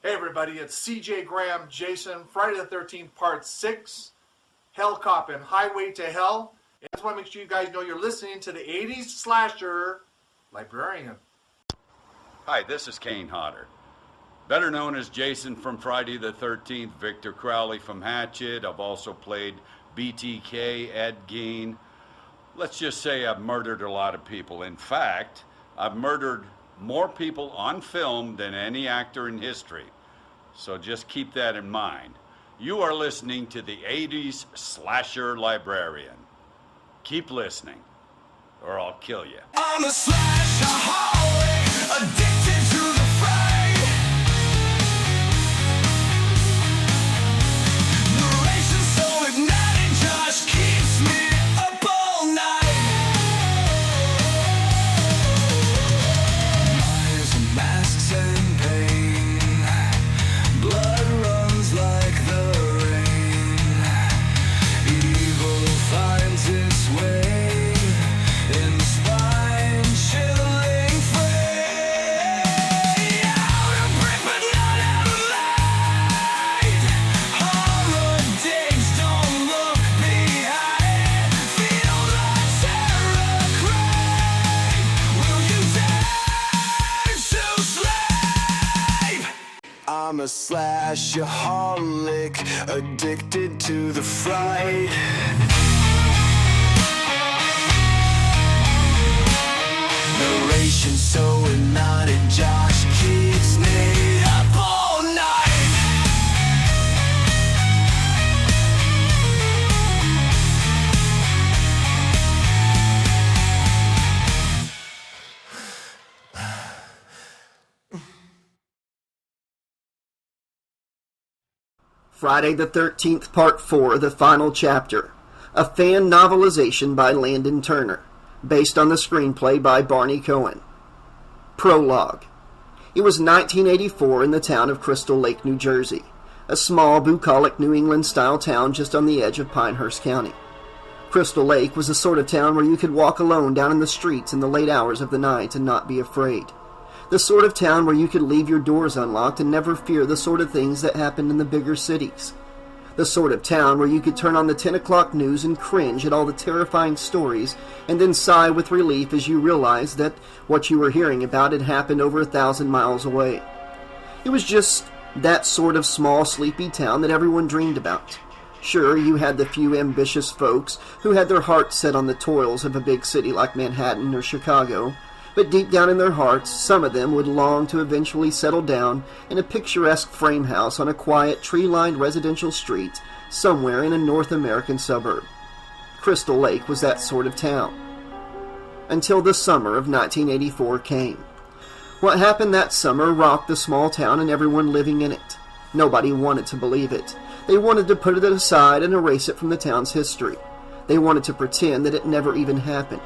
Hey everybody, it's CJ Graham, Jason, Friday the 13th, Part 6, Hell Coppin', Highway to Hell. And I just want to make sure you guys know you're listening to the 80s slasher Librarian. Hi, this is Kane Hodder, better known as Jason from Friday the 13th, Victor Crowley from Hatchet. I've also played BTK, Ed Gein. Let's just say I've murdered a lot of people. In fact, I've murdered more people on film than any actor in history. So just keep that in mind. You are listening to the 80s Slasher Librarian. Keep listening, or I'll kill you. I'm a slashaholic, addicted to the fray. Narration so igniting, Josh keeps me up all night. Knives and masks and pain, blood runs like the rain. Evil finds its way in the spine-chilling fray. Out of breath but not out of light. Horror digs, don't look behind. Feel the terror crave. Will you dare to slave? I'm a slashaholic, addicted to the fright. Narration so hypnotic, Josh keeps me up all night. Friday the 13th, Part 4, the final chapter. A fan novelization by Landon Turner, based on the screenplay by Barney Cohen. Prologue. It was 1984 in the town of Crystal Lake, New Jersey, a small, bucolic New England-style town just on the edge of Pinehurst County. Crystal Lake was the sort of town where you could walk alone down in the streets in the late hours of the night and not be afraid. The sort of town where you could leave your doors unlocked and never fear the sort of things that happened in the bigger cities. The sort of town where you could turn on the 10 o'clock news and cringe at all the terrifying stories and then sigh with relief as you realized that what you were hearing about had happened over 1,000 miles away. It was just that sort of small, sleepy town that everyone dreamed about. Sure, you had the few ambitious folks who had their hearts set on the toils of a big city like Manhattan or Chicago, but deep down in their hearts, some of them would long to eventually settle down in a picturesque frame house on a quiet, tree-lined residential street somewhere in a North American suburb. Crystal Lake was that sort of town. Until the summer of 1984 came. What happened that summer rocked the small town and everyone living in it. Nobody wanted to believe it. They wanted to put it aside and erase it from the town's history. They wanted to pretend that it never even happened.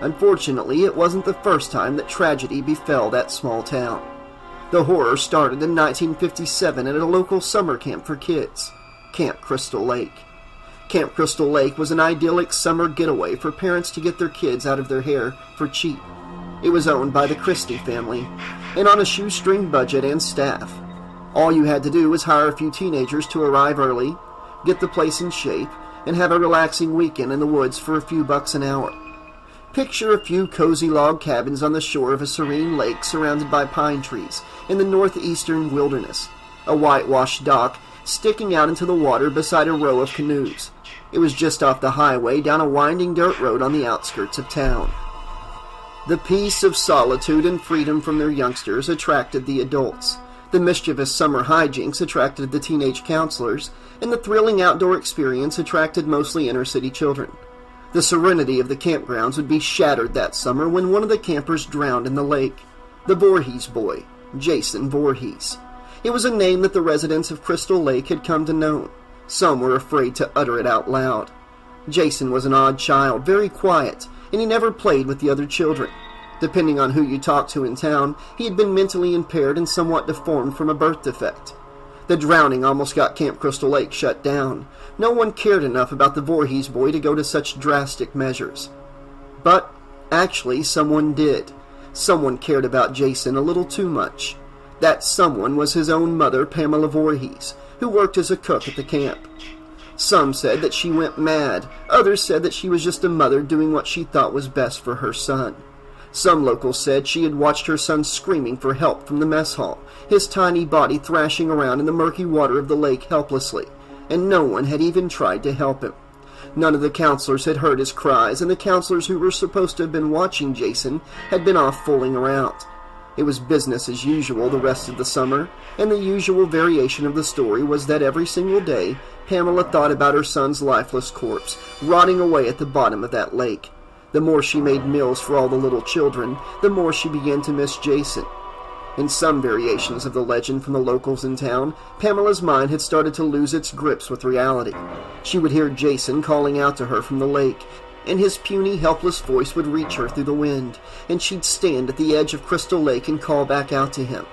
Unfortunately, it wasn't the first time that tragedy befell that small town. The horror started in 1957 at a local summer camp for kids, Camp Crystal Lake. Camp Crystal Lake was an idyllic summer getaway for parents to get their kids out of their hair for cheap. It was owned by the Christie family, and on a shoestring budget and staff. All you had to do was hire a few teenagers to arrive early, get the place in shape, and have a relaxing weekend in the woods for a few bucks an hour. Picture a few cozy log cabins on the shore of a serene lake surrounded by pine trees in the northeastern wilderness, a whitewashed dock sticking out into the water beside a row of canoes. It was just off the highway down a winding dirt road on the outskirts of town. The peace of solitude and freedom from their youngsters attracted the adults. The mischievous summer hijinks attracted the teenage counselors, and the thrilling outdoor experience attracted mostly inner-city children. The serenity of the campgrounds would be shattered that summer when one of the campers drowned in the lake. The Voorhees boy, Jason Voorhees. It was a name that the residents of Crystal Lake had come to know. Some were afraid to utter it out loud. Jason was an odd child, very quiet, and he never played with the other children. Depending on who you talked to in town, he had been mentally impaired and somewhat deformed from a birth defect. The drowning almost got Camp Crystal Lake shut down. No one cared enough about the Voorhees boy to go to such drastic measures. But, actually, someone did. Someone cared about Jason a little too much. That someone was his own mother, Pamela Voorhees, who worked as a cook at the camp. Some said that she went mad. Others said that she was just a mother doing what she thought was best for her son. Some locals said she had watched her son screaming for help from the mess hall, his tiny body thrashing around in the murky water of the lake helplessly, and no one had even tried to help him. None of the counselors had heard his cries, and the counselors who were supposed to have been watching Jason had been off fooling around. It was business as usual the rest of the summer, and the usual variation of the story was that every single day Pamela thought about her son's lifeless corpse, rotting away at the bottom of that lake. The more she made meals for all the little children, the more she began to miss Jason. In some variations of the legend from the locals in town, Pamela's mind had started to lose its grips with reality. She would hear Jason calling out to her from the lake, and his puny, helpless voice would reach her through the wind, and she'd stand at the edge of Crystal Lake and call back out to him.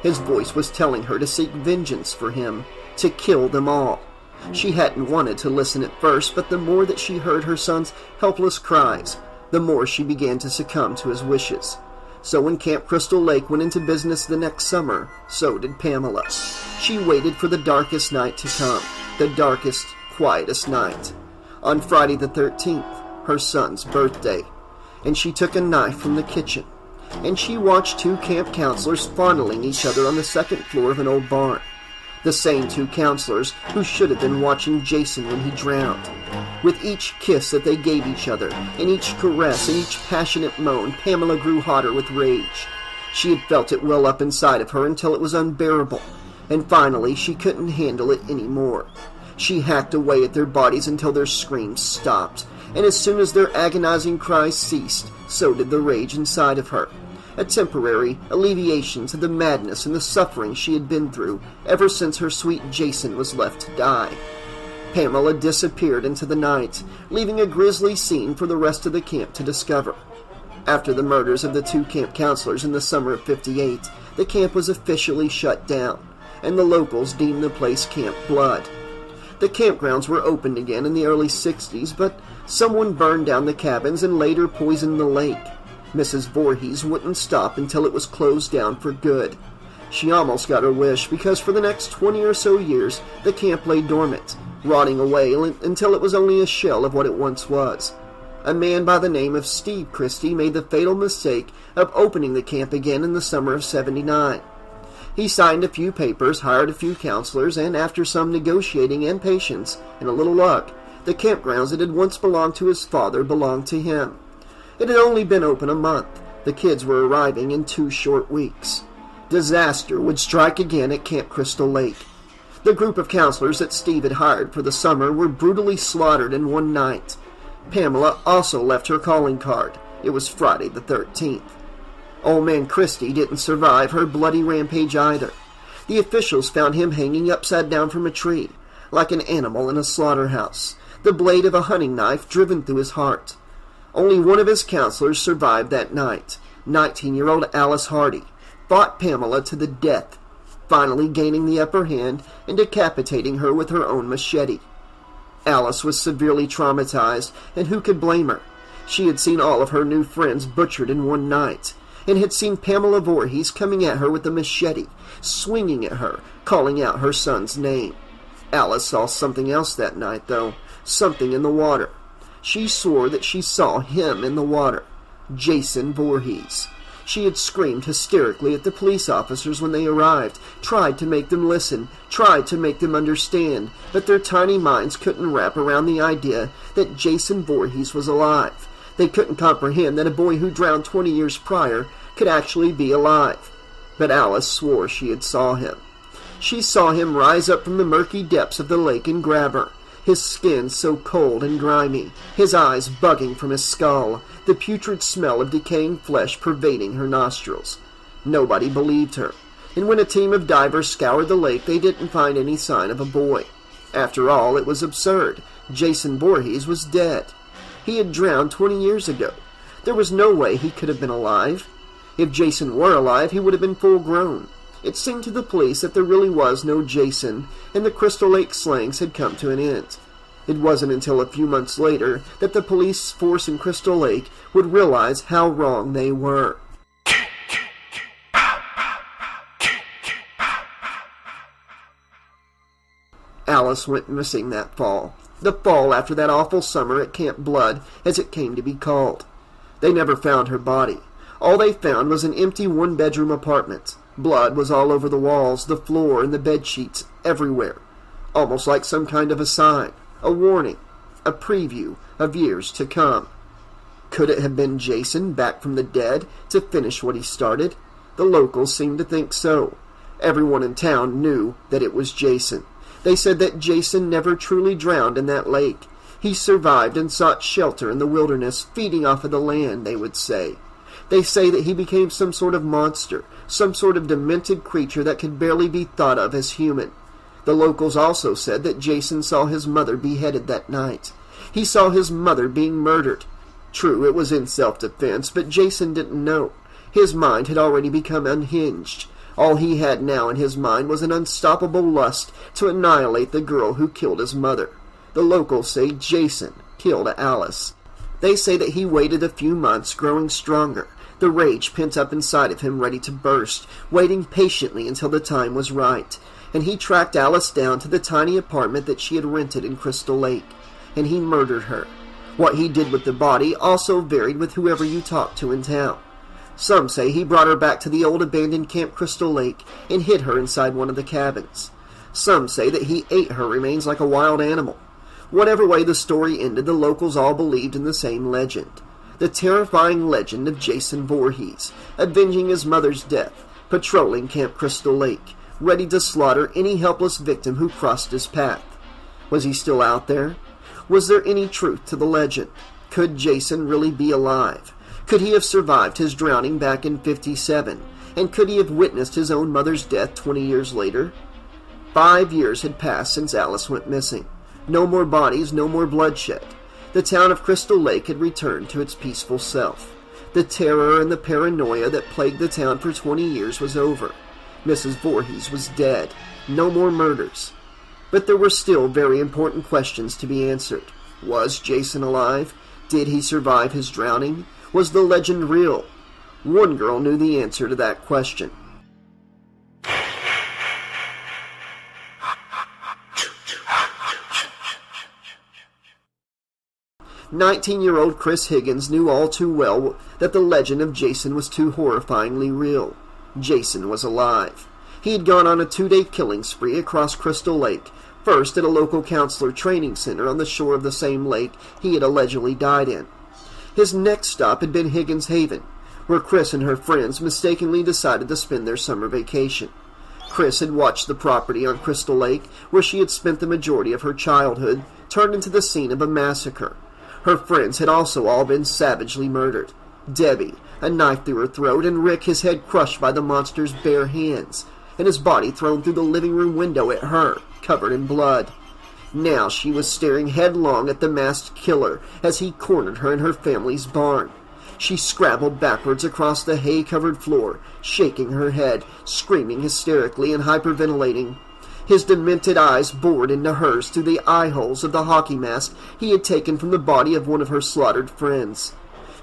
His voice was telling her to seek vengeance for him, to kill them all. She hadn't wanted to listen at first, but the more that she heard her son's helpless cries, the more she began to succumb to his wishes. So when Camp Crystal Lake went into business the next summer, so did Pamela. She waited for the darkest night to come, the darkest, quietest night. On Friday the 13th, her son's birthday, and she took a knife from the kitchen, and she watched two camp counselors fondling each other on the second floor of an old barn. The same two counselors who should have been watching Jason when he drowned. With each kiss that they gave each other, and each caress and each passionate moan, Pamela grew hotter with rage. She had felt it well up inside of her until it was unbearable, and finally she couldn't handle it anymore. She hacked away at their bodies until their screams stopped, and as soon as their agonizing cries ceased, so did the rage inside of her. A temporary alleviation to the madness and the suffering she had been through ever since her sweet Jason was left to die. Pamela disappeared into the night, leaving a grisly scene for the rest of the camp to discover. After the murders of the two camp counselors in the summer of '58, the camp was officially shut down, and the locals deemed the place Camp Blood. The campgrounds were opened again in the early '60s, but someone burned down the cabins and later poisoned the lake. Mrs. Voorhees wouldn't stop until it was closed down for good. She almost got her wish, because for the next 20 or so years, the camp lay dormant, rotting away until it was only a shell of what it once was. A man by the name of Steve Christie made the fatal mistake of opening the camp again in the summer of '79. He signed a few papers, hired a few counselors, and after some negotiating and patience, and a little luck, the campgrounds that had once belonged to his father belonged to him. It had only been open a month. The kids were arriving in 2 short weeks. Disaster would strike again at Camp Crystal Lake. The group of counselors that Steve had hired for the summer were brutally slaughtered in one night. Pamela also left her calling card. It was Friday the 13th. Old man Christie didn't survive her bloody rampage either. The officials found him hanging upside down from a tree, like an animal in a slaughterhouse, the blade of a hunting knife driven through his heart. Only one of his counselors survived that night. 19-year-old Alice Hardy fought Pamela to the death, finally gaining the upper hand and decapitating her with her own machete. Alice was severely traumatized, and who could blame her? She had seen all of her new friends butchered in one night, and had seen Pamela Voorhees coming at her with a machete, swinging at her, calling out her son's name. Alice saw something else that night, though, something in the water. She swore that she saw him in the water, Jason Voorhees. She had screamed hysterically at the police officers when they arrived, tried to make them listen, tried to make them understand, but their tiny minds couldn't wrap around the idea that Jason Voorhees was alive. They couldn't comprehend that a boy who drowned 20 years prior could actually be alive. But Alice swore she had saw him. She saw him rise up from the murky depths of the lake and grab her, his skin so cold and grimy, his eyes bugging from his skull, the putrid smell of decaying flesh pervading her nostrils. Nobody believed her, and when a team of divers scoured the lake, they didn't find any sign of a boy. After all, it was absurd. Jason Voorhees was dead. He had drowned 20 years ago. There was no way he could have been alive. If Jason were alive, he would have been full grown. It seemed to the police that there really was no Jason, and the Crystal Lake slangs had come to an end. It wasn't until a few months later that the police force in Crystal Lake would realize how wrong they were. Alice went missing that fall. The fall after that awful summer at Camp Blood, as it came to be called. They never found her body. All they found was an empty one-bedroom apartment. Blood was all over the walls, the floor, and the bedsheets, everywhere. Almost like some kind of a sign, a warning, a preview of years to come. Could it have been Jason back from the dead to finish what he started? The locals seemed to think so. Everyone in town knew that it was Jason. They said that Jason never truly drowned in that lake. He survived and sought shelter in the wilderness, feeding off of the land, they would say. They say that he became some sort of monster, some sort of demented creature that could barely be thought of as human. The locals also said that Jason saw his mother beheaded that night. He saw his mother being murdered. True, it was in self-defense, but Jason didn't know. His mind had already become unhinged. All he had now in his mind was an unstoppable lust to annihilate the girl who killed his mother. The locals say Jason killed Alice. They say that he waited a few months, growing stronger, the rage pent up inside of him ready to burst, waiting patiently until the time was right. And he tracked Alice down to the tiny apartment that she had rented in Crystal Lake. And he murdered her. What he did with the body also varied with whoever you talked to in town. Some say he brought her back to the old abandoned Camp Crystal Lake and hid her inside one of the cabins. Some say that he ate her remains like a wild animal. Whatever way the story ended, the locals all believed in the same legend. The terrifying legend of Jason Voorhees, avenging his mother's death, patrolling Camp Crystal Lake, ready to slaughter any helpless victim who crossed his path. Was he still out there? Was there any truth to the legend? Could Jason really be alive? Could he have survived his drowning back in 57? And could he have witnessed his own mother's death 20 years later? 5 years had passed since Alice went missing. No more bodies, no more bloodshed. The town of Crystal Lake had returned to its peaceful self. The terror and the paranoia that plagued the town for 20 years was over. Mrs. Voorhees was dead. No more murders. But there were still very important questions to be answered. Was Jason alive? Did he survive his drowning? Was the legend real? One girl knew the answer to that question. "19-year-old Chris Higgins knew all too well that the legend of Jason was too horrifyingly real. Jason was alive. He had gone on a 2-day killing spree across Crystal Lake, first at a local counselor training center on the shore of the same lake he had allegedly died in. His next stop had been Higgins Haven, where Chris and her friends mistakenly decided to spend their summer vacation. Chris had watched the property on Crystal Lake, where she had spent the majority of her childhood, turn into the scene of a massacre. Her friends had also all been savagely murdered. Debbie, a knife through her throat, and Rick, his head crushed by the monster's bare hands, and his body thrown through the living room window at her, covered in blood. Now she was staring headlong at the masked killer as he cornered her in her family's barn. She scrabbled backwards across the hay-covered floor, shaking her head, screaming hysterically and hyperventilating. His demented eyes bored into hers through the eye-holes of the hockey mask he had taken from the body of one of her slaughtered friends.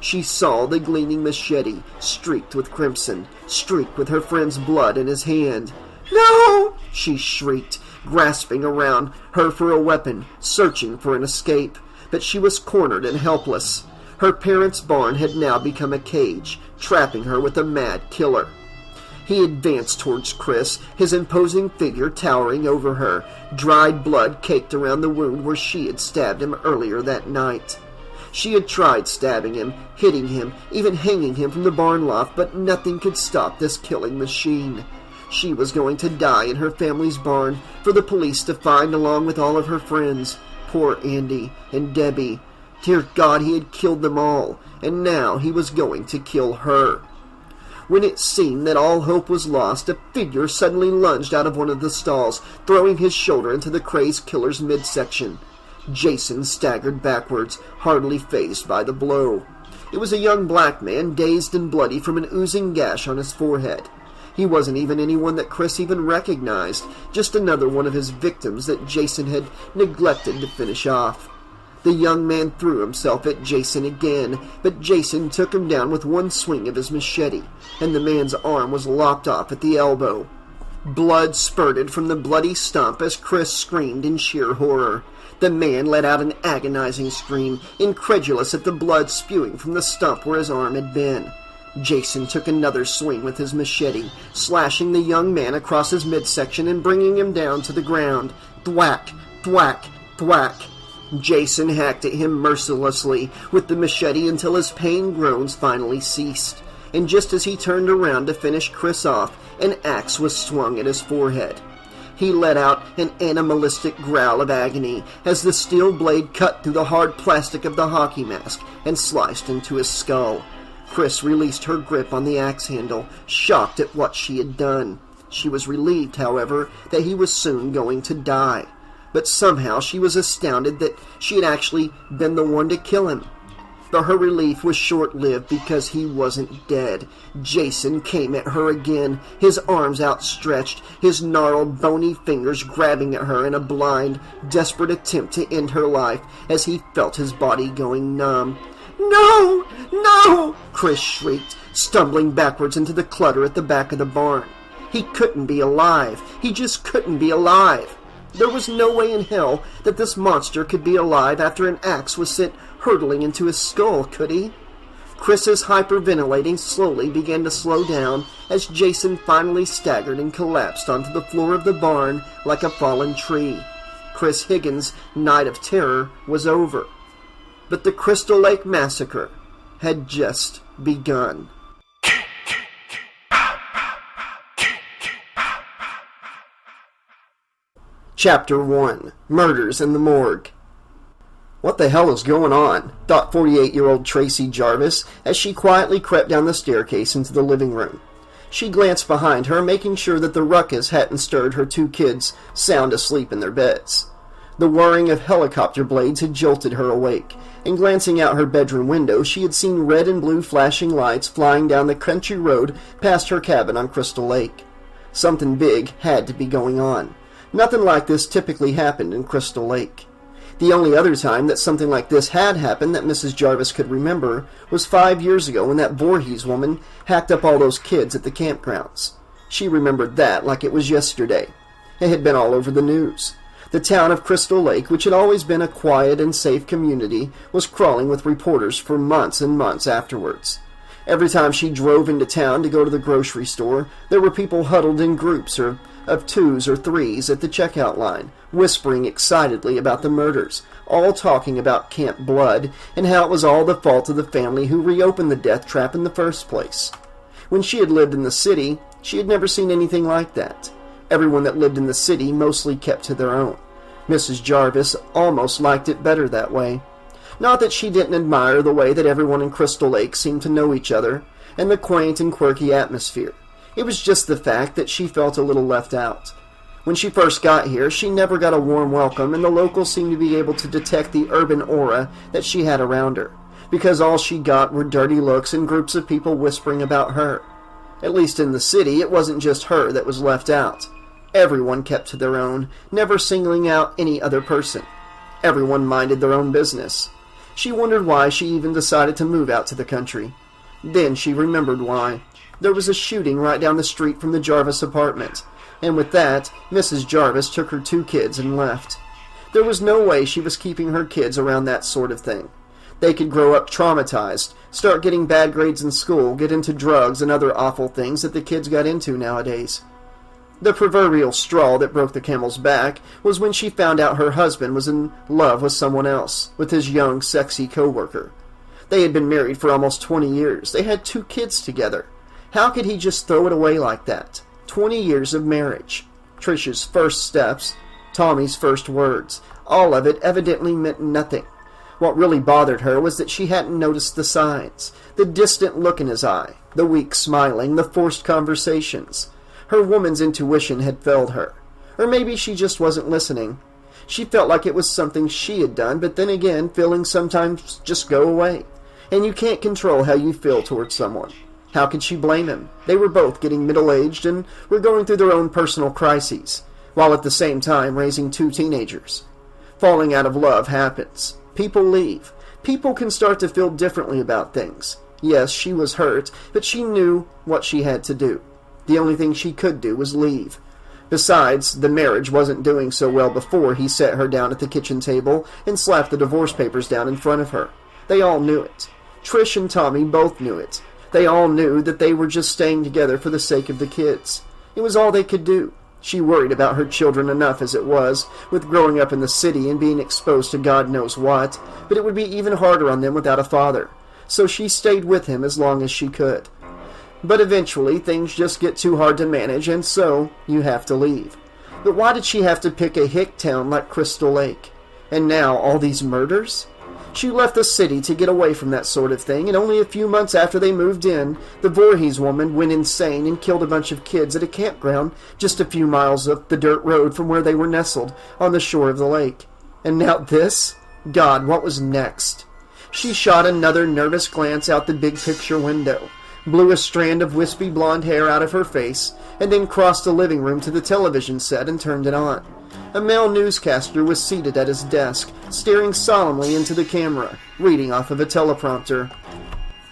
She saw the gleaming machete, streaked with crimson, streaked with her friend's blood in his hand. "No!" she shrieked, grasping around her for a weapon, searching for an escape. But she was cornered and helpless. Her parents' barn had now become a cage, trapping her with a mad killer. He advanced towards Chris, his imposing figure towering over her, dried blood caked around the wound where she had stabbed him earlier that night. She had tried stabbing him, hitting him, even hanging him from the barn loft, but nothing could stop this killing machine. She was going to die in her family's barn for the police to find along with all of her friends. Poor Andy and Debbie. Dear God, he had killed them all, and now he was going to kill her. When it seemed that all hope was lost, a figure suddenly lunged out of one of the stalls, throwing his shoulder into the crazed killer's midsection. Jason staggered backwards, hardly fazed by the blow. It was a young black man, dazed and bloody from an oozing gash on his forehead. He wasn't even anyone that Chris even recognized, just another one of his victims that Jason had neglected to finish off. The young man threw himself at Jason again, but Jason took him down with one swing of his machete, and the man's arm was lopped off at the elbow. Blood spurted from the bloody stump as Chris screamed in sheer horror. The man let out an agonizing scream, incredulous at the blood spewing from the stump where his arm had been. Jason took another swing with his machete, slashing the young man across his midsection and bringing him down to the ground. Thwack, thwack, thwack. Jason hacked at him mercilessly with the machete until his pain groans finally ceased. And just as he turned around to finish Chris off, an axe was swung at his forehead. He let out an animalistic growl of agony as the steel blade cut through the hard plastic of the hockey mask and sliced into his skull. Chris released her grip on the axe handle, shocked at what she had done. She was relieved, however, that he was soon going to die. But somehow she was astounded that she had actually been the one to kill him. But her relief was short-lived because he wasn't dead. Jason came at her again, his arms outstretched, his gnarled, bony fingers grabbing at her in a blind, desperate attempt to end her life as he felt his body going numb. "No! No!" Chris shrieked, stumbling backwards into the clutter at the back of the barn. He couldn't be alive. He just couldn't be alive. There was no way in hell that this monster could be alive after an axe was sent hurtling into his skull, could he? Chris's hyperventilating slowly began to slow down as Jason finally staggered and collapsed onto the floor of the barn like a fallen tree. Chris Higgins' night of terror was over. But the Crystal Lake Massacre had just begun. Chapter 1. Murders in the Morgue. "What the hell is going on?" thought 48-year-old Tracy Jarvis as she quietly crept down the staircase into the living room. She glanced behind her, making sure that the ruckus hadn't stirred her two kids sound asleep in their beds. The whirring of helicopter blades had jolted her awake, and glancing out her bedroom window, she had seen red and blue flashing lights flying down the country road past her cabin on Crystal Lake. Something big had to be going on. Nothing like this typically happened in Crystal Lake. The only other time that something like this had happened that Mrs. Jarvis could remember was 5 years ago when that Voorhees woman hacked up all those kids at the campgrounds. She remembered that like it was yesterday. It had been all over the news. The town of Crystal Lake, which had always been a quiet and safe community, was crawling with reporters for months and months afterwards. Every time she drove into town to go to the grocery store, there were people huddled in groups of twos or threes at the checkout line, whispering excitedly about the murders, all talking about Camp Blood and how it was all the fault of the family who reopened the death trap in the first place. When she had lived in the city, she had never seen anything like that. Everyone that lived in the city mostly kept to their own. Mrs. Jarvis almost liked it better that way. Not that she didn't admire the way that everyone in Crystal Lake seemed to know each other, and the quaint and quirky atmosphere. It was just the fact that she felt a little left out. When she first got here, she never got a warm welcome, and the locals seemed to be able to detect the urban aura that she had around her, because all she got were dirty looks and groups of people whispering about her. At least in the city, it wasn't just her that was left out. Everyone kept to their own, never singling out any other person. Everyone minded their own business. She wondered why she even decided to move out to the country. Then she remembered why. There was a shooting right down the street from the Jarvis apartment, and with that, Mrs. Jarvis took her two kids and left. There was no way she was keeping her kids around that sort of thing. They could grow up traumatized, start getting bad grades in school, get into drugs and other awful things that the kids got into nowadays. The proverbial straw that broke the camel's back was when she found out her husband was in love with someone else, with his young, sexy co-worker. They had been married for almost 20 years. They had 2 kids together. How could he just throw it away like that? 20 years of marriage. Trish's first steps, Tommy's first words, all of it evidently meant nothing. What really bothered her was that she hadn't noticed the signs, the distant look in his eye, the weak smiling, the forced conversations. Her woman's intuition had failed her. Or maybe she just wasn't listening. She felt like it was something she had done, but then again, feelings sometimes just go away. And you can't control how you feel towards someone. How could she blame him? They were both getting middle-aged and were going through their own personal crises, while at the same time raising 2 teenagers. Falling out of love happens. People leave. People can start to feel differently about things. Yes, she was hurt, but she knew what she had to do. The only thing she could do was leave. Besides, the marriage wasn't doing so well before he set her down at the kitchen table and slapped the divorce papers down in front of her. They all knew it. Trish and Tommy both knew it. They all knew that they were just staying together for the sake of the kids. It was all they could do. She worried about her children enough as it was, with growing up in the city and being exposed to God knows what, but it would be even harder on them without a father. So she stayed with him as long as she could. But eventually, things just get too hard to manage, and so you have to leave. But why did she have to pick a hick town like Crystal Lake? And now, all these murders? She left the city to get away from that sort of thing, and only a few months after they moved in, the Voorhees woman went insane and killed a bunch of kids at a campground just a few miles up the dirt road from where they were nestled on the shore of the lake. And now this? God, what was next? She shot another nervous glance out the big picture window, blew a strand of wispy blonde hair out of her face, and then crossed the living room to the television set and turned it on. A male newscaster was seated at his desk, staring solemnly into the camera, reading off of a teleprompter.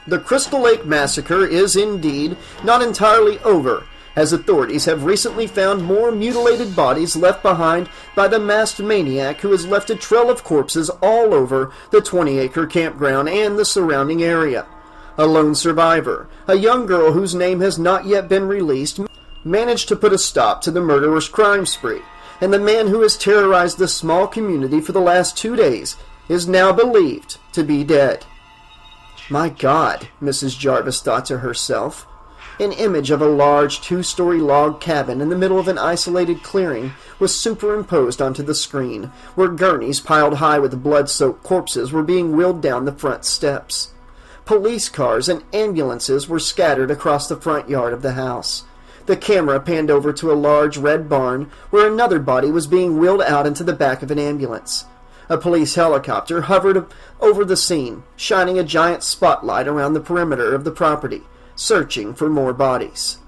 The Crystal Lake Massacre is indeed not entirely over, as authorities have recently found more mutilated bodies left behind by the masked maniac who has left a trail of corpses all over the 20-acre campground and the surrounding area. A lone survivor, a young girl whose name has not yet been released, managed to put a stop to the murderer's crime spree, and the man who has terrorized the small community for the last 2 days is now believed to be dead. My God, Mrs. Jarvis thought to herself. An image of a large 2-story log cabin in the middle of an isolated clearing was superimposed onto the screen, where gurneys piled high with blood-soaked corpses were being wheeled down the front steps. Police cars and ambulances were scattered across the front yard of the house. The camera panned over to a large red barn where another body was being wheeled out into the back of an ambulance. A police helicopter hovered over the scene, shining a giant spotlight around the perimeter of the property, searching for more bodies.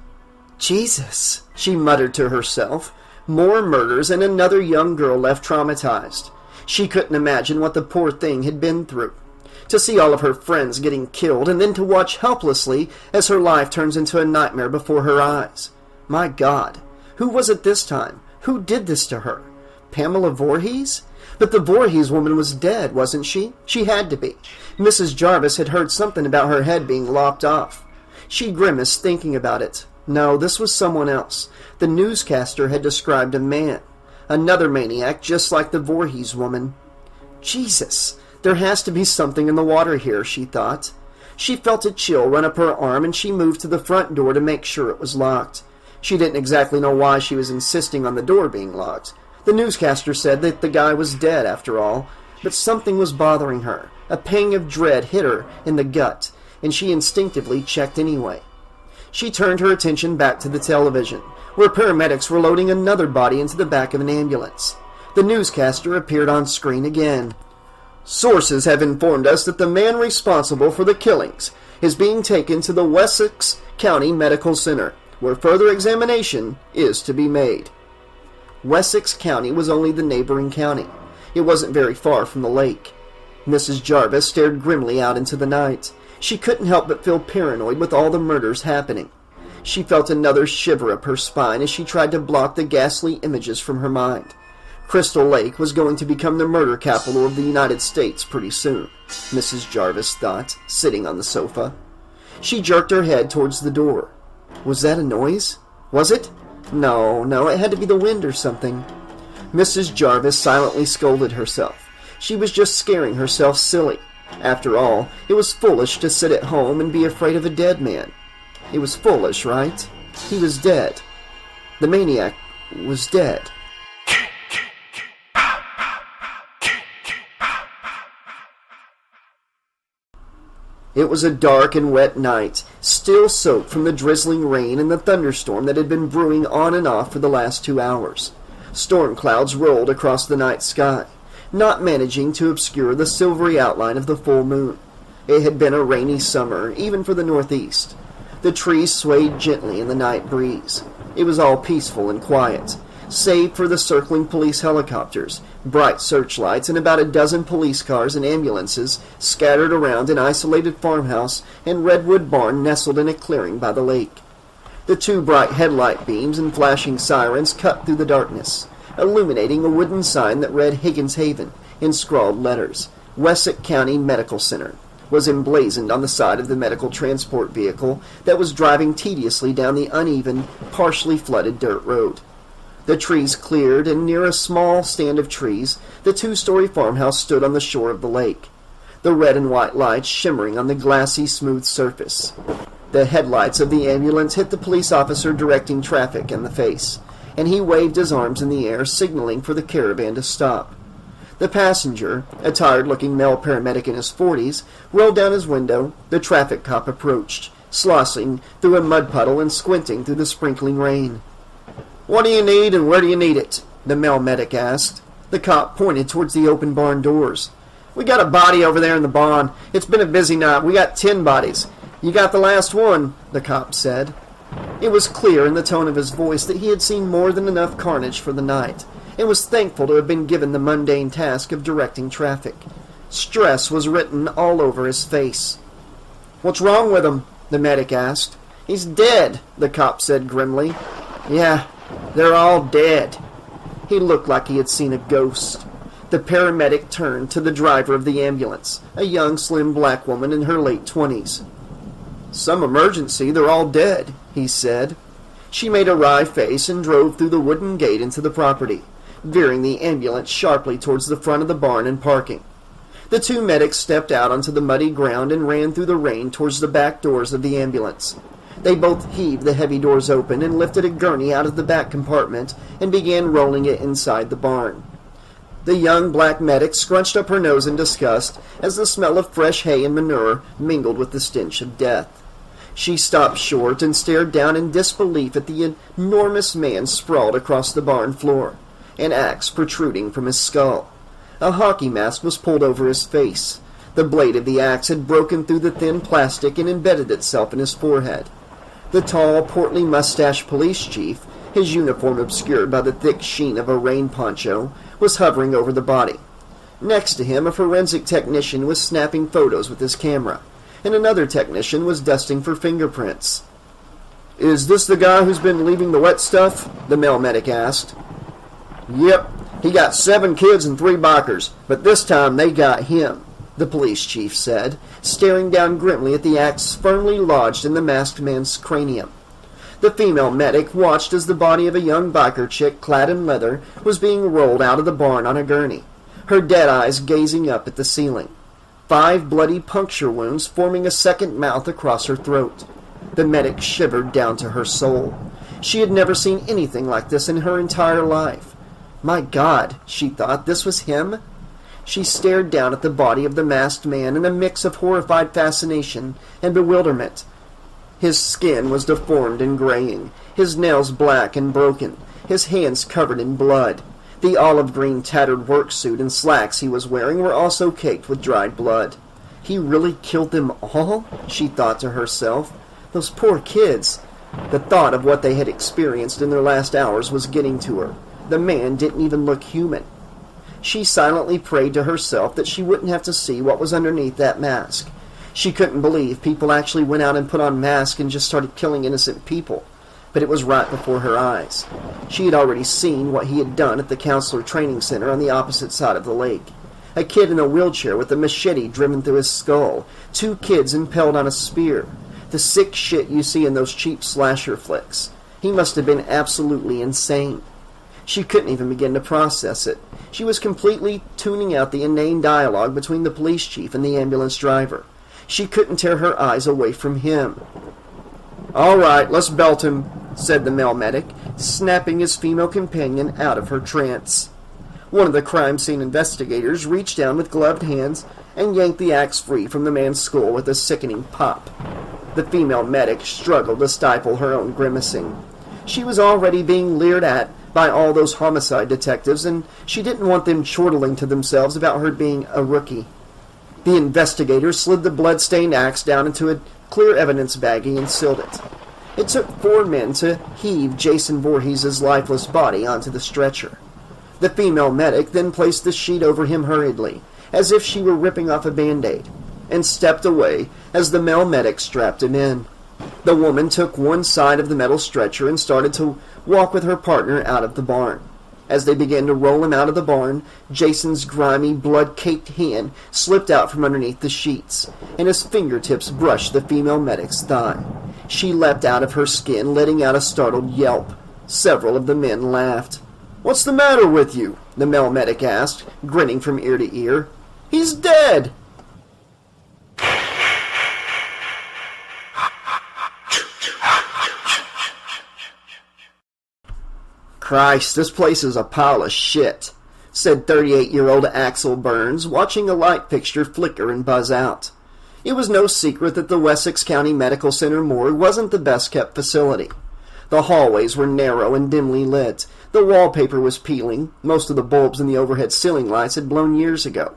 Jesus, she muttered to herself. More murders and another young girl left traumatized. She couldn't imagine what the poor thing had been through. To see all of her friends getting killed, and then to watch helplessly as her life turns into a nightmare before her eyes. My God, who was it this time? Who did this to her? Pamela Voorhees? But the Voorhees woman was dead, wasn't she? She had to be. Mrs. Jarvis had heard something about her head being lopped off. She grimaced thinking about it. No, this was someone else. The newscaster had described a man. Another maniac just like the Voorhees woman. Jesus! There has to be something in the water here, she thought. She felt a chill run up her arm, and she moved to the front door to make sure it was locked. She didn't exactly know why she was insisting on the door being locked. The newscaster said that the guy was dead, after all, but something was bothering her. A pang of dread hit her in the gut, and she instinctively checked anyway. She turned her attention back to the television, where paramedics were loading another body into the back of an ambulance. The newscaster appeared on screen again. Sources have informed us that the man responsible for the killings is being taken to the Wessex County Medical Center, where further examination is to be made. Wessex County was only the neighboring county. It wasn't very far from the lake. Mrs. Jarvis stared grimly out into the night. She couldn't help but feel paranoid with all the murders happening. She felt another shiver up her spine as she tried to block the ghastly images from her mind. Crystal Lake was going to become the murder capital of the United States pretty soon, Mrs. Jarvis thought, sitting on the sofa. She jerked her head towards the door. Was that a noise? Was it? No, it had to be the wind or something. Mrs. Jarvis silently scolded herself. She was just scaring herself silly. After all, it was foolish to sit at home and be afraid of a dead man. It was foolish, right? He was dead. The maniac was dead. It was a dark and wet night, still soaked from the drizzling rain and the thunderstorm that had been brewing on and off for the last 2 hours. Storm clouds rolled across the night sky, not managing to obscure the silvery outline of the full moon. It had been a rainy summer, even for the northeast. The trees swayed gently in the night breeze. It was all peaceful and quiet, save for the circling police helicopters, bright searchlights, and about a dozen police cars and ambulances scattered around an isolated farmhouse and redwood barn nestled in a clearing by the lake. The two bright headlight beams and flashing sirens cut through the darkness, illuminating a wooden sign that read Higgins Haven in scrawled letters. Wessex County Medical Center was emblazoned on the side of the medical transport vehicle that was driving tediously down the uneven, partially flooded dirt road. The trees cleared, and near a small stand of trees, the two-story farmhouse stood on the shore of the lake, the red and white lights shimmering on the glassy, smooth surface. The headlights of the ambulance hit the police officer directing traffic in the face, and he waved his arms in the air, signaling for the caravan to stop. The passenger, a tired-looking male paramedic in his 40s, rolled down his window. The traffic cop approached, sloshing through a mud puddle and squinting through the sprinkling rain. "What do you need, and where do you need it?" the male medic asked. The cop pointed towards the open barn doors. "We got a body over there in the barn. It's been a busy night. We got 10 bodies. You got the last one," the cop said. It was clear in the tone of his voice that he had seen more than enough carnage for the night, and was thankful to have been given the mundane task of directing traffic. Stress was written all over his face. "What's wrong with him?" the medic asked. "He's dead," the cop said grimly. "Yeah, they're all dead." He looked like he had seen a ghost. The paramedic turned to the driver of the ambulance, a young, slim black woman in her late 20s. "Some emergency, they're all dead," he said. She made a wry face and drove through the wooden gate into the property, veering the ambulance sharply towards the front of the barn and parking. The two medics stepped out onto the muddy ground and ran through the rain towards the back doors of the ambulance. They both heaved the heavy doors open and lifted a gurney out of the back compartment and began rolling it inside the barn. The young black medic scrunched up her nose in disgust as the smell of fresh hay and manure mingled with the stench of death. She stopped short and stared down in disbelief at the enormous man sprawled across the barn floor, an axe protruding from his skull. A hockey mask was pulled over his face. The blade of the axe had broken through the thin plastic and embedded itself in his forehead. The tall, portly mustached police chief, his uniform obscured by the thick sheen of a rain poncho, was hovering over the body. Next to him, a forensic technician was snapping photos with his camera, and another technician was dusting for fingerprints. "Is this the guy who's been leaving the wet stuff?" the male medic asked. "Yep, he got 7 kids and 3 bikers, but this time they got him," the police chief said, staring down grimly at the axe firmly lodged in the masked man's cranium. The female medic watched as the body of a young biker chick clad in leather was being rolled out of the barn on a gurney, her dead eyes gazing up at the ceiling. 5 bloody puncture wounds forming a second mouth across her throat. The medic shivered down to her soul. She had never seen anything like this in her entire life. My God, she thought, this was him? She stared down at the body of the masked man in a mix of horrified fascination and bewilderment. His skin was deformed and graying, his nails black and broken, his hands covered in blood. The olive-green tattered work suit and slacks he was wearing were also caked with dried blood. He really killed them all? She thought to herself. Those poor kids. The thought of what they had experienced in their last hours was getting to her. The man didn't even look human. She silently prayed to herself that she wouldn't have to see what was underneath that mask. She couldn't believe people actually went out and put on masks and just started killing innocent people. But it was right before her eyes. She had already seen what he had done at the counselor training center on the opposite side of the lake. A kid in a wheelchair with a machete driven through his skull. 2 kids impaled on a spear. The sick shit you see in those cheap slasher flicks. He must have been absolutely insane. She couldn't even begin to process it. She was completely tuning out the inane dialogue between the police chief and the ambulance driver. She couldn't tear her eyes away from him. "All right, let's belt him," said the male medic, snapping his female companion out of her trance. One of the crime scene investigators reached down with gloved hands and yanked the axe free from the man's skull with a sickening pop. The female medic struggled to stifle her own grimacing. She was already being leered at by all those homicide detectives, and she didn't want them chortling to themselves about her being a rookie. The investigator slid the blood-stained axe down into a clear evidence baggie and sealed it. It took 4 men to heave Jason Voorhees' lifeless body onto the stretcher. The female medic then placed the sheet over him hurriedly, as if she were ripping off a Band-Aid, and stepped away as the male medic strapped him in. The woman took one side of the metal stretcher and started to walk with her partner out of the barn. As they began to roll him out of the barn, Jason's grimy, blood-caked hand slipped out from underneath the sheets, and his fingertips brushed the female medic's thigh. She leapt out of her skin, letting out a startled yelp. Several of the men laughed. "What's the matter with you?" the male medic asked, grinning from ear to ear. "He's dead!" "Christ, this place is a pile of shit," said 38-year-old Axel Burns, watching a light fixture flicker and buzz out. It was no secret that the Wessex County Medical Center morgue wasn't the best-kept facility. The hallways were narrow and dimly lit. The wallpaper was peeling. Most of the bulbs in the overhead ceiling lights had blown years ago.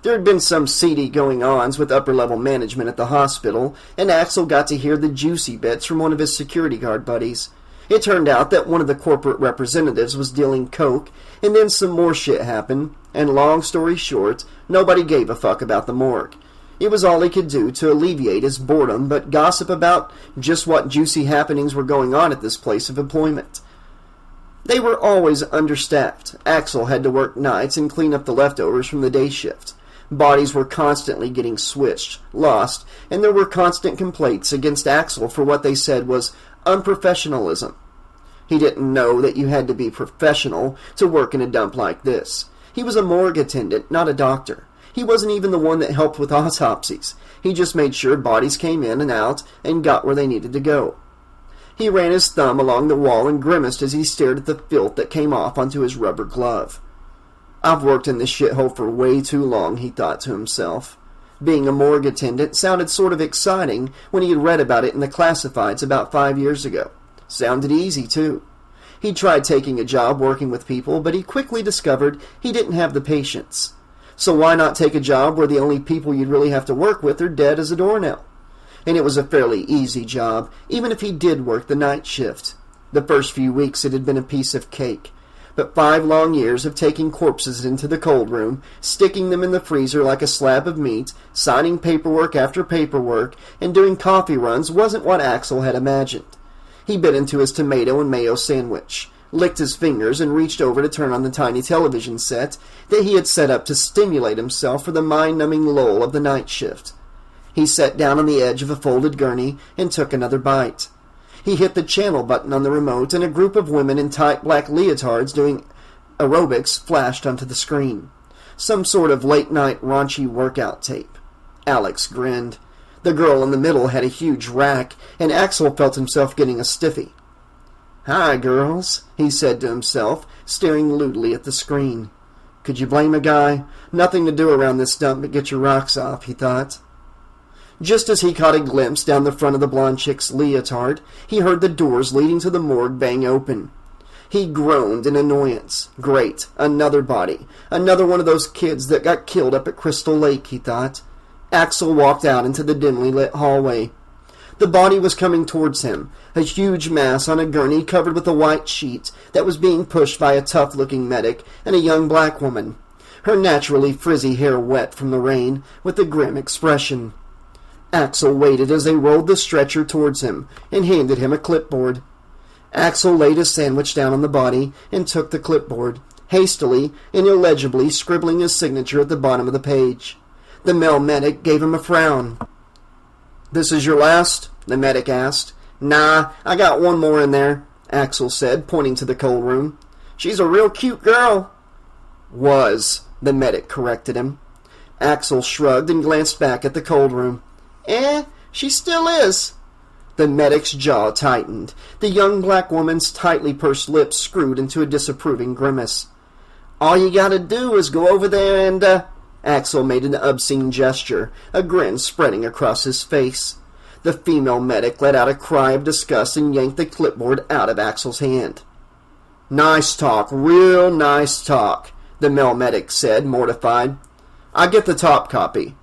There had been some seedy going-ons with upper-level management at the hospital, and Axel got to hear the juicy bits from one of his security guard buddies. It turned out that one of the corporate representatives was dealing coke, and then some more shit happened, and long story short, nobody gave a fuck about the morgue. It was all he could do to alleviate his boredom, but gossip about just what juicy happenings were going on at this place of employment. They were always understaffed. Axel had to work nights and clean up the leftovers from the day shift. Bodies were constantly getting switched, lost, and there were constant complaints against Axel for what they said was unprofessionalism. He didn't know that you had to be professional to work in a dump like this. He was a morgue attendant, not a doctor. He wasn't even the one that helped with autopsies. He just made sure bodies came in and out and got where they needed to go. He ran his thumb along the wall and grimaced as he stared at the filth that came off onto his rubber glove. "I've worked in this shithole for way too long," he thought to himself. Being a morgue attendant sounded sort of exciting when he had read about it in the classifieds about 5 years ago. Sounded easy, too. He tried taking a job working with people, but he quickly discovered he didn't have the patience. So why not take a job where the only people you'd really have to work with are dead as a doornail? And it was a fairly easy job, even if he did work the night shift. The first few weeks it had been a piece of cake. But 5 long years of taking corpses into the cold room, sticking them in the freezer like a slab of meat, signing paperwork after paperwork, and doing coffee runs wasn't what Axel had imagined. He bit into his tomato and mayo sandwich, licked his fingers, and reached over to turn on the tiny television set that he had set up to stimulate himself for the mind-numbing lull of the night shift. He sat down on the edge of a folded gurney and took another bite. He hit the channel button on the remote, and a group of women in tight black leotards doing aerobics flashed onto the screen. Some sort of late-night raunchy workout tape. Alex grinned. The girl in the middle had a huge rack, and Axel felt himself getting a stiffy. "Hi, girls," he said to himself, staring lewdly at the screen. Could you blame a guy? Nothing to do around this dump but get your rocks off, he thought. Just as he caught a glimpse down the front of the blonde chick's leotard, he heard the doors leading to the morgue bang open. He groaned in annoyance. Great, another body. Another one of those kids that got killed up at Crystal Lake, he thought. Axel walked out into the dimly lit hallway. The body was coming towards him, a huge mass on a gurney covered with a white sheet that was being pushed by a tough-looking medic and a young black woman, her naturally frizzy hair wet from the rain, with a grim expression. Axel waited as they rolled the stretcher towards him and handed him a clipboard. Axel laid his sandwich down on the body and took the clipboard, hastily and illegibly scribbling his signature at the bottom of the page. The male medic gave him a frown. "This is your last?" the medic asked. "Nah, I got one more in there," Axel said, pointing to the cold room. "She's a real cute girl." "Was," the medic corrected him. Axel shrugged and glanced back at the cold room. She still is." The medic's jaw tightened. The young black woman's tightly pursed lips screwed into a disapproving grimace. "All you gotta do is go over there and, Axel made an obscene gesture, a grin spreading across his face. The female medic let out a cry of disgust and yanked the clipboard out of Axel's hand. "Nice talk, real nice talk," the male medic said, mortified. "I get the top copy."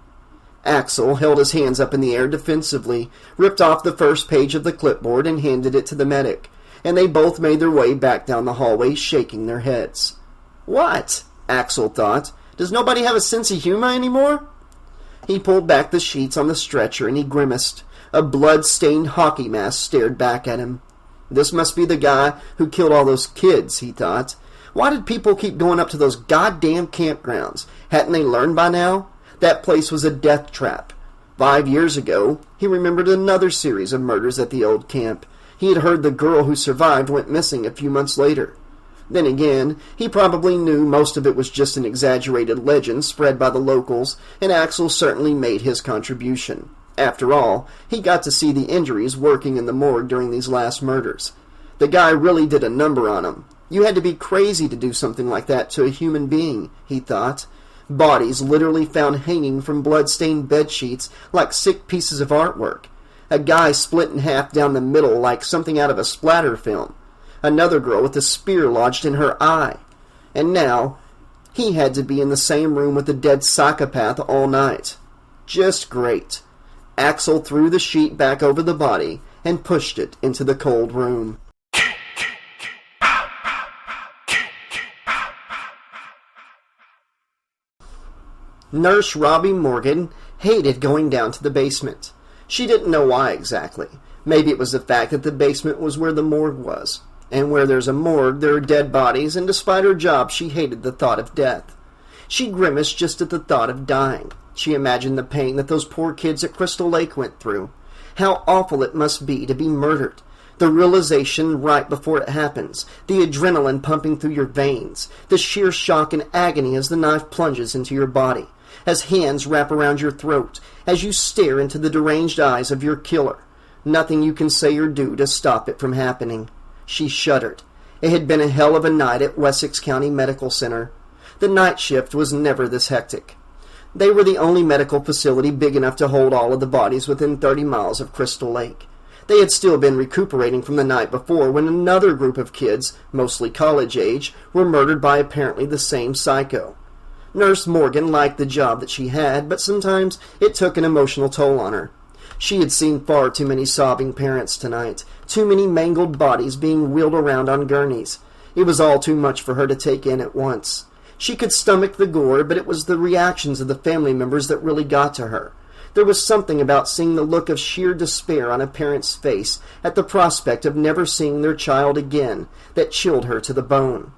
Axel held his hands up in the air defensively, ripped off the first page of the clipboard and handed it to the medic, and they both made their way back down the hallway, shaking their heads. "What?" Axel thought. "Does nobody have a sense of humor anymore?" He pulled back the sheets on the stretcher and he grimaced. A blood-stained hockey mask stared back at him. This must be the guy who killed all those kids, he thought. Why did people keep going up to those goddamn campgrounds? Hadn't they learned by now? That place was a death trap. 5 years ago, he remembered another series of murders at the old camp. He had heard the girl who survived went missing a few months later. Then again, he probably knew most of it was just an exaggerated legend spread by the locals, and Axel certainly made his contribution. After all, he got to see the injuries working in the morgue during these last murders. The guy really did a number on him. You had to be crazy to do something like that to a human being, he thought. Bodies literally found hanging from blood-stained bedsheets like sick pieces of artwork. A guy split in half down the middle like something out of a splatter film. Another girl with a spear lodged in her eye. And now, he had to be in the same room with a dead psychopath all night. Just great. Axel threw the sheet back over the body and pushed it into the cold room. Nurse Robbie Morgan hated going down to the basement. She didn't know why exactly. Maybe it was the fact that the basement was where the morgue was. And where there's a morgue, there are dead bodies, and despite her job, she hated the thought of death. She grimaced just at the thought of dying. She imagined the pain that those poor kids at Crystal Lake went through. How awful it must be to be murdered. The realization right before it happens, the adrenaline pumping through your veins, the sheer shock and agony as the knife plunges into your body, as hands wrap around your throat, as you stare into the deranged eyes of your killer. Nothing you can say or do to stop it from happening. She shuddered. It had been a hell of a night at Wessex County Medical Center. The night shift was never this hectic. They were the only medical facility big enough to hold all of the bodies within 30 miles of Crystal Lake. They had still been recuperating from the night before when another group of kids, mostly college age, were murdered by apparently the same psycho. Nurse Morgan liked the job that she had, but sometimes it took an emotional toll on her. She had seen far too many sobbing parents tonight, too many mangled bodies being wheeled around on gurneys. It was all too much for her to take in at once. She could stomach the gore, but it was the reactions of the family members that really got to her. There was something about seeing the look of sheer despair on a parent's face at the prospect of never seeing their child again that chilled her to the bone.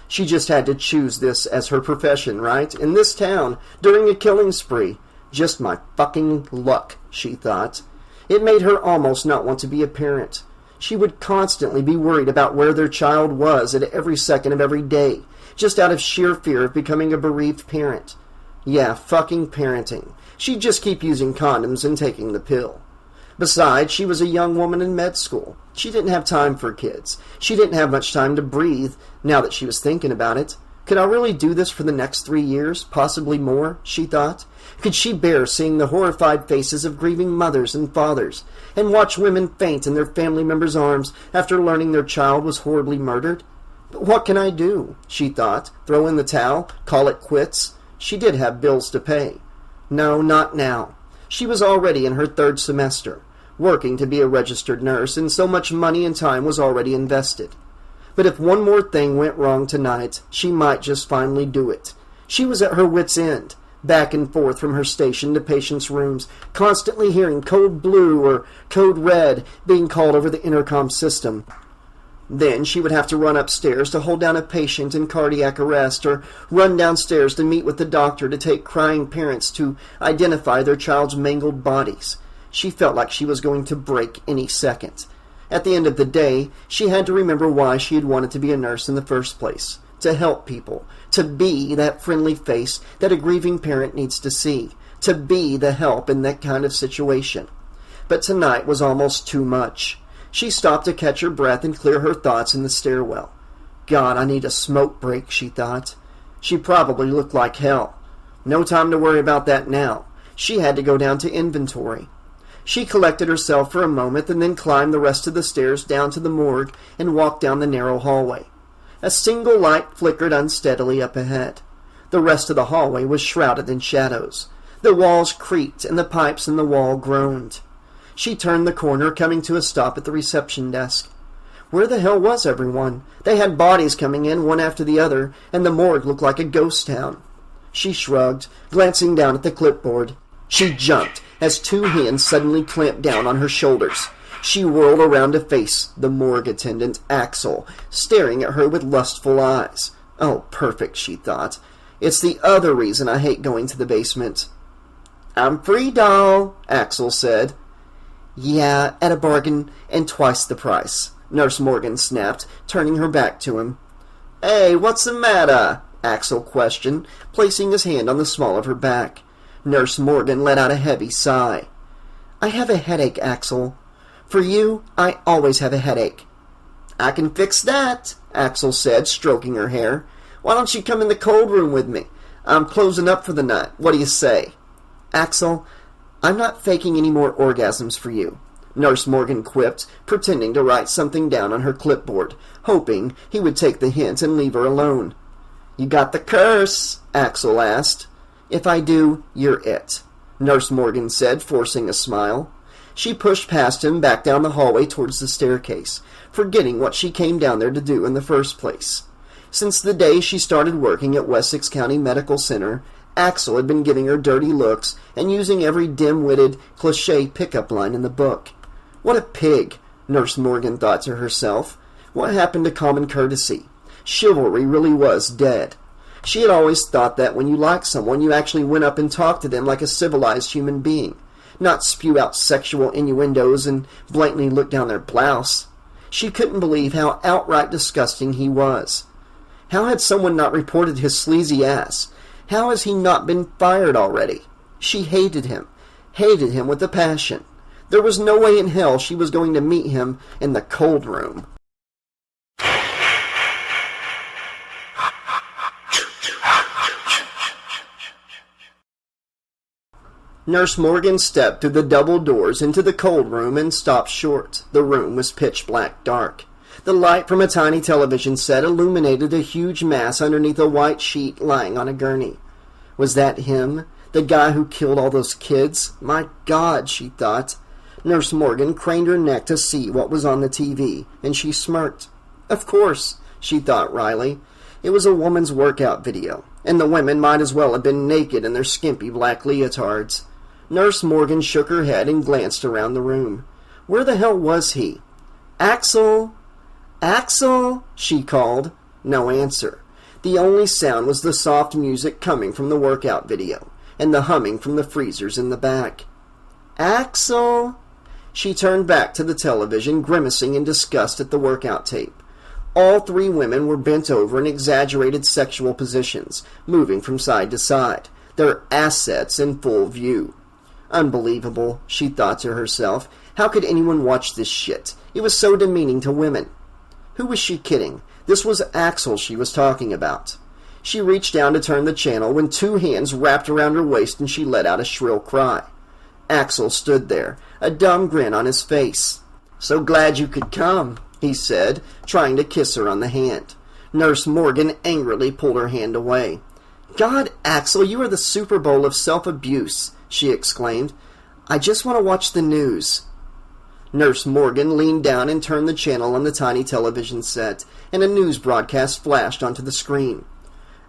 She just had to choose this as her profession, right? In this town, during a killing spree. Just my fucking luck, she thought. It made her almost not want to be a parent. She would constantly be worried about where their child was at every second of every day, just out of sheer fear of becoming a bereaved parent. Yeah, fucking parenting. She'd just keep using condoms and taking the pill. Besides, she was a young woman in med school. She didn't have time for kids. She didn't have much time to breathe, now that she was thinking about it. Could I really do this for the next 3 years, possibly more, she thought? Could she bear seeing the horrified faces of grieving mothers and fathers, and watch women faint in their family members' arms after learning their child was horribly murdered? But what can I do, she thought. Throw in the towel? Call it quits? She did have bills to pay. No, not now. She was already in her 3rd semester, working to be a registered nurse, and so much money and time was already invested. But if one more thing went wrong tonight, she might just finally do it. She was at her wit's end, back and forth from her station to patients' rooms, constantly hearing code blue or code red being called over the intercom system. Then she would have to run upstairs to hold down a patient in cardiac arrest, or run downstairs to meet with the doctor to take crying parents to identify their child's mangled bodies. She felt like she was going to break any second. At the end of the day, she had to remember why she had wanted to be a nurse in the first place. To help people. To be that friendly face that a grieving parent needs to see. To be the help in that kind of situation. But tonight was almost too much. She stopped to catch her breath and clear her thoughts in the stairwell. God, I need a smoke break, she thought. She probably looked like hell. No time to worry about that now. She had to go down to inventory. She collected herself for a moment and then climbed the rest of the stairs down to the morgue and walked down the narrow hallway. A single light flickered unsteadily up ahead. The rest of the hallway was shrouded in shadows. The walls creaked and the pipes in the wall groaned. She turned the corner, coming to a stop at the reception desk. Where the hell was everyone? They had bodies coming in one after the other, and the morgue looked like a ghost town. She shrugged, glancing down at the clipboard. She jumped, as two hands suddenly clamped down on her shoulders. She whirled around to face the morgue attendant, Axel, staring at her with lustful eyes. Oh, perfect, she thought. It's the other reason I hate going to the basement. I'm free, doll, Axel said. Yeah, at a bargain and twice the price, Nurse Morgan snapped, turning her back to him. Hey, what's the matter? Axel questioned, placing his hand on the small of her back. Nurse Morgan let out a heavy sigh. I have a headache, Axel. For you, I always have a headache. I can fix that, Axel said, stroking her hair. Why don't you come in the cold room with me? I'm closing up for the night. What do you say? Axel, I'm not faking any more orgasms for you, Nurse Morgan quipped, pretending to write something down on her clipboard, hoping he would take the hint and leave her alone. You got the curse? Axel asked. If I do, you're it, Nurse Morgan said, forcing a smile. She pushed past him back down the hallway towards the staircase, forgetting what she came down there to do in the first place. Since the day she started working at Wessex County Medical Center, Axel had been giving her dirty looks and using every dim-witted, cliché pickup line in the book. What a pig, Nurse Morgan thought to herself. What happened to common courtesy? Chivalry really was dead. She had always thought that when you liked someone, you actually went up and talked to them like a civilized human being, not spew out sexual innuendos and blatantly look down their blouse. She couldn't believe how outright disgusting he was. How had someone not reported his sleazy ass? How has he not been fired already? She hated him with a passion. There was no way in hell she was going to meet him in the cold room. Nurse Morgan stepped through the double doors into the cold room and stopped short. The room was pitch black dark. The light from a tiny television set illuminated a huge mass underneath a white sheet lying on a gurney. Was that him? The guy who killed all those kids? My God, she thought. Nurse Morgan craned her neck to see what was on the TV, and she smirked. Of course, she thought wryly. It was a woman's workout video, and the women might as well have been naked in their skimpy black leotards. Nurse Morgan shook her head and glanced around the room. Where the hell was he? Axel! Axel! She called. No answer. The only sound was the soft music coming from the workout video, and the humming from the freezers in the back. Axel! She turned back to the television, grimacing in disgust at the workout tape. All three women were bent over in exaggerated sexual positions, moving from side to side, their assets in full view. Unbelievable, she thought to herself. How could anyone watch this shit? It was so demeaning to women. Who was she kidding? This was Axel she was talking about. She reached down to turn the channel when two hands wrapped around her waist and she let out a shrill cry. Axel stood there, a dumb grin on his face. So glad you could come, he said, trying to kiss her on the hand. Nurse Morgan angrily pulled her hand away. God, Axel, you are the Super Bowl of self-abuse, she exclaimed. I just want to watch the news. Nurse Morgan leaned down and turned the channel on the tiny television set, and a news broadcast flashed onto the screen.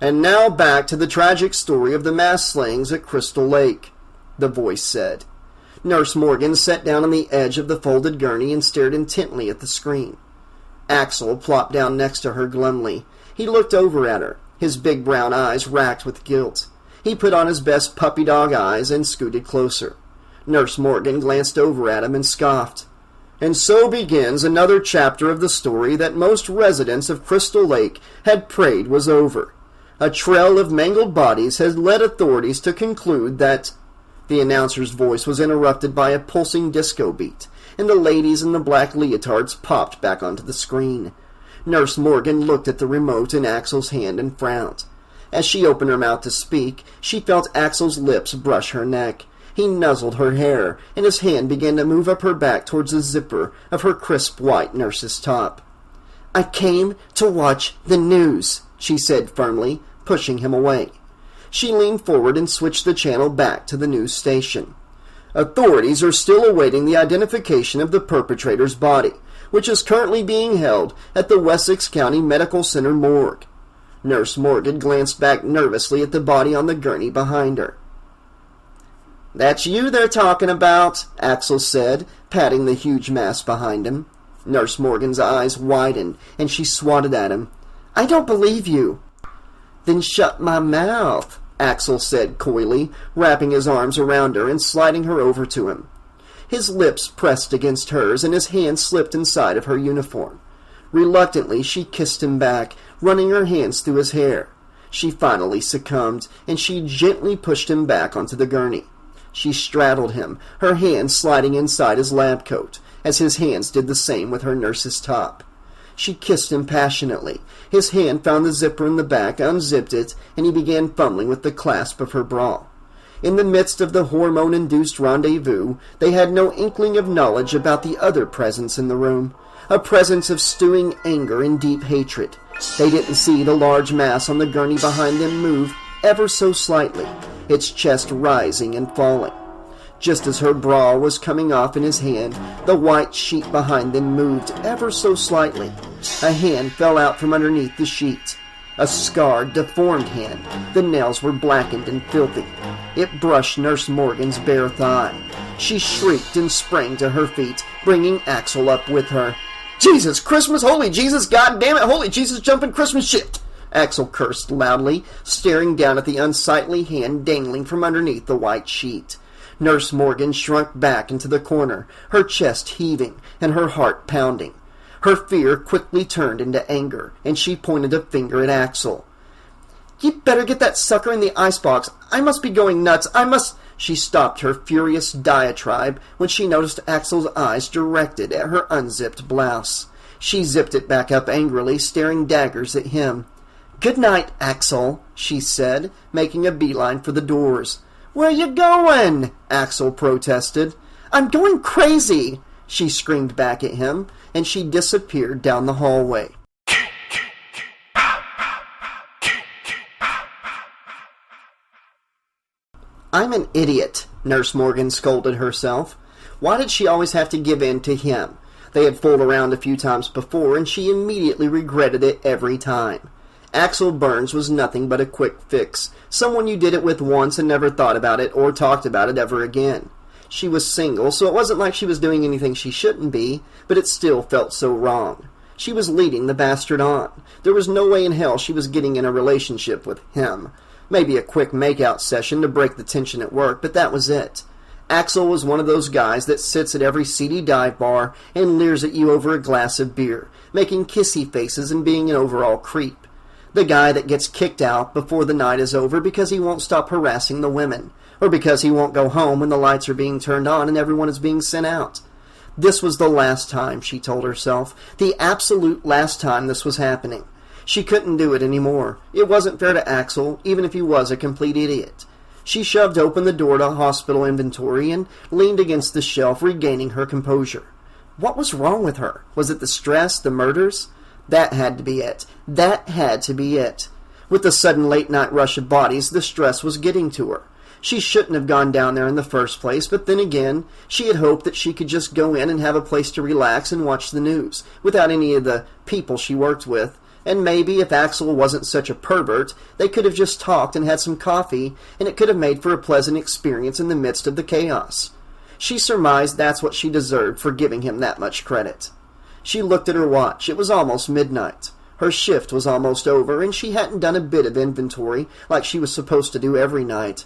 And now back to the tragic story of the mass slayings at Crystal Lake, the voice said. Nurse Morgan sat down on the edge of the folded gurney and stared intently at the screen. Axel plopped down next to her glumly. He looked over at her, his big brown eyes racked with guilt. He put on his best puppy dog eyes and scooted closer. Nurse Morgan glanced over at him and scoffed. And so begins another chapter of the story that most residents of Crystal Lake had prayed was over. A trail of mangled bodies has led authorities to conclude that... The announcer's voice was interrupted by a pulsing disco beat, and the ladies in the black leotards popped back onto the screen. Nurse Morgan looked at the remote in Axel's hand and frowned. As she opened her mouth to speak, she felt Axel's lips brush her neck. He nuzzled her hair, and his hand began to move up her back towards the zipper of her crisp white nurse's top. I came to watch the news, she said firmly, pushing him away. She leaned forward and switched the channel back to the news station. Authorities are still awaiting the identification of the perpetrator's body, which is currently being held at the Wessex County Medical Center morgue. Nurse Morgan glanced back nervously at the body on the gurney behind her. "That's you they're talking about," Axel said, patting the huge mass behind him. Nurse Morgan's eyes widened, and she swatted at him. "I don't believe you." "Then shut my mouth," Axel said coyly, wrapping his arms around her and sliding her over to him. His lips pressed against hers, and his hand slipped inside of her uniform. Reluctantly, she kissed him back, running her hands through his hair. She finally succumbed, and she gently pushed him back onto the gurney. She straddled him, her hands sliding inside his lab coat, as his hands did the same with her nurse's top. She kissed him passionately. His hand found the zipper in the back, unzipped it, and he began fumbling with the clasp of her bra. In the midst of the hormone-induced rendezvous, they had no inkling of knowledge about the other presence in the room, a presence of stewing anger and deep hatred. They didn't see the large mass on the gurney behind them move ever so slightly, its chest rising and falling. Just as her bra was coming off in his hand, the white sheet behind them moved ever so slightly. A hand fell out from underneath the sheet. A scarred, deformed hand. The nails were blackened and filthy. It brushed Nurse Morgan's bare thigh. She shrieked and sprang to her feet, bringing Axel up with her. "Jesus Christmas! Holy Jesus! God damn it! Holy Jesus! Jumping Christmas shit!" Axel cursed loudly, staring down at the unsightly hand dangling from underneath the white sheet. Nurse Morgan shrunk back into the corner, her chest heaving and her heart pounding. Her fear quickly turned into anger, and she pointed a finger at Axel. "You better get that sucker in the icebox. I must be going nuts. I must—" She stopped her furious diatribe when she noticed Axel's eyes directed at her unzipped blouse. She zipped it back up angrily, staring daggers at him. "Good night, Axel," she said, making a beeline for the doors. "Where you going?" Axel protested. "I'm going crazy," she screamed back at him, and she disappeared down the hallway. "I'm an idiot," Nurse Morgan scolded herself. Why did she always have to give in to him? They had fooled around a few times before, and she immediately regretted it every time. Axel Burns was nothing but a quick fix, someone you did it with once and never thought about it or talked about it ever again. She was single, so it wasn't like she was doing anything she shouldn't be, but it still felt so wrong. She was leading the bastard on. There was no way in hell she was getting in a relationship with him. Maybe a quick make-out session to break the tension at work, but that was it. Axel was one of those guys that sits at every seedy dive bar and leers at you over a glass of beer, making kissy faces and being an overall creep. The guy that gets kicked out before the night is over because he won't stop harassing the women, or because he won't go home when the lights are being turned on and everyone is being sent out. This was the last time, she told herself, the absolute last time this was happening. She couldn't do it anymore. It wasn't fair to Axel, even if he was a complete idiot. She shoved open the door to hospital inventory and leaned against the shelf, regaining her composure. What was wrong with her? Was it the stress, the murders? That had to be it. That had to be it. With the sudden late-night rush of bodies, the stress was getting to her. She shouldn't have gone down there in the first place, but then again, she had hoped that she could just go in and have a place to relax and watch the news, without any of the people she worked with. And maybe, if Axel wasn't such a pervert, they could have just talked and had some coffee, and it could have made for a pleasant experience in the midst of the chaos. She surmised that's what she deserved for giving him that much credit. She looked at her watch. It was almost midnight. Her shift was almost over, and she hadn't done a bit of inventory like she was supposed to do every night.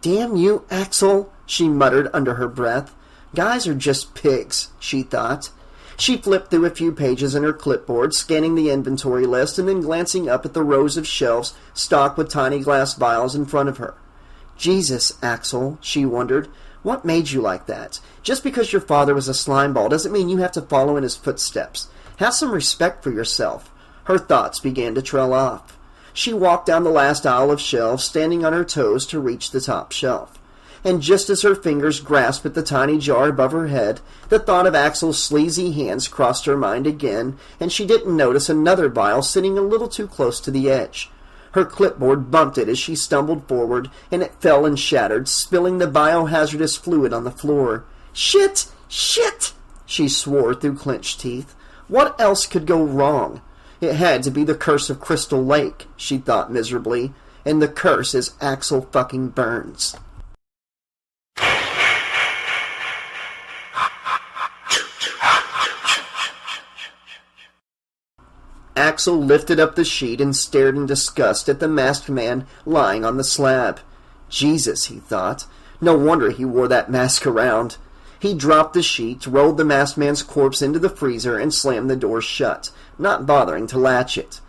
"Damn you, Axel," she muttered under her breath. Guys are just pigs, she thought. She flipped through a few pages in her clipboard, scanning the inventory list and then glancing up at the rows of shelves stocked with tiny glass vials in front of her. Jesus, Axel, she wondered, what made you like that? Just because your father was a slimeball doesn't mean you have to follow in his footsteps. Have some respect for yourself. Her thoughts began to trail off. She walked down the last aisle of shelves, standing on her toes to reach the top shelf. And just as her fingers grasped at the tiny jar above her head, the thought of Axel's sleazy hands crossed her mind again, and she didn't notice another vial sitting a little too close to the edge. Her clipboard bumped it as she stumbled forward, and it fell and shattered, spilling the biohazardous fluid on the floor. Shit! Shit! She swore through clenched teeth. What else could go wrong? It had to be the curse of Crystal Lake, she thought miserably, and the curse is Axel fucking Burns. Axel lifted up the sheet and stared in disgust at the masked man lying on the slab. Jesus, he thought. No wonder he wore that mask around. He dropped the sheet, rolled the masked man's corpse into the freezer, and slammed the door shut, not bothering to latch it.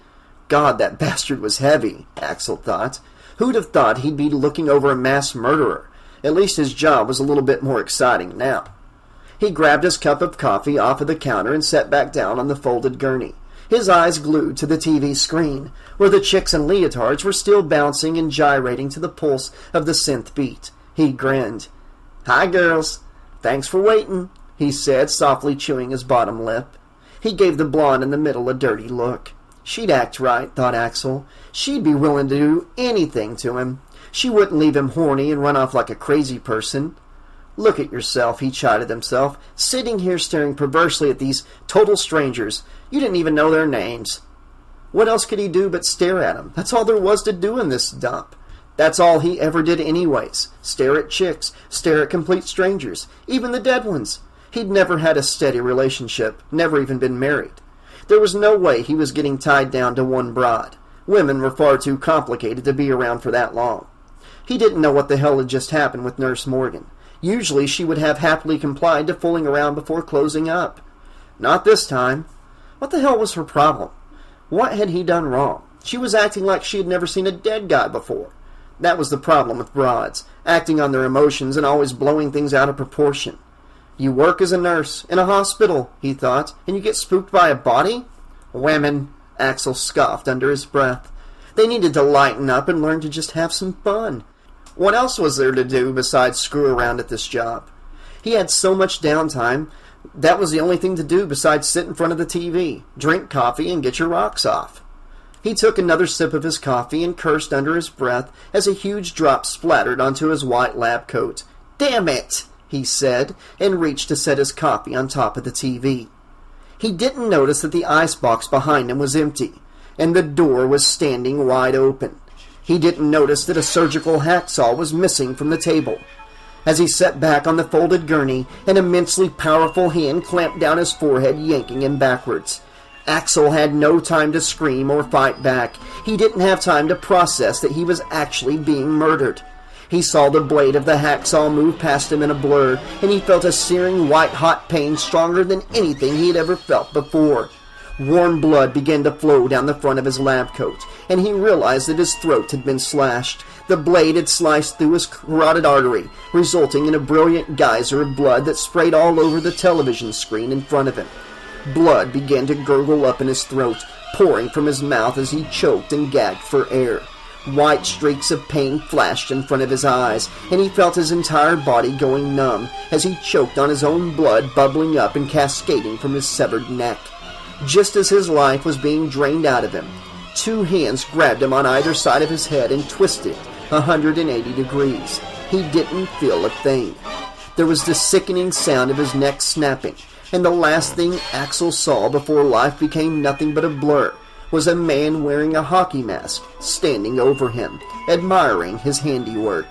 God, that bastard was heavy, Axel thought. Who'd have thought he'd be looking over a mass murderer? At least his job was a little bit more exciting now. He grabbed his cup of coffee off of the counter and sat back down on the folded gurney, his eyes glued to the TV screen, where the chicks and leotards were still bouncing and gyrating to the pulse of the synth beat. He grinned. "Hi, girls. Thanks for waiting," he said, softly chewing his bottom lip. He gave the blonde in the middle a dirty look. She'd act right, thought Axel. She'd be willing to do anything to him. She wouldn't leave him horny and run off like a crazy person. Look at yourself, he chided himself, sitting here staring perversely at these total strangers. You didn't even know their names. What else could he do but stare at them? That's all there was to do in this dump. That's all he ever did anyways. Stare at chicks, stare at complete strangers, even the dead ones. He'd never had a steady relationship, never even been married. There was no way he was getting tied down to one broad. Women were far too complicated to be around for that long. He didn't know what the hell had just happened with Nurse Morgan. Usually she would have happily complied to fooling around before closing up. Not this time. What the hell was her problem? What had he done wrong? She was acting like she had never seen a dead guy before. That was the problem with broads, acting on their emotions and always blowing things out of proportion. You work as a nurse in a hospital, he thought, and you get spooked by a body? Women, Axel scoffed under his breath. They needed to lighten up and learn to just have some fun. What else was there to do besides screw around at this job? He had so much downtime, that was the only thing to do besides sit in front of the TV, drink coffee, and get your rocks off. He took another sip of his coffee and cursed under his breath as a huge drop splattered onto his white lab coat. "Damn it!" he said, and reached to set his coffee on top of the TV. He didn't notice that the icebox behind him was empty, and the door was standing wide open. He didn't notice that a surgical hacksaw was missing from the table. As he sat back on the folded gurney, an immensely powerful hand clamped down his forehead, yanking him backwards. Axel had no time to scream or fight back. He didn't have time to process that he was actually being murdered. He saw the blade of the hacksaw move past him in a blur, and he felt a searing white-hot pain stronger than anything he had ever felt before. Warm blood began to flow down the front of his lab coat, and he realized that his throat had been slashed. The blade had sliced through his carotid artery, resulting in a brilliant geyser of blood that sprayed all over the television screen in front of him. Blood began to gurgle up in his throat, pouring from his mouth as he choked and gagged for air. White streaks of pain flashed in front of his eyes, and he felt his entire body going numb as he choked on his own blood bubbling up and cascading from his severed neck. Just as his life was being drained out of him, two hands grabbed him on either side of his head and twisted 180 degrees. He didn't feel a thing. There was the sickening sound of his neck snapping, and the last thing Axel saw before life became nothing but a blur was a man wearing a hockey mask standing over him, admiring his handiwork.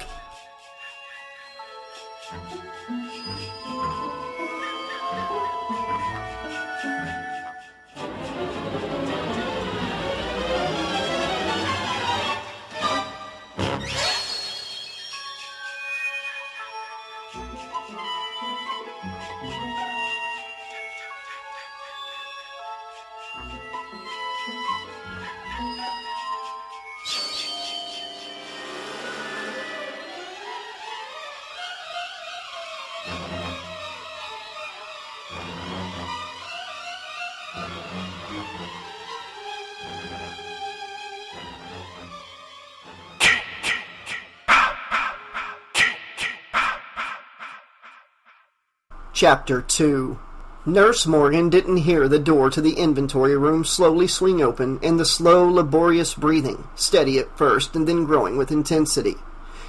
Chapter 2. Nurse Morgan didn't hear the door to the inventory room slowly swing open and the slow, laborious breathing, steady at first and then growing with intensity.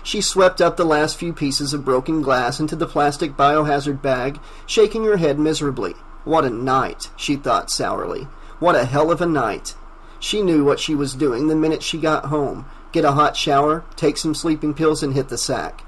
She swept up the last few pieces of broken glass into the plastic biohazard bag, shaking her head miserably. What a night, she thought sourly. What a hell of a night. She knew what she was doing the minute she got home. Get a hot shower, take some sleeping pills, and hit the sack.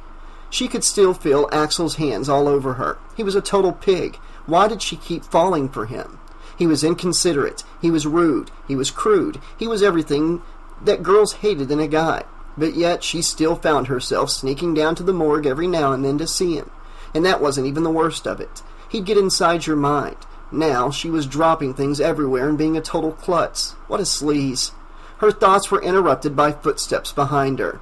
She could still feel Axel's hands all over her. He was a total pig. Why did she keep falling for him? He was inconsiderate, he was rude, he was crude, he was everything that girls hated in a guy. But yet she still found herself sneaking down to the morgue every now and then to see him. And that wasn't even the worst of it. He'd get inside your mind. Now she was dropping things everywhere and being a total klutz. What a sleaze. Her thoughts were interrupted by footsteps behind her.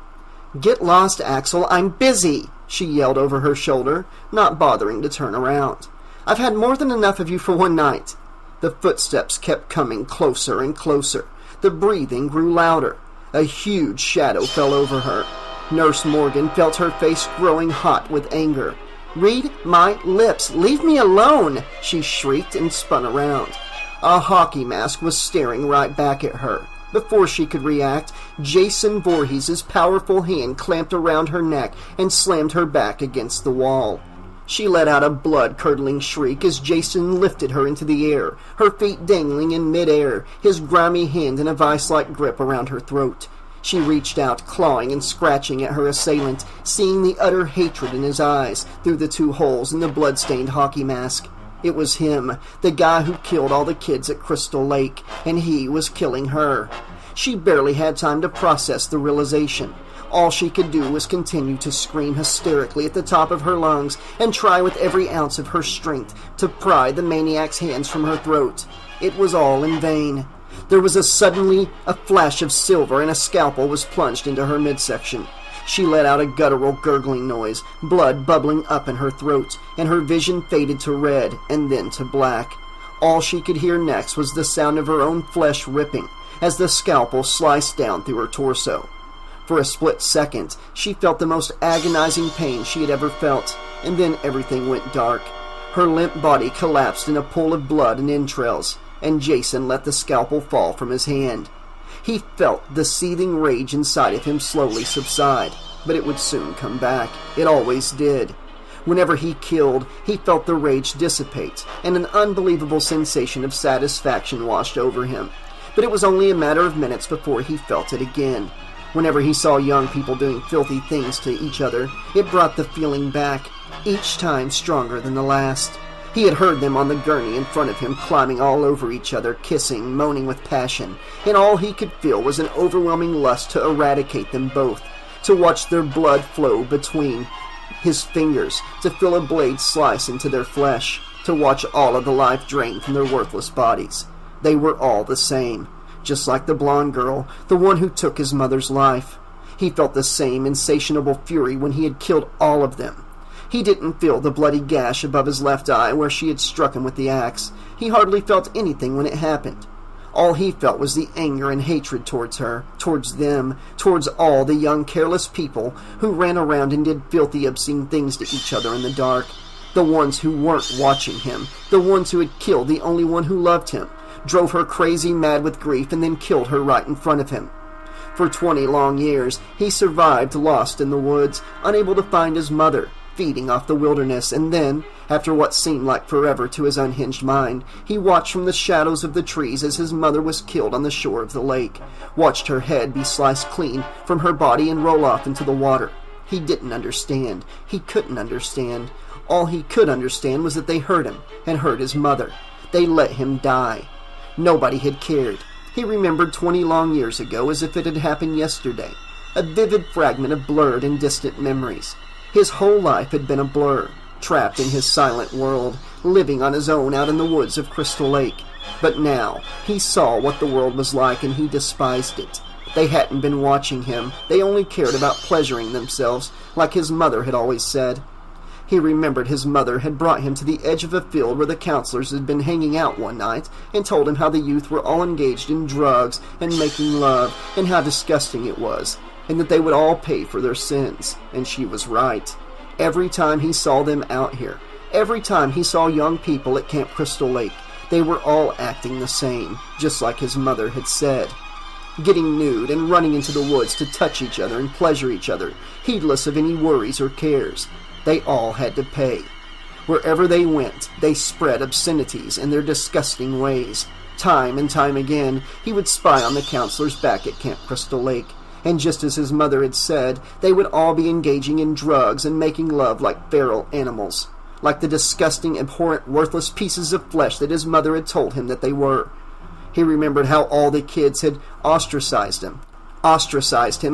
"Get lost, Axel, I'm busy," she yelled over her shoulder, not bothering to turn around. "I've had more than enough of you for one night." The footsteps kept coming closer and closer. The breathing grew louder. A huge shadow fell over her. Nurse Morgan felt her face growing hot with anger. "Read my lips! Leave me alone!" she shrieked and spun around. A hockey mask was staring right back at her. Before she could react, Jason Voorhees' powerful hand clamped around her neck and slammed her back against the wall. She let out a blood-curdling shriek as Jason lifted her into the air, her feet dangling in mid-air, his grimy hand in a vice-like grip around her throat. She reached out, clawing and scratching at her assailant, seeing the utter hatred in his eyes through the two holes in the blood-stained hockey mask. It was him, the guy who killed all the kids at Crystal Lake, and he was killing her. She barely had time to process the realization. All she could do was continue to scream hysterically at the top of her lungs and try with every ounce of her strength to pry the maniac's hands from her throat. It was all in vain. There was suddenly a flash of silver and a scalpel was plunged into her midsection. She let out a guttural gurgling noise, blood bubbling up in her throat, and her vision faded to red and then to black. All she could hear next was the sound of her own flesh ripping as the scalpel sliced down through her torso. For a split second, she felt the most agonizing pain she had ever felt, and then everything went dark. Her limp body collapsed in a pool of blood and entrails, and Jason let the scalpel fall from his hand. He felt the seething rage inside of him slowly subside, but it would soon come back. It always did. Whenever he killed, he felt the rage dissipate, and an unbelievable sensation of satisfaction washed over him. But it was only a matter of minutes before he felt it again. Whenever he saw young people doing filthy things to each other, it brought the feeling back, each time stronger than the last. He had heard them on the gurney in front of him, climbing all over each other, kissing, moaning with passion, and all he could feel was an overwhelming lust to eradicate them both, to watch their blood flow between his fingers, to feel a blade slice into their flesh, to watch all of the life drain from their worthless bodies. They were all the same, just like the blonde girl, the one who took his mother's life. He felt the same insatiable fury when he had killed all of them. He didn't feel the bloody gash above his left eye where she had struck him with the axe. He hardly felt anything when it happened. All he felt was the anger and hatred towards her, towards them, towards all the young careless people who ran around and did filthy obscene things to each other in the dark. The ones who weren't watching him, the ones who had killed the only one who loved him, drove her crazy mad with grief and then killed her right in front of him. For 20 long years, he survived lost in the woods, unable to find his mother, feeding off the wilderness, and then, after what seemed like forever to his unhinged mind, he watched from the shadows of the trees as his mother was killed on the shore of the lake, watched her head be sliced clean from her body and roll off into the water. He didn't understand. He couldn't understand. All he could understand was that they hurt him, and hurt his mother. They let him die. Nobody had cared. He remembered 20 long years ago as if it had happened yesterday, a vivid fragment of blurred and distant memories. His whole life had been a blur, trapped in his silent world, living on his own out in the woods of Crystal Lake. But now, he saw what the world was like and he despised it. They hadn't been watching him. They only cared about pleasuring themselves, like his mother had always said. He remembered his mother had brought him to the edge of a field where the counselors had been hanging out one night and told him how the youth were all engaged in drugs and making love and how disgusting it was, and that they would all pay for their sins. And she was right. Every time he saw them out here, every time he saw young people at Camp Crystal Lake, they were all acting the same, just like his mother had said. Getting nude and running into the woods to touch each other and pleasure each other, heedless of any worries or cares. They all had to pay. Wherever they went, they spread obscenities in their disgusting ways. Time and time again, he would spy on the counselors back at Camp Crystal Lake, and just as his mother had said, they would all be engaging in drugs and making love like feral animals. like the disgusting, abhorrent, worthless pieces of flesh that his mother had told him that they were. He remembered how all the kids had ostracized him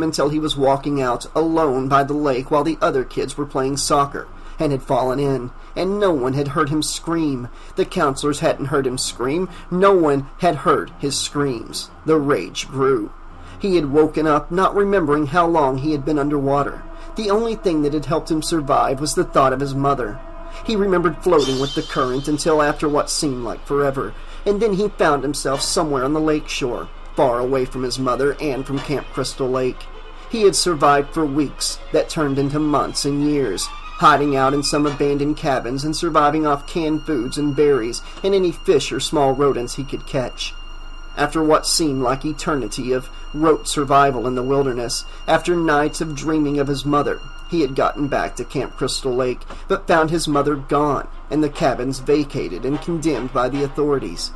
until he was walking out alone by the lake while the other kids were playing soccer and had fallen in, and no one had heard him scream. The counselors hadn't heard him scream. No one had heard his screams. The rage grew. He had woken up, not remembering how long he had been underwater. The only thing that had helped him survive was the thought of his mother. He remembered floating with the current until after what seemed like forever, and then he found himself somewhere on the lake shore, far away from his mother and from Camp Crystal Lake. He had survived for weeks that turned into months and years, hiding out in some abandoned cabins and surviving off canned foods and berries and any fish or small rodents he could catch. After what seemed like eternity of rote survival in the wilderness, after nights of dreaming of his mother, he had gotten back to Camp Crystal Lake, but found his mother gone and the cabins vacated and condemned by the authorities.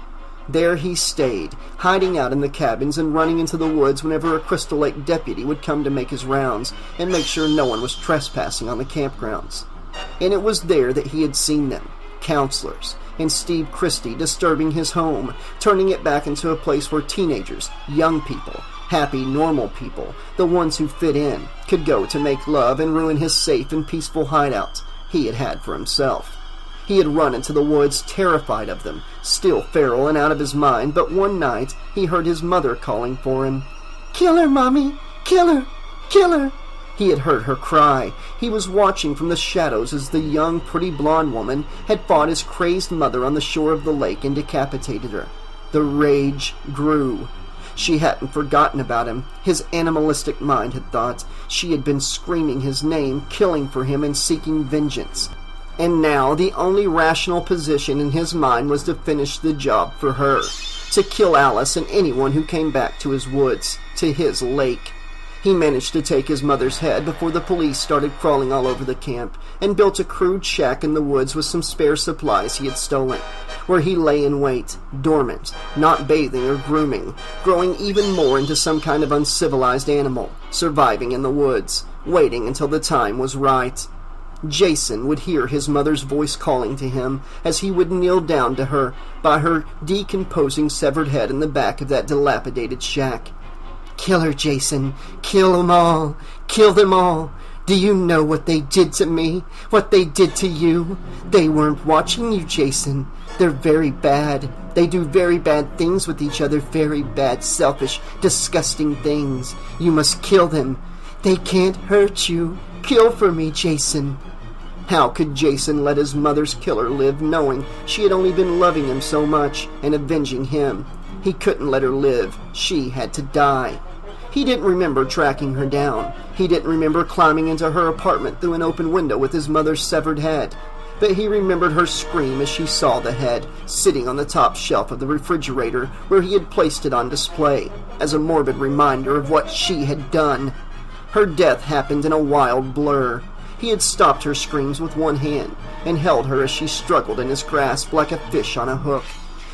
There he stayed, hiding out in the cabins and running into the woods whenever a Crystal Lake deputy would come to make his rounds and make sure no one was trespassing on the campgrounds. And it was there that he had seen them, counselors, and Steve Christie disturbing his home, turning it back into a place where teenagers, young people, happy, normal people, the ones who fit in, could go to make love and ruin his safe and peaceful hideout he had had for himself. He had run into the woods terrified of them, still feral and out of his mind, but one night he heard his mother calling for him. "Kill her, Mommy! Kill her! Kill her!" He had heard her cry. He was watching from the shadows as the young, pretty blonde woman had fought his crazed mother on the shore of the lake and decapitated her. The rage grew. She hadn't forgotten about him, his animalistic mind had thought. She had been screaming his name, killing for him and seeking vengeance. And now the only rational position in his mind was to finish the job for her, to kill Alice and anyone who came back to his woods, to his lake. He managed to take his mother's head before the police started crawling all over the camp, and built a crude shack in the woods with some spare supplies he had stolen, where he lay in wait, dormant, not bathing or grooming, growing even more into some kind of uncivilized animal, surviving in the woods, waiting until the time was right. Jason would hear his mother's voice calling to him as he would kneel down to her by her decomposing severed head in the back of that dilapidated shack. "Kill her, Jason. Kill them all. Kill them all. Do you know what they did to me? What they did to you? They weren't watching you, Jason. They're very bad. They do very bad things with each other. Very bad, selfish, disgusting things. You must kill them. They can't hurt you. Kill for me, Jason." How could Jason let his mother's killer live, knowing she had only been loving him so much and avenging him? He couldn't let her live. She had to die. He didn't remember tracking her down. He didn't remember climbing into her apartment through an open window with his mother's severed head. But he remembered her scream as she saw the head, sitting on the top shelf of the refrigerator where he had placed it on display, as a morbid reminder of what she had done. Her death happened in a wild blur. He had stopped her screams with one hand and held her as she struggled in his grasp like a fish on a hook.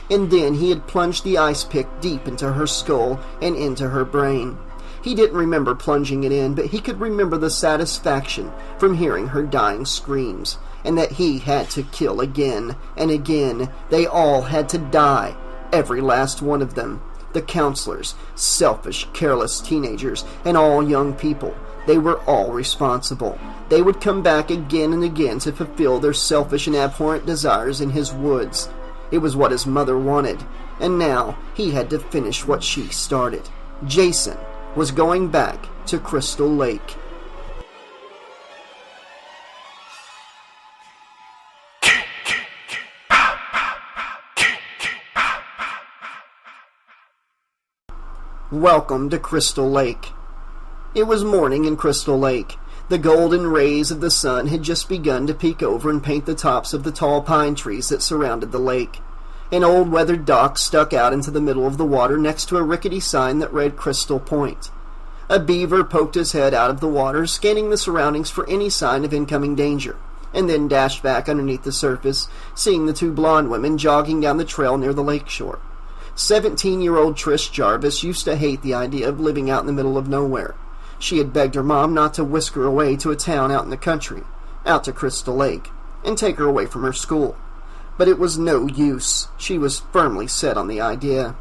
And then he had plunged the ice pick deep into her skull and into her brain. He didn't remember plunging it in, but he could remember the satisfaction from hearing her dying screams, and that he had to kill again and again. They all had to die, every last one of them. The counselors, selfish, careless teenagers, and all young people. They were all responsible. They would come back again and again to fulfill their selfish and abhorrent desires in his woods. It was what his mother wanted, and now he had to finish what she started. Jason was going back to Crystal Lake. Welcome to Crystal Lake. It was morning in Crystal Lake. The golden rays of the sun had just begun to peek over and paint the tops of the tall pine trees that surrounded the lake. An old weathered dock stuck out into the middle of the water next to a rickety sign that read Crystal Point. A beaver poked his head out of the water, scanning the surroundings for any sign of incoming danger, and then dashed back underneath the surface, seeing the two blonde women jogging down the trail near the lake shore. 17-year-old Trish Jarvis used to hate the idea of living out in the middle of nowhere. She had begged her mom not to whisk her away to a town out in the country, out to Crystal Lake, and take her away from her school. But it was no use. She was firmly set on the idea.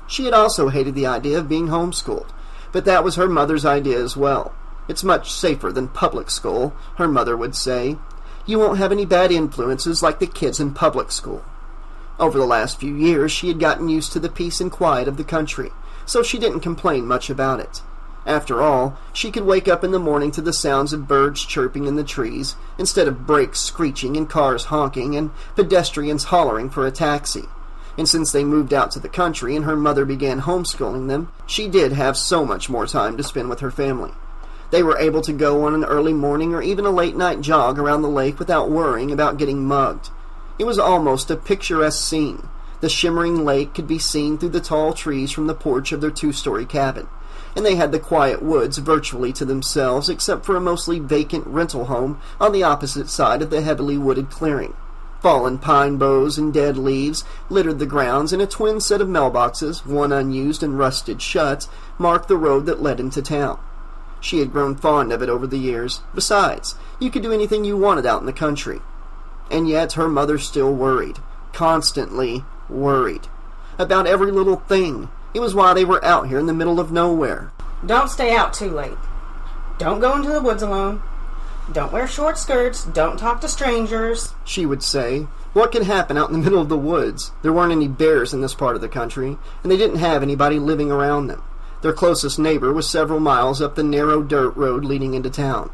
She had also hated the idea of being homeschooled, but that was her mother's idea as well. It's much safer than public school, her mother would say. You won't have any bad influences like the kids in public school. Over the last few years, she had gotten used to the peace and quiet of the country, so she didn't complain much about it. After all, she could wake up in the morning to the sounds of birds chirping in the trees, instead of brakes screeching and cars honking and pedestrians hollering for a taxi. And since they moved out to the country and her mother began homeschooling them, she did have so much more time to spend with her family. They were able to go on an early morning or even a late-night jog around the lake without worrying about getting mugged. It was almost a picturesque scene. The shimmering lake could be seen through the tall trees from the porch of their 2-story cabin, and they had the quiet woods virtually to themselves except for a mostly vacant rental home on the opposite side of the heavily wooded clearing. Fallen pine boughs and dead leaves littered the grounds, and a twin set of mailboxes, one unused and rusted shut, marked the road that led into town. She had grown fond of it over the years. Besides, you could do anything you wanted out in the country. And yet her mother still worried. Constantly worried. About every little thing. It was why they were out here in the middle of nowhere. Don't stay out too late. Don't go into the woods alone. Don't wear short skirts. Don't talk to strangers, she would say. What could happen out in the middle of the woods? There weren't any bears in this part of the country, and they didn't have anybody living around them. Their closest neighbor was several miles up the narrow dirt road leading into town.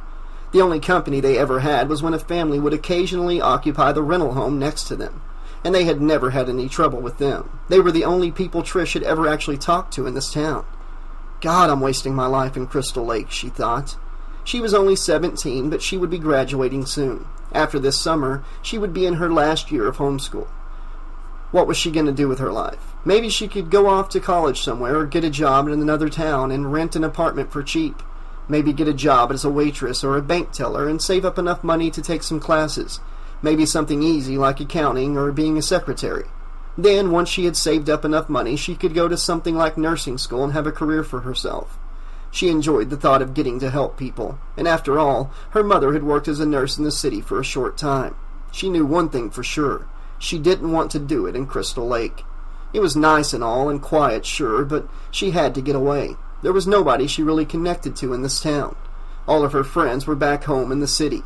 The only company they ever had was when a family would occasionally occupy the rental home next to them, and they had never had any trouble with them. They were the only people Trish had ever actually talked to in this town. God, I'm wasting my life in Crystal Lake, she thought. She was only 17, but she would be graduating soon. After this summer, she would be in her last year of homeschool. What was she going to do with her life? Maybe she could go off to college somewhere or get a job in another town and rent an apartment for cheap. Maybe get a job as a waitress or a bank teller and save up enough money to take some classes. Maybe something easy like accounting or being a secretary. Then, once she had saved up enough money, she could go to something like nursing school and have a career for herself. She enjoyed the thought of getting to help people, and after all, her mother had worked as a nurse in the city for a short time. She knew one thing for sure. She didn't want to do it in Crystal Lake. It was nice and all, and quiet, sure, but she had to get away. There was nobody she really connected to in this town. All of her friends were back home in the city.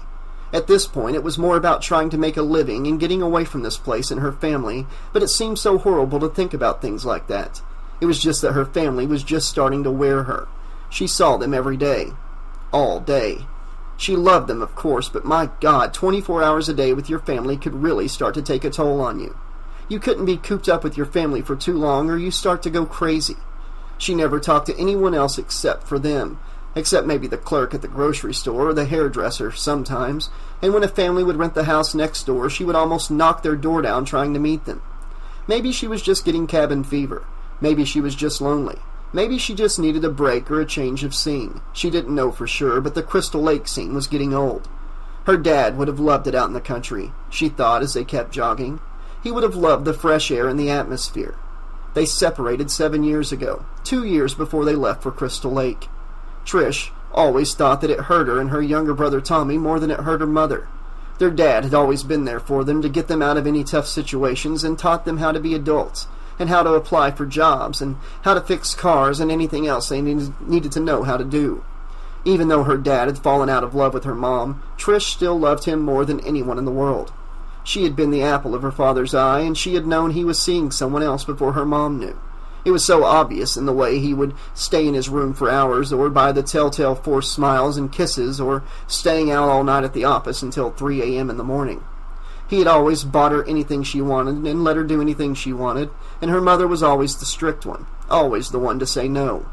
At this point, it was more about trying to make a living and getting away from this place and her family, but it seemed so horrible to think about things like that. It was just that her family was just starting to wear her. She saw them every day. All day. She loved them, of course, but my God, 24 hours a day with your family could really start to take a toll on you. You couldn't be cooped up with your family for too long or you start to go crazy. She never talked to anyone else except for them, except maybe the clerk at the grocery store or the hairdresser sometimes, and when a family would rent the house next door, she would almost knock their door down trying to meet them. Maybe she was just getting cabin fever. Maybe she was just lonely. Maybe she just needed a break or a change of scene. She didn't know for sure, but the Crystal Lake scene was getting old. Her dad would have loved it out in the country, she thought as they kept jogging. He would have loved the fresh air and the atmosphere. They separated 7 years ago, 2 years before they left for Crystal Lake. Trish always thought that it hurt her and her younger brother Tommy more than it hurt her mother. Their dad had always been there for them to get them out of any tough situations and taught them how to be adults, and how to apply for jobs, and how to fix cars and anything else they needed to know how to do. Even though her dad had fallen out of love with her mom, Trish still loved him more than anyone in the world. She had been the apple of her father's eye, and she had known he was seeing someone else before her mom knew. It was so obvious in the way he would stay in his room for hours, or by the telltale forced smiles and kisses, or staying out all night at the office until 3 a.m. in the morning. He had always bought her anything she wanted and let her do anything she wanted, and her mother was always the strict one, always the one to say no.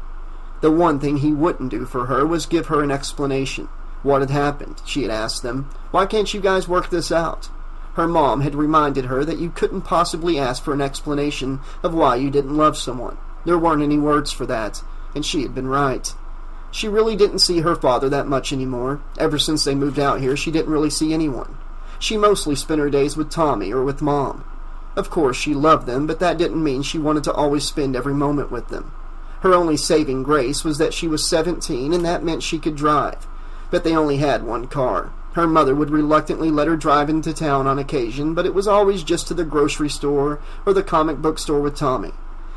The one thing he wouldn't do for her was give her an explanation. What had happened? She had asked them. Why can't you guys work this out? Her mom had reminded her that you couldn't possibly ask for an explanation of why you didn't love someone. There weren't any words for that, and she had been right. She really didn't see her father that much anymore. Ever since they moved out here, she didn't really see anyone. She mostly spent her days with Tommy or with Mom. Of course, she loved them, but that didn't mean she wanted to always spend every moment with them. Her only saving grace was that she was 17, and that meant she could drive. But they only had one car. Her mother would reluctantly let her drive into town on occasion, but it was always just to the grocery store or the comic book store with Tommy.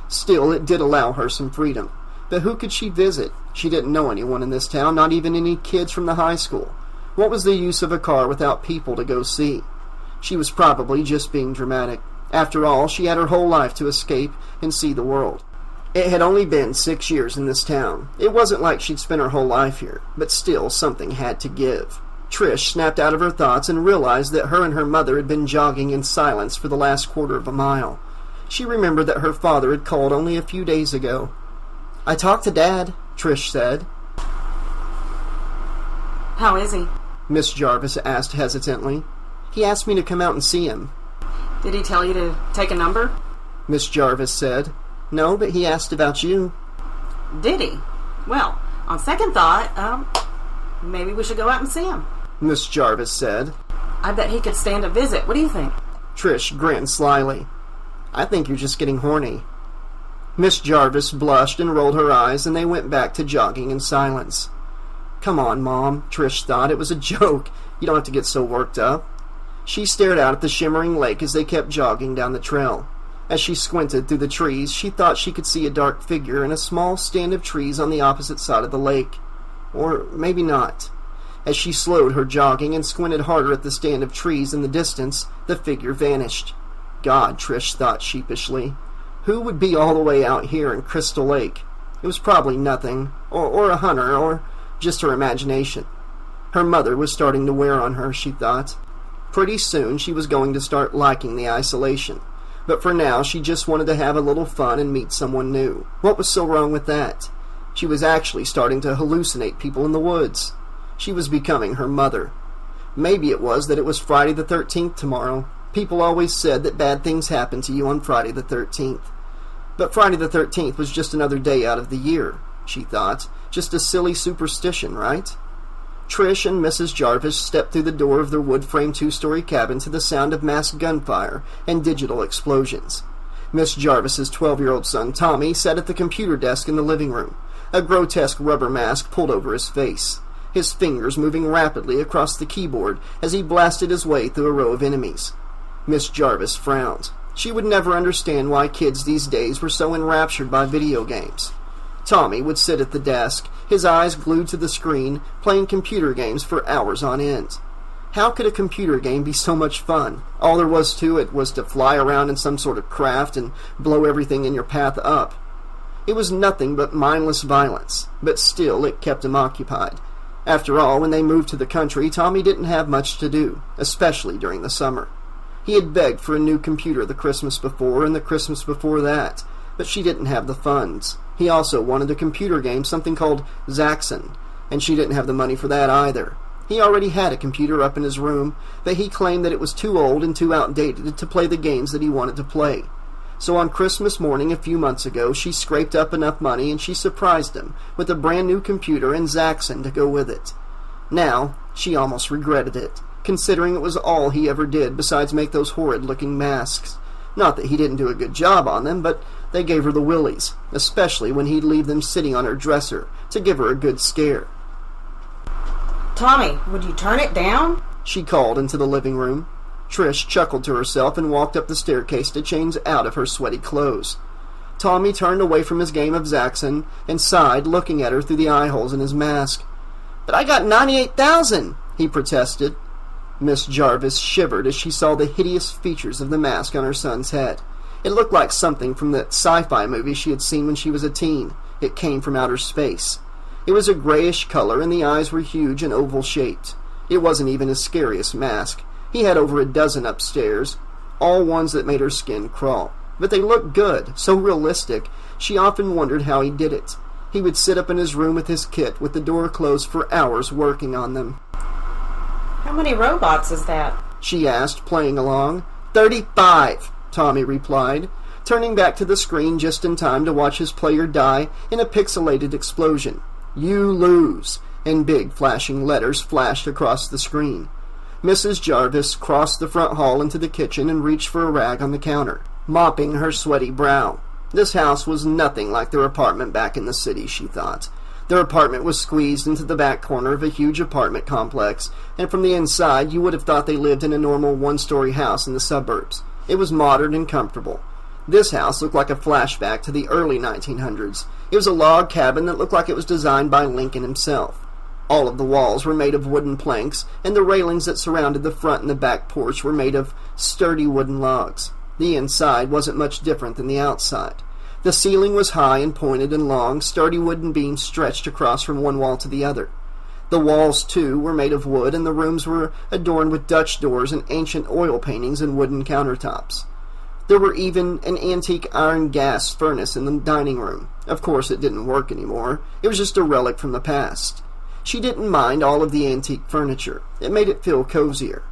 Still, it did allow her some freedom. But who could she visit? She didn't know anyone in this town, not even any kids from the high school. What was the use of a car without people to go see? She was probably just being dramatic. After all, she had her whole life to escape and see the world. It had only been 6 years in this town. It wasn't like she'd spent her whole life here, but still something had to give. Trish snapped out of her thoughts and realized that her and her mother had been jogging in silence for the last quarter of a mile. She remembered that her father had called only a few days ago. "I talked to Dad," Trish said. How is he? Miss Jarvis asked hesitantly. "He asked me to come out and see him." Did he tell you to take a number? Miss Jarvis said. "No, but he asked about you." Did he? Well, on second thought, maybe we should go out and see him. Miss Jarvis said. I bet he could stand a visit. What do you think? Trish grinned slyly. "I think you're just getting horny." Miss Jarvis blushed and rolled her eyes, and they went back to jogging in silence. "Come on, Mom," Trish thought. "It was a joke. You don't have to get so worked up." She stared out at the shimmering lake as they kept jogging down the trail. As she squinted through the trees, she thought she could see a dark figure in a small stand of trees on the opposite side of the lake. Or maybe not. As she slowed her jogging and squinted harder at the stand of trees in the distance, the figure vanished. God, Trish thought sheepishly. Who would be all the way out here in Crystal Lake? It was probably nothing, or a hunter, or just her imagination. Her mother was starting to wear on her, she thought. Pretty soon she was going to start liking the isolation. But for now she just wanted to have a little fun and meet someone new. What was so wrong with that? She was actually starting to hallucinate people in the woods. She was becoming her mother. Maybe it was that it was Friday the 13th tomorrow. People always said that bad things happen to you on Friday the 13th. But Friday the 13th was just another day out of the year, she thought. Just a silly superstition, right? Trish and Mrs. Jarvis stepped through the door of their wood-framed two-story cabin to the sound of massed gunfire and digital explosions. Miss Jarvis's 12-year-old son, Tommy, sat at the computer desk in the living room, a grotesque rubber mask pulled over his face, his fingers moving rapidly across the keyboard as he blasted his way through a row of enemies. Miss Jarvis frowned. She would never understand why kids these days were so enraptured by video games. Tommy would sit at the desk, his eyes glued to the screen, playing computer games for hours on end. How could a computer game be so much fun? All there was to it was to fly around in some sort of craft and blow everything in your path up. It was nothing but mindless violence, but still it kept him occupied. After all, when they moved to the country, Tommy didn't have much to do, especially during the summer. He had begged for a new computer the Christmas before and the Christmas before that, but she didn't have the funds. He also wanted a computer game, something called Zaxxon, and she didn't have the money for that either. He already had a computer up in his room, but he claimed that it was too old and too outdated to play the games that he wanted to play. So on Christmas morning a few months ago, she scraped up enough money and she surprised him with a brand new computer and Zaxxon to go with it. Now, she almost regretted it, considering it was all he ever did besides make those horrid-looking masks. Not that he didn't do a good job on them, but they gave her the willies, especially when he'd leave them sitting on her dresser to give her a good scare. Tommy, would you turn it down? She called into the living room. Trish chuckled to herself and walked up the staircase to change out of her sweaty clothes. Tommy turned away from his game of Zaxxon and sighed, looking at her through the eye holes in his mask. "But I got 98,000, he protested. Miss Jarvis shivered as she saw the hideous features of the mask on her son's head. It looked like something from that sci-fi movie she had seen when she was a teen. It came from outer space. It was a grayish color and the eyes were huge and oval-shaped. It wasn't even his scariest mask. He had over a dozen upstairs, all ones that made her skin crawl. But they looked good, so realistic, she often wondered how he did it. He would sit up in his room with his kit, with the door closed for hours working on them. How many robots is that? She asked, playing along. 35, Tommy replied, turning back to the screen just in time to watch his player die in a pixelated explosion. "You lose," and big flashing letters flashed across the screen. Mrs. Jarvis crossed the front hall into the kitchen and reached for a rag on the counter, mopping her sweaty brow. This house was nothing like their apartment back in the city, she thought. Their apartment was squeezed into the back corner of a huge apartment complex, and from the inside you would have thought they lived in a normal one-story house in the suburbs. It was modern and comfortable. This house looked like a flashback to the early 1900s. It was a log cabin that looked like it was designed by Lincoln himself. All of the walls were made of wooden planks, and the railings that surrounded the front and the back porch were made of sturdy wooden logs. The inside wasn't much different than the outside. The ceiling was high and pointed and long, sturdy wooden beams stretched across from one wall to the other. The walls, too, were made of wood, and the rooms were adorned with Dutch doors and ancient oil paintings and wooden countertops. There were even an antique iron gas furnace in the dining room. Of course, it didn't work anymore. It was just a relic from the past. She didn't mind all of the antique furniture. It made it feel cozier.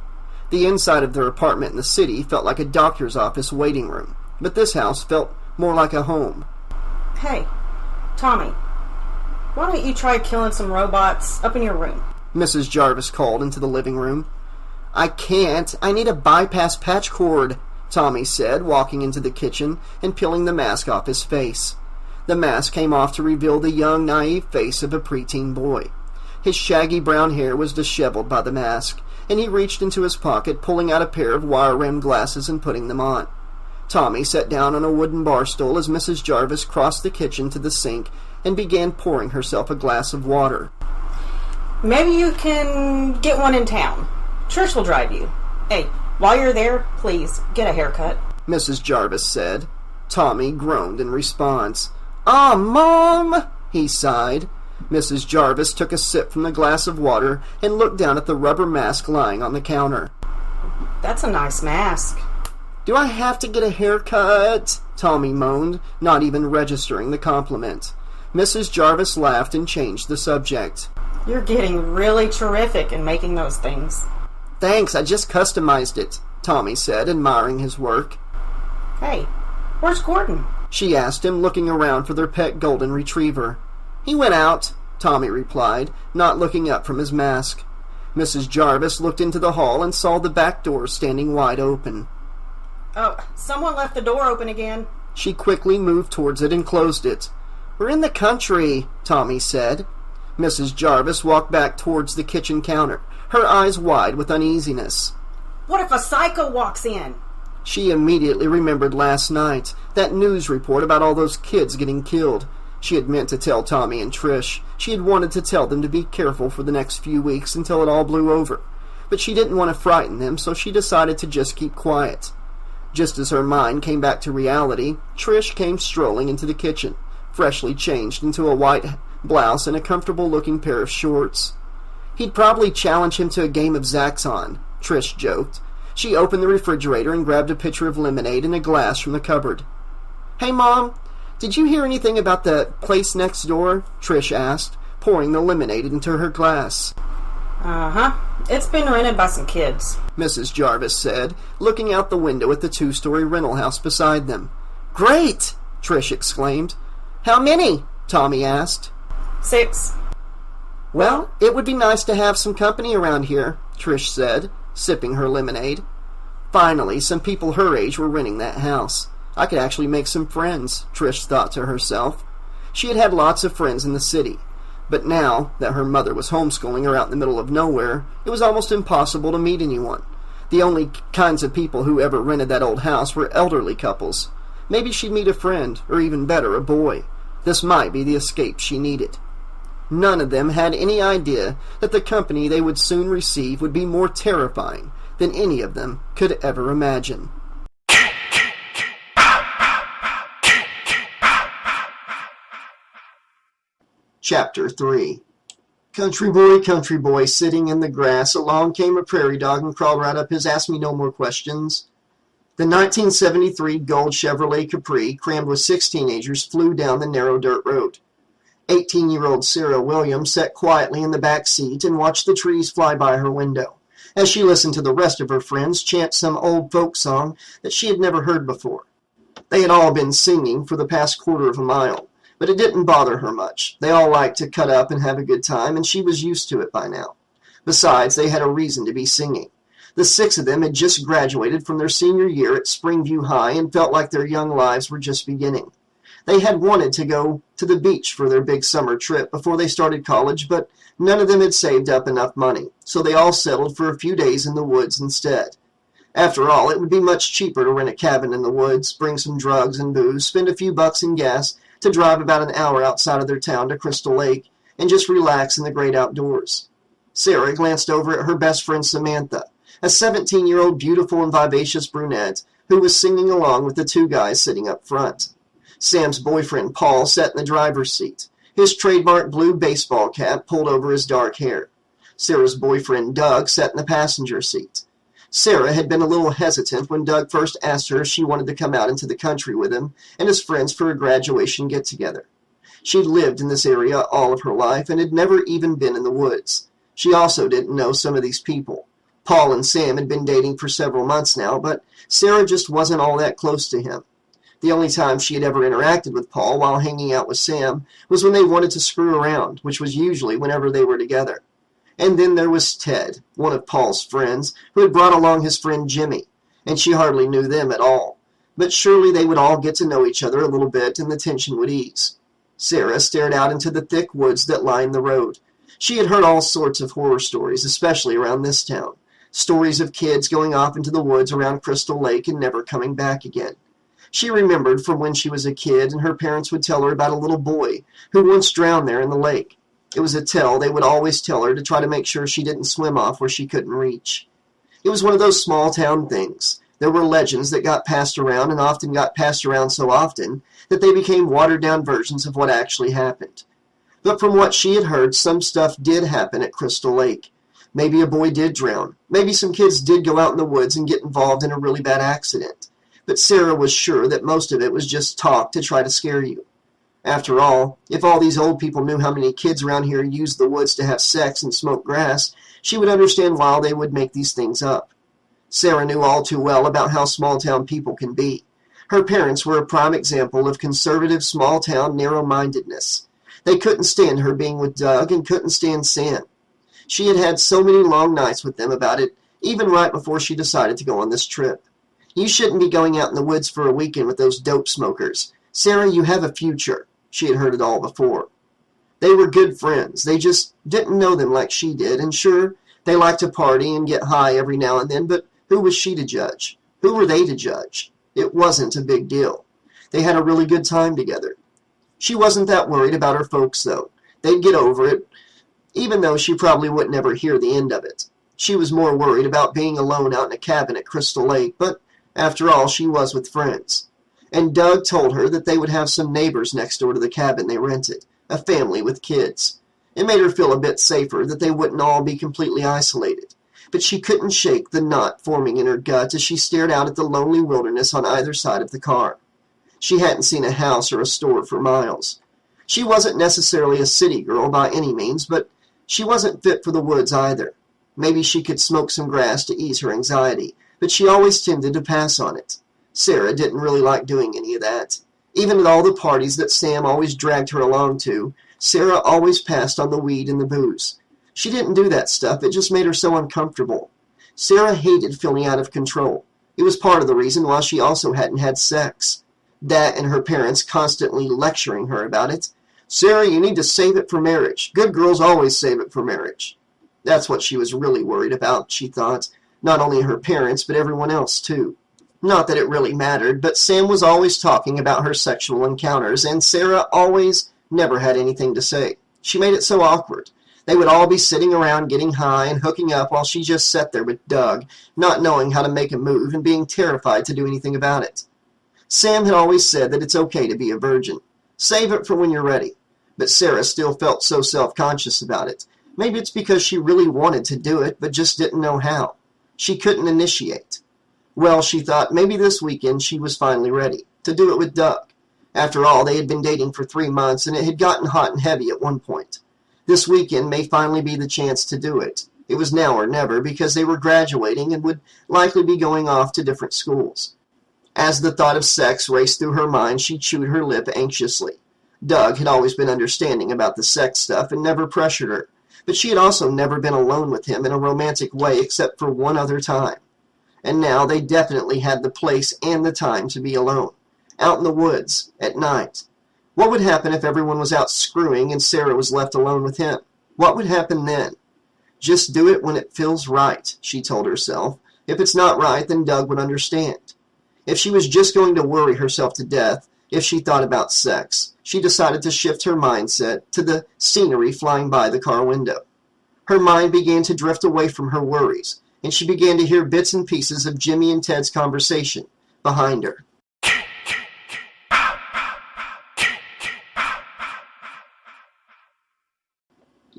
The inside of their apartment in the city felt like a doctor's office waiting room, but this house felt more like a home. Hey, Tommy, why don't you try killing some robots up in your room? Mrs. Jarvis called into the living room. I can't. I need a bypass patch cord, Tommy said, walking into the kitchen and peeling the mask off his face. The mask came off to reveal the young, naive face of a preteen boy. His shaggy brown hair was disheveled by the mask, and he reached into his pocket, pulling out a pair of wire-rimmed glasses and putting them on. Tommy sat down on a wooden bar stool as Mrs. Jarvis crossed the kitchen to the sink and began pouring herself a glass of water. Maybe you can get one in town. Trish will drive you. Hey, while you're there, please, get a haircut. Mrs. Jarvis said. Tommy groaned in response. "Ah, Mom!" he sighed. Mrs. Jarvis took a sip from the glass of water and looked down at the rubber mask lying on the counter. That's a nice mask. "Do I have to get a haircut?" Tommy moaned, not even registering the compliment. Mrs. Jarvis laughed and changed the subject. You're getting really terrific in making those things. "Thanks, I just customized it," Tommy said, admiring his work. Hey, where's Gordon? She asked him, looking around for their pet golden retriever. "He went out," Tommy replied, not looking up from his mask. Mrs. Jarvis looked into the hall and saw the back door standing wide open. Oh, someone left the door open again. She quickly moved towards it and closed it. "We're in the country," Tommy said. Mrs. Jarvis walked back towards the kitchen counter, her eyes wide with uneasiness. What if a psycho walks in? She immediately remembered last night, that news report about all those kids getting killed. She had meant to tell Tommy and Trish. She had wanted to tell them to be careful for the next few weeks until it all blew over. But she didn't want to frighten them, so she decided to just keep quiet. Just as her mind came back to reality, Trish came strolling into the kitchen, freshly changed into a white blouse and a comfortable-looking pair of shorts. He'd probably challenge him to a game of Zaxxon, Trish joked. She opened the refrigerator and grabbed a pitcher of lemonade and a glass from the cupboard. "Hey, Mom, did you hear anything about the place next door?" Trish asked, pouring the lemonade into her glass. Uh-huh. It's been rented by some kids, Mrs. Jarvis said, looking out the window at the two-story rental house beside them. "Great!" Trish exclaimed. "How many?" Tommy asked. 6. "Well, it would be nice to have some company around here," Trish said, sipping her lemonade. Finally, some people her age were renting that house. I could actually make some friends, Trish thought to herself. She had had lots of friends in the city, but now that her mother was homeschooling her out in the middle of nowhere, it was almost impossible to meet anyone. The only kinds of people who ever rented that old house were elderly couples. Maybe she'd meet a friend, or even better, a boy. This might be the escape she needed. None of them had any idea that the company they would soon receive would be more terrifying than any of them could ever imagine. Chapter 3. Country boy, sitting in the grass, along came a prairie dog and crawled right up his ask-me-no-more-questions. The 1973 gold Chevrolet Capri, crammed with 6 teenagers, flew down the narrow dirt road. 18-year-old Sarah Williams sat quietly in the back seat and watched the trees fly by her window, as she listened to the rest of her friends chant some old folk song that she had never heard before. They had all been singing for the past quarter of a mile, but it didn't bother her much. They all liked to cut up and have a good time, and she was used to it by now. Besides, they had a reason to be singing. The 6 of them had just graduated from their senior year at Springview High and felt like their young lives were just beginning. They had wanted to go to the beach for their big summer trip before they started college, but none of them had saved up enough money, so they all settled for a few days in the woods instead. After all, it would be much cheaper to rent a cabin in the woods, bring some drugs and booze, spend a few bucks in gas to drive about an hour outside of their town to Crystal Lake, and just relax in the great outdoors. Sarah glanced over at her best friend Samantha, a 17-year-old beautiful and vivacious brunette who was singing along with the two guys sitting up front. Sam's boyfriend Paul sat in the driver's seat, his trademark blue baseball cap pulled over his dark hair. Sarah's boyfriend Doug sat in the passenger seat. Sarah had been a little hesitant when Doug first asked her if she wanted to come out into the country with him and his friends for a graduation get-together. She'd lived in this area all of her life and had never even been in the woods. She also didn't know some of these people. Paul and Sam had been dating for several months now, but Sarah just wasn't all that close to him. The only time she had ever interacted with Paul while hanging out with Sam was when they wanted to screw around, which was usually whenever they were together. And then there was Ted, one of Paul's friends, who had brought along his friend Jimmy, and she hardly knew them at all. But surely they would all get to know each other a little bit and the tension would ease. Sarah stared out into the thick woods that lined the road. She had heard all sorts of horror stories, especially around this town. Stories of kids going off into the woods around Crystal Lake and never coming back again. She remembered from when she was a kid, and her parents would tell her about a little boy who once drowned there in the lake. It was a tale they would always tell her to try to make sure she didn't swim off where she couldn't reach. It was one of those small-town things. There were legends that got passed around and often got passed around so often that they became watered-down versions of what actually happened. But from what she had heard, some stuff did happen at Crystal Lake. Maybe a boy did drown. Maybe some kids did go out in the woods and get involved in a really bad accident. But Sarah was sure that most of it was just talk to try to scare you. After all, if all these old people knew how many kids around here used the woods to have sex and smoke grass, she would understand why they would make these things up. Sarah knew all too well about how small-town people can be. Her parents were a prime example of conservative, small-town narrow-mindedness. They couldn't stand her being with Doug and couldn't stand Sam. She had had so many long nights with them about it, even right before she decided to go on this trip. You shouldn't be going out in the woods for a weekend with those dope smokers. Sarah, you have a future. She had heard it all before. They were good friends. They just didn't know them like she did, and sure, they liked to party and get high every now and then, but who was she to judge? Who were they to judge? It wasn't a big deal. They had a really good time together. She wasn't that worried about her folks, though. They'd get over it, even though she probably wouldn't ever hear the end of it. She was more worried about being alone out in a cabin at Crystal Lake, but after all, she was with friends. And Doug told her that they would have some neighbors next door to the cabin they rented, a family with kids. It made her feel a bit safer that they wouldn't all be completely isolated. But she couldn't shake the knot forming in her gut as she stared out at the lonely wilderness on either side of the car. She hadn't seen a house or a store for miles. She wasn't necessarily a city girl by any means, but she wasn't fit for the woods either. Maybe she could smoke some grass to ease her anxiety, but she always tended to pass on it. Sarah didn't really like doing any of that. Even at all the parties that Sam always dragged her along to, Sarah always passed on the weed and the booze. She didn't do that stuff, it just made her so uncomfortable. Sarah hated feeling out of control. It was part of the reason why she also hadn't had sex. That and her parents constantly lecturing her about it. Sarah, you need to save it for marriage. Good girls always save it for marriage. That's what she was really worried about, she thought. Not only her parents, but everyone else, too. Not that it really mattered, but Sam was always talking about her sexual encounters, and Sarah always never had anything to say. She made it so awkward. They would all be sitting around getting high and hooking up while she just sat there with Doug, not knowing how to make a move and being terrified to do anything about it. Sam had always said that it's okay to be a virgin. Save it for when you're ready. But Sarah still felt so self-conscious about it. Maybe it's because she really wanted to do it, but just didn't know how. She couldn't initiate. Well, she thought, maybe this weekend she was finally ready to do it with Doug. After all, they had been dating for 3 months, and it had gotten hot and heavy at one point. This weekend may finally be the chance to do it. It was now or never, because they were graduating and would likely be going off to different schools. As the thought of sex raced through her mind, she chewed her lip anxiously. Doug had always been understanding about the sex stuff and never pressured her, but she had also never been alone with him in a romantic way except for one other time. And now they definitely had the place and the time to be alone, out in the woods, at night. What would happen if everyone was out screwing and Sarah was left alone with him? What would happen then? Just do it when it feels right, she told herself. If it's not right, then Doug would understand. If she was just going to worry herself to death if she thought about sex, she decided to shift her mindset to the scenery flying by the car window. Her mind began to drift away from her worries, and she began to hear bits and pieces of Jimmy and Ted's conversation behind her.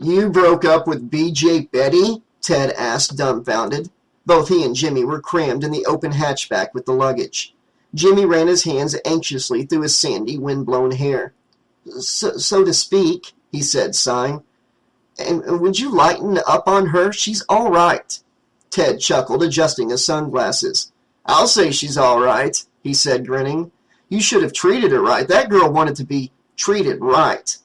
You broke up with B.J. Betty? Ted asked, dumbfounded. Both he and Jimmy were crammed in the open hatchback with the luggage. Jimmy ran his hands anxiously through his sandy, wind-blown hair. So to speak, he said, sighing. And would you lighten up on her? She's all right. Ted chuckled, adjusting his sunglasses. I'll say she's all right, he said, grinning. You should have treated her right. That girl wanted to be treated right.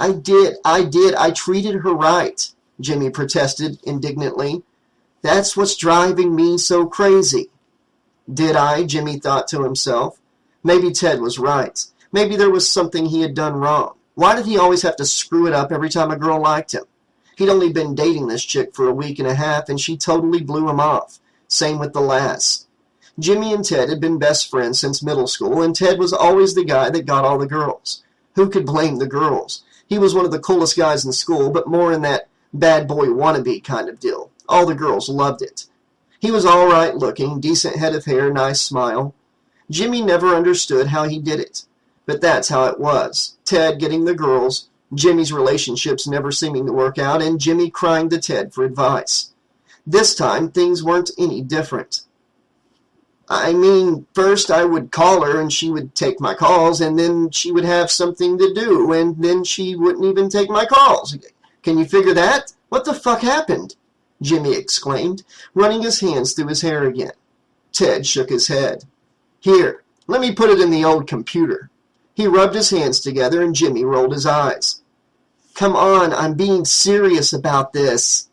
I did. I treated her right, Jimmy protested indignantly. That's what's driving me so crazy. Did I? Jimmy thought to himself. Maybe Ted was right. Maybe there was something he had done wrong. Why did he always have to screw it up every time a girl liked him? He'd only been dating this chick for a week and a half, and she totally blew him off. Same with the lass. Jimmy and Ted had been best friends since middle school, and Ted was always the guy that got all the girls. Who could blame the girls? He was one of the coolest guys in school, but more in that bad boy wannabe kind of deal. All the girls loved it. He was all right looking, decent head of hair, nice smile. Jimmy never understood how he did it, but that's how it was. Ted getting the girls, Jimmy's relationships never seeming to work out, and Jimmy crying to Ted for advice. This time, things weren't any different. I mean, first I would call her and she would take my calls, and then she would have something to do, and then she wouldn't even take my calls. Can you figure that? What the fuck happened? Jimmy exclaimed, running his hands through his hair again. Ted shook his head. Here, let me put it in the old computer. He rubbed his hands together and Jimmy rolled his eyes. Come on, I'm being serious about this.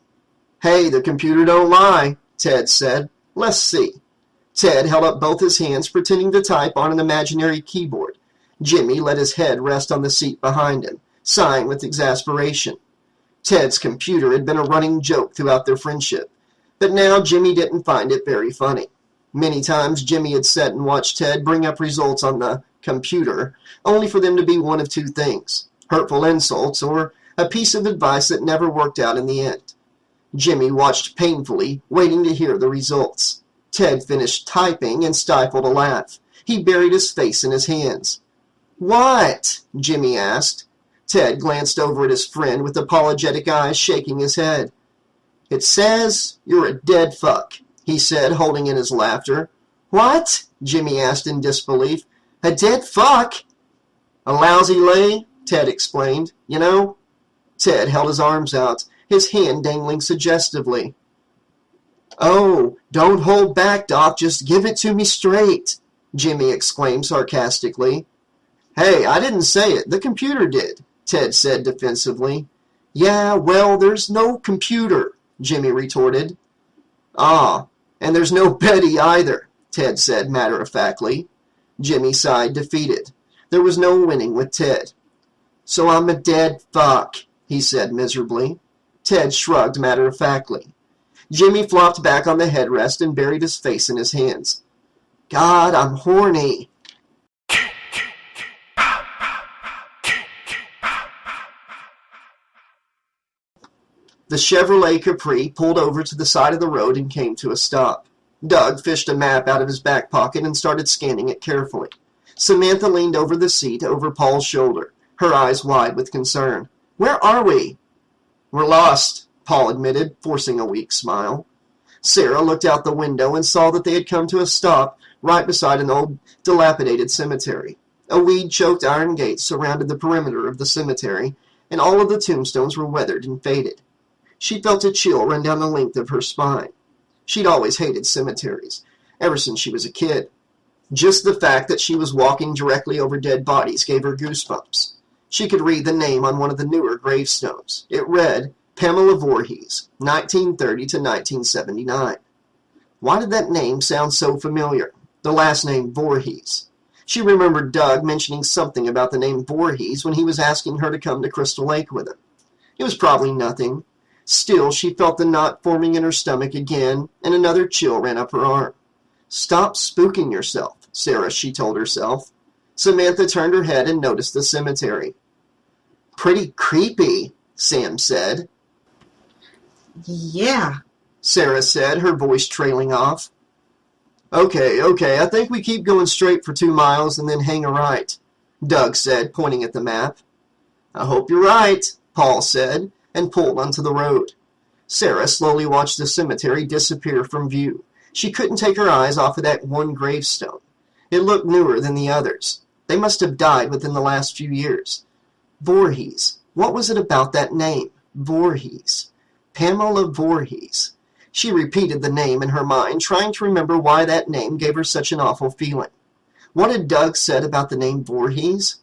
Hey, the computer don't lie, Ted said. Let's see. Ted held up both his hands, pretending to type on an imaginary keyboard. Jimmy let his head rest on the seat behind him, sighing with exasperation. Ted's computer had been a running joke throughout their friendship, but now Jimmy didn't find it very funny. Many times Jimmy had sat and watched Ted bring up results on the computer, only for them to be one of two things, hurtful insults or a piece of advice that never worked out in the end. Jimmy watched painfully, waiting to hear the results. Ted finished typing and stifled a laugh. He buried his face in his hands. What? Jimmy asked. Ted glanced over at his friend with apologetic eyes, shaking his head. It says you're a dead fuck, he said, holding in his laughter. What? Jimmy asked in disbelief. A dead fuck? A lousy lay, Ted explained. You know? Ted held his arms out, his hand dangling suggestively. Oh, don't hold back, Doc. Just give it to me straight, Jimmy exclaimed sarcastically. Hey, I didn't say it. The computer did, Ted said defensively. Yeah, well, there's no computer, Jimmy retorted. Ah, and there's no Betty either, Ted said matter-of-factly. Jimmy sighed, defeated. There was no winning with Ted. So I'm a dead fuck, he said miserably. Ted shrugged matter-of-factly. Jimmy flopped back on the headrest and buried his face in his hands. God, I'm horny. The Chevrolet Capri pulled over to the side of the road and came to a stop. Doug fished a map out of his back pocket and started scanning it carefully. Samantha leaned over the seat over Paul's shoulder, her eyes wide with concern. Where are we? We're lost, Paul admitted, forcing a weak smile. Sarah looked out the window and saw that they had come to a stop right beside an old, dilapidated cemetery. A weed-choked iron gate surrounded the perimeter of the cemetery, and all of the tombstones were weathered and faded. She felt a chill run down the length of her spine. She'd always hated cemeteries, ever since she was a kid. Just the fact that she was walking directly over dead bodies gave her goosebumps. She could read the name on one of the newer gravestones. It read, Pamela Voorhees, 1930 to 1979. Why did that name sound so familiar? The last name Voorhees. She remembered Doug mentioning something about the name Voorhees when he was asking her to come to Crystal Lake with him. It was probably nothing. Still, she felt the knot forming in her stomach again, and another chill ran up her arm. "Stop spooking yourself, Sarah," she told herself. Samantha turned her head and noticed the cemetery. "Pretty creepy," Sam said. Yeah. Sarah said, her voice trailing off. Okay, I think we keep going straight for 2 miles and then hang a right," Doug said, pointing at the map. "I hope you're right," Paul said, and pulled onto the road. Sarah slowly watched the cemetery disappear from view. She couldn't take her eyes off of that one gravestone. It looked newer than the others. They must have died within the last few years. Voorhees. What was it about that name? Voorhees. Pamela Voorhees. She repeated the name in her mind, trying to remember why that name gave her such an awful feeling. What had Doug said about the name Voorhees?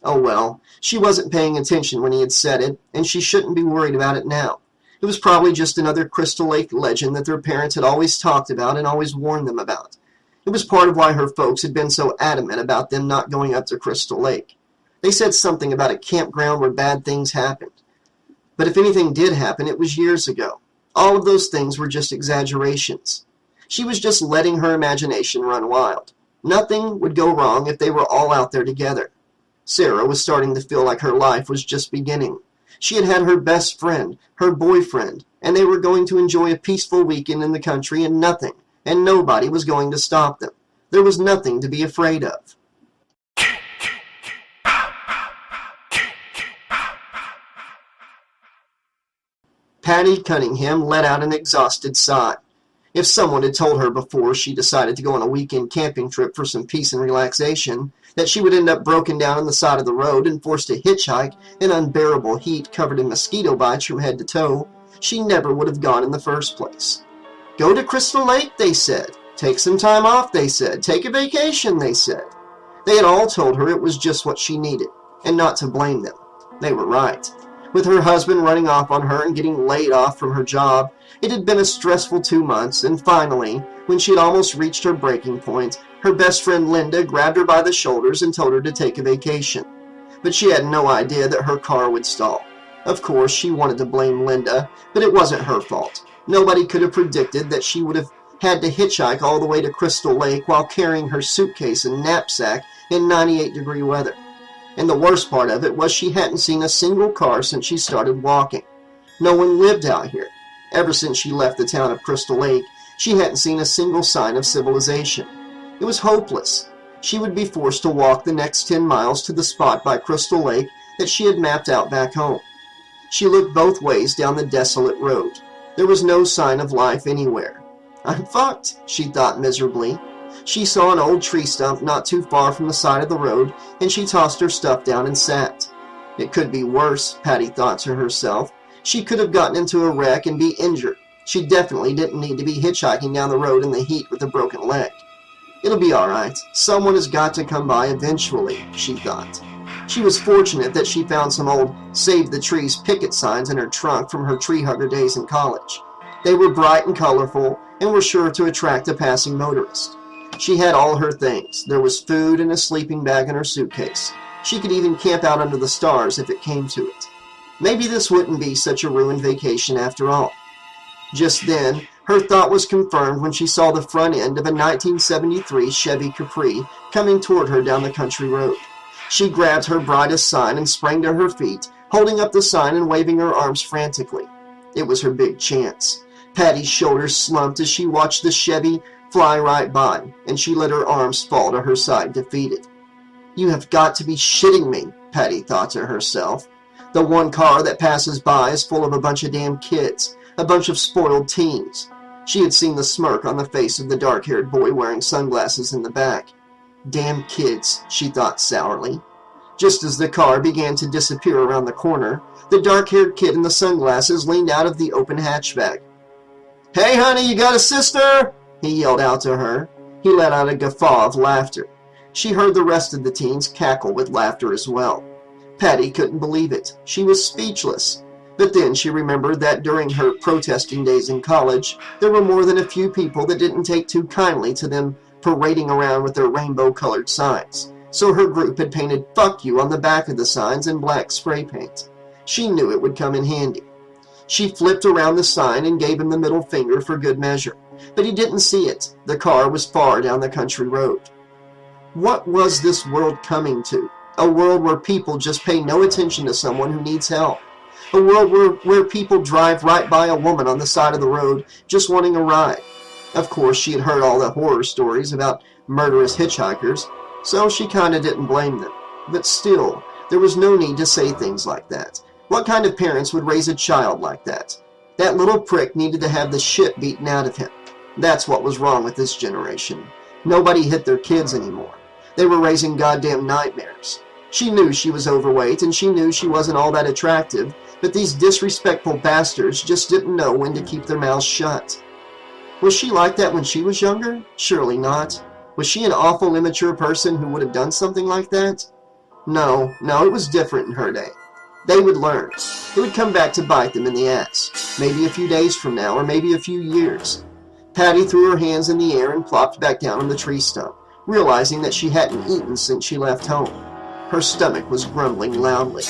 Oh well, she wasn't paying attention when he had said it, and she shouldn't be worried about it now. It was probably just another Crystal Lake legend that their parents had always talked about and always warned them about. It was part of why her folks had been so adamant about them not going up to Crystal Lake. They said something about a campground where bad things happened. But if anything did happen, it was years ago. All of those things were just exaggerations. She was just letting her imagination run wild. Nothing would go wrong if they were all out there together. Sarah was starting to feel like her life was just beginning. She had had her best friend, her boyfriend, and they were going to enjoy a peaceful weekend in the country, and nothing, and nobody was going to stop them. There was nothing to be afraid of. Patty Cunningham let out an exhausted sigh. If someone had told her before she decided to go on a weekend camping trip for some peace and relaxation, that she would end up broken down on the side of the road and forced to hitchhike in unbearable heat covered in mosquito bites from head to toe, she never would have gone in the first place. Go to Crystal Lake, they said. Take some time off, they said. Take a vacation, they said. They had all told her it was just what she needed, and not to blame them. They were right. With her husband running off on her and getting laid off from her job, it had been a stressful 2 months, and finally, when she had almost reached her breaking point, her best friend Linda grabbed her by the shoulders and told her to take a vacation. But she had no idea that her car would stall. Of course, she wanted to blame Linda, but it wasn't her fault. Nobody could have predicted that she would have had to hitchhike all the way to Crystal Lake while carrying her suitcase and knapsack in 98-degree weather. And the worst part of it was she hadn't seen a single car since she started walking. No one lived out here. Ever since she left the town of Crystal Lake, she hadn't seen a single sign of civilization. It was hopeless. She would be forced to walk the next 10 miles to the spot by Crystal Lake that she had mapped out back home. She looked both ways down the desolate road. There was no sign of life anywhere. I'm fucked, she thought miserably. She saw an old tree stump not too far from the side of the road, and she tossed her stuff down and sat. It could be worse, Patty thought to herself. She could have gotten into a wreck and be injured. She definitely didn't need to be hitchhiking down the road in the heat with a broken leg. It'll be all right. Someone has got to come by eventually, she thought. She was fortunate that she found some old Save the Trees picket signs in her trunk from her tree hugger days in college. They were bright and colorful and were sure to attract a passing motorist. She had all her things. There was food and a sleeping bag in her suitcase. She could even camp out under the stars if it came to it. Maybe this wouldn't be such a ruined vacation after all. Just then, her thought was confirmed when she saw the front end of a 1973 Chevy Capri coming toward her down the country road. She grabbed her brightest sign and sprang to her feet, holding up the sign and waving her arms frantically. It was her big chance. Patty's shoulders slumped as she watched the Chevy fly right by, and she let her arms fall to her side, defeated. You have got to be shitting me, Patty thought to herself. The one car that passes by is full of a bunch of damn kids, a bunch of spoiled teens. She had seen the smirk on the face of the dark-haired boy wearing sunglasses in the back. Damn kids, she thought sourly. Just as the car began to disappear around the corner, the dark-haired kid in the sunglasses leaned out of the open hatchback. Hey, honey, you got a sister? He yelled out to her. He let out a guffaw of laughter. She heard the rest of the teens cackle with laughter as well. Patty couldn't believe it. She was speechless. But then she remembered that during her protesting days in college, there were more than a few people that didn't take too kindly to them parading around with their rainbow-colored signs, so her group had painted "Fuck You" on the back of the signs in black spray paint. She knew it would come in handy. She flipped around the sign and gave him the middle finger for good measure, but he didn't see it. The car was far down the country road. What was this world coming to? A world where people just pay no attention to someone who needs help. A world where people drive right by a woman on the side of the road just wanting a ride. Of course, she had heard all the horror stories about murderous hitchhikers, so she kinda didn't blame them. But still, there was no need to say things like that. What kind of parents would raise a child like that? That little prick needed to have the shit beaten out of him. That's what was wrong with this generation. Nobody hit their kids anymore. They were raising goddamn nightmares. She knew she was overweight, and she knew she wasn't all that attractive, but these disrespectful bastards just didn't know when to keep their mouths shut. Was she like that when she was younger? Surely not. Was she an awful, immature person who would have done something like that? No, it was different in her day. They would learn. It would come back to bite them in the ass. Maybe a few days from now, or maybe a few years. Patty threw her hands in the air and plopped back down on the tree stump, realizing that she hadn't eaten since she left home. Her stomach was grumbling loudly.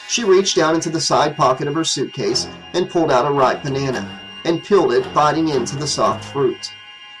She reached down into the side pocket of her suitcase and pulled out a ripe banana, and peeled it, biting into the soft fruit.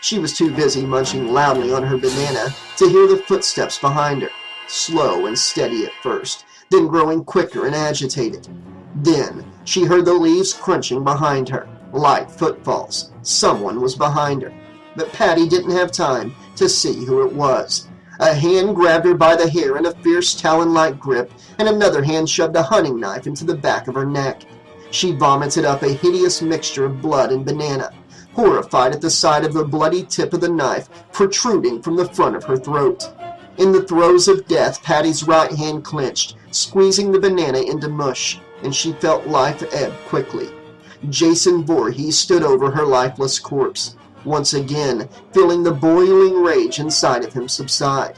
She was too busy munching loudly on her banana to hear the footsteps behind her, slow and steady at first, then growing quicker and agitated. Then she heard the leaves crunching behind her, light footfalls. Someone was behind her, but Patty didn't have time to see who it was. A hand grabbed her by the hair in a fierce talon-like grip, and another hand shoved a hunting knife into the back of her neck. She vomited up a hideous mixture of blood and banana, horrified at the sight of the bloody tip of the knife protruding from the front of her throat. In the throes of death, Patty's right hand clenched, squeezing the banana into mush, and she felt life ebb quickly. Jason Voorhees stood over her lifeless corpse, once again feeling the boiling rage inside of him subside.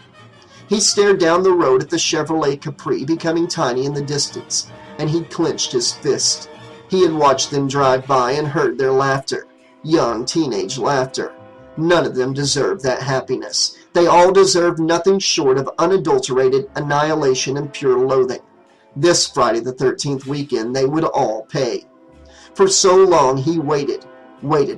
He stared down the road at the Chevrolet Capri becoming tiny in the distance, and he clenched his fist. He had watched them drive by and heard their laughter. Young teenage laughter. None of them deserved that happiness. They all deserved nothing short of unadulterated annihilation and pure loathing. This Friday the 13th weekend they would all pay. For so long he waited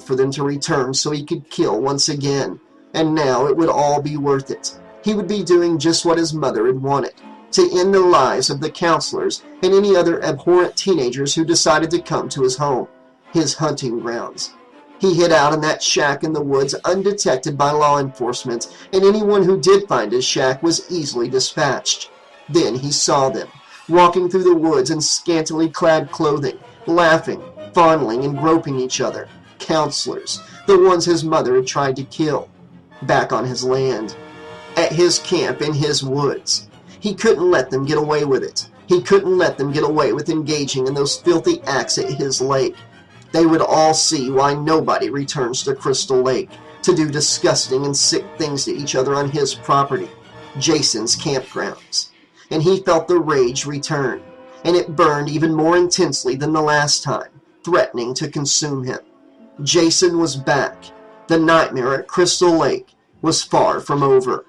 for them to return so he could kill once again. And now it would all be worth it. He would be doing just what his mother had wanted, to end the lives of the counselors and any other abhorrent teenagers who decided to come to his home, his hunting grounds. He hid out in that shack in the woods undetected by law enforcement, and anyone who did find his shack was easily dispatched. Then he saw them, walking through the woods in scantily clad clothing, laughing, fondling, and groping each other. Counselors, the ones his mother had tried to kill. Back on his land, at his camp in his woods. He couldn't let them get away with it. He couldn't let them get away with engaging in those filthy acts at his lake. They would all see why nobody returns to Crystal Lake to do disgusting and sick things to each other on his property, Jason's campgrounds. And he felt the rage return, and it burned even more intensely than the last time, threatening to consume him. Jason was back. The nightmare at Crystal Lake was far from over.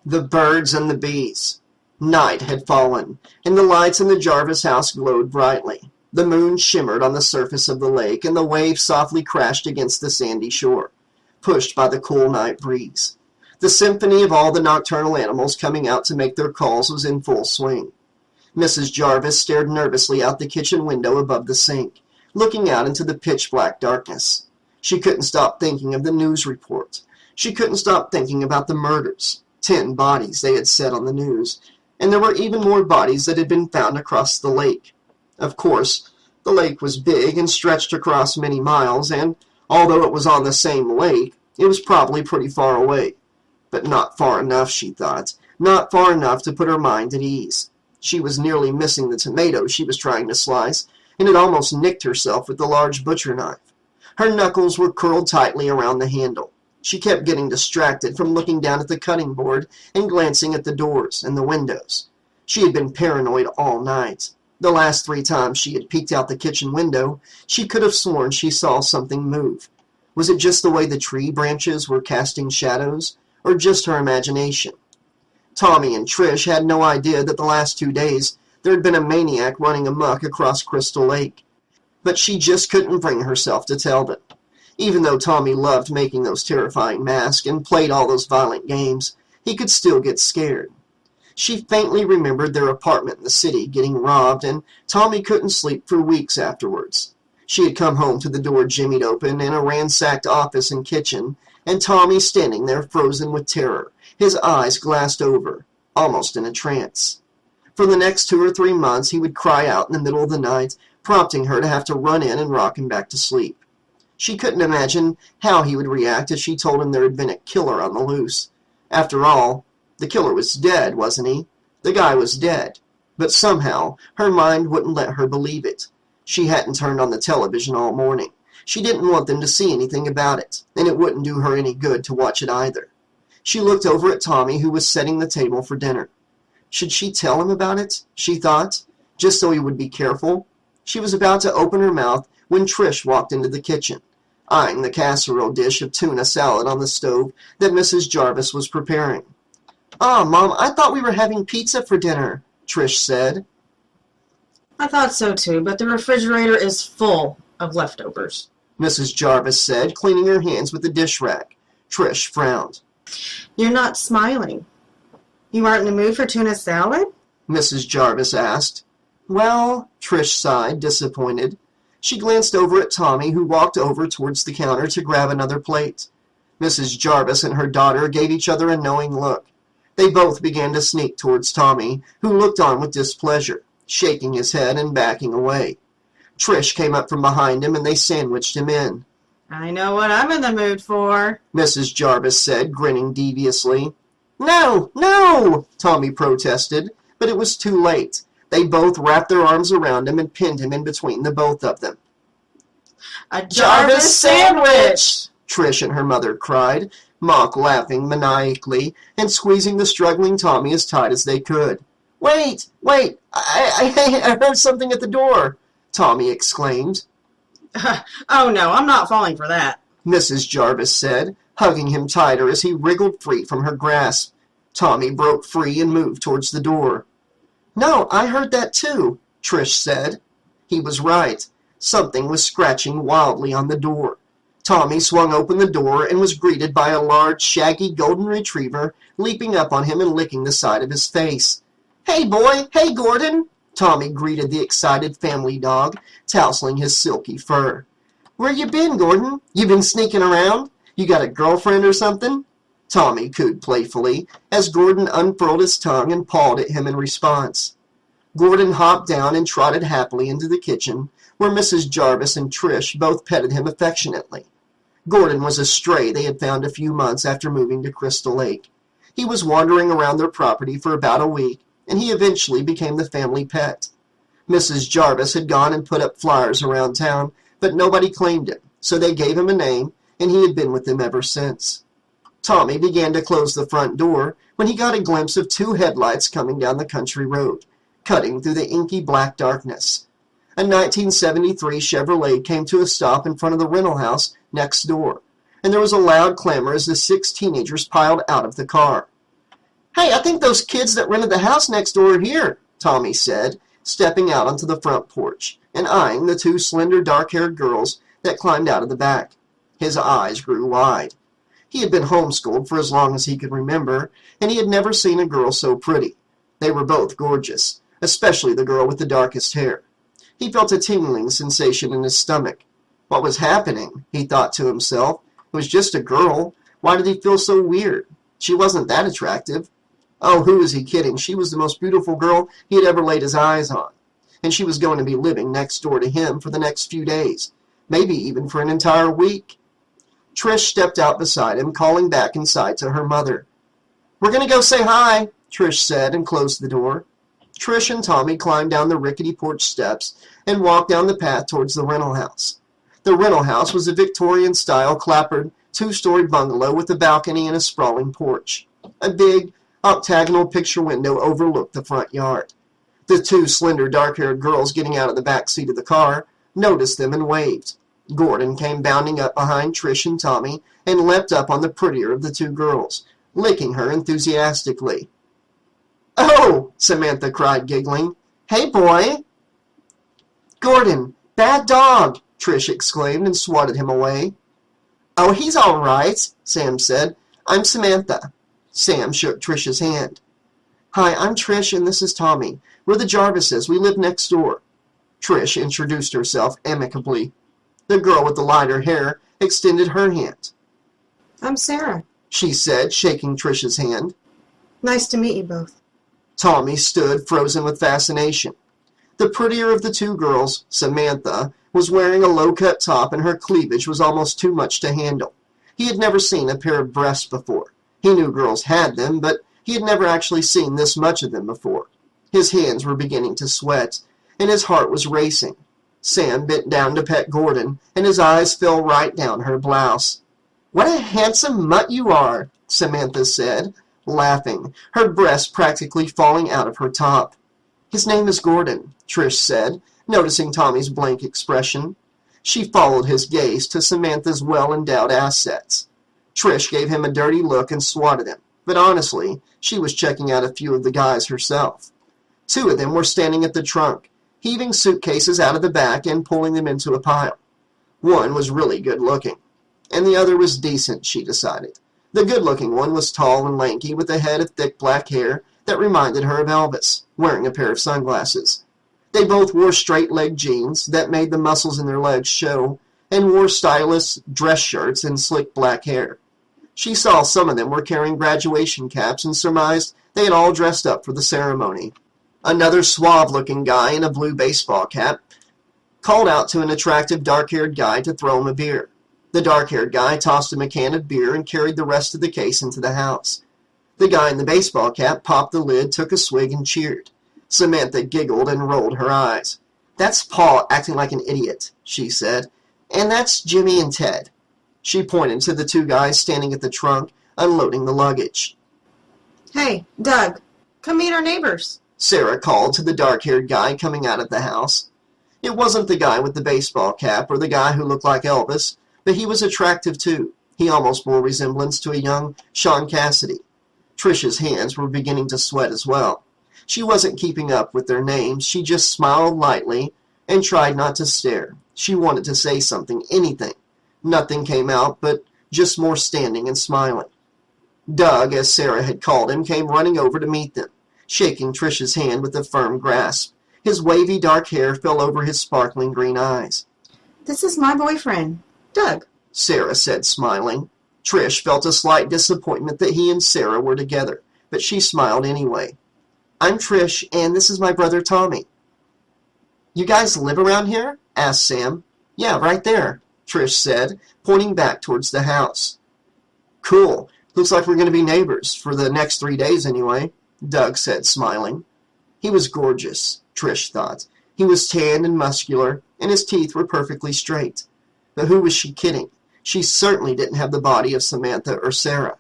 The birds and the bees. Night had fallen, and the lights in the Jarvis house glowed brightly. The moon shimmered on the surface of the lake, and the waves softly crashed against the sandy shore, pushed by the cool night breeze. The symphony of all the nocturnal animals coming out to make their calls was in full swing. Mrs. Jarvis stared nervously out the kitchen window above the sink, looking out into the pitch-black darkness. She couldn't stop thinking of the news report. She couldn't stop thinking about the murders. 10 bodies, they had said on the news, and there were even more bodies that had been found across the lake. Of course, The lake was big and stretched across many miles, and although it was on the same lake, it was probably pretty far away. But not far enough, she thought. Not far enough to put her mind at ease. She was nearly missing the tomato she was trying to slice, and had almost nicked herself with the large butcher knife. Her knuckles were curled tightly around the handle. She kept getting distracted from looking down at the cutting board and glancing at the doors and the windows. She had been paranoid all night. The last 3 times she had peeked out the kitchen window, she could have sworn she saw something move. Was it just the way the tree branches were casting shadows, or just her imagination? Tommy and Trish had no idea that the last 2 days there had been a maniac running amok across Crystal Lake. But she just couldn't bring herself to tell them. Even though Tommy loved making those terrifying masks and played all those violent games, he could still get scared. She faintly remembered their apartment in the city getting robbed, and Tommy couldn't sleep for weeks afterwards. She had come home to the door jimmied open and a ransacked office and kitchen, and Tommy standing there frozen with terror, his eyes glassed over, almost in a trance. For the next 2 or 3 months he would cry out in the middle of the night, prompting her to have to run in and rock him back to sleep. She couldn't imagine how he would react if she told him there had been a killer on the loose. After all, the killer was dead, wasn't he? The guy was dead. But somehow her mind wouldn't let her believe it. She hadn't turned on the television all morning. She didn't want them to see anything about it, and it wouldn't do her any good to watch it either. She looked over at Tommy, who was setting the table for dinner. Should she tell him about it, she thought, just so he would be careful? She was about to open her mouth when Trish walked into the kitchen, eyeing the casserole dish of tuna salad on the stove that Mrs. Jarvis was preparing. "Ah, Mom, I thought we were having pizza for dinner," Trish said. I thought so too, but the refrigerator is full of leftovers, Mrs. Jarvis said, cleaning her hands with the dish rag. Trish frowned. You're not smiling. You aren't in the mood for tuna salad? Mrs. Jarvis asked. Well, Trish sighed, disappointed. She glanced over at Tommy, who walked over towards the counter to grab another plate. Mrs. Jarvis and her daughter gave each other a knowing look. They both began to sneak towards Tommy, who looked on with displeasure, shaking his head and backing away. Trish came up from behind him, and they sandwiched him in. I know what I'm in the mood for, Mrs. Jarvis said, grinning deviously. No, no, Tommy protested, but it was too late. They both wrapped their arms around him and pinned him in between the both of them. A Jarvis sandwich! Trish and her mother cried, mock laughing maniacally and squeezing the struggling Tommy as tight as they could. Wait, I heard something at the door, Tommy exclaimed. Oh no, I'm not falling for that, Mrs. Jarvis said, hugging him tighter as he wriggled free from her grasp. Tommy broke free and moved towards the door. No, I heard that too, Trish said. He was right. Something was scratching wildly on the door. Tommy swung open the door and was greeted by a large, shaggy golden retriever leaping up on him and licking the side of his face. Hey, boy! Hey, Gordon! Tommy greeted the excited family dog, tousling his silky fur. Where you been, Gordon? You been sneaking around? You got a girlfriend or something? Tommy cooed playfully, as Gordon unfurled his tongue and pawed at him in response. Gordon hopped down and trotted happily into the kitchen, where Mrs. Jarvis and Trish both petted him affectionately. Gordon was a stray they had found a few months after moving to Crystal Lake. He was wandering around their property for about a week, and he eventually became the family pet. Mrs. Jarvis had gone and put up flyers around town, but nobody claimed him, so they gave him a name, and he had been with them ever since. Tommy began to close the front door when he got a glimpse of 2 headlights coming down the country road, cutting through the inky black darkness. A 1973 Chevrolet came to a stop in front of the rental house next door, and there was a loud clamor as the 6 teenagers piled out of the car. Hey, I think those kids that rented the house next door are here, Tommy said, stepping out onto the front porch and eyeing the 2 slender dark-haired girls that climbed out of the back. His eyes grew wide. He had been homeschooled for as long as he could remember, and he had never seen a girl so pretty. They were both gorgeous, especially the girl with the darkest hair. He felt a tingling sensation in his stomach. What was happening? He thought to himself. It was just a girl. Why did he feel so weird? She wasn't that attractive. Oh, who was he kidding? She was the most beautiful girl he had ever laid his eyes on. and she was going to be living next door to him for the next few days, maybe even for an entire week. Trish stepped out beside him, calling back inside to her mother. "We're going to go say hi," Trish said, and closed the door. Trish and Tommy climbed down the rickety porch steps and walked down the path towards the rental house. The rental house was a Victorian-style clapboard two-story bungalow with a balcony and a sprawling porch. A big, octagonal picture window overlooked the front yard. The two slender, dark-haired girls getting out of the back seat of the car noticed them and waved. Gordon came bounding up behind Trish and Tommy and leapt up on the prettier of the two girls, licking her enthusiastically. "Oh!" Samantha cried, giggling. "Hey, boy!" "Gordon, bad dog!" Trish exclaimed and swatted him away. "Oh, he's all right," Sam said. "I'm Samantha." Sam shook Trish's hand. "Hi, I'm Trish, and this is Tommy. We're the Jarvises. We live next door." Trish introduced herself amicably. The girl with the lighter hair extended her hand. "I'm Sarah," she said, shaking Trish's hand. "Nice to meet you both." Tommy stood, frozen with fascination. The prettier of the two girls, Samantha, was wearing a low-cut top, and her cleavage was almost too much to handle. He had never seen a pair of breasts before. He knew girls had them, but he had never actually seen this much of them before. His hands were beginning to sweat, and his heart was racing. Sam bent down to pet Gordon, and his eyes fell right down her blouse. "What a handsome mutt you are," Samantha said, laughing, her breast practically falling out of her top. "His name is Gordon," Trish said, noticing Tommy's blank expression. She followed his gaze to Samantha's well-endowed assets. Trish gave him a dirty look and swatted him, but honestly, she was checking out a few of the guys herself. Two of them were standing at the trunk, heaving suitcases out of the back and pulling them into a pile. One was really good-looking, and the other was decent, she decided. The good-looking one was tall and lanky, with a head of thick black hair that reminded her of Elvis, wearing a pair of sunglasses. They both wore straight-leg jeans that made the muscles in their legs show, and wore stylish dress shirts and slick black hair. She saw some of them were carrying graduation caps and surmised they had all dressed up for the ceremony. Another suave-looking guy in a blue baseball cap called out to an attractive dark-haired guy to throw him a beer. The dark-haired guy tossed him a can of beer and carried the rest of the case into the house. The guy in the baseball cap popped the lid, took a swig, and cheered. Samantha giggled and rolled her eyes. "That's Paul acting like an idiot," she said. "And that's Jimmy and Ted." She pointed to the two guys standing at the trunk, unloading the luggage. "Hey, Doug, come meet our neighbors." Sarah called to the dark-haired guy coming out of the house. It wasn't the guy with the baseball cap or the guy who looked like Elvis, but he was attractive too. He almost bore resemblance to a young Sean Cassidy. Trish's hands were beginning to sweat as well. She wasn't keeping up with their names. She just smiled lightly and tried not to stare. She wanted to say something, anything. Nothing came out, but just more standing and smiling. Doug, as Sarah had called him, came running over to meet them, shaking Trish's hand with a firm grasp. His wavy dark hair fell over his sparkling green eyes. "This is my boyfriend, Doug," Sarah said, smiling. Trish felt a slight disappointment that he and Sarah were together, but she smiled anyway. "I'm Trish, and this is my brother Tommy." "You guys live around here?" asked Sam. "Yeah, right there," Trish said, pointing back towards the house. "Cool. Looks like we're going to be neighbors, for the next 3 days anyway," Doug said, smiling. He was gorgeous, Trish thought. He was tanned and muscular, and his teeth were perfectly straight. But who was she kidding? She certainly didn't have the body of Samantha or Sarah.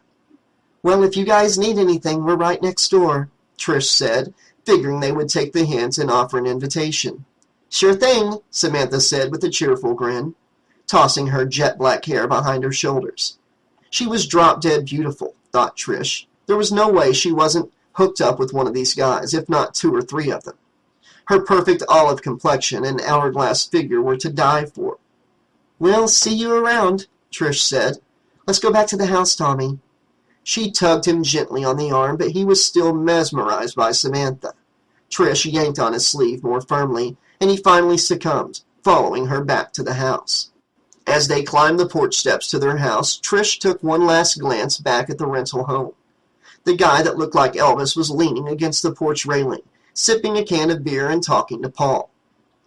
"Well, if you guys need anything, we're right next door," Trish said, figuring they would take the hint and offer an invitation. "Sure thing," Samantha said with a cheerful grin, tossing her jet-black hair behind her shoulders. She was drop-dead beautiful, thought Trish. There was no way she wasn't hooked up with one of these guys, if not 2 or 3 of them. Her perfect olive complexion and hourglass figure were to die for. "We'll see you around," Trish said. "Let's go back to the house, Tommy." She tugged him gently on the arm, but he was still mesmerized by Samantha. Trish yanked on his sleeve more firmly, and he finally succumbed, following her back to the house. As they climbed the porch steps to their house, Trish took one last glance back at the rental home. The guy that looked like Elvis was leaning against the porch railing, sipping a can of beer and talking to Paul.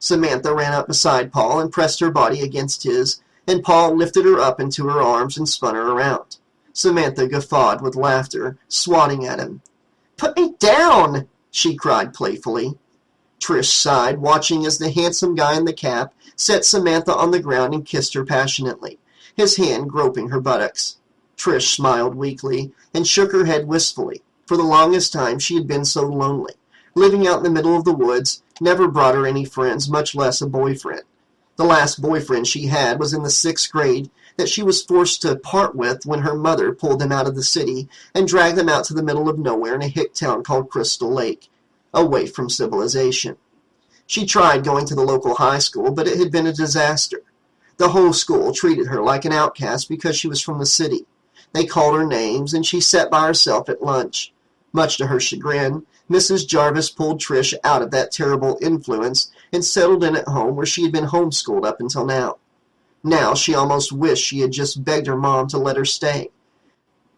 Samantha ran up beside Paul and pressed her body against his, and Paul lifted her up into her arms and spun her around. Samantha guffawed with laughter, swatting at him. "Put me down!" she cried playfully. Trish sighed, watching as the handsome guy in the cap set Samantha on the ground and kissed her passionately, his hand groping her buttocks. Trish smiled weakly and shook her head wistfully. For the longest time she had been so lonely. Living out in the middle of the woods never brought her any friends, much less a boyfriend. The last boyfriend she had was in the 6th grade that she was forced to part with when her mother pulled them out of the city and dragged them out to the middle of nowhere in a hick town called Crystal Lake, away from civilization. She tried going to the local high school, but it had been a disaster. The whole school treated her like an outcast because she was from the city. They called her names, and she sat by herself at lunch. Much to her chagrin, Mrs. Jarvis pulled Trish out of that terrible influence and settled in at home where she had been homeschooled up until now. Now she almost wished she had just begged her mom to let her stay,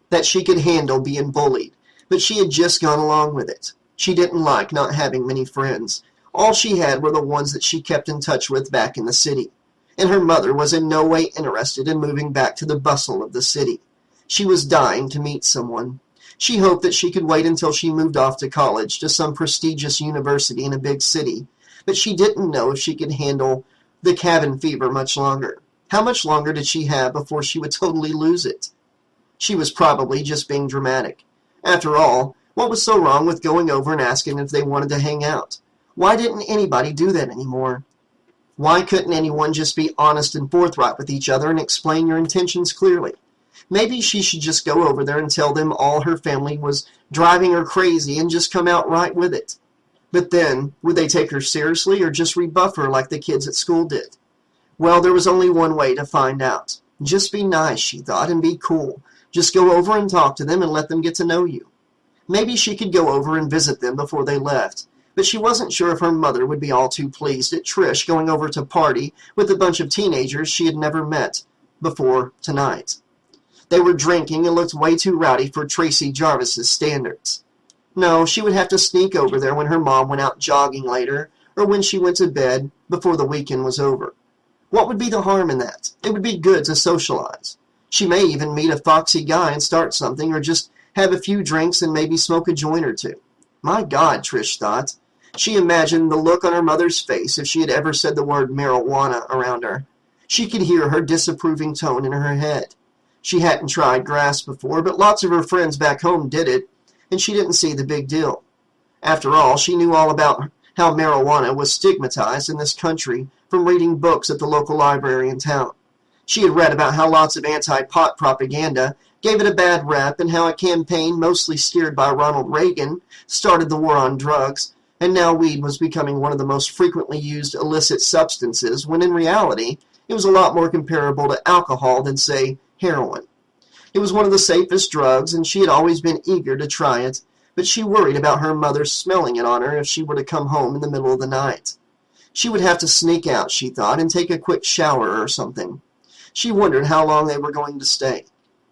that she could handle being bullied, but she had just gone along with it. She didn't like not having many friends. All she had were the ones that she kept in touch with back in the city, and her mother was in no way interested in moving back to the bustle of the city. She was dying to meet someone. She hoped that she could wait until she moved off to college to some prestigious university in a big city, but she didn't know if she could handle the cabin fever much longer. How much longer did she have before she would totally lose it? She was probably just being dramatic. After all, what was so wrong with going over and asking if they wanted to hang out? Why didn't anybody do that anymore? Why couldn't anyone just be honest and forthright with each other and explain your intentions clearly? Maybe she should just go over there and tell them all her family was driving her crazy and just come out right with it. But then, would they take her seriously or just rebuff her like the kids at school did? Well, there was only one way to find out. Just be nice, she thought, and be cool. Just go over and talk to them and let them get to know you. Maybe she could go over and visit them before they left, but she wasn't sure if her mother would be all too pleased at Trish going over to party with a bunch of teenagers she had never met before tonight. They were drinking and looked way too rowdy for Tracy Jarvis's standards. No, she would have to sneak over there when her mom went out jogging later, or when she went to bed before the weekend was over. What would be the harm in that? It would be good to socialize. She may even meet a foxy guy and start something, or just have a few drinks and maybe smoke a joint or two. My God, Trish thought. She imagined the look on her mother's face if she had ever said the word marijuana around her. She could hear her disapproving tone in her head. She hadn't tried grass before, but lots of her friends back home did it, and she didn't see the big deal. After all, she knew all about how marijuana was stigmatized in this country from reading books at the local library in town. She had read about how lots of anti-pot propaganda gave it a bad rap and how a campaign mostly steered by Ronald Reagan started the war on drugs, and now weed was becoming one of the most frequently used illicit substances, when in reality it was a lot more comparable to alcohol than, say, heroin. It was one of the safest drugs, and she had always been eager to try it, but she worried about her mother smelling it on her if she were to come home in the middle of the night. She would have to sneak out, she thought, and take a quick shower or something. She wondered how long they were going to stay.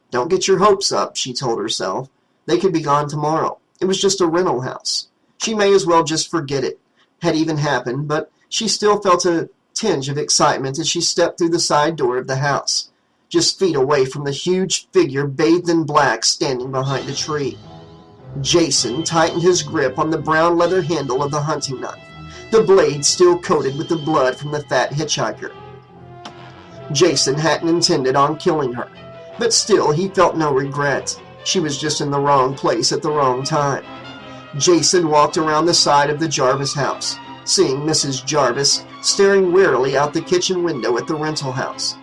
Don't get your hopes up, she told herself. They could be gone tomorrow. It was just a rental house. She may as well just forget it had even happened, but she still felt a tinge of excitement as she stepped through the side door of the house, just feet away from the huge figure bathed in black standing behind a tree. Jason tightened his grip on the brown leather handle of the hunting knife, the blade still coated with the blood from the fat hitchhiker. Jason hadn't intended on killing her, but still he felt no regret. She was just in the wrong place at the wrong time. Jason walked around the side of the Jarvis house, seeing Mrs. Jarvis staring wearily out the kitchen window at the rental house.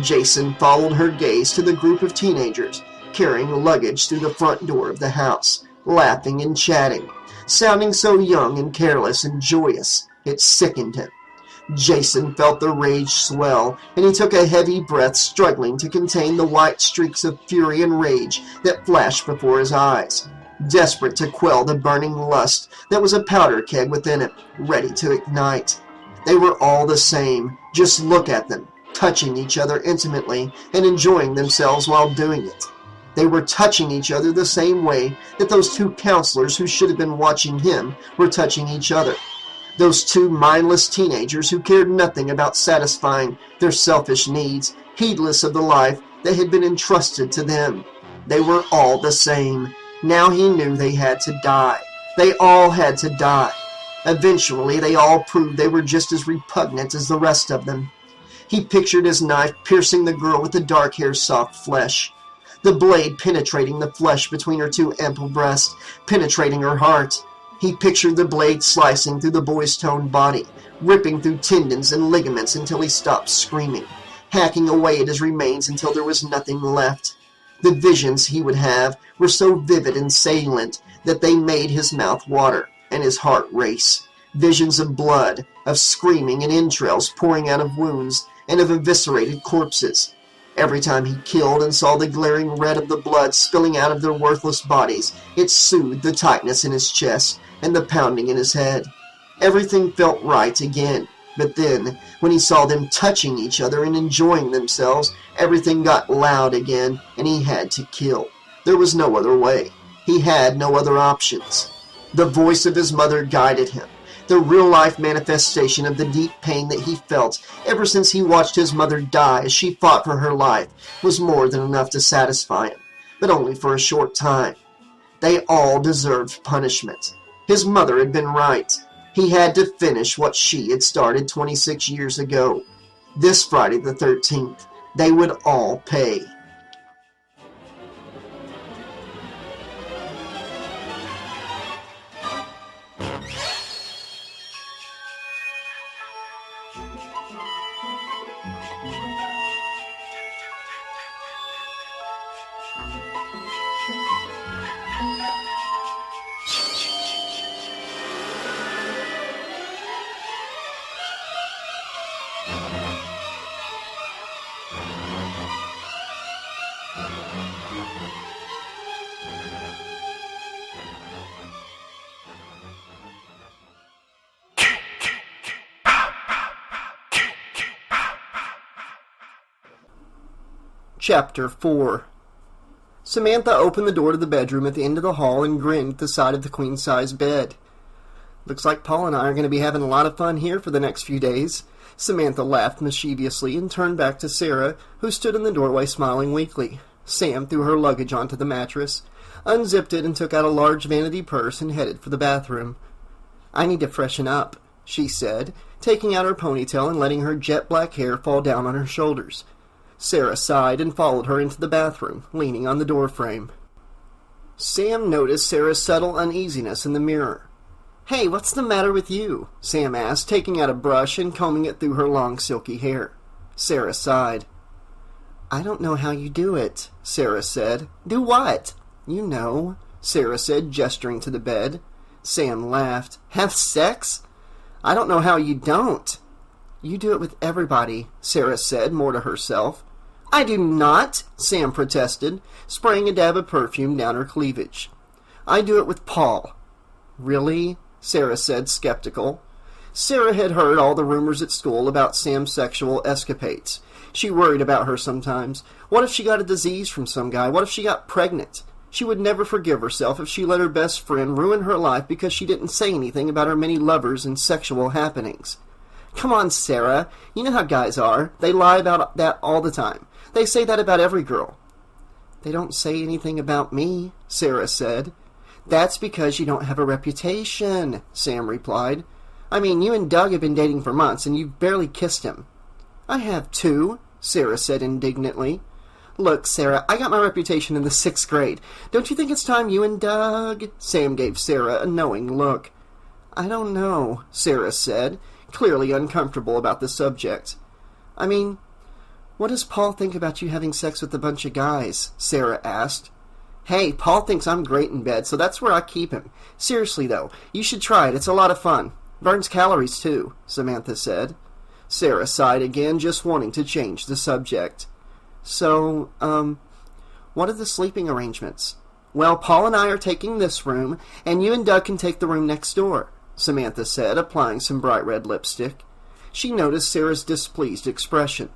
Jason followed her gaze to the group of teenagers carrying luggage through the front door of the house, laughing and chatting, sounding so young and careless and joyous it sickened him. Jason felt the rage swell, and he took a heavy breath, struggling to contain the white streaks of fury and rage that flashed before his eyes, desperate to quell the burning lust that was a powder keg within him, ready to ignite. They were all the same. Just look at them, touching each other intimately and enjoying themselves while doing it. They were touching each other the same way that those two counselors who should have been watching him were touching each other. Those two mindless teenagers who cared nothing about satisfying their selfish needs, heedless of the life that had been entrusted to them. They were all the same. Now he knew they had to die. They all had to die. Eventually, they all proved they were just as repugnant as the rest of them. He pictured his knife piercing the girl with the dark hair, soft flesh. The blade penetrating the flesh between her two ample breasts, penetrating her heart. He pictured the blade slicing through the boy's toned body, ripping through tendons and ligaments until he stopped screaming, hacking away at his remains until there was nothing left. The visions he would have were so vivid and salient that they made his mouth water and his heart race. Visions of blood, of screaming and entrails pouring out of wounds, and of eviscerated corpses. Every time he killed and saw the glaring red of the blood spilling out of their worthless bodies, it soothed the tightness in his chest and the pounding in his head. Everything felt right again, but then, when he saw them touching each other and enjoying themselves, everything got loud again, and he had to kill. There was no other way. He had no other options. The voice of his mother guided him. The real-life manifestation of the deep pain that he felt ever since he watched his mother die as she fought for her life was more than enough to satisfy him, but only for a short time. They all deserved punishment. His mother had been right. He had to finish what she had started 26 years ago. This Friday the 13th, they would all pay. Chapter 4. Samantha opened the door to the bedroom at the end of the hall and grinned at the side of the queen-size bed. "Looks like Paul and I are going to be having a lot of fun here for the next few days." Samantha laughed mischievously and turned back to Sarah, who stood in the doorway smiling weakly. Sam threw her luggage onto the mattress, unzipped it, and took out a large vanity purse and headed for the bathroom. "I need to freshen up," she said, taking out her ponytail and letting her jet-black hair fall down on her shoulders. Sarah sighed and followed her into the bathroom, leaning on the doorframe. Sam noticed Sarah's subtle uneasiness in the mirror. "Hey, what's the matter with you?" Sam asked, taking out a brush and combing it through her long silky hair. Sarah sighed. "I don't know how you do it," Sarah said. "Do what?" "You know," Sarah said, gesturing to the bed. Sam laughed. "Have sex? I don't know how you don't." "You do it with everybody," Sarah said, more to herself. "I do not," Sam protested, spraying a dab of perfume down her cleavage. "I do it with Paul." "Really?" Sarah said, skeptical. Sarah had heard all the rumors at school about Sam's sexual escapades. She worried about her sometimes. What if she got a disease from some guy? What if she got pregnant? She would never forgive herself if she let her best friend ruin her life because she didn't say anything about her many lovers and sexual happenings. "Come on, Sarah. You know how guys are. They lie about that all the time. They say that about every girl." "They don't say anything about me," Sarah said. "That's because you don't have a reputation," Sam replied. "I mean, you and Doug have been dating for months, and you've barely kissed him." "I have too," Sarah said indignantly. "Look, Sarah, I got my reputation in the 6th grade. Don't you think it's time you and Doug—" Sam gave Sarah a knowing look. "I don't know," Sarah said, clearly uncomfortable about the subject. "I mean, what does Paul think about you having sex with a bunch of guys?" Sarah asked. "Hey, Paul thinks I'm great in bed, so that's where I keep him. Seriously, though, you should try it. It's a lot of fun. Burns calories, too," Samantha said. Sarah sighed again, just wanting to change the subject. "So, what are the sleeping arrangements?" "Well, Paul and I are taking this room, and you and Doug can take the room next door," Samantha said, applying some bright red lipstick. She noticed Sarah's displeased expression.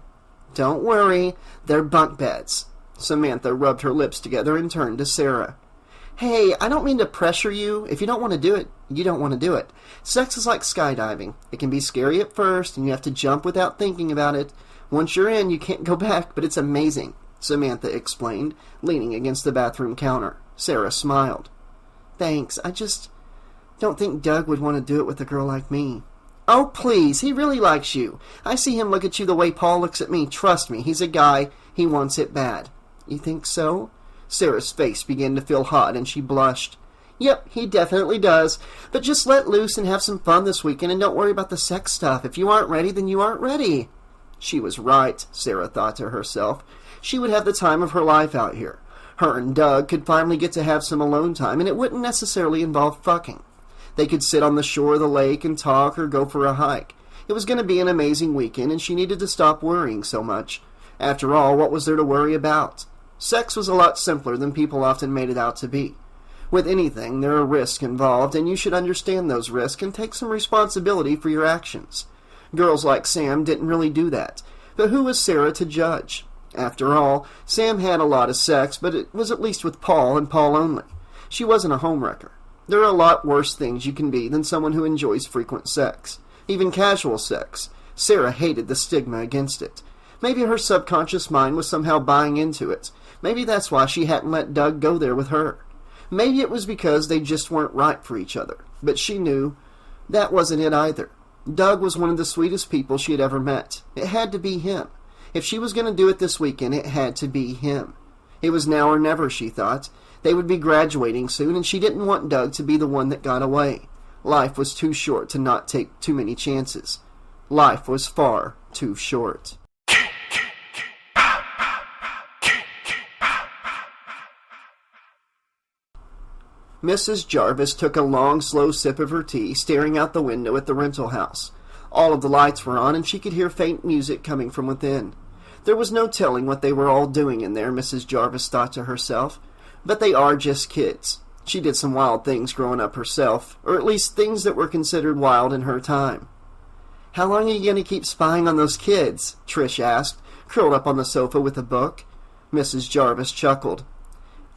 "Don't worry, they're bunk beds." Samantha rubbed her lips together and turned to Sarah. Hey, I don't mean to pressure you. If you don't want to do it, you don't want to do it. Sex is like skydiving. It can be scary at first, and you have to jump without thinking about it. Once you're in, you can't go back, but it's amazing, Samantha explained, leaning against the bathroom counter. Sarah smiled. Thanks, I just don't think Doug would want to do it with a girl like me. Oh, please, he really likes you. I see him look at you the way Paul looks at me. Trust me, he's a guy. He wants it bad. You think so? Sarah's face began to feel hot, and she blushed. Yep, he definitely does. But just let loose and have some fun this weekend, and don't worry about the sex stuff. If you aren't ready, then you aren't ready. She was right, Sarah thought to herself. She would have the time of her life out here. Her and Doug could finally get to have some alone time, and it wouldn't necessarily involve fucking. They could sit on the shore of the lake and talk or go for a hike. It was going to be an amazing weekend, and she needed to stop worrying so much. After all, what was there to worry about? Sex was a lot simpler than people often made it out to be. With anything, there are risks involved, and you should understand those risks and take some responsibility for your actions. Girls like Sam didn't really do that, but who was Sarah to judge? After all, Sam had a lot of sex, but it was at least with Paul and Paul only. She wasn't a homewrecker. There are a lot worse things you can be than someone who enjoys frequent sex, even casual sex. Sarah hated the stigma against it. Maybe her subconscious mind was somehow buying into it. Maybe that's why she hadn't let Doug go there with her. Maybe it was because they just weren't right for each other. But she knew that wasn't it either. Doug was one of the sweetest people she had ever met. It had to be him. If she was going to do it this weekend, it had to be him. It was now or never, she thought. They would be graduating soon, and she didn't want Doug to be the one that got away. Life was too short to not take too many chances. Life was far too short. Mrs. Jarvis took a long, slow sip of her tea, staring out the window at the rental house. All of the lights were on, and she could hear faint music coming from within. There was no telling what they were all doing in there, Mrs. Jarvis thought to herself. But they are just kids. She did some wild things growing up herself, or at least things that were considered wild in her time. How long are you going to keep spying on those kids? Trish asked, curled up on the sofa with a book. Mrs. Jarvis chuckled.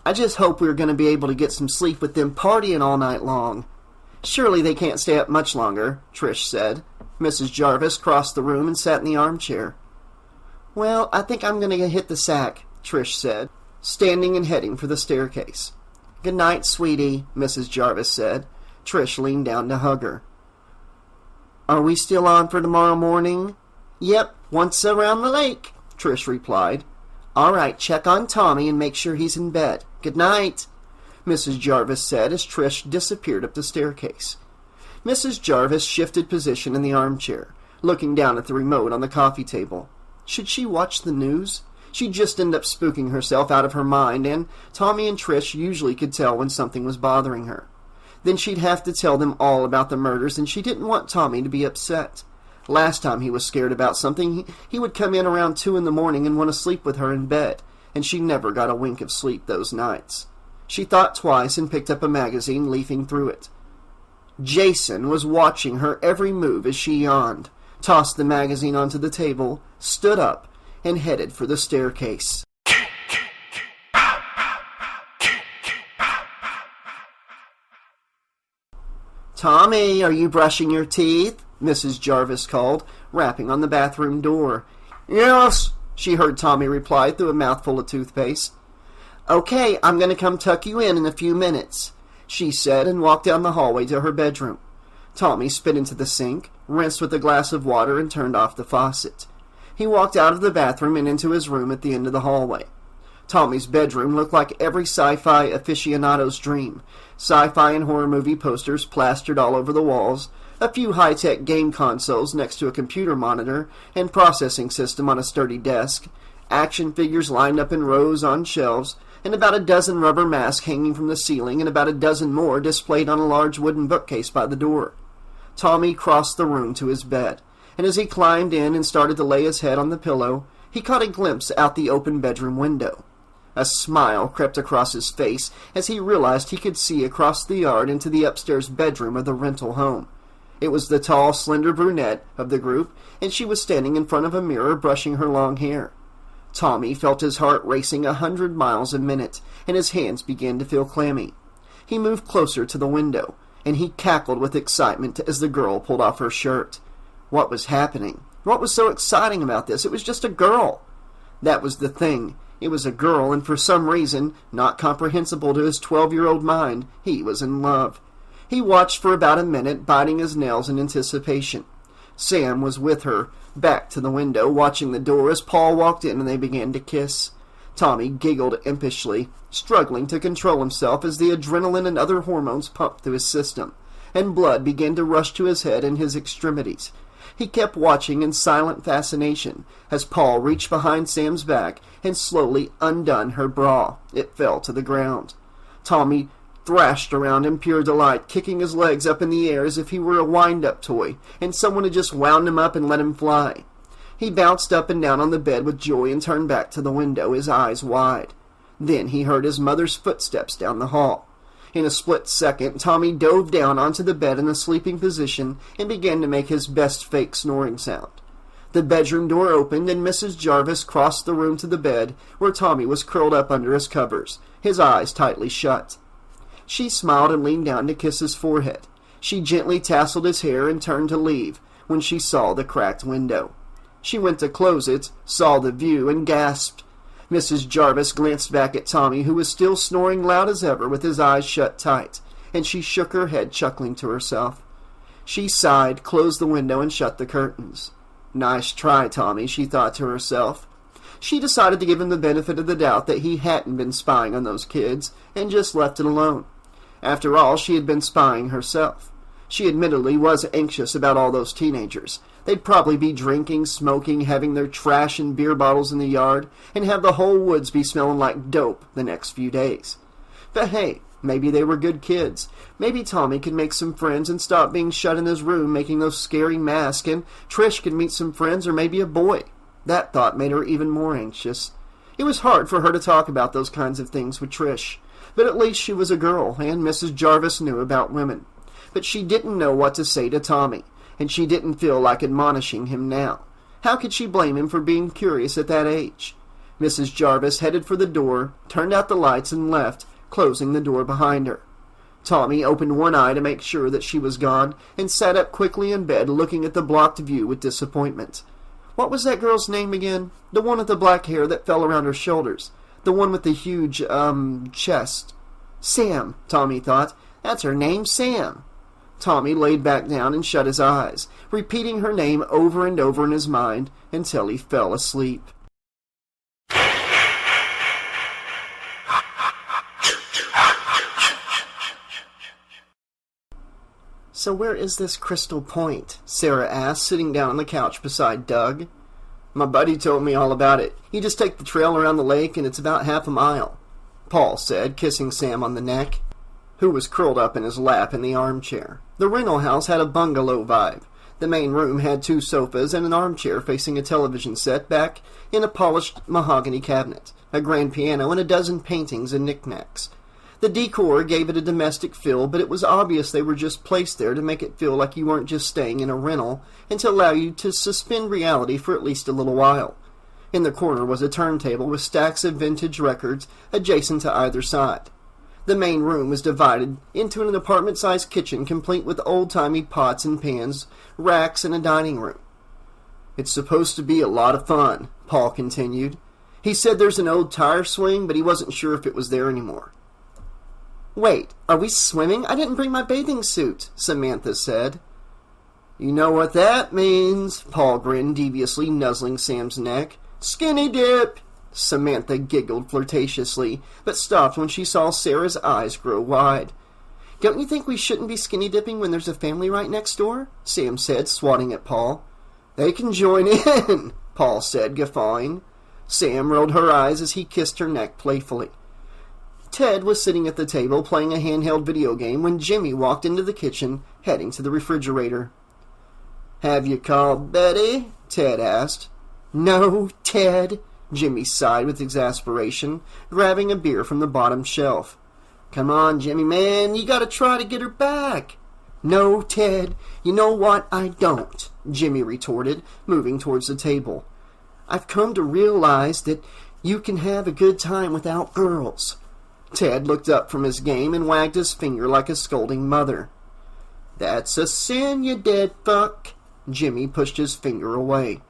I just hope we're going to be able to get some sleep with them partying all night long. Surely they can't stay up much longer, Trish said. Mrs. Jarvis crossed the room and sat in the armchair. Well, I think I'm going to hit the sack, Trish said, standing and heading for the staircase. Good night, sweetie, Mrs. Jarvis said. Trish leaned down to hug her. Are we still on for tomorrow morning? Yep, once around the lake, Trish replied. All right, check on Tommy and make sure he's in bed. Good night, Mrs. Jarvis said as Trish disappeared up the staircase. Mrs. Jarvis shifted position in the armchair, looking down at the remote on the coffee table. Should she watch the news? She'd just end up spooking herself out of her mind, and Tommy and Trish usually could tell when something was bothering her. Then she'd have to tell them all about the murders, and she didn't want Tommy to be upset. Last time he was scared about something, he would come in around 2 in the morning and want to sleep with her in bed, and she never got a wink of sleep those nights. She thought twice and picked up a magazine, leafing through it. Jason was watching her every move as she yawned, tossed the magazine onto the table, stood up, and headed for the staircase. Tommy, are you brushing your teeth? Mrs. Jarvis called, rapping on the bathroom door. Yes, she heard Tommy reply through a mouthful of toothpaste. Okay, I'm going to come tuck you in a few minutes, she said, and walked down the hallway to her bedroom. Tommy spit into the sink, rinsed with a glass of water, and turned off the faucet. He walked out of the bathroom and into his room at the end of the hallway. Tommy's bedroom looked like every sci-fi aficionado's dream. Sci-fi and horror movie posters plastered all over the walls, a few high-tech game consoles next to a computer monitor and processing system on a sturdy desk, action figures lined up in rows on shelves, and about a dozen rubber masks hanging from the ceiling, and about a dozen more displayed on a large wooden bookcase by the door. Tommy crossed the room to his bed, and as he climbed in and started to lay his head on the pillow, he caught a glimpse out the open bedroom window. A smile crept across his face as he realized he could see across the yard into the upstairs bedroom of the rental home. It was the tall, slender brunette of the group, and she was standing in front of a mirror brushing her long hair. Tommy felt his heart racing 100 miles a minute, and his hands began to feel clammy. He moved closer to the window, and he cackled with excitement as the girl pulled off her shirt. What was happening? What was so exciting about this? It was just a girl. That was the thing. It was a girl, and for some reason, not comprehensible to his 12-year-old mind, he was in love. He watched for about a minute, biting his nails in anticipation. Sam was with her, back to the window, watching the door as Paul walked in and they began to kiss. Tommy giggled impishly, struggling to control himself as the adrenaline and other hormones pumped through his system, and blood began to rush to his head and his extremities. He kept watching in silent fascination as Paul reached behind Sam's back and slowly undone her bra. It fell to the ground. Tommy thrashed around in pure delight, kicking his legs up in the air as if he were a wind-up toy, and someone had just wound him up and let him fly. He bounced up and down on the bed with joy and turned back to the window, his eyes wide. Then he heard his mother's footsteps down the hall. In a split second, Tommy dove down onto the bed in a sleeping position and began to make his best fake snoring sound. The bedroom door opened and Mrs. Jarvis crossed the room to the bed where Tommy was curled up under his covers, his eyes tightly shut. She smiled and leaned down to kiss his forehead. She gently tousled his hair and turned to leave when she saw the cracked window. She went to close it, saw the view, and gasped. Mrs. Jarvis glanced back at Tommy, who was still snoring loud as ever with his eyes shut tight, and she shook her head, chuckling to herself. She sighed, closed the window, and shut the curtains. Nice try, Tommy, she thought to herself. She decided to give him the benefit of the doubt that he hadn't been spying on those kids, and just left it alone. After all, she had been spying herself. She admittedly was anxious about all those teenagers. They'd probably be drinking, smoking, having their trash and beer bottles in the yard, and have the whole woods be smelling like dope the next few days. But hey, maybe they were good kids. Maybe Tommy could make some friends and stop being shut in his room making those scary masks, and Trish could meet some friends or maybe a boy. That thought made her even more anxious. It was hard for her to talk about those kinds of things with Trish, but at least she was a girl, and Mrs. Jarvis knew about women. But she didn't know what to say to Tommy, and she didn't feel like admonishing him now. How could she blame him for being curious at that age? Mrs. Jarvis headed for the door, turned out the lights, and left, closing the door behind her. Tommy opened one eye to make sure that she was gone, and sat up quickly in bed, looking at the blocked view with disappointment. What was that girl's name again? The one with the black hair that fell around her shoulders. The one with the huge, chest. Sam, Tommy thought. That's her name, Sam. Tommy laid back down and shut his eyes, repeating her name over and over in his mind until he fell asleep. So where is this Crystal Point? Sarah asked, sitting down on the couch beside Doug. My buddy told me all about it. You just take the trail around the lake and it's about half a mile, Paul said, kissing Sam on the neck, who was curled up in his lap in the armchair. The rental house had a bungalow vibe. The main room had 2 sofas and an armchair facing a television set back in a polished mahogany cabinet, a grand piano, and a dozen paintings and knickknacks. The decor gave it a domestic feel, but it was obvious they were just placed there to make it feel like you weren't just staying in a rental and to allow you to suspend reality for at least a little while. In the corner was a turntable with stacks of vintage records adjacent to either side. The main room was divided into an apartment-sized kitchen complete with old-timey pots and pans, racks, and a dining room. It's supposed to be a lot of fun, Paul continued. He said there's an old tire swing, but he wasn't sure if it was there anymore. Wait, are we swimming? I didn't bring my bathing suit, Samantha said. You know what that means, Paul grinned, deviously nuzzling Sam's neck. Skinny dip! Samantha giggled flirtatiously, but stopped when she saw Sarah's eyes grow wide. Don't you think we shouldn't be skinny dipping when there's a family right next door? Sam said, swatting at Paul. They can join in, Paul said, guffawing. Sam rolled her eyes as he kissed her neck playfully. Ted was sitting at the table playing a handheld video game when Jimmy walked into the kitchen, heading to the refrigerator. Have you called Betty? Ted asked. No, Ted, Jimmy sighed with exasperation, grabbing a beer from the bottom shelf. Come on, Jimmy, man, you gotta try to get her back. No, Ted, you know what, I don't, Jimmy retorted, moving towards the table. I've come to realize that you can have a good time without girls. Ted looked up from his game and wagged his finger like a scolding mother. That's a sin, you dead fuck. Jimmy pushed his finger away.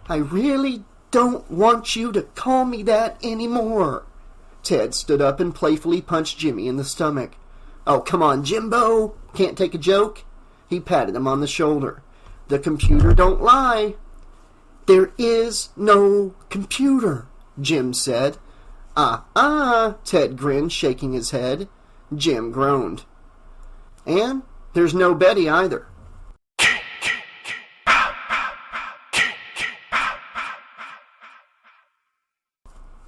I really don't want you to call me that anymore. Ted stood up and playfully punched Jimmy in the stomach. Oh, come on, Jimbo. Can't take a joke? He patted him on the shoulder. The computer don't lie. There is no computer, Jim said. Ted grinned, shaking his head. Jim groaned. And there's no Betty either.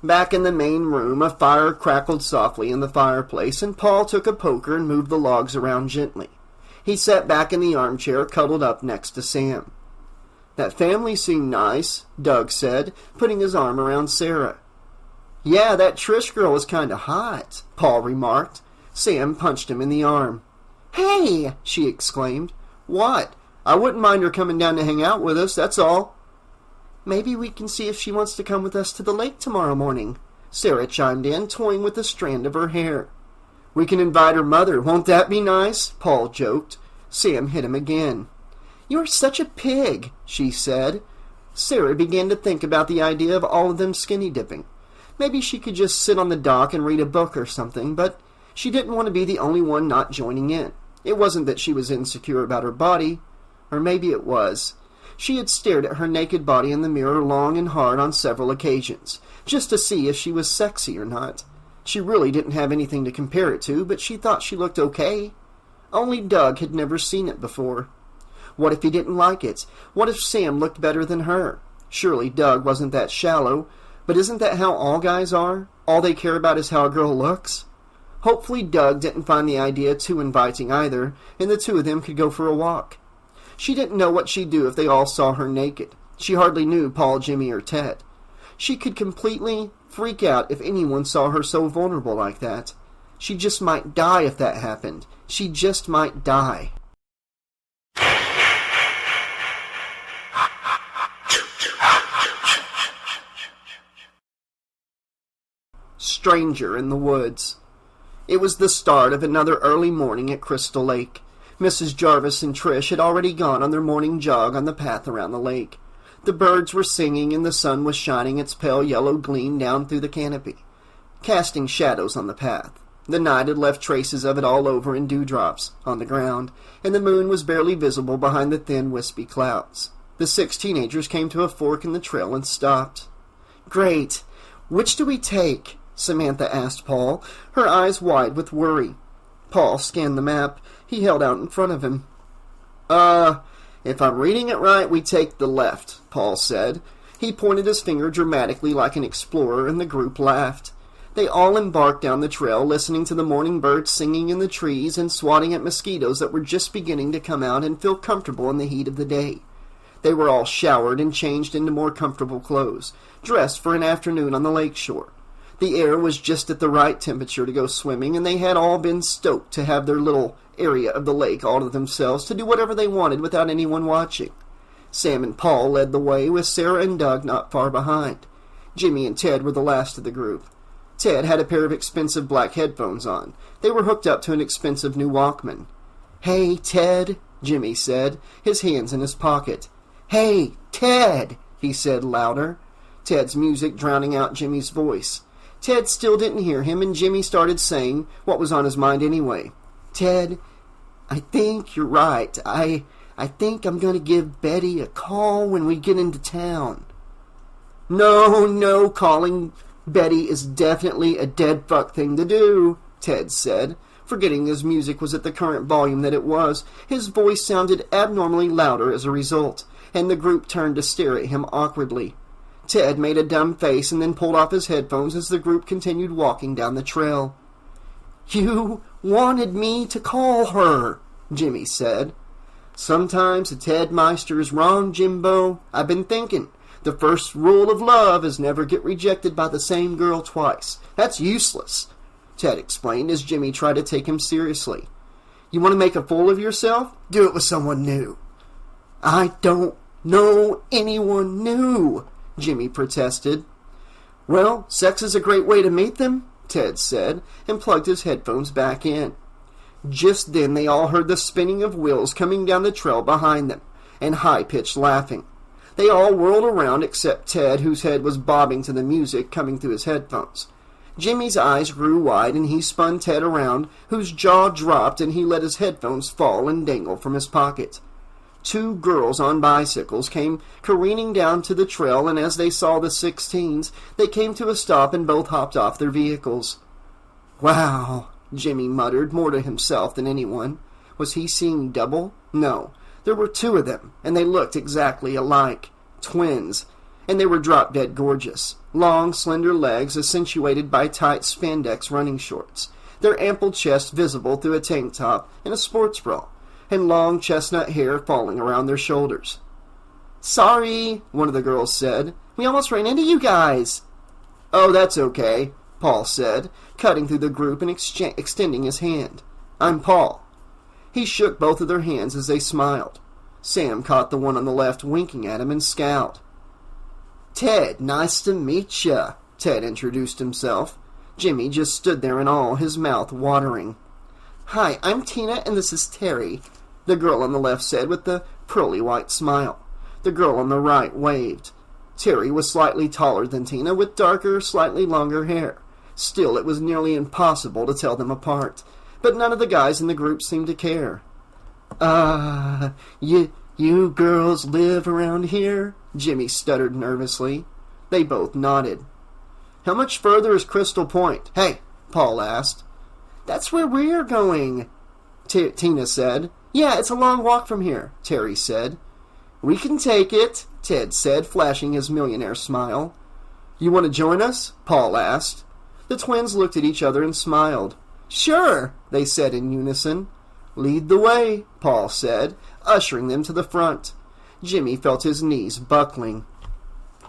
Back in the main room, a fire crackled softly in the fireplace, and Paul took a poker and moved the logs around gently. He sat back in the armchair, cuddled up next to Sam. That family seemed nice, Doug said, putting his arm around Sarah. Yeah, that Trish girl was kind of hot, Paul remarked. Sam punched him in the arm. Hey, she exclaimed. What? I wouldn't mind her coming down to hang out with us, that's all. Maybe we can see if she wants to come with us to the lake tomorrow morning, Sarah chimed in, toying with a strand of her hair. We can invite her mother, won't that be nice? Paul joked. Sam hit him again. You're such a pig, she said. Sarah began to think about the idea of all of them skinny dipping. Maybe she could just sit on the dock and read a book or something, but she didn't want to be the only one not joining in. It wasn't that she was insecure about her body, or maybe it was. She had stared at her naked body in the mirror long and hard on several occasions, just to see if she was sexy or not. She really didn't have anything to compare it to, but she thought she looked okay. Only Doug had never seen it before. What if he didn't like it? What if Sam looked better than her? Surely Doug wasn't that shallow, but isn't that how all guys are? All they care about is how a girl looks? Hopefully Doug didn't find the idea too inviting either, and the two of them could go for a walk. She didn't know what she'd do if they all saw her naked. She hardly knew Paul, Jimmy, or Ted. She could completely freak out if anyone saw her so vulnerable like that. She just might die if that happened. She just might die. Stranger in the woods. It was the start of another early morning at Crystal Lake. Mrs. Jarvis and Trish had already gone on their morning jog on the path around the lake. The birds were singing and the sun was shining its pale yellow gleam down through the canopy, casting shadows on the path. The night had left traces of it all over in dewdrops on the ground, and the moon was barely visible behind the thin, wispy clouds. The 6 teenagers came to a fork in the trail and stopped. Great. Which do we take? Samantha asked Paul, her eyes wide with worry. Paul scanned the map he held out in front of him. If I'm reading it right, we take the left, Paul said. He pointed his finger dramatically like an explorer, and the group laughed. They all embarked down the trail, listening to the morning birds singing in the trees and swatting at mosquitoes that were just beginning to come out and feel comfortable in the heat of the day. They were all showered and changed into more comfortable clothes, dressed for an afternoon on the lake shore. The air was just at the right temperature to go swimming, and they had all been stoked to have their little area of the lake all to themselves to do whatever they wanted without anyone watching. Sam and Paul led the way, with Sarah and Doug not far behind. Jimmy and Ted were the last of the group. Ted had a pair of expensive black headphones on. They were hooked up to an expensive new Walkman. Hey, Ted, Jimmy said, his hands in his pocket. Hey, Ted, he said louder, Ted's music drowning out Jimmy's voice. Ted still didn't hear him, and Jimmy started saying what was on his mind anyway. Ted, I think you're right. I think I'm going to give Betty a call when we get into town. No, calling Betty is definitely a dead fuck thing to do, Ted said, forgetting his music was at the current volume that it was. His voice sounded abnormally louder as a result, and the group turned to stare at him awkwardly. Ted made a dumb face and then pulled off his headphones as the group continued walking down the trail. You wanted me to call her, Jimmy said. Sometimes a Ted Meister is wrong, Jimbo. I've been thinking. The first rule of love is never get rejected by the same girl twice. That's useless, Ted explained as Jimmy tried to take him seriously. You want to make a fool of yourself? Do it with someone new. I don't know anyone new, Jimmy protested. Well, sex is a great way to meet them, Ted said, and plugged his headphones back in. Just then they all heard the spinning of wheels coming down the trail behind them, and high-pitched laughing. They all whirled around except Ted, whose head was bobbing to the music coming through his headphones. Jimmy's eyes grew wide, and he spun Ted around, whose jaw dropped, and he let his headphones fall and dangle from his pocket. Two girls on bicycles came careening down to the trail, and as they saw the 16s, they came to a stop and both hopped off their vehicles. Wow, Jimmy muttered, more to himself than anyone. Was he seeing double? No. There were two of them, and they looked exactly alike. Twins. And they were drop-dead gorgeous. Long, slender legs accentuated by tight spandex running shorts. Their ample chest visible through a tank top and a sports bra, and long chestnut hair falling around their shoulders. Sorry, one of the girls said. We almost ran into you guys. Oh, that's okay, Paul said, cutting through the group and extending his hand. I'm Paul. He shook both of their hands as they smiled. Sam caught the one on the left winking at him and scowled. Ted, nice to meet ya, Ted introduced himself. Jimmy just stood there in awe, his mouth watering. Hi, I'm Tina and this is Terry, the girl on the left said with the pearly white smile. The girl on the right waved. Terry was slightly taller than Tina, with darker, slightly longer hair. Still, it was nearly impossible to tell them apart. But none of the guys in the group seemed to care. You girls live around here? Jimmy stuttered nervously. They both nodded. How much further is Crystal Point? Hey, Paul asked. That's where we're going, Tina said. Yeah, it's a long walk from here, Terry said. We can take it, Ted said, flashing his millionaire smile. You want to join us? Paul asked. The twins looked at each other and smiled. Sure, they said in unison. Lead the way, Paul said, ushering them to the front. Jimmy felt his knees buckling.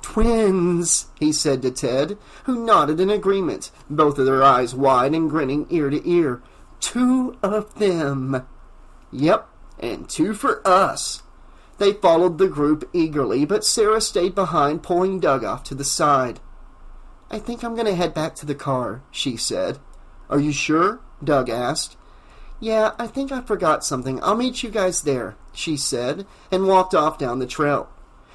Twins, he said to Ted, who nodded in agreement, both of their eyes wide and grinning ear to ear. 2 of them. Yep, and 2 for us. They followed the group eagerly, but Sarah stayed behind, pulling Doug off to the side. I think I'm going to head back to the car, she said. Are you sure? Doug asked. Yeah, I think I forgot something. I'll meet you guys there, she said, and walked off down the trail.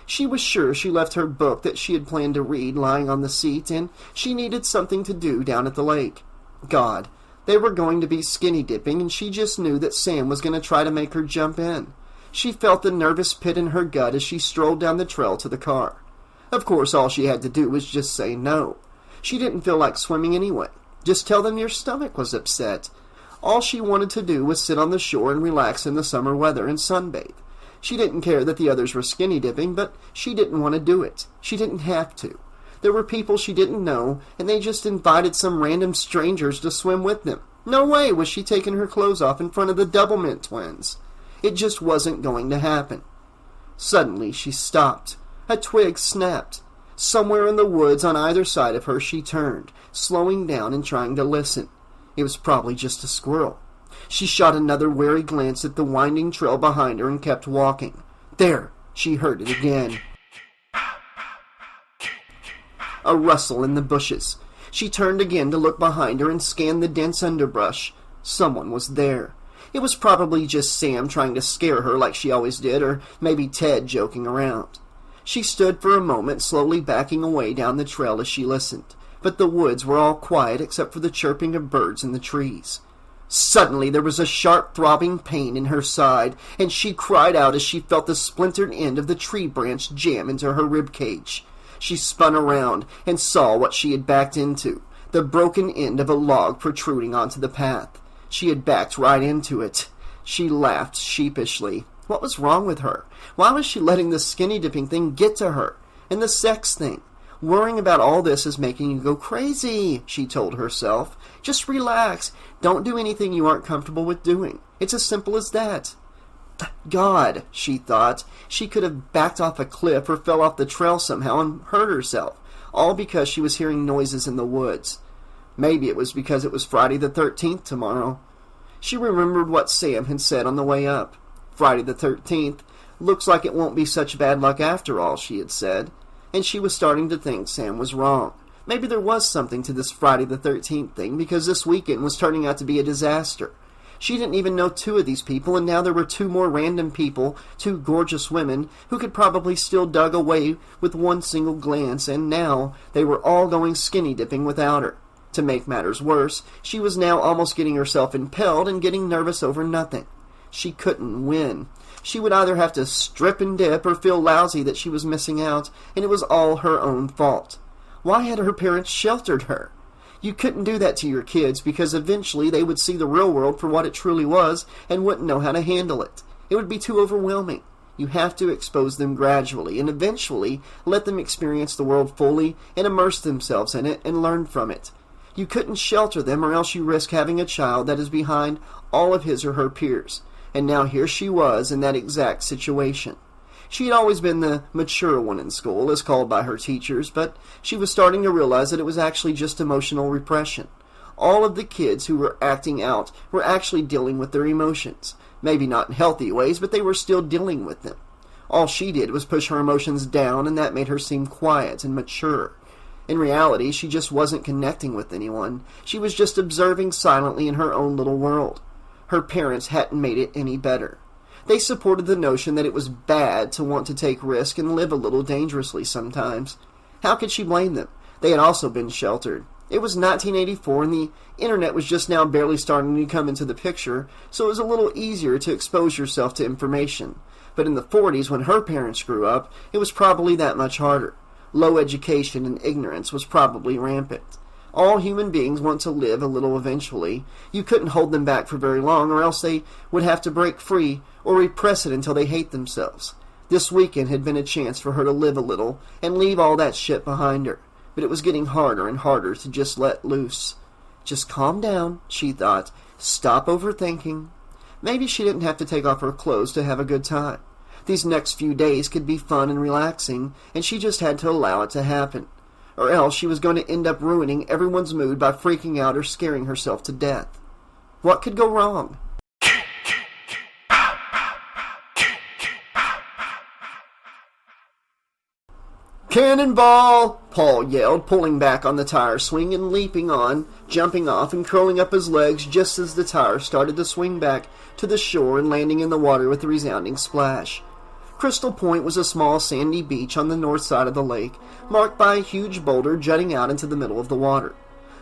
She was sure she left her book that she had planned to read lying on the seat, and she needed something to do down at the lake. God, they were going to be skinny dipping, and she just knew that Sam was going to try to make her jump in. She felt the nervous pit in her gut as she strolled down the trail to the car. Of course, all she had to do was just say no. She didn't feel like swimming anyway. Just tell them your stomach was upset. All she wanted to do was sit on the shore and relax in the summer weather and sunbathe. She didn't care that the others were skinny dipping, but she didn't want to do it. She didn't have to. There were people she didn't know, and they just invited some random strangers to swim with them. No way was she taking her clothes off in front of the Doublemint twins. It just wasn't going to happen. Suddenly she stopped. A twig snapped. Somewhere in the woods on either side of her she turned, slowing down and trying to listen. It was probably just a squirrel. She shot another wary glance at the winding trail behind her and kept walking. There, she heard it again. A rustle in the bushes. She turned again to look behind her and scan the dense underbrush. Someone was there. It was probably just Sam trying to scare her like she always did, or maybe Ted joking around. She stood for a moment, slowly backing away down the trail as she listened, but the woods were all quiet except for the chirping of birds in the trees. Suddenly there was a sharp throbbing pain in her side, and she cried out as she felt the splintered end of the tree branch jam into her rib cage. She spun around and saw what she had backed into, the broken end of a log protruding onto the path. She had backed right into it. She laughed sheepishly. What was wrong with her? Why was she letting the skinny dipping thing get to her? And the sex thing? Worrying about all this is making you go crazy, she told herself. Just relax. Don't do anything you aren't comfortable with doing. It's as simple as that. God, she thought, she could have backed off a cliff or fell off the trail somehow and hurt herself, all because she was hearing noises in the woods. Maybe it was because it was Friday the 13th tomorrow. She remembered what Sam had said on the way up. Friday the 13th. Looks like it won't be such bad luck after all, she had said. and she was starting to think Sam was wrong. Maybe there was something to this Friday the 13th thing, because this weekend was turning out to be a disaster. She didn't even know two of these people, and now there were two more random people, two gorgeous women, who could probably steal Doug away with one single glance, and now they were all going skinny dipping without her. To make matters worse, she was now almost getting herself impelled and getting nervous over nothing. She couldn't win. She would either have to strip and dip or feel lousy that she was missing out, and it was all her own fault. Why had her parents sheltered her? You couldn't do that to your kids, because eventually they would see the real world for what it truly was and wouldn't know how to handle it. It would be too overwhelming. You have to expose them gradually and eventually let them experience the world fully and immerse themselves in it and learn from it. You couldn't shelter them, or else you risk having a child that is behind all of his or her peers. And now here she was in that exact situation. She had always been the mature one in school, as called by her teachers, but she was starting to realize that it was actually just emotional repression. All of the kids who were acting out were actually dealing with their emotions. Maybe not in healthy ways, but they were still dealing with them. All she did was push her emotions down, and that made her seem quiet and mature. In reality, she just wasn't connecting with anyone. She was just observing silently in her own little world. Her parents hadn't made it any better. They supported the notion that it was bad to want to take risk and live a little dangerously sometimes. How could she blame them? They had also been sheltered. It was 1984, and the internet was just now barely starting to come into the picture, so it was a little easier to expose yourself to information. But in the 40s, when her parents grew up, it was probably that much harder. Low education and ignorance was probably rampant. All human beings want to live a little eventually. You couldn't hold them back for very long, or else they would have to break free or repress it until they hate themselves. This weekend had been a chance for her to live a little and leave all that shit behind her. But it was getting harder and harder to just let loose. Just calm down, she thought. Stop overthinking. Maybe she didn't have to take off her clothes to have a good time. These next few days could be fun and relaxing, and she just had to allow it to happen. Or else she was going to end up ruining everyone's mood by freaking out or scaring herself to death. What could go wrong? "Cannonball!" Paul yelled, pulling back on the tire swing and leaping on, jumping off and curling up his legs just as the tire started to swing back to the shore and landing in the water with a resounding splash. Crystal Point was a small sandy beach on the north side of the lake, marked by a huge boulder jutting out into the middle of the water.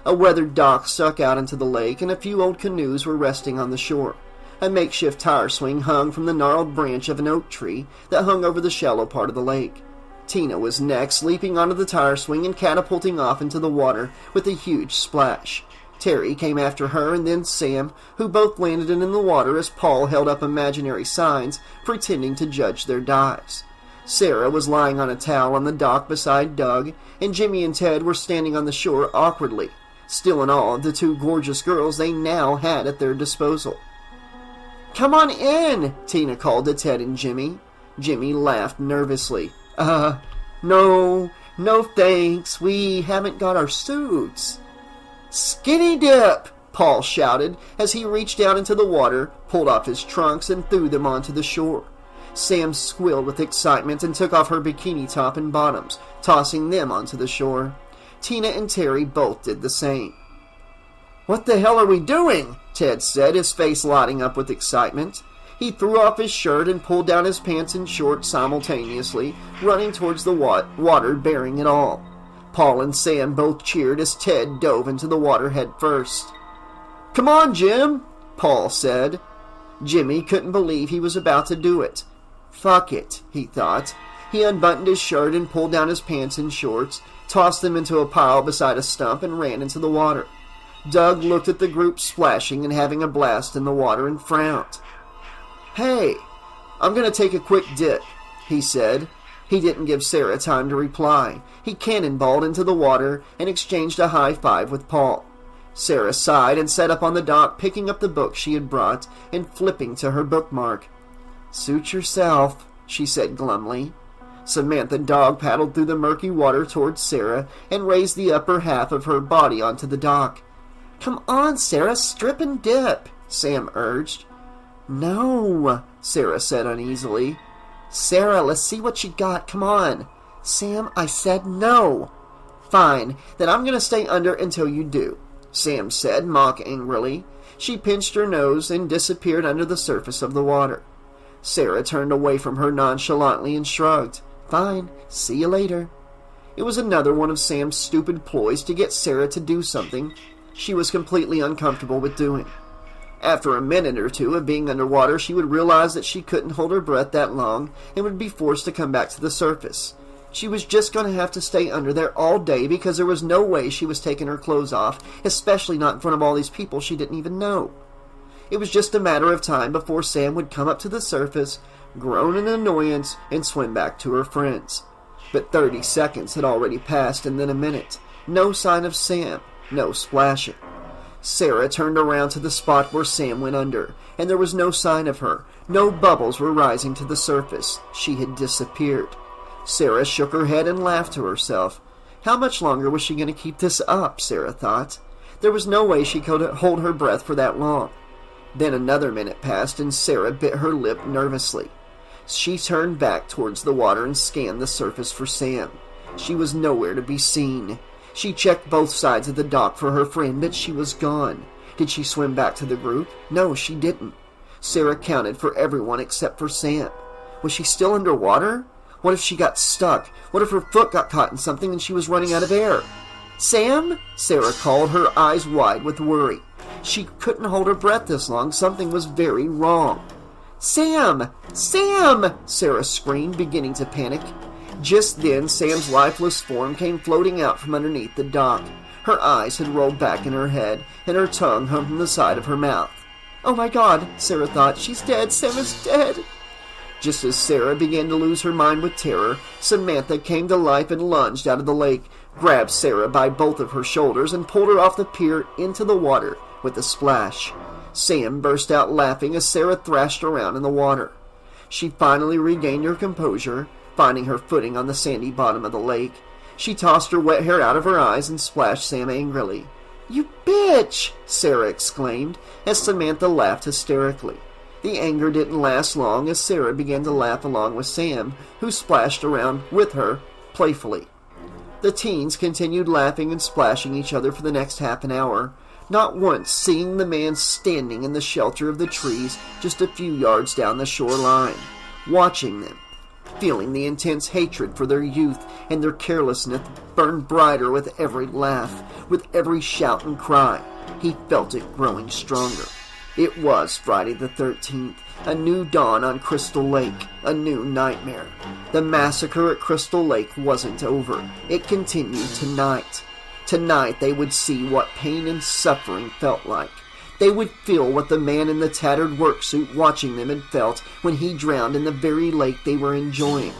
A weathered dock stuck out into the lake, and a few old canoes were resting on the shore. A makeshift tire swing hung from the gnarled branch of an oak tree that hung over the shallow part of the lake. Tina was next, leaping onto the tire swing and catapulting off into the water with a huge splash. Terry came after her, and then Sam, who both landed in the water as Paul held up imaginary signs, pretending to judge their dives. Sarah was lying on a towel on the dock beside Doug, and Jimmy and Ted were standing on the shore awkwardly, still in awe of the two gorgeous girls they now had at their disposal. "Come on in," Tina called to Ted and Jimmy. Jimmy laughed nervously. No thanks, we haven't got our suits." "Skinny dip!" Paul shouted as he reached down into the water, pulled off his trunks, and threw them onto the shore. Sam squealed with excitement and took off her bikini top and bottoms, tossing them onto the shore. Tina and Terry both did the same. "What the hell are we doing?" Ted said, his face lighting up with excitement. He threw off his shirt and pulled down his pants and shorts simultaneously, running towards the water bearing it all. Paul and Sam both cheered as Ted dove into the water head first. "Come on, Jim," Paul said. Jimmy couldn't believe he was about to do it. Fuck it, he thought. He unbuttoned his shirt and pulled down his pants and shorts, tossed them into a pile beside a stump, and ran into the water. Doug looked at the group splashing and having a blast in the water and frowned. "Hey, I'm going to take a quick dip," he said. He didn't give Sarah time to reply. He cannonballed into the water and exchanged a high five with Paul. Sarah sighed and sat up on the dock, picking up the book she had brought and flipping to her bookmark. "Suit yourself," she said glumly. Samantha dog paddled through the murky water towards Sarah and raised the upper half of her body onto the dock. "Come on, Sarah, strip and dip," Sam urged. "No," Sarah said uneasily. "Sarah, let's see what you got. Come on." Sam, I said no. Fine, then I'm going to stay under until you do, Sam said, mock angrily. She pinched her nose and disappeared under the surface of the water. Sarah turned away from her nonchalantly and shrugged. Fine, see you later. It was another one of Sam's stupid ploys to get Sarah to do something she was completely uncomfortable with doing. After a minute or two of being underwater, she would realize that she couldn't hold her breath that long and would be forced to come back to the surface. She was just going to have to stay under there all day because there was no way she was taking her clothes off, especially not in front of all these people she didn't even know. It was just a matter of time before Sam would come up to the surface, groan in annoyance, and swim back to her friends. But 30 seconds had already passed, and then a minute. No sign of Sam, no splashing. Sarah turned around to the spot where Sam went under, and there was no sign of her. No bubbles were rising to the surface. She had disappeared. Sarah shook her head and laughed to herself. How much longer was she going to keep this up, Sarah thought. There was no way she could hold her breath for that long. Then another minute passed, and Sarah bit her lip nervously. She turned back towards the water and scanned the surface for Sam. She was nowhere to be seen. She checked both sides of the dock for her friend, but she was gone. Did she swim back to the group? No, she didn't. Sarah counted for everyone except for Sam. Was she still underwater? What if she got stuck? What if her foot got caught in something and she was running out of air? Sam? Sarah called, her eyes wide with worry. She couldn't hold her breath this long. Something was very wrong. Sam! Sam! Sarah screamed, beginning to panic. Just then, Sam's lifeless form came floating out from underneath the dock. Her eyes had rolled back in her head, and her tongue hung from the side of her mouth. Oh my God, Sarah thought. She's dead. Sam is dead. Just as Sarah began to lose her mind with terror, Samantha came to life and lunged out of the lake, grabbed Sarah by both of her shoulders, and pulled her off the pier into the water with a splash. Sam burst out laughing as Sarah thrashed around in the water. She finally regained her composure, finding her footing on the sandy bottom of the lake. She tossed her wet hair out of her eyes and splashed Sam angrily. You bitch! Sarah exclaimed as Samantha laughed hysterically. The anger didn't last long as Sarah began to laugh along with Sam, who splashed around with her playfully. The teens continued laughing and splashing each other for the next half an hour, not once seeing the man standing in the shelter of the trees just a few yards down the shoreline, watching them, feeling the intense hatred for their youth and their carelessness burn brighter with every laugh, with every shout and cry. He felt it growing stronger. It was Friday the 13th, a new dawn on Crystal Lake, a new nightmare. The massacre at Crystal Lake wasn't over. It continued tonight. Tonight they would see what pain and suffering felt like. They would feel what the man in the tattered worksuit watching them had felt when he drowned in the very lake they were enjoying.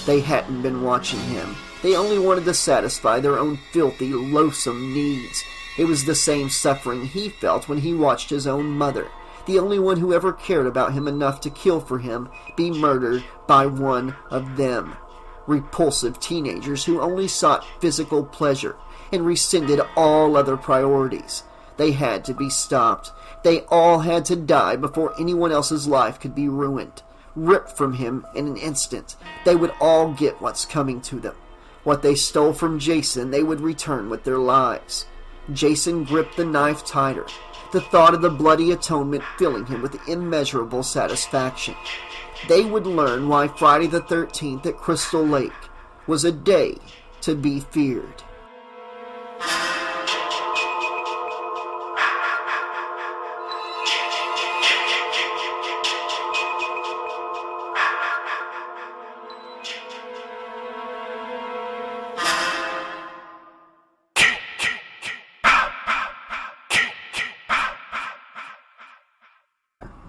They hadn't been watching him. They only wanted to satisfy their own filthy, loathsome needs. It was the same suffering he felt when he watched his own mother, the only one who ever cared about him enough to kill for him, be murdered by one of them. Repulsive teenagers who only sought physical pleasure and rescinded all other priorities. They had to be stopped. They all had to die before anyone else's life could be ruined, ripped from him in an instant. They would all get what's coming to them. What they stole from Jason, they would return with their lives. Jason gripped the knife tighter, the thought of the bloody atonement filling him with immeasurable satisfaction. They would learn why Friday the 13th at Crystal Lake was a day to be feared.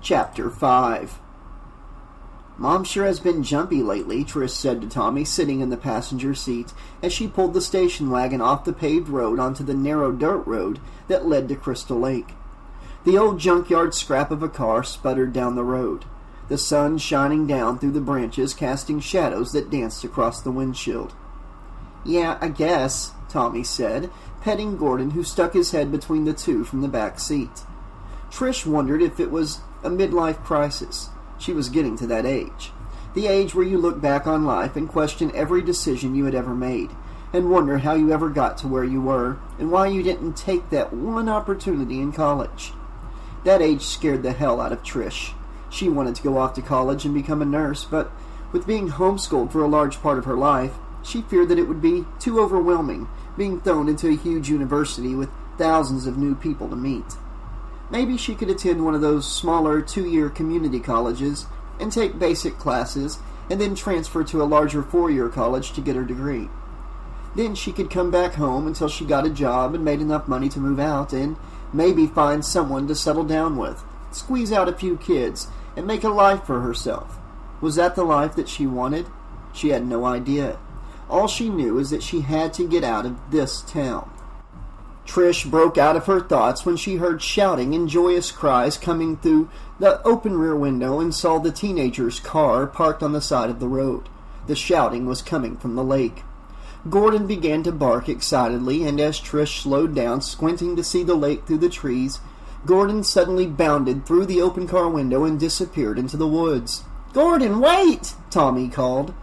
Chapter 5. Mom sure has been jumpy lately, Trish said to Tommy, sitting in the passenger seat, as she pulled the station wagon off the paved road onto the narrow dirt road that led to Crystal Lake. The old junkyard scrap of a car sputtered down the road, the sun shining down through the branches, casting shadows that danced across the windshield. Yeah, I guess, Tommy said, petting Gordon, who stuck his head between the two from the back seat. Trish wondered if it was a midlife crisis. She was getting to that age. The age where you look back on life and question every decision you had ever made, and wonder how you ever got to where you were, and why you didn't take that one opportunity in college. That age scared the hell out of Trish. She wanted to go off to college and become a nurse, but with being homeschooled for a large part of her life, she feared that it would be too overwhelming, being thrown into a huge university with thousands of new people to meet. Maybe she could attend one of those smaller 2-year community colleges and take basic classes and then transfer to a larger 4-year college to get her degree. Then she could come back home until she got a job and made enough money to move out and maybe find someone to settle down with, squeeze out a few kids, and make a life for herself. Was that the life that she wanted? She had no idea. All she knew is that she had to get out of this town. Trish broke out of her thoughts when she heard shouting and joyous cries coming through the open rear window and saw the teenager's car parked on the side of the road. The shouting was coming from the lake. Gordon began to bark excitedly, and as Trish slowed down, squinting to see the lake through the trees, Gordon suddenly bounded through the open car window and disappeared into the woods. "Gordon, wait!" Tommy called.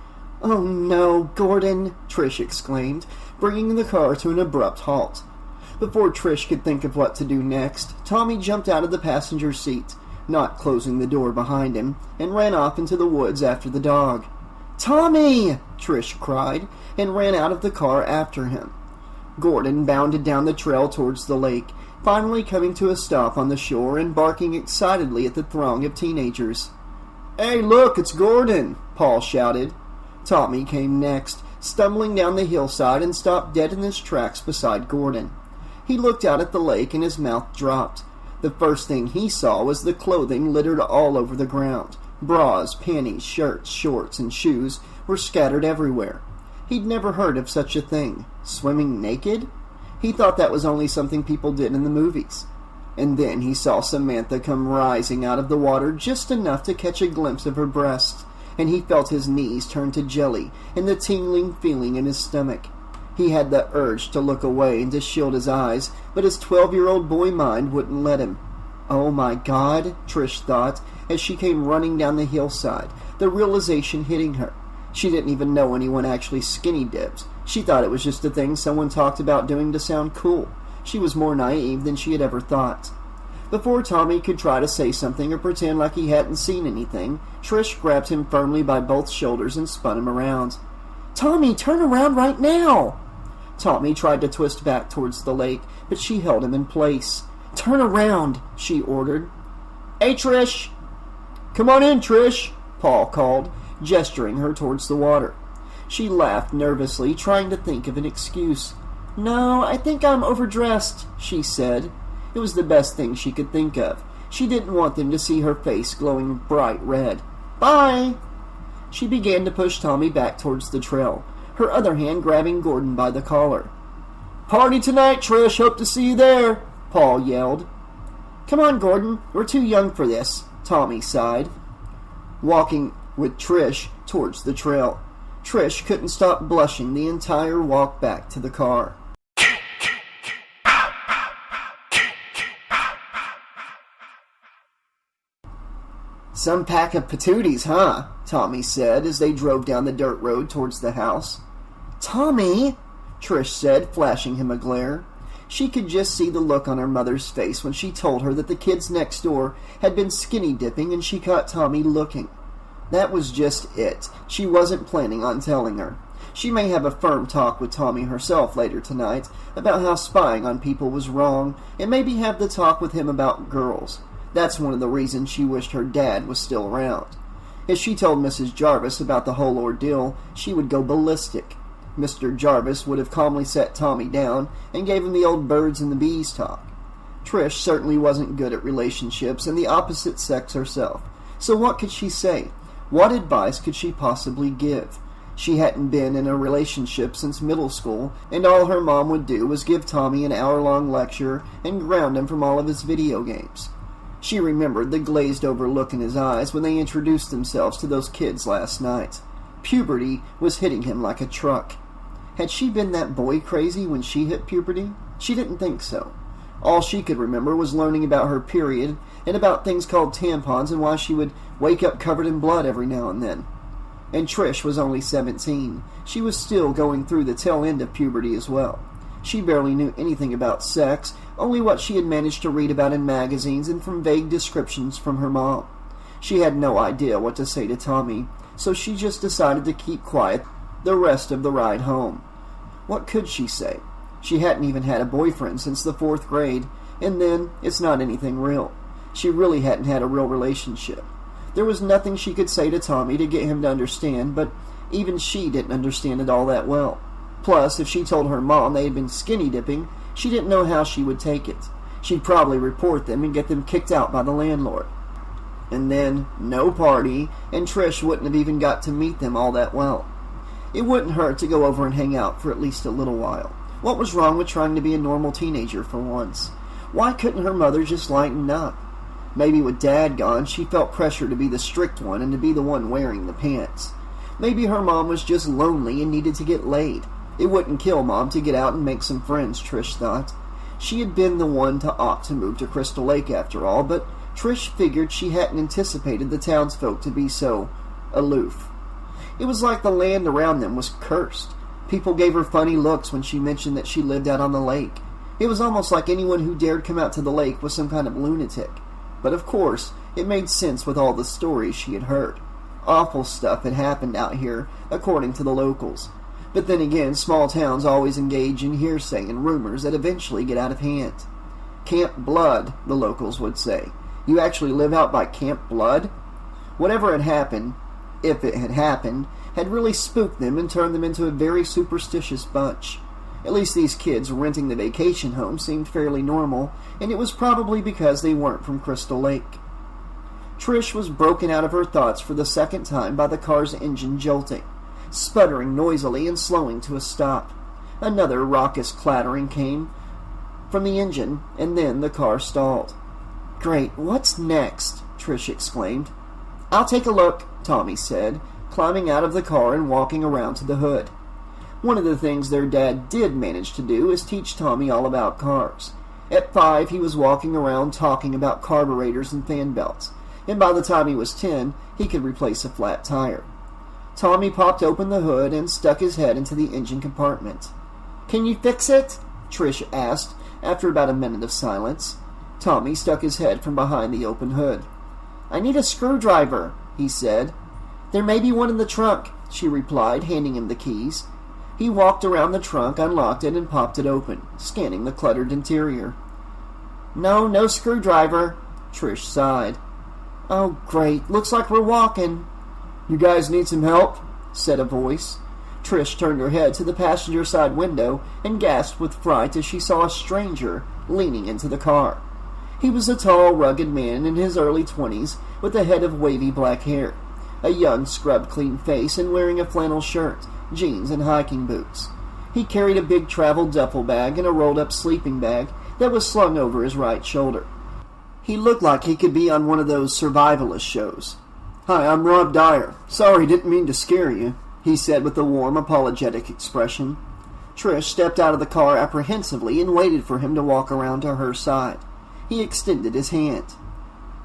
"Oh no, Gordon!" Trish exclaimed, bringing the car to an abrupt halt. Before Trish could think of what to do next, Tommy jumped out of the passenger seat, not closing the door behind him, and ran off into the woods after the dog. "Tommy!" Trish cried, and ran out of the car after him. Gordon bounded down the trail towards the lake, finally coming to a stop on the shore and barking excitedly at the throng of teenagers. "Hey, look, it's Gordon!" Paul shouted. Tommy came next, stumbling down the hillside, and stopped dead in his tracks beside Gordon. He looked out at the lake and his mouth dropped. The first thing he saw was the clothing littered all over the ground. Bras, panties, shirts, shorts, and shoes were scattered everywhere. He'd never heard of such a thing. Swimming naked? He thought that was only something people did in the movies. And then he saw Samantha come rising out of the water just enough to catch a glimpse of her breasts, and he felt his knees turn to jelly and the tingling feeling in his stomach. He had the urge to look away and to shield his eyes, but his 12-year-old boy mind wouldn't let him. "Oh my God," Trish thought, as she came running down the hillside, the realization hitting her. She didn't even know anyone actually skinny dipped. She thought it was just a thing someone talked about doing to sound cool. She was more naive than she had ever thought. Before Tommy could try to say something or pretend like he hadn't seen anything, Trish grabbed him firmly by both shoulders and spun him around. "Tommy, turn around right now!" Tommy tried to twist back towards the lake, but she held him in place. "Turn around," she ordered. "Hey, Trish!" "Come on in, Trish," Paul called, gesturing her towards the water. She laughed nervously, trying to think of an excuse. "No, I think I'm overdressed," she said. It was the best thing she could think of. She didn't want them to see her face glowing bright red. "Bye!" She began to push Tommy back towards the trail, her other hand grabbing Gordon by the collar. "Party tonight, Trish. Hope to see you there," Paul yelled. "Come on, Gordon. We're too young for this," Tommy sighed, walking with Trish towards the trail. Trish couldn't stop blushing the entire walk back to the car. "Some pack of patooties, huh?" Tommy said as they drove down the dirt road towards the house. "Tommy!" Trish said, flashing him a glare. She could just see the look on her mother's face when she told her that the kids next door had been skinny dipping and she caught Tommy looking. That was just it. She wasn't planning on telling her. She may have a firm talk with Tommy herself later tonight about how spying on people was wrong, and maybe have the talk with him about girls. That's one of the reasons she wished her dad was still around. If she told Mrs. Jarvis about the whole ordeal, she would go ballistic. Mr. Jarvis would have calmly set Tommy down and gave him the old birds and the bees talk. Trish certainly wasn't good at relationships and the opposite sex herself. So what could she say? What advice could she possibly give? She hadn't been in a relationship since middle school, and all her mom would do was give Tommy an hour-long lecture and ground him from all of his video games. She remembered the glazed-over look in his eyes when they introduced themselves to those kids last night. Puberty was hitting him like a truck. Had she been that boy crazy when she hit puberty? She didn't think so. All she could remember was learning about her period and about things called tampons and why she would wake up covered in blood every now and then. And Trish was only 17. She was still going through the tail end of puberty as well. She barely knew anything about sex, only what she had managed to read about in magazines and from vague descriptions from her mom. She had no idea what to say to Tommy, so she just decided to keep quiet the rest of the ride home. What could she say? She hadn't even had a boyfriend since the 4th grade, and then it's not anything real. She really hadn't had a real relationship. There was nothing she could say to Tommy to get him to understand, but even she didn't understand it all that well. Plus, if she told her mom they had been skinny dipping, she didn't know how she would take it. She'd probably report them and get them kicked out by the landlord. And then, no party, and Trish wouldn't have even got to meet them all that well. It wouldn't hurt to go over and hang out for at least a little while. What was wrong with trying to be a normal teenager for once? Why couldn't her mother just lighten up? Maybe with Dad gone, she felt pressure to be the strict one and to be the one wearing the pants. Maybe her mom was just lonely and needed to get laid. It wouldn't kill Mom to get out and make some friends, Trish thought. She had been the one to opt to move to Crystal Lake after all, but Trish figured she hadn't anticipated the townsfolk to be so aloof. It was like the land around them was cursed. People gave her funny looks when she mentioned that she lived out on the lake. It was almost like anyone who dared come out to the lake was some kind of lunatic. But of course, it made sense with all the stories she had heard. Awful stuff had happened out here, according to the locals. But then again, small towns always engage in hearsay and rumors that eventually get out of hand. Camp Blood, the locals would say. You actually live out by Camp Blood? Whatever had happened, if it had happened, had really spooked them and turned them into a very superstitious bunch. At least these kids renting the vacation home seemed fairly normal, and it was probably because they weren't from Crystal Lake. Trish was broken out of her thoughts for the second time by the car's engine jolting, sputtering noisily and slowing to a stop. Another raucous clattering came from the engine, and then the car stalled. "Great, what's next?" Trish exclaimed. "I'll take a look," Tommy said, climbing out of the car and walking around to the hood. One of the things their dad did manage to do is teach Tommy all about cars. At 5, he was walking around talking about carburetors and fan belts, and by the time he was 10, he could replace a flat tire. Tommy popped open the hood and stuck his head into the engine compartment. "Can you fix it?" Trish asked after about a minute of silence. Tommy stuck his head from behind the open hood. "I need a screwdriver," he said. "There may be one in the trunk," she replied, handing him the keys. He walked around the trunk, unlocked it, and popped it open, scanning the cluttered interior. No screwdriver," Trish sighed. "Oh, great. Looks like we're walking." "You guys need some help?" said a voice. Trish turned her head to the passenger side window and gasped with fright as she saw a stranger leaning into the car. He was a tall, rugged man in his early 20s with a head of wavy black hair, a young, scrub-clean face, and wearing a flannel shirt, jeans, and hiking boots. He carried a big travel duffel bag and a rolled-up sleeping bag that was slung over his right shoulder. He looked like he could be on one of those survivalist shows. "Hi, I'm Rob Dyer. Sorry, didn't mean to scare you," he said with a warm, apologetic expression. Trish stepped out of the car apprehensively and waited for him to walk around to her side. He extended his hand.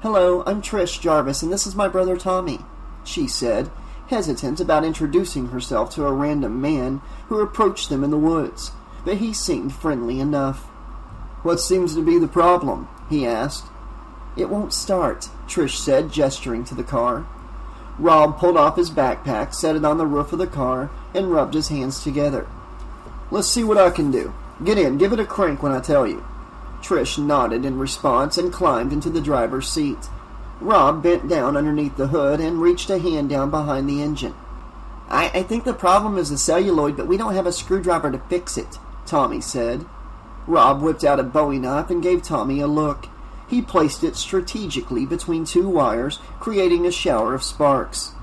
"Hello, I'm Trish Jarvis, and this is my brother Tommy," she said, hesitant about introducing herself to a random man who approached them in the woods, but he seemed friendly enough. "What seems to be the problem?" he asked. "It won't start," Trish said, gesturing to the car. Rob pulled off his backpack, set it on the roof of the car, and rubbed his hands together. "Let's see what I can do. Get in, give it a crank when I tell you." Trish nodded in response and climbed into the driver's seat. Rob bent down underneath the hood and reached a hand down behind the engine. I think the problem is the celluloid, but we don't have a screwdriver to fix it," Tommy said. Rob whipped out a Bowie knife and gave Tommy a look. He placed it strategically between 2 wires, creating a shower of sparks.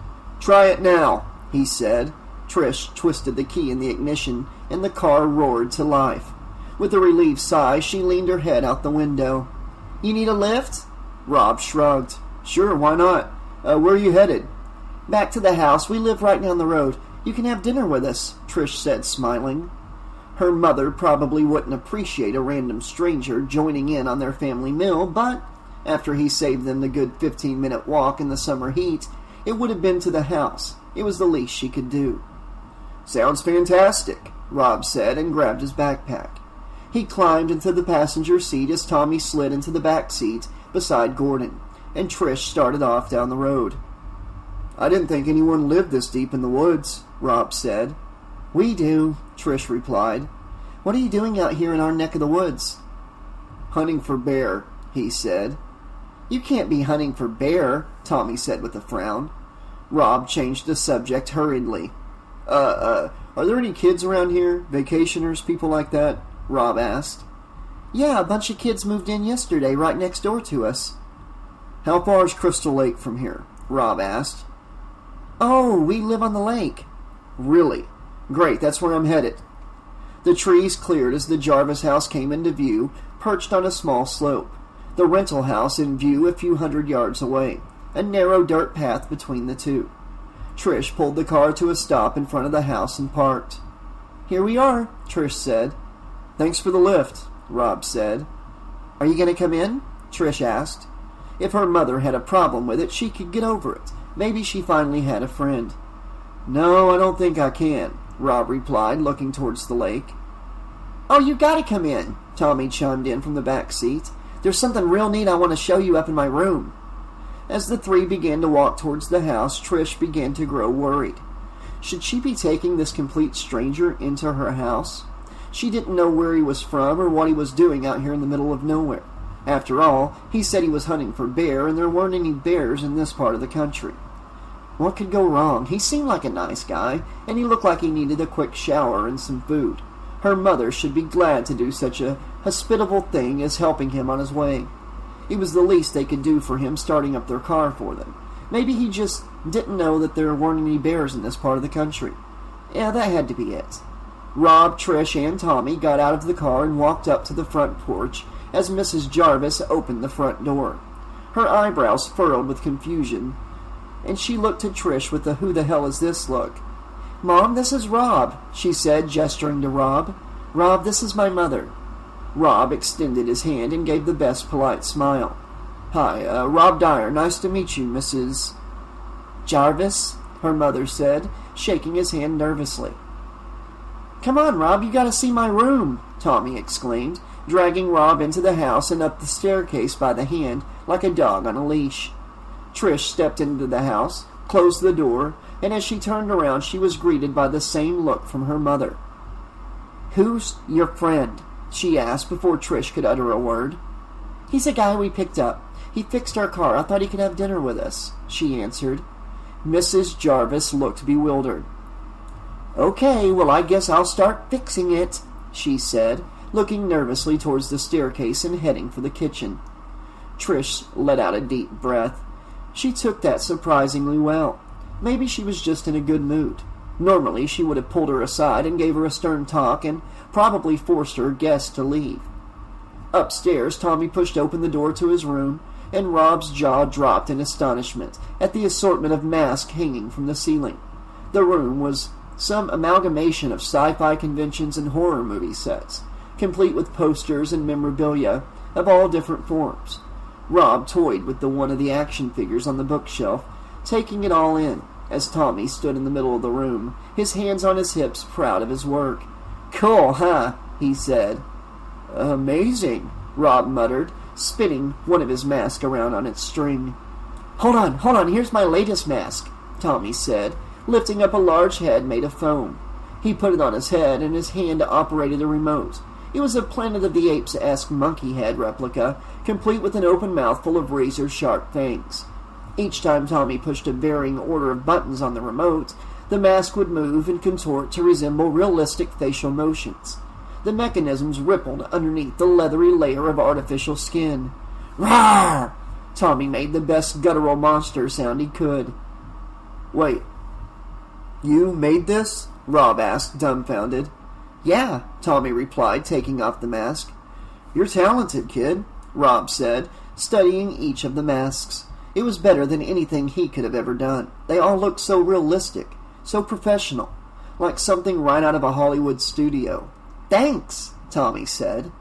"Try it now," he said. Trish twisted the key in the ignition, and the car roared to life. With a relieved sigh, she leaned her head out the window. "You need a lift?" Rob shrugged. "Sure, why not? Where are you headed?" "Back to the house. We live right down the road. You can have dinner with us," Trish said, smiling. Her mother probably wouldn't appreciate a random stranger joining in on their family meal, but after he saved them the good 15-minute walk in the summer heat, it would have been to the house. It was the least she could do. "Sounds fantastic," Rob said and grabbed his backpack. He climbed into the passenger seat as Tommy slid into the back seat beside Gordon, and Trish started off down the road. "I didn't think anyone lived this deep in the woods," Rob said. "We do," Trish replied. "What are you doing out here in our neck of the woods?" "Hunting for bear," he said. "You can't be hunting for bear," Tommy said with a frown. Rob changed the subject hurriedly. Are there any kids around here? Vacationers, people like that?" Rob asked. "Yeah, a bunch of kids moved in yesterday right next door to us." "How far is Crystal Lake from here?" Rob asked. "Oh, we live on the lake." "Really? Great, that's where I'm headed." The trees cleared as the Jarvis house came into view, perched on a small slope. The rental house in view a few hundred yards away, a narrow dirt path between the two. Trish pulled the car to a stop in front of the house and parked. "Here we are," Trish said. "Thanks for the lift," Rob said. "Are you going to come in?" Trish asked. If her mother had a problem with it, she could get over it. Maybe she finally had a friend. "No, I don't think I can," Rob replied, looking towards the lake. "Oh, you got to come in," Tommy chimed in from the back seat. "There's something real neat I want to show you up in my room." As the three began to walk towards the house, Trish began to grow worried. Should she be taking this complete stranger into her house? She didn't know where he was from or what he was doing out here in the middle of nowhere. After all, he said he was hunting for bear, and there weren't any bears in this part of the country. What could go wrong? He seemed like a nice guy, and he looked like he needed a quick shower and some food. Her mother should be glad to do such a hospitable thing as helping him on his way. It was the least they could do for him, starting up their car for them. Maybe he just didn't know that there weren't any bears in this part of the country. Yeah, that had to be it. Rob, Trish, and Tommy got out of the car and walked up to the front porch as Mrs. Jarvis opened the front door. Her eyebrows furrowed with confusion, and she looked at Trish with a "who the hell is this" look. "Mom, this is Rob," she said, gesturing to Rob. "Rob, this is my mother." Rob extended his hand and gave the best polite smile. "Hi, Rob Dyer. Nice to meet you, Mrs. Jarvis," her mother said, shaking his hand nervously. "Come on, Rob, you gotta see my room," Tommy exclaimed, dragging Rob into the house and up the staircase by the hand like a dog on a leash. Trish stepped into the house, closed the door, and as she turned around she was greeted by the same look from her mother. "Who's your friend?" she asked before Trish could utter a word. "He's a guy we picked up. He fixed our car. I thought he could have dinner with us," she answered. Mrs. Jarvis looked bewildered. "Okay, well, I guess I'll start fixing it," she said, looking nervously towards the staircase and heading for the kitchen. Trish let out a deep breath. She took that surprisingly well. Maybe she was just in a good mood. Normally, she would have pulled her aside and gave her a stern talk and probably forced her guest to leave. Upstairs, Tommy pushed open the door to his room, and Rob's jaw dropped in astonishment at the assortment of masks hanging from the ceiling. The room was some amalgamation of sci-fi conventions and horror movie sets, complete with posters and memorabilia of all different forms. Rob toyed with the one of the action figures on the bookshelf, taking it all in, as Tommy stood in the middle of the room, his hands on his hips, proud of his work. "Cool, huh?" he said. "Amazing," Rob muttered, spinning one of his masks around on its string. Hold on, here's my latest mask," Tommy said, lifting up a large head made of foam. He put it on his head, and his hand operated a remote. It was a Planet of the Apes-esque monkey head replica, complete with an open mouth full of razor-sharp fangs. Each time Tommy pushed a varying order of buttons on the remote, the mask would move and contort to resemble realistic facial motions. The mechanisms rippled underneath the leathery layer of artificial skin. "Rawr!" Tommy made the best guttural monster sound he could. "Wait, you made this?" Rob asked, dumbfounded. "Yeah," Tommy replied, taking off the mask. "You're talented, kid," Rob said, studying each of the masks. It was better than anything he could have ever done. They all looked so realistic, so professional, like something right out of a Hollywood studio. "Thanks," Tommy said.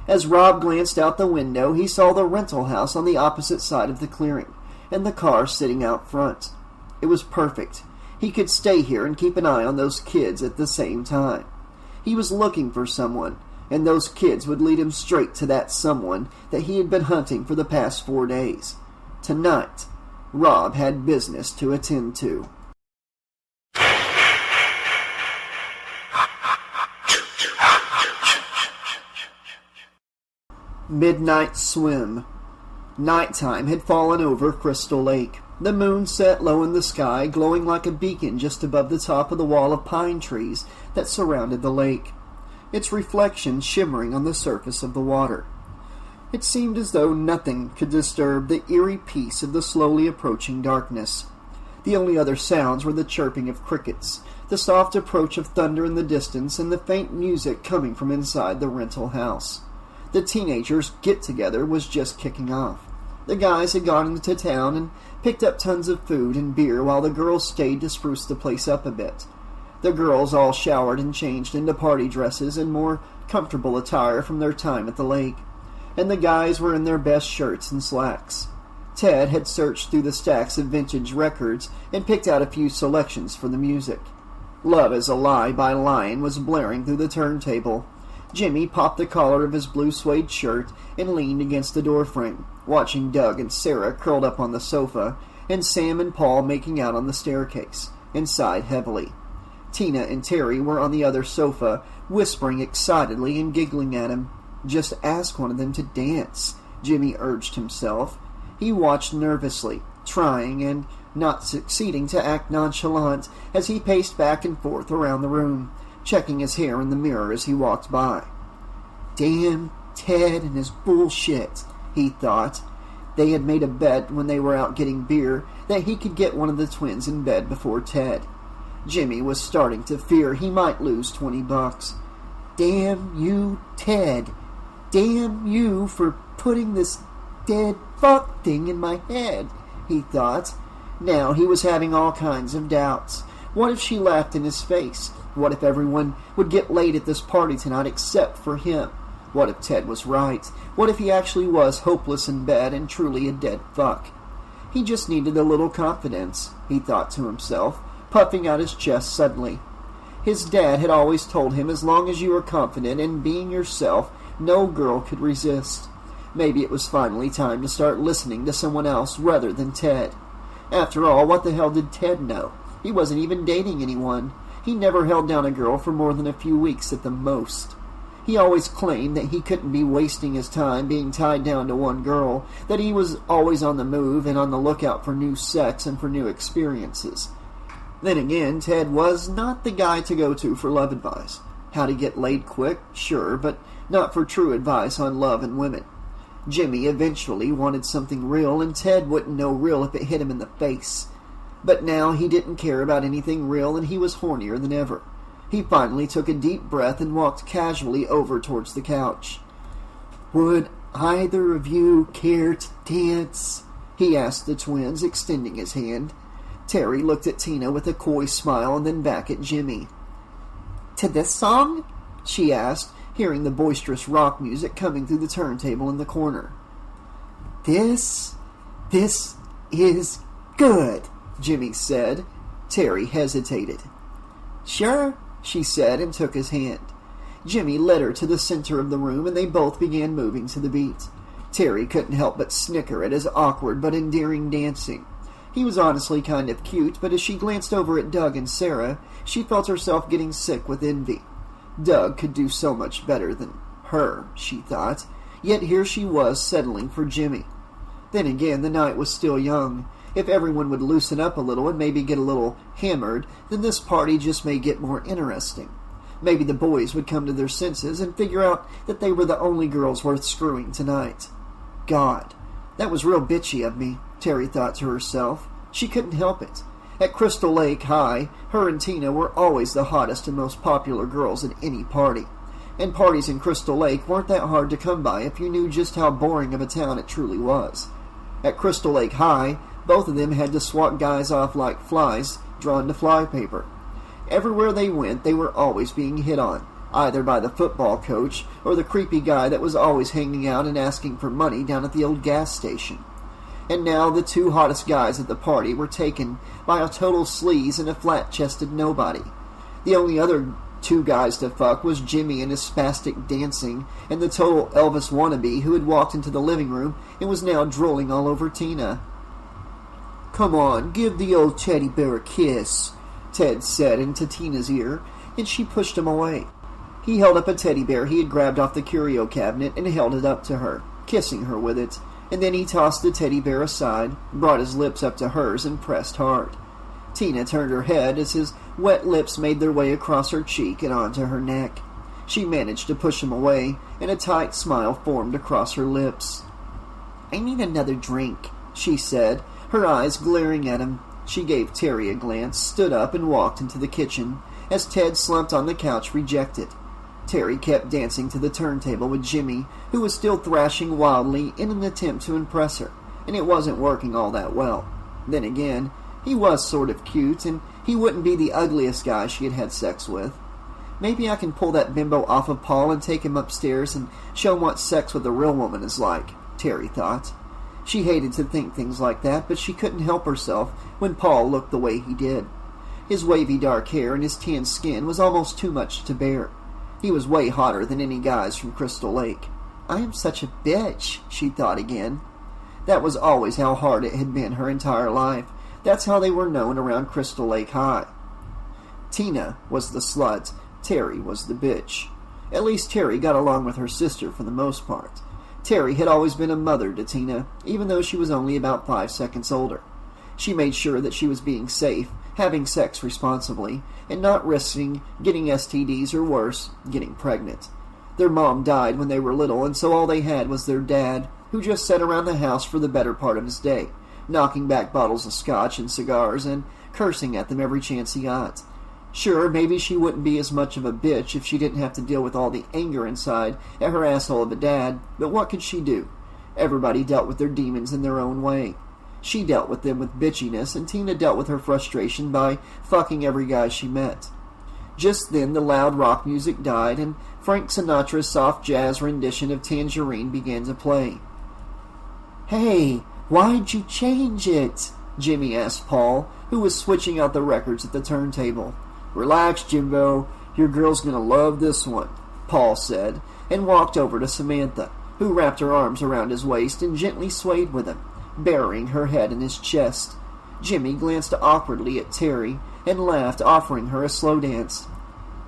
As Rob glanced out the window, he saw the rental house on the opposite side of the clearing, and the car sitting out front. It was perfect. He could stay here and keep an eye on those kids at the same time. He was looking for someone, and those kids would lead him straight to that someone that he had been hunting for the past 4 days. Tonight, Rob had business to attend to. Midnight swim. Nighttime had fallen over Crystal Lake. The moon set low in the sky, glowing like a beacon just above the top of the wall of pine trees that surrounded the lake, its reflection shimmering on the surface of the water. It seemed as though nothing could disturb the eerie peace of the slowly approaching darkness. The only other sounds were the chirping of crickets, the soft approach of thunder in the distance, and the faint music coming from inside the rental house. The teenagers' get-together was just kicking off. The guys had gone into town and picked up tons of food and beer while the girls stayed to spruce the place up a bit. The girls all showered and changed into party dresses and more comfortable attire from their time at the lake, and the guys were in their best shirts and slacks. Ted had searched through the stacks of vintage records and picked out a few selections for the music. Love Is a Lie by Lion was blaring through the turntable. Jimmy popped the collar of his blue suede shirt and leaned against the doorframe, watching Doug and Sarah curled up on the sofa, and Sam and Paul making out on the staircase, and sighed heavily. Tina and Terry were on the other sofa, whispering excitedly and giggling at him. Just ask one of them to dance, Jimmy urged himself. He watched nervously, trying and not succeeding to act nonchalant as he paced back and forth around the room, checking his hair in the mirror as he walked by. Damn Ted and his bullshit, he thought. They had made a bet when they were out getting beer that he could get one of the twins in bed before Ted. Jimmy was starting to fear he might lose $20. Damn you, Ted. Damn you for putting this dead fuck thing in my head, he thought. Now he was having all kinds of doubts. What if she laughed in his face? What if everyone would get laid at this party tonight except for him? What if Ted was right? What if he actually was hopeless in bed and truly a dead fuck? He just needed a little confidence, he thought to himself, puffing out his chest suddenly. His dad had always told him as long as you were confident in being yourself, no girl could resist. Maybe it was finally time to start listening to someone else rather than Ted. After all, what the hell did Ted know? He wasn't even dating anyone. He never held down a girl for more than a few weeks at the most. He always claimed that he couldn't be wasting his time being tied down to one girl, that he was always on the move and on the lookout for new sex and for new experiences. Then again, Ted was not the guy to go to for love advice. How to get laid quick? Sure, but not for true advice on love and women. Jimmy eventually wanted something real, and Ted wouldn't know real if it hit him in the face. But now he didn't care about anything real, and he was hornier than ever. He finally took a deep breath and walked casually over towards the couch. "Would either of you care to dance?" he asked the twins, extending his hand. Terry looked at Tina with a coy smile and then back at Jimmy. "To this song?" she asked, hearing the boisterous rock music coming through the turntable in the corner. This is good," Jimmy said. Terry hesitated. "Sure," she said, and took his hand. Jimmy led her to the center of the room, and they both began moving to the beat. Terry couldn't help but snicker at his awkward but endearing dancing. He was honestly kind of cute, but as she glanced over at Doug and Sarah, she felt herself getting sick with envy. Doug could do so much better than her, she thought, yet here she was settling for Jimmy. Then again, the night was still young. If everyone would loosen up a little and maybe get a little hammered, then this party just may get more interesting. Maybe the boys would come to their senses and figure out that they were the only girls worth screwing tonight. God, that was real bitchy of me, Terry thought to herself. She couldn't help it. At Crystal Lake High, her and Tina were always the hottest and most popular girls at any party. And parties in Crystal Lake weren't that hard to come by if you knew just how boring of a town it truly was. At Crystal Lake High, both of them had to swat guys off like flies drawn to flypaper. Everywhere they went, they were always being hit on, either by the football coach or the creepy guy that was always hanging out and asking for money down at the old gas station. and now the two hottest guys at the party were taken by a total sleaze and a flat-chested nobody. The only other two guys to fuck was Jimmy and his spastic dancing, and the total Elvis wannabe who had walked into the living room and was now drooling all over Tina. "Come on, give the old teddy bear a kiss," Ted said into Tina's ear, and she pushed him away. He held up a teddy bear he had grabbed off the curio cabinet and held it up to her, kissing her with it, and then he tossed the teddy bear aside, brought his lips up to hers, and pressed hard. Tina turned her head as his wet lips made their way across her cheek and onto her neck. She managed to push him away, and a tight smile formed across her lips. "I need another drink," she said, her eyes glaring at him. She gave Terry a glance, stood up, and walked into the kitchen, as Ted slumped on the couch rejected. Terry kept dancing to the turntable with Jimmy, who was still thrashing wildly in an attempt to impress her, and it wasn't working all that well. Then again, he was sort of cute, and he wouldn't be the ugliest guy she had had sex with. Maybe I can pull that bimbo off of Paul and take him upstairs and show him what sex with a real woman is like, Terry thought. She hated to think things like that, but she couldn't help herself when Paul looked the way he did. His wavy dark hair and his tan skin was almost too much to bear. He was way hotter than any guys from Crystal Lake. I am such a bitch, she thought again. That was always how hard it had been her entire life. That's how they were known around Crystal Lake High. Tina was the slut, Terry was the bitch. At least Terry got along with her sister for the most part. Terry had always been a mother to Tina, even though she was only about 5 seconds older. She made sure that she was being safe, having sex responsibly, and not risking getting STDs or worse, getting pregnant. Their mom died when they were little, and so all they had was their dad, who just sat around the house for the better part of his day, knocking back bottles of scotch and cigars and cursing at them every chance he got. Sure, maybe she wouldn't be as much of a bitch if she didn't have to deal with all the anger inside at her asshole of a dad, but what could she do? Everybody dealt with their demons in their own way. She dealt with them with bitchiness, and Tina dealt with her frustration by fucking every guy she met. Just then the loud rock music died, and Frank Sinatra's soft jazz rendition of Tangerine began to play. "Hey, why'd you change it?" Jimmy asked Paul, who was switching out the records at the turntable. "Relax, Jimbo. Your girl's gonna love this one," Paul said, and walked over to Samantha, who wrapped her arms around his waist and gently swayed with him, burying her head in his chest. Jimmy glanced awkwardly at Terry and laughed, offering her a slow dance.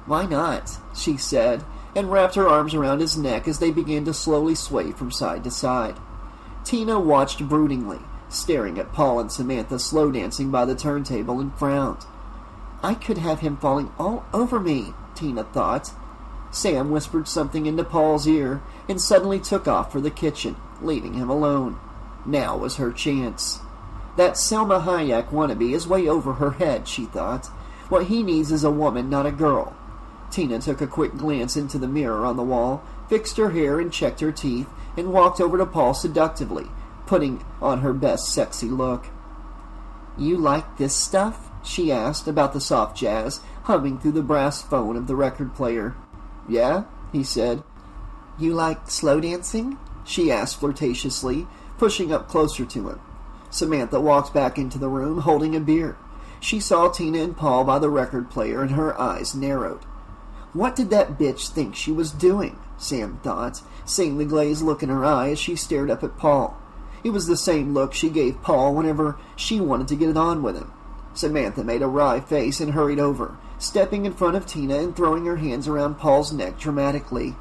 "Why not?" she said, and wrapped her arms around his neck as they began to slowly sway from side to side. Tina watched broodingly, staring at Paul and Samantha slow dancing by the turntable, and frowned. I could have him falling all over me, Tina thought. Sam whispered something into Paul's ear and suddenly took off for the kitchen, leaving him alone. Now was her chance. That Selma Hayek wannabe is way over her head, she thought. What he needs is a woman, not a girl. Tina took a quick glance into the mirror on the wall, fixed her hair and checked her teeth, and walked over to Paul seductively, putting on her best sexy look. "You like this stuff?" she asked about the soft jazz humming through the brass phone of the record player. "Yeah," he said. "You like slow dancing?" she asked flirtatiously, pushing up closer to him. Samantha walked back into the room, holding a beer. She saw Tina and Paul by the record player, and her eyes narrowed. What did that bitch think she was doing? Sam thought, seeing the glazed look in her eye as she stared up at Paul. It was the same look she gave Paul whenever she wanted to get it on with him. Samantha made a wry face and hurried over, stepping in front of Tina and throwing her hands around Paul's neck dramatically.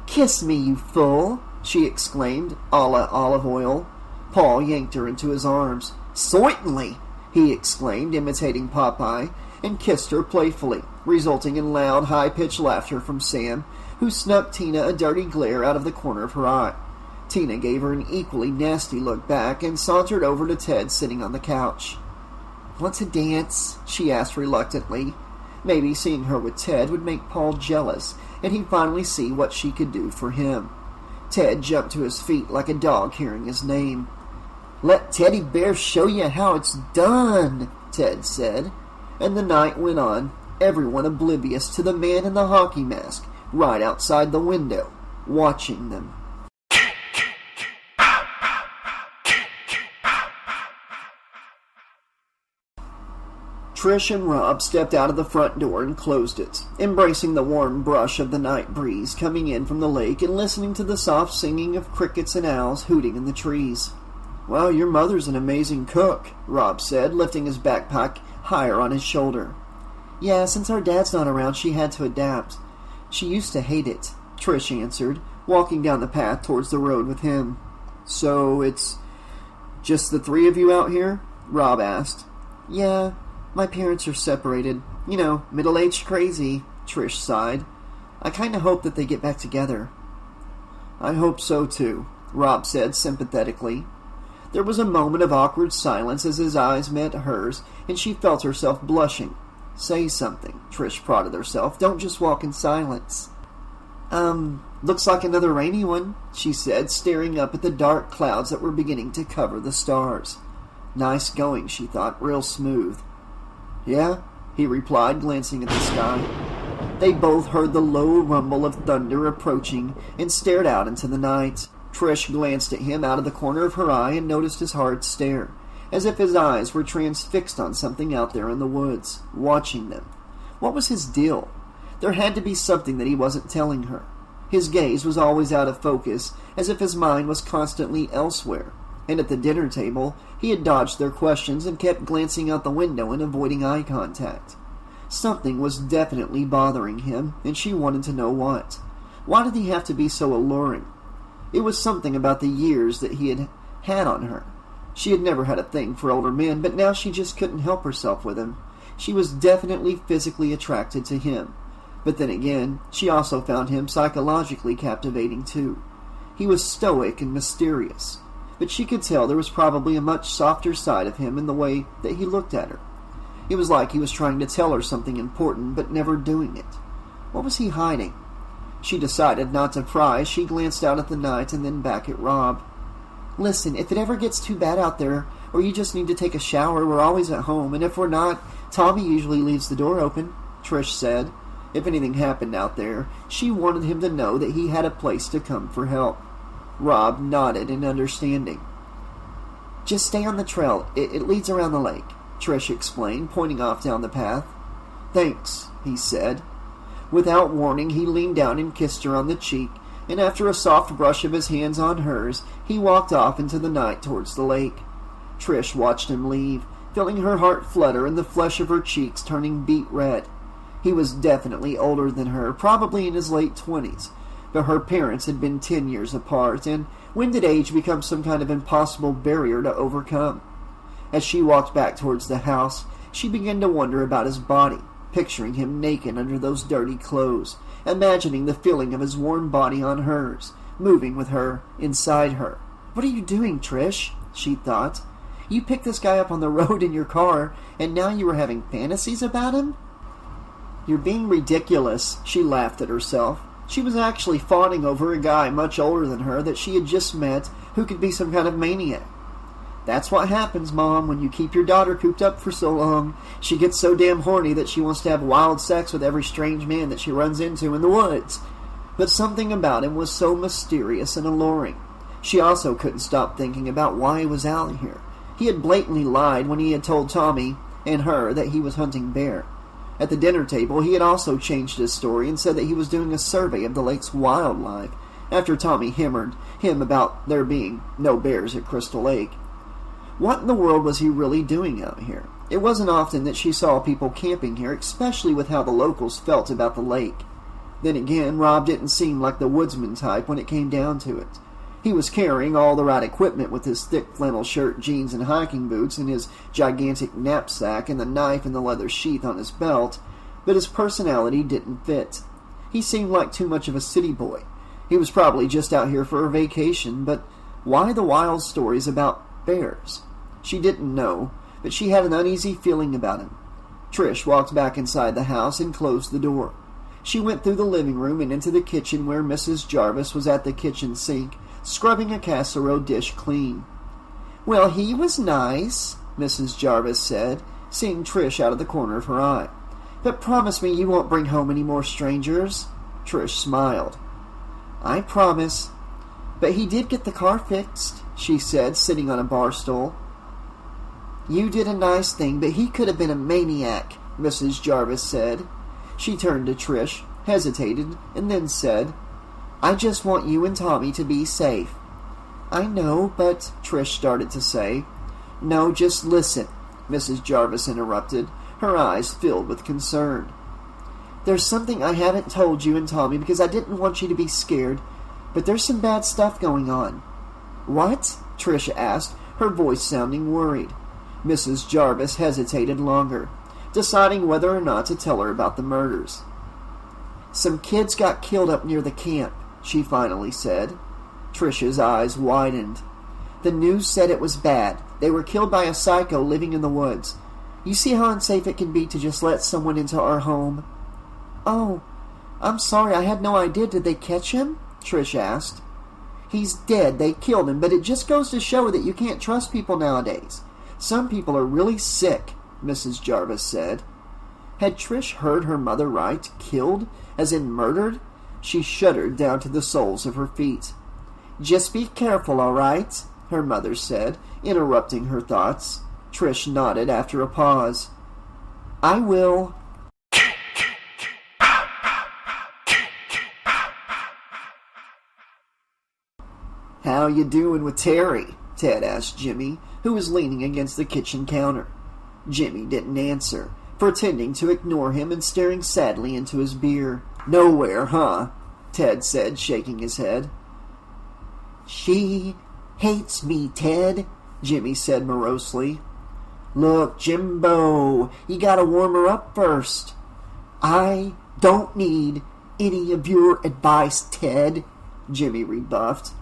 "Kiss me, you fool!" she exclaimed, a la Olive Oyl. Paul yanked her into his arms. "Certainly!" he exclaimed, imitating Popeye, and kissed her playfully, resulting in loud, high-pitched laughter from Sam, who snuck Tina a dirty glare out of the corner of her eye. Tina gave her an equally nasty look back and sauntered over to Ted sitting on the couch. "Want to dance?" she asked reluctantly. Maybe seeing her with Ted would make Paul jealous, and he'd finally see what she could do for him. Ted jumped to his feet like a dog hearing his name. "Let Teddy Bear show you how it's done," Ted said. And the night went on, everyone oblivious to the man in the hockey mask right outside the window, watching them. Trish and Rob stepped out of the front door and closed it, embracing the warm brush of the night breeze coming in from the lake and listening to the soft singing of crickets and owls hooting in the trees. "Well, your mother's an amazing cook," Rob said, lifting his backpack higher on his shoulder. "Yeah, since our dad's not around, she had to adapt. She used to hate it," Trish answered, walking down the path towards the road with him. "So it's just the three of you out here?" Rob asked. "Yeah, my parents are separated. You know, middle-aged crazy," Trish sighed. "I kind of hope that they get back together." "I hope so too," Rob said sympathetically. There was a moment of awkward silence as his eyes met hers, and she felt herself blushing. "Say something," Trish prodded herself. "Don't just walk in silence." Looks like another rainy one," she said, staring up at the dark clouds that were beginning to cover the stars. "Nice going," she thought, "real smooth." "Yeah," he replied, glancing at the sky. They both heard the low rumble of thunder approaching and stared out into the night. Trish glanced at him out of the corner of her eye and noticed his hard stare, as if his eyes were transfixed on something out there in the woods, watching them. What was his deal? There had to be something that he wasn't telling her. His gaze was always out of focus, as if his mind was constantly elsewhere, and at the dinner table he had dodged their questions and kept glancing out the window and avoiding eye contact. Something was definitely bothering him, and she wanted to know what. Why did he have to be so alluring? It was something about the years that he had had on her. She had never had a thing for older men, but now she just couldn't help herself with him. She was definitely physically attracted to him. But then again, she also found him psychologically captivating too. He was stoic and mysterious, but she could tell there was probably a much softer side of him in the way that he looked at her. It was like he was trying to tell her something important, but never doing it. What was he hiding? She decided not to pry as she glanced out at the night and then back at Rob. "Listen, if it ever gets too bad out there, or you just need to take a shower, we're always at home, and if we're not, Tommy usually leaves the door open," Trish said. If anything happened out there, she wanted him to know that he had a place to come for help. Rob nodded in understanding. "Just stay on the trail. It leads around the lake," Trish explained, pointing off down the path. "Thanks," he said. Without warning, he leaned down and kissed her on the cheek, and after a soft brush of his hands on hers, he walked off into the night towards the lake. Trish watched him leave, feeling her heart flutter and the flesh of her cheeks turning beet red. He was definitely older than her, probably in his late 20s, but her parents had been 10 years apart, and when did age become some kind of impossible barrier to overcome? As she walked back towards the house, she began to wonder about his body, picturing him naked under those dirty clothes, imagining the feeling of his warm body on hers, moving with her, inside her. "What are you doing, Trish?" she thought. "You picked this guy up on the road in your car, and now you are having fantasies about him?" "You're being ridiculous," she laughed at herself. She was actually fawning over a guy much older than her that she had just met who could be some kind of maniac. "That's what happens, Mom, when you keep your daughter cooped up for so long. She gets so damn horny that she wants to have wild sex with every strange man that she runs into in the woods." But something about him was so mysterious and alluring. She also couldn't stop thinking about why he was out here. He had blatantly lied when he had told Tommy and her that he was hunting bear. At the dinner table, he had also changed his story and said that he was doing a survey of the lake's wildlife after Tommy hammered him about there being no bears at Crystal Lake. What in the world was he really doing out here? It wasn't often that she saw people camping here, especially with how the locals felt about the lake. Then again, Rob didn't seem like the woodsman type when it came down to it. He was carrying all the right equipment with his thick flannel shirt, jeans, and hiking boots, and his gigantic knapsack, and the knife in the leather sheath on his belt, but his personality didn't fit. He seemed like too much of a city boy. He was probably just out here for a vacation, but why the wild stories about bears? She didn't know, but she had an uneasy feeling about him. Trish walked back inside the house and closed the door. She went through the living room and into the kitchen where Mrs. Jarvis was at the kitchen sink, scrubbing a casserole dish clean. "Well, he was nice," Mrs. Jarvis said, seeing Trish out of the corner of her eye. "But promise me you won't bring home any more strangers." Trish smiled. "I promise." "But he did get the car fixed," she said, sitting on a bar stool. You did a nice thing, but he could have been a maniac, Mrs. Jarvis said. She turned to Trish, hesitated, and then said, I just want you and Tommy to be safe. I know, but Trish started to say. No, just listen, Mrs. Jarvis interrupted, her eyes filled with concern. There's something I haven't told you and Tommy because I didn't want you to be scared, but there's some bad stuff going on. What? Trish asked, her voice sounding worried. Mrs. Jarvis hesitated longer, deciding whether or not to tell her about the murders. Some kids got killed up near the camp, she finally said. Trish's eyes widened. The news said it was bad. They were killed by a psycho living in the woods. You see how unsafe it can be to just let someone into our home? Oh, I'm sorry, I had no idea. Did they catch him? Trish asked. He's dead. They killed him, but it just goes to show that you can't trust people nowadays. Some people are really sick, Mrs. Jarvis said. Had Trish heard her mother right? Killed? As in murdered? She shuddered down to the soles of her feet. Just be careful, all right? Her mother said, interrupting her thoughts. Trish nodded after a pause. I will. How you doing with Terry? Ted asked Jimmy, who was leaning against the kitchen counter. Jimmy didn't answer, pretending to ignore him and staring sadly into his beer. Nowhere, huh? Ted said, shaking his head. She hates me, Ted, Jimmy said morosely. Look, Jimbo, you gotta warm her up first. I don't need any of your advice, Ted, Jimmy rebuffed.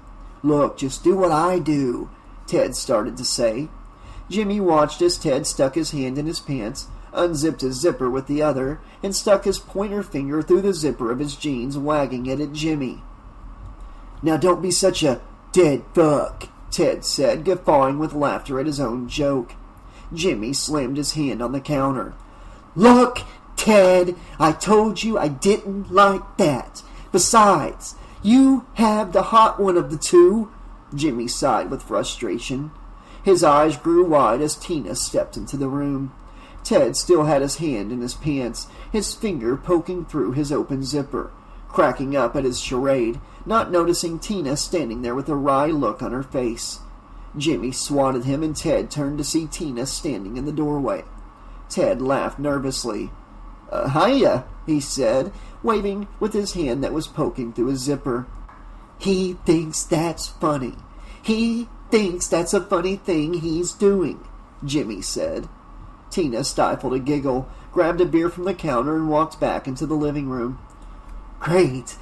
Look, just do what I do, Ted started to say. Jimmy watched as Ted stuck his hand in his pants, unzipped his zipper with the other, and stuck his pointer finger through the zipper of his jeans, wagging it at Jimmy. Now don't be such a dead fuck, Ted said, guffawing with laughter at his own joke. Jimmy slammed his hand on the counter. Look, Ted, I told you I didn't like that. Besides, you have the hot one of the two. Jimmy sighed with frustration. His eyes grew wide as Tina stepped into the room. Ted still had his hand in his pants, his finger poking through his open zipper, cracking up at his charade, not noticing Tina standing there with a wry look on her face. Jimmy swatted him, and Ted turned to see Tina standing in the doorway. Ted laughed nervously. Hiya, he said, waving with his hand that was poking through his zipper. He thinks that's funny. He thinks that's a funny thing he's doing, Jimmy said. Tina stifled a giggle, grabbed a beer from the counter, and walked back into the living room. Great.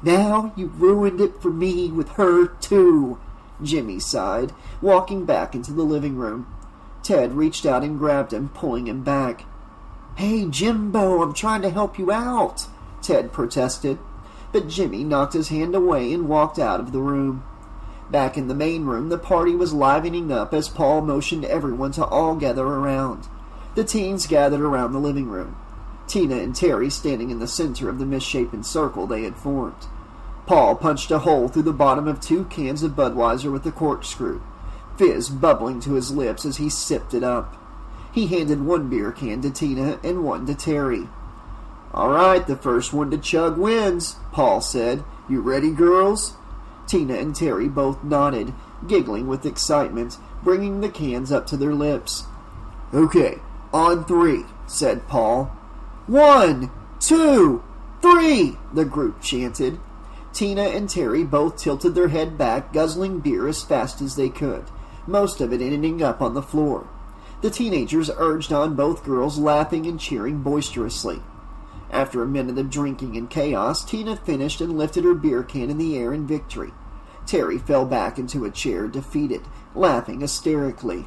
Now you've ruined it for me with her, too, Jimmy sighed, walking back into the living room. Ted reached out and grabbed him, pulling him back. Hey, Jimbo, I'm trying to help you out, Ted protested. But Jimmy knocked his hand away and walked out of the room. Back in the main room, the party was livening up as Paul motioned everyone to all gather around. The teens gathered around the living room, Tina and Terry standing in the center of the misshapen circle they had formed. Paul punched a hole through the bottom of 2 cans of Budweiser with a corkscrew, fizz bubbling to his lips as he sipped it up. He handed 1 beer can to Tina and 1 to Terry. All right, the first one to chug wins, Paul said. You ready, girls? Tina and Terry both nodded, giggling with excitement, bringing the cans up to their lips. Okay, on 3, said Paul. 1, 2, 3, the group chanted. Tina and Terry both tilted their head back, guzzling beer as fast as they could, most of it ending up on the floor. The teenagers urged on both girls, laughing and cheering boisterously. After a minute of drinking and chaos, Tina finished and lifted her beer can in the air in victory. Terry fell back into a chair, defeated, laughing hysterically.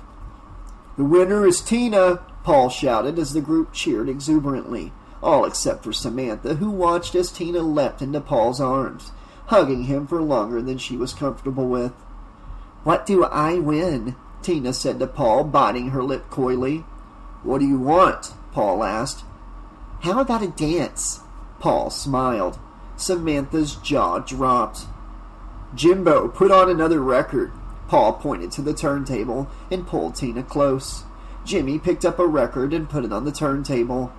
The winner is Tina, Paul shouted as the group cheered exuberantly, all except for Samantha, who watched as Tina leapt into Paul's arms, hugging him for longer than she was comfortable with. What do I win? Tina said to Paul, biting her lip coyly. What do you want? Paul asked. How about a dance? Paul smiled. Samantha's jaw dropped. Jimbo, put on another record. Paul pointed to the turntable and pulled Tina close. Jimmy picked up a record and put it on the turntable.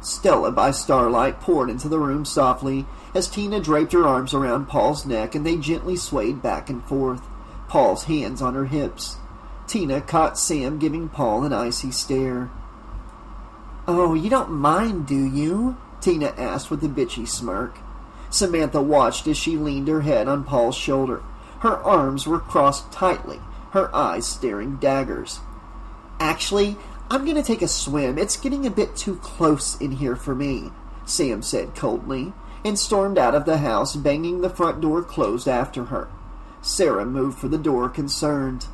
Stella by Starlight poured into the room softly as Tina draped her arms around Paul's neck and they gently swayed back and forth, Paul's hands on her hips. Tina caught Sam giving Paul an icy stare. "Oh, you don't mind, do you?" Tina asked with a bitchy smirk. Samantha watched as she leaned her head on Paul's shoulder. Her arms were crossed tightly, her eyes staring daggers. "Actually, I'm going to take a swim. It's getting a bit too close in here for me," Sam said coldly, and stormed out of the house, banging the front door closed after her. Sarah moved for the door, concerned.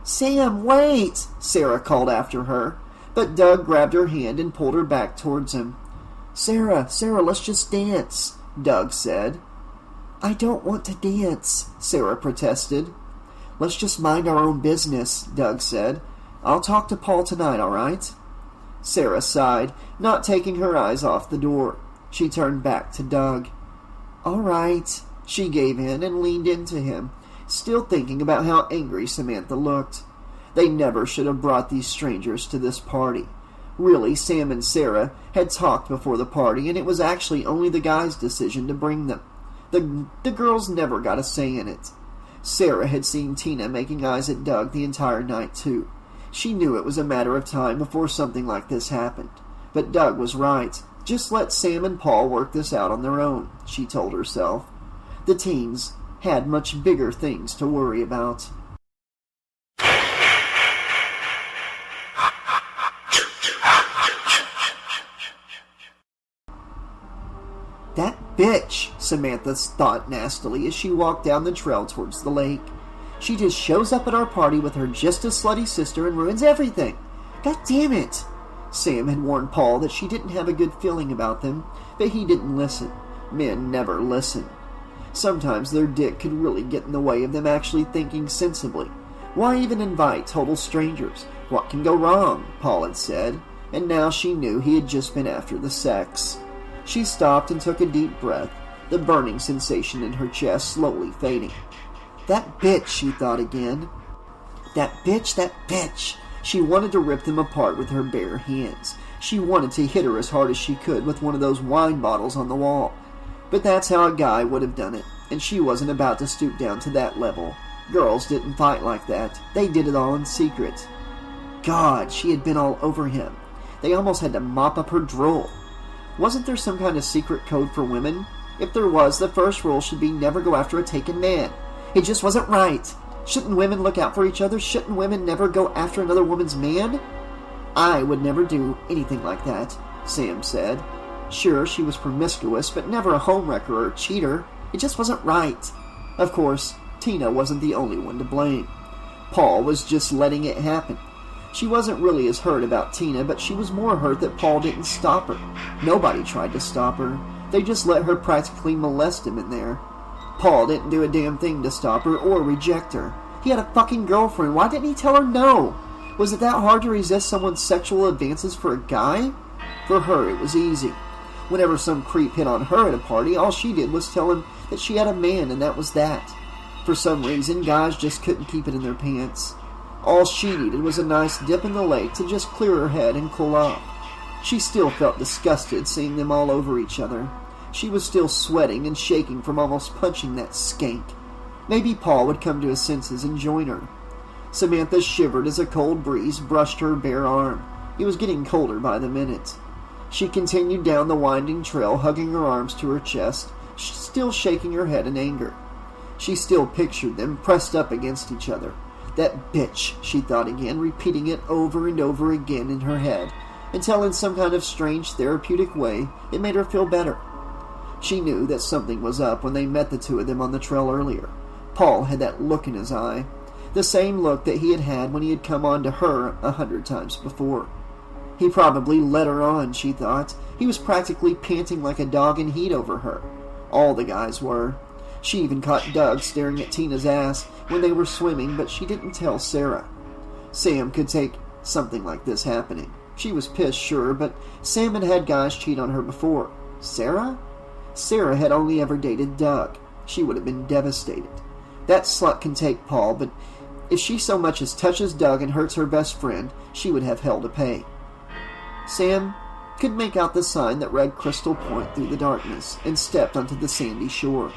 "Sam, wait!" Sarah called after her, but Doug grabbed her hand and pulled her back towards him. Sarah, let's just dance," Doug said. "I don't want to dance," Sarah protested. "Let's just mind our own business," Doug said. "I'll talk to Paul tonight, all right?" Sarah sighed, not taking her eyes off the door. She turned back to Doug. "All right." She gave in and leaned into him, still thinking about how angry Samantha looked. They never should have brought these strangers to this party. Really, Sam and Sarah had talked before the party, and it was actually only the guys' decision to bring them. The girls never got a say in it. Sarah had seen Tina making eyes at Doug the entire night, too. She knew it was a matter of time before something like this happened. But Doug was right. Just let Sam and Paul work this out on their own, she told herself. The teens had much bigger things to worry about. "That bitch," Samantha thought nastily as she walked down the trail towards the lake. "She just shows up at our party with her just as slutty sister and ruins everything. God damn it." Sam had warned Paul that she didn't have a good feeling about them, but he didn't listen. Men never listen. Sometimes their dick could really get in the way of them actually thinking sensibly. Why even invite total strangers? What can go wrong? Paul had said, and now she knew he had just been after the sex. She stopped and took a deep breath, the burning sensation in her chest slowly fading. That bitch, she thought again. That bitch. She wanted to rip them apart with her bare hands. She wanted to hit her as hard as she could with one of those wine bottles on the wall. But that's how a guy would have done it, and she wasn't about to stoop down to that level. Girls didn't fight like that. They did it all in secret. God, she had been all over him. They almost had to mop up her drool. Wasn't there some kind of secret code for women? If there was, the first rule should be never go after a taken man. It just wasn't right. Shouldn't women look out for each other? Shouldn't women never go after another woman's man? I would never do anything like that, Sam said. Sure, she was promiscuous, but never a homewrecker or a cheater. It just wasn't right. Of course, Tina wasn't the only one to blame. Paul was just letting it happen. She wasn't really as hurt about Tina, but she was more hurt that Paul didn't stop her. Nobody tried to stop her. They just let her practically molest him in there. Paul didn't do a damn thing to stop her or reject her. He had a fucking girlfriend. Why didn't he tell her no? Was it that hard to resist someone's sexual advances for a guy? For her, it was easy. Whenever some creep hit on her at a party, all she did was tell him that she had a man, and that was that. For some reason, guys just couldn't keep it in their pants. All she needed was a nice dip in the lake to just clear her head and cool off. She still felt disgusted seeing them all over each other. She was still sweating and shaking from almost punching that skank. Maybe Paul would come to his senses and join her. Samantha shivered as a cold breeze brushed her bare arm. It was getting colder by the minute. She continued down the winding trail, hugging her arms to her chest, still shaking her head in anger. She still pictured them pressed up against each other. That bitch, she thought again, repeating it over and over again in her head, until in some kind of strange therapeutic way, it made her feel better. She knew that something was up when they met the two of them on the trail earlier. Paul had that look in his eye, the same look that he had had when he had come on to her 100 times before. He probably led her on, she thought. He was practically panting like a dog in heat over her. All the guys were. She even caught Doug staring at Tina's ass when they were swimming, but she didn't tell Sarah. Sam could take something like this happening. She was pissed, sure, but Sam had had guys cheat on her before. Sarah? Sarah had only ever dated Doug. She would have been devastated. That slut can take Paul, but If she so much as touches Doug and hurts her best friend, she would have hell to pay. Sam could make out the sign that read Crystal Point through the darkness and stepped onto the sandy shore.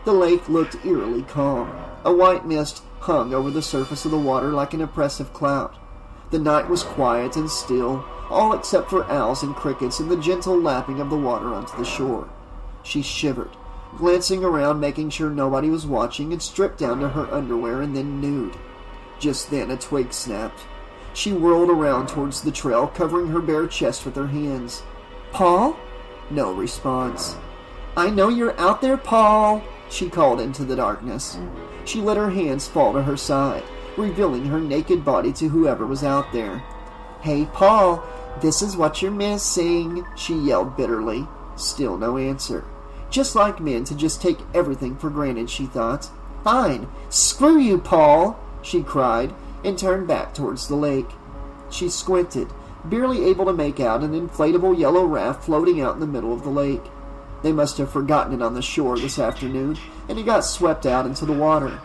The lake looked eerily calm. A white mist hung over the surface of the water like an oppressive cloud. The night was quiet and still, all except for owls and crickets and the gentle lapping of the water onto the shore. She shivered, glancing around, making sure nobody was watching, and stripped down to her underwear and then nude. Just then a twig snapped. She whirled around towards the trail, covering her bare chest with her hands. "Paul?" No response. "I know you're out there, Paul," she called into the darkness. She let her hands fall to her side, revealing her naked body to whoever was out there. "Hey, Paul, this is what you're missing," she yelled bitterly. Still no answer. Just like men to just take everything for granted, she thought. "Fine, screw you, Paul," she cried, and turned back towards the lake. She squinted, barely able to make out an inflatable yellow raft floating out in the middle of the lake. They must have forgotten it on the shore this afternoon, and it got swept out into the water.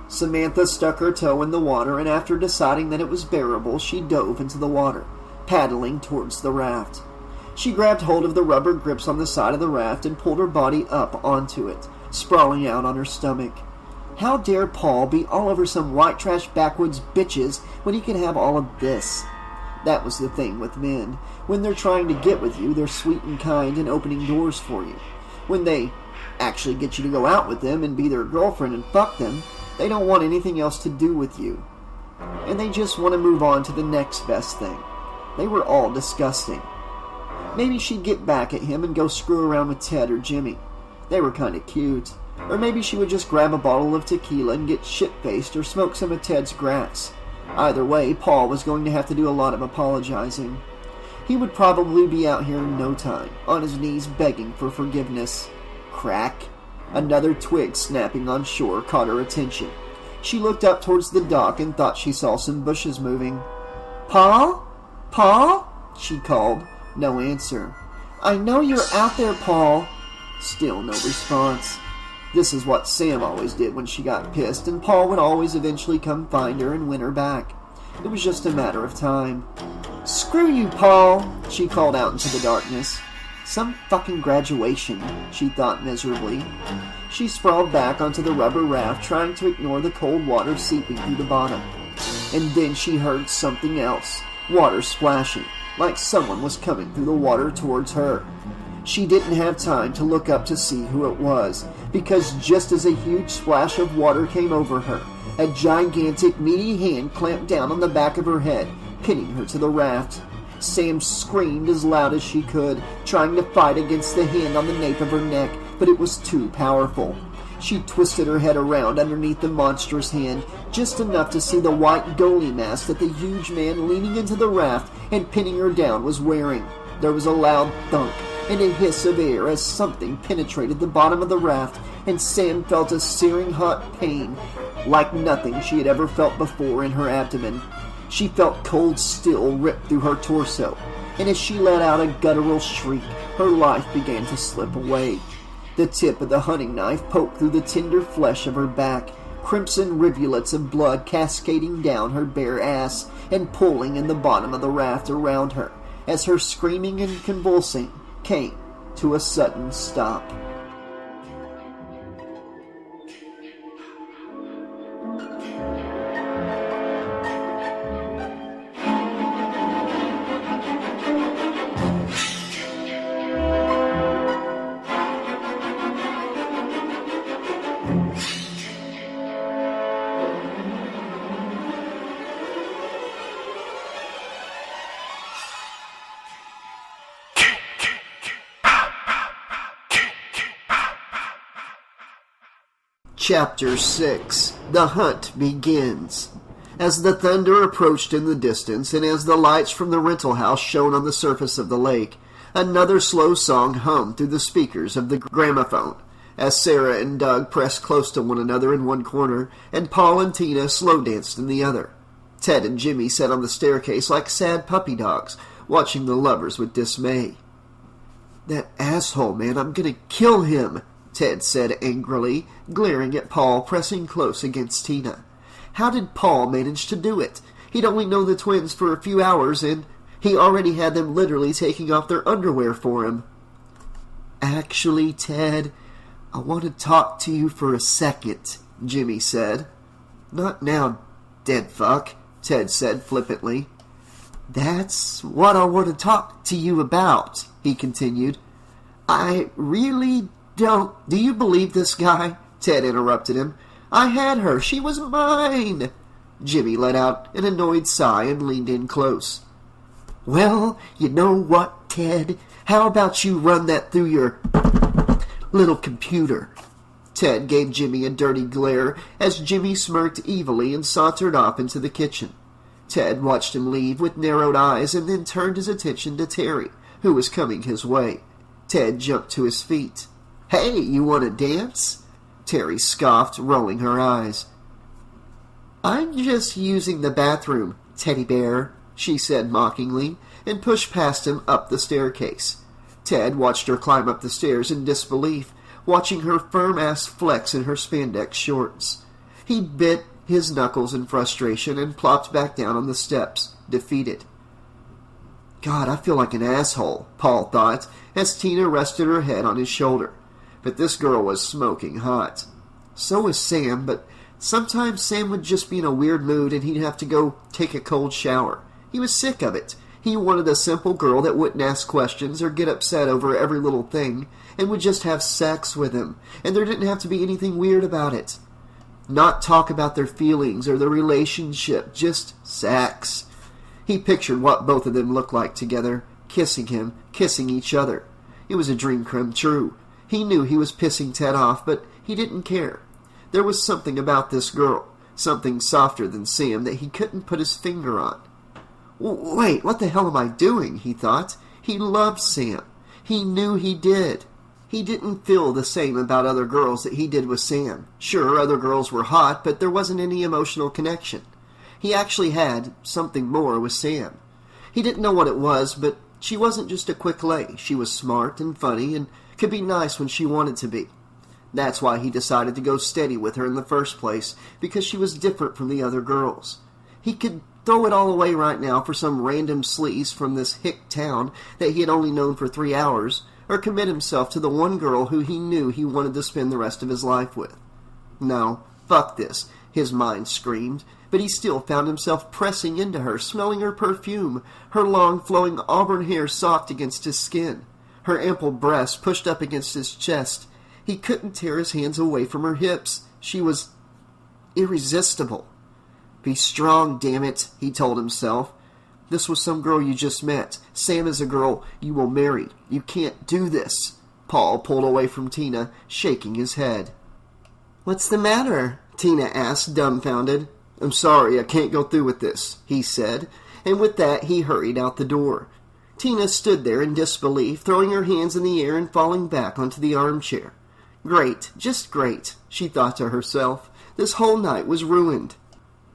Samantha stuck her toe in the water, and after deciding that it was bearable, she dove into the water, paddling towards the raft. She grabbed hold of the rubber grips on the side of the raft and pulled her body up onto it, sprawling out on her stomach. How dare Paul be all over some white trash backwoods bitches when he could have all of this? That was the thing with men. When they're trying to get with you, they're sweet and kind and opening doors for you. When they actually get you to go out with them and be their girlfriend and fuck them, they don't want anything else to do with you. And they just want to move on to the next best thing. They were all disgusting. Maybe she'd get back at him and go screw around with Ted or Jimmy. They were kind of cute. Or maybe she would just grab a bottle of tequila and get shit-faced or smoke some of Ted's grass. Either way, Paul was going to have to do a lot of apologizing. He would probably be out here in no time, on his knees begging for forgiveness. Crack. Another twig snapping on shore caught her attention. She looked up towards the dock and thought she saw some bushes moving. "Paul? Paul?" she called. No answer. "I know you're out there, Paul." Still no response. This is what Sam always did when she got pissed, and Paul would always eventually come find her and win her back. It was just a matter of time. "Screw you, Paul," she called out into the darkness. Some fucking graduation, she thought miserably. She sprawled back onto the rubber raft, trying to ignore the cold water seeping through the bottom. And then she heard something else. Water splashing, like someone was coming through the water towards her. She didn't have time to look up to see who it was, because just as a huge splash of water came over her, a gigantic, meaty hand clamped down on the back of her head, pinning her to the raft. Sam screamed as loud as she could, trying to fight against the hand on the nape of her neck, but it was too powerful. She twisted her head around underneath the monstrous hand, just enough to see the white goalie mask that the huge man leaning into the raft and pinning her down was wearing. There was a loud thunk and a hiss of air as something penetrated the bottom of the raft, and Sam felt a searing hot pain like nothing she had ever felt before in her abdomen. She felt cold steel rip through her torso, and as she let out a guttural shriek, her life began to slip away. The tip of the hunting knife poked through the tender flesh of her back, crimson rivulets of blood cascading down her bare ass and pooling in the bottom of the raft around her, as her screaming and convulsing came to a sudden stop. Chapter 6. The Hunt Begins. As the thunder approached in the distance, and as the lights from the rental house shone on the surface of the lake, another slow song hummed through the speakers of the gramophone, as Sarah and Doug pressed close to one another in one corner, and Paul and Tina slow-danced in the other. Ted and Jimmy sat on the staircase like sad puppy dogs, watching the lovers with dismay. "That asshole, man, I'm gonna kill him," Ted said angrily, glaring at Paul pressing close against Tina. How did Paul manage to do it? He'd only known the twins for a few hours, and he already had them literally taking off their underwear for him. Actually, Ted, I want to talk to you for a second, Jimmy said. Not now, dead fuck, Ted said flippantly. That's what I want to talk to you about, he continued. I really don't... Do you believe this guy? Ted interrupted him. I had her. She was mine. Jimmy let out an annoyed sigh and leaned in close. Well, you know what, Ted? How about you run that through your little computer? Ted gave Jimmy a dirty glare as Jimmy smirked evilly and sauntered off into the kitchen. Ted watched him leave with narrowed eyes and then turned his attention to Terry, who was coming his way. Ted jumped to his feet. Hey, you want to dance? Terry scoffed, rolling her eyes. I'm just using the bathroom, teddy bear, she said mockingly, and pushed past him up the staircase. Ted watched her climb up the stairs in disbelief, watching her firm-ass flex in her spandex shorts. He bit his knuckles in frustration and plopped back down on the steps, defeated. God, I feel like an asshole, Paul thought, as Tina rested her head on his shoulder. But this girl was smoking hot. So was Sam, but sometimes Sam would just be in a weird mood and he'd have to go take a cold shower. He was sick of it. He wanted a simple girl that wouldn't ask questions or get upset over every little thing and would just have sex with him, and there didn't have to be anything weird about it. Not talk about their feelings or their relationship, just sex. He pictured what both of them looked like together, kissing him, kissing each other. It was a dream come true. He knew he was pissing Ted off, but he didn't care. There was something about this girl, something softer than Sam that he couldn't put his finger on. Wait, what the hell am I doing? He thought. He loved Sam. He knew he did. He didn't feel the same about other girls that he did with Sam. Sure, other girls were hot, but there wasn't any emotional connection. He actually had something more with Sam. He didn't know what it was, but she wasn't just a quick lay. She was smart and funny and could be nice when she wanted to be. That's why he decided to go steady with her in the first place, because she was different from the other girls. He could throw it all away right now for some random sleaze from this hick town that he had only known for 3 hours, or commit himself to the one girl who he knew he wanted to spend the rest of his life with. No, fuck this, his mind screamed, but he still found himself pressing into her, smelling her perfume, her long flowing auburn hair soft against his skin, her ample breasts pushed up against his chest. He couldn't tear his hands away from her hips. She was irresistible. Be strong, damn it, he told himself. This was some girl you just met. Sam is a girl you will marry. You can't do this. Paul pulled away from Tina, shaking his head. What's the matter? Tina asked, dumbfounded. I'm sorry, I can't go through with this, he said, and with that he hurried out the door. Tina stood there in disbelief, throwing her hands in the air and falling back onto the armchair. Great, just great, she thought to herself. This whole night was ruined.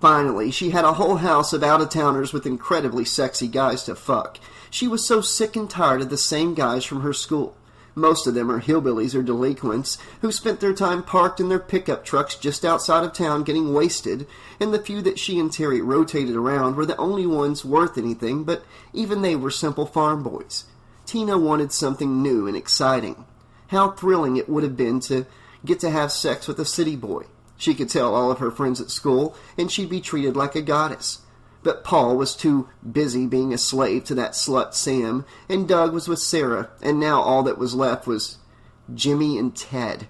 Finally, she had a whole house of out-of-towners with incredibly sexy guys to fuck. She was so sick and tired of the same guys from her school. Most of them are hillbillies or delinquents who spent their time parked in their pickup trucks just outside of town getting wasted, and the few that she and Terry rotated around were the only ones worth anything, but even they were simple farm boys. Tina wanted something new and exciting. How thrilling it would have been to get to have sex with a city boy. She could tell all of her friends at school, and she'd be treated like a goddess. But Paul was too busy being a slave to that slut Sam, and Doug was with Sarah, and now all that was left was Jimmy and Ted.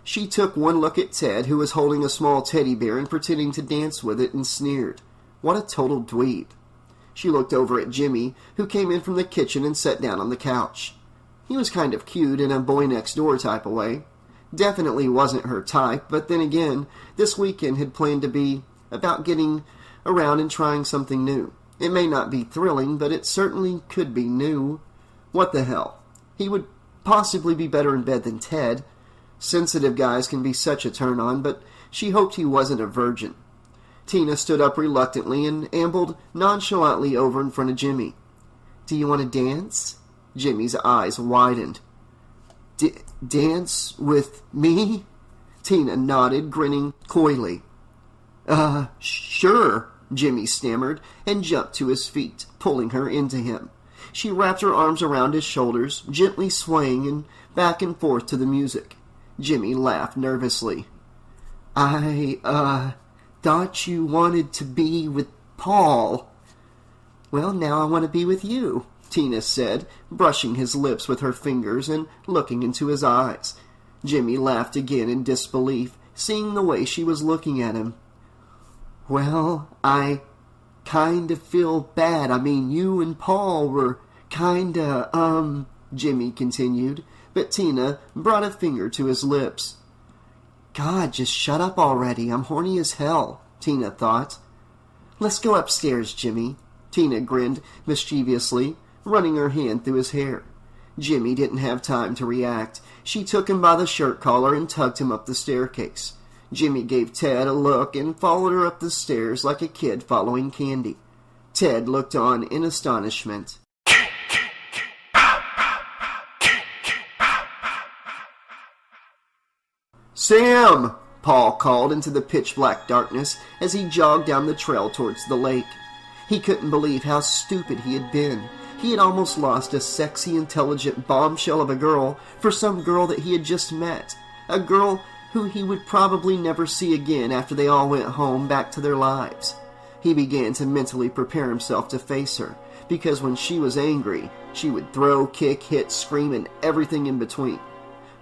She took one look at Ted, who was holding a small teddy bear and pretending to dance with it, and sneered. What a total dweeb. She looked over at Jimmy, who came in from the kitchen and sat down on the couch. He was kind of cute in a boy-next-door type of way. Definitely wasn't her type, but then again, this weekend had planned to be about getting around and trying something new. It may not be thrilling, but it certainly could be new. What the hell? He would possibly be better in bed than Ted. Sensitive guys can be such a turn-on, but she hoped he wasn't a virgin. Tina stood up reluctantly and ambled nonchalantly over in front of Jimmy. Do you want to dance? Jimmy's eyes widened. Dance with me? Tina nodded, grinning coyly. Sure, Jimmy stammered and jumped to his feet, pulling her into him. She wrapped her arms around his shoulders, gently swaying and back and forth to the music. Jimmy laughed nervously. I thought you wanted to be with Paul. Well, now I want to be with you, Tina said, brushing his lips with her fingers and looking into his eyes. Jimmy laughed again in disbelief, seeing the way she was looking at him. Well, I kind of feel bad. I mean, you and Paul were Jimmy continued, but Tina brought a finger to his lips. God, just shut up already. I'm horny as hell, Tina thought. Let's go upstairs, Jimmy. Tina grinned mischievously, running her hand through his hair. Jimmy didn't have time to react. She took him by the shirt collar and tugged him up the staircase. Jimmy gave Ted a look and followed her up the stairs like a kid following candy. Ted looked on in astonishment. Sam! Paul called into the pitch-black darkness as he jogged down the trail towards the lake. He couldn't believe how stupid he had been. He had almost lost a sexy, intelligent bombshell of a girl for some girl that he had just met. A girl who he would probably never see again after they all went home back to their lives. He began to mentally prepare himself to face her, because when she was angry, she would throw, kick, hit, scream, and everything in between.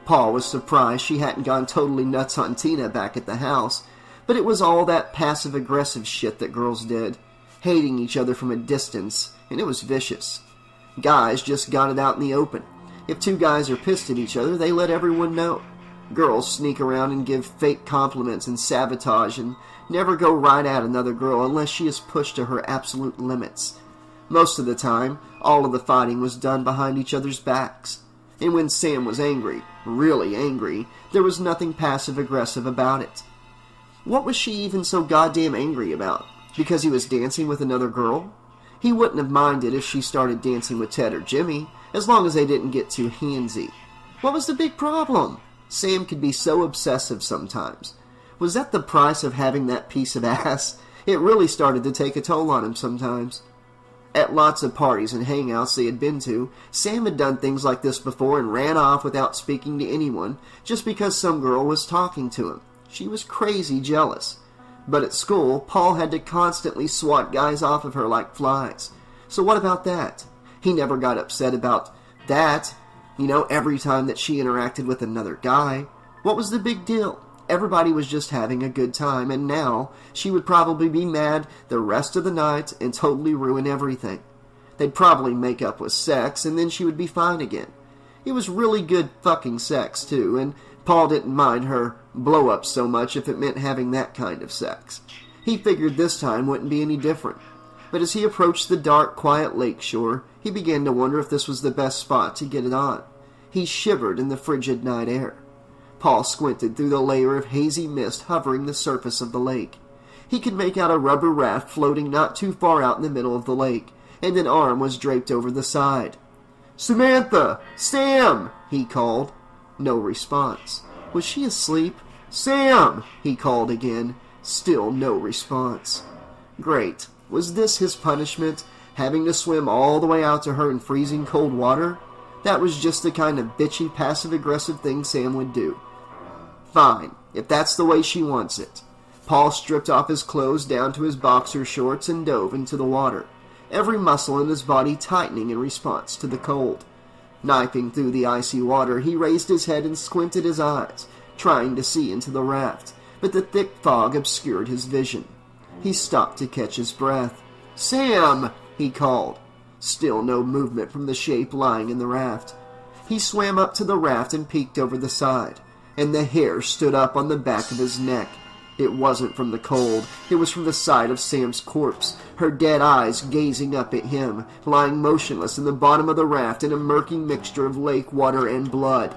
Paul was surprised she hadn't gone totally nuts on Tina back at the house, but it was all that passive-aggressive shit that girls did, hating each other from a distance, and it was vicious. Guys just got it out in the open. If two guys are pissed at each other, they let everyone know. Girls sneak around and give fake compliments and sabotage and never go right at another girl unless she is pushed to her absolute limits. Most of the time, all of the fighting was done behind each other's backs. And when Sam was angry, really angry, there was nothing passive-aggressive about it. What was she even so goddamn angry about? Because he was dancing with another girl? He wouldn't have minded if she started dancing with Ted or Jimmy, as long as they didn't get too handsy. What was the big problem? Sam could be so obsessive sometimes. Was that the price of having that piece of ass? It really started to take a toll on him sometimes. At lots of parties and hangouts they had been to, Sam had done things like this before and ran off without speaking to anyone just because some girl was talking to him. She was crazy jealous. But at school, Paul had to constantly swat guys off of her like flies. So what about that? He never got upset about that. Every time that she interacted with another guy. What was the big deal? Everybody was just having a good time, and now she would probably be mad the rest of the night and totally ruin everything. They'd probably make up with sex, and then she would be fine again. It was really good fucking sex, too, and Paul didn't mind her blow-up so much if it meant having that kind of sex. He figured this time wouldn't be any different. But as he approached the dark, quiet lake shore, he began to wonder if this was the best spot to get it on. He shivered in the frigid night air. Paul squinted through the layer of hazy mist hovering the surface of the lake. He could make out a rubber raft floating not too far out in the middle of the lake, and an arm was draped over the side. "Samantha! Sam!" he called. No response. Was she asleep? "Sam!" he called again. Still no response. Great. Was this his punishment? Having to swim all the way out to her in freezing cold water? That was just the kind of bitchy, passive-aggressive thing Sam would do. Fine, if that's the way she wants it. Paul stripped off his clothes down to his boxer shorts and dove into the water, every muscle in his body tightening in response to the cold. Knifing through the icy water, he raised his head and squinted his eyes, trying to see into the raft, but the thick fog obscured his vision. He stopped to catch his breath. "Sam!" he called. Still no movement from the shape lying in the raft. He swam up to the raft and peeked over the side, and the hair stood up on the back of his neck. It wasn't from the cold. It was from the sight of Sam's corpse, her dead eyes gazing up at him, lying motionless in the bottom of the raft in a murky mixture of lake water and blood.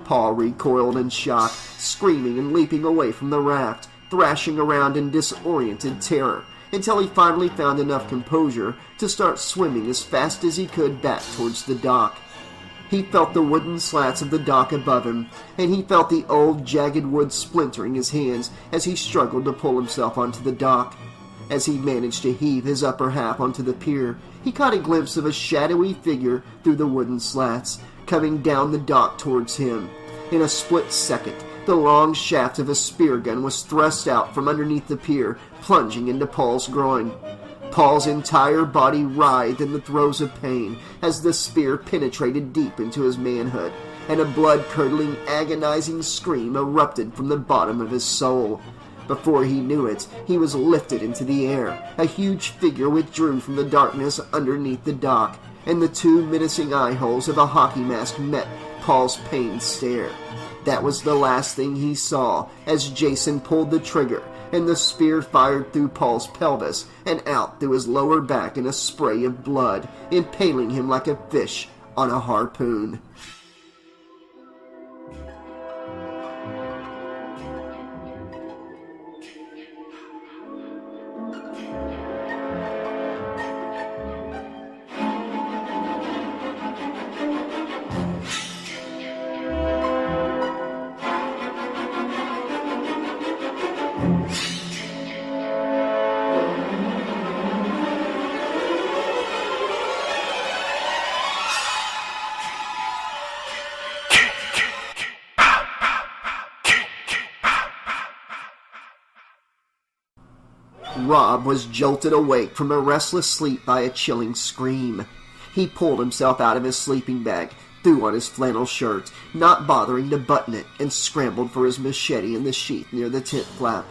Paul recoiled in shock, screaming and leaping away from the raft, thrashing around in disoriented terror, until he finally found enough composure to start swimming as fast as he could back towards the dock. He felt the wooden slats of the dock above him, and he felt the old jagged wood splintering his hands as he struggled to pull himself onto the dock. As he managed to heave his upper half onto the pier, he caught a glimpse of a shadowy figure through the wooden slats, coming down the dock towards him. In a split second, the long shaft of a spear gun was thrust out from underneath the pier, plunging into Paul's groin. Paul's entire body writhed in the throes of pain as the spear penetrated deep into his manhood, and a blood-curdling, agonizing scream erupted from the bottom of his soul. Before he knew it, he was lifted into the air. A huge figure withdrew from the darkness underneath the dock, and the two menacing eye holes of a hockey mask met Paul's pained stare. That was the last thing he saw as Jason pulled the trigger, and the spear fired through Paul's pelvis and out through his lower back in a spray of blood, impaling him like a fish on a harpoon. Rob was jolted awake from a restless sleep by a chilling scream. He pulled himself out of his sleeping bag, threw on his flannel shirt, not bothering to button it, and scrambled for his machete in the sheath near the tent flap.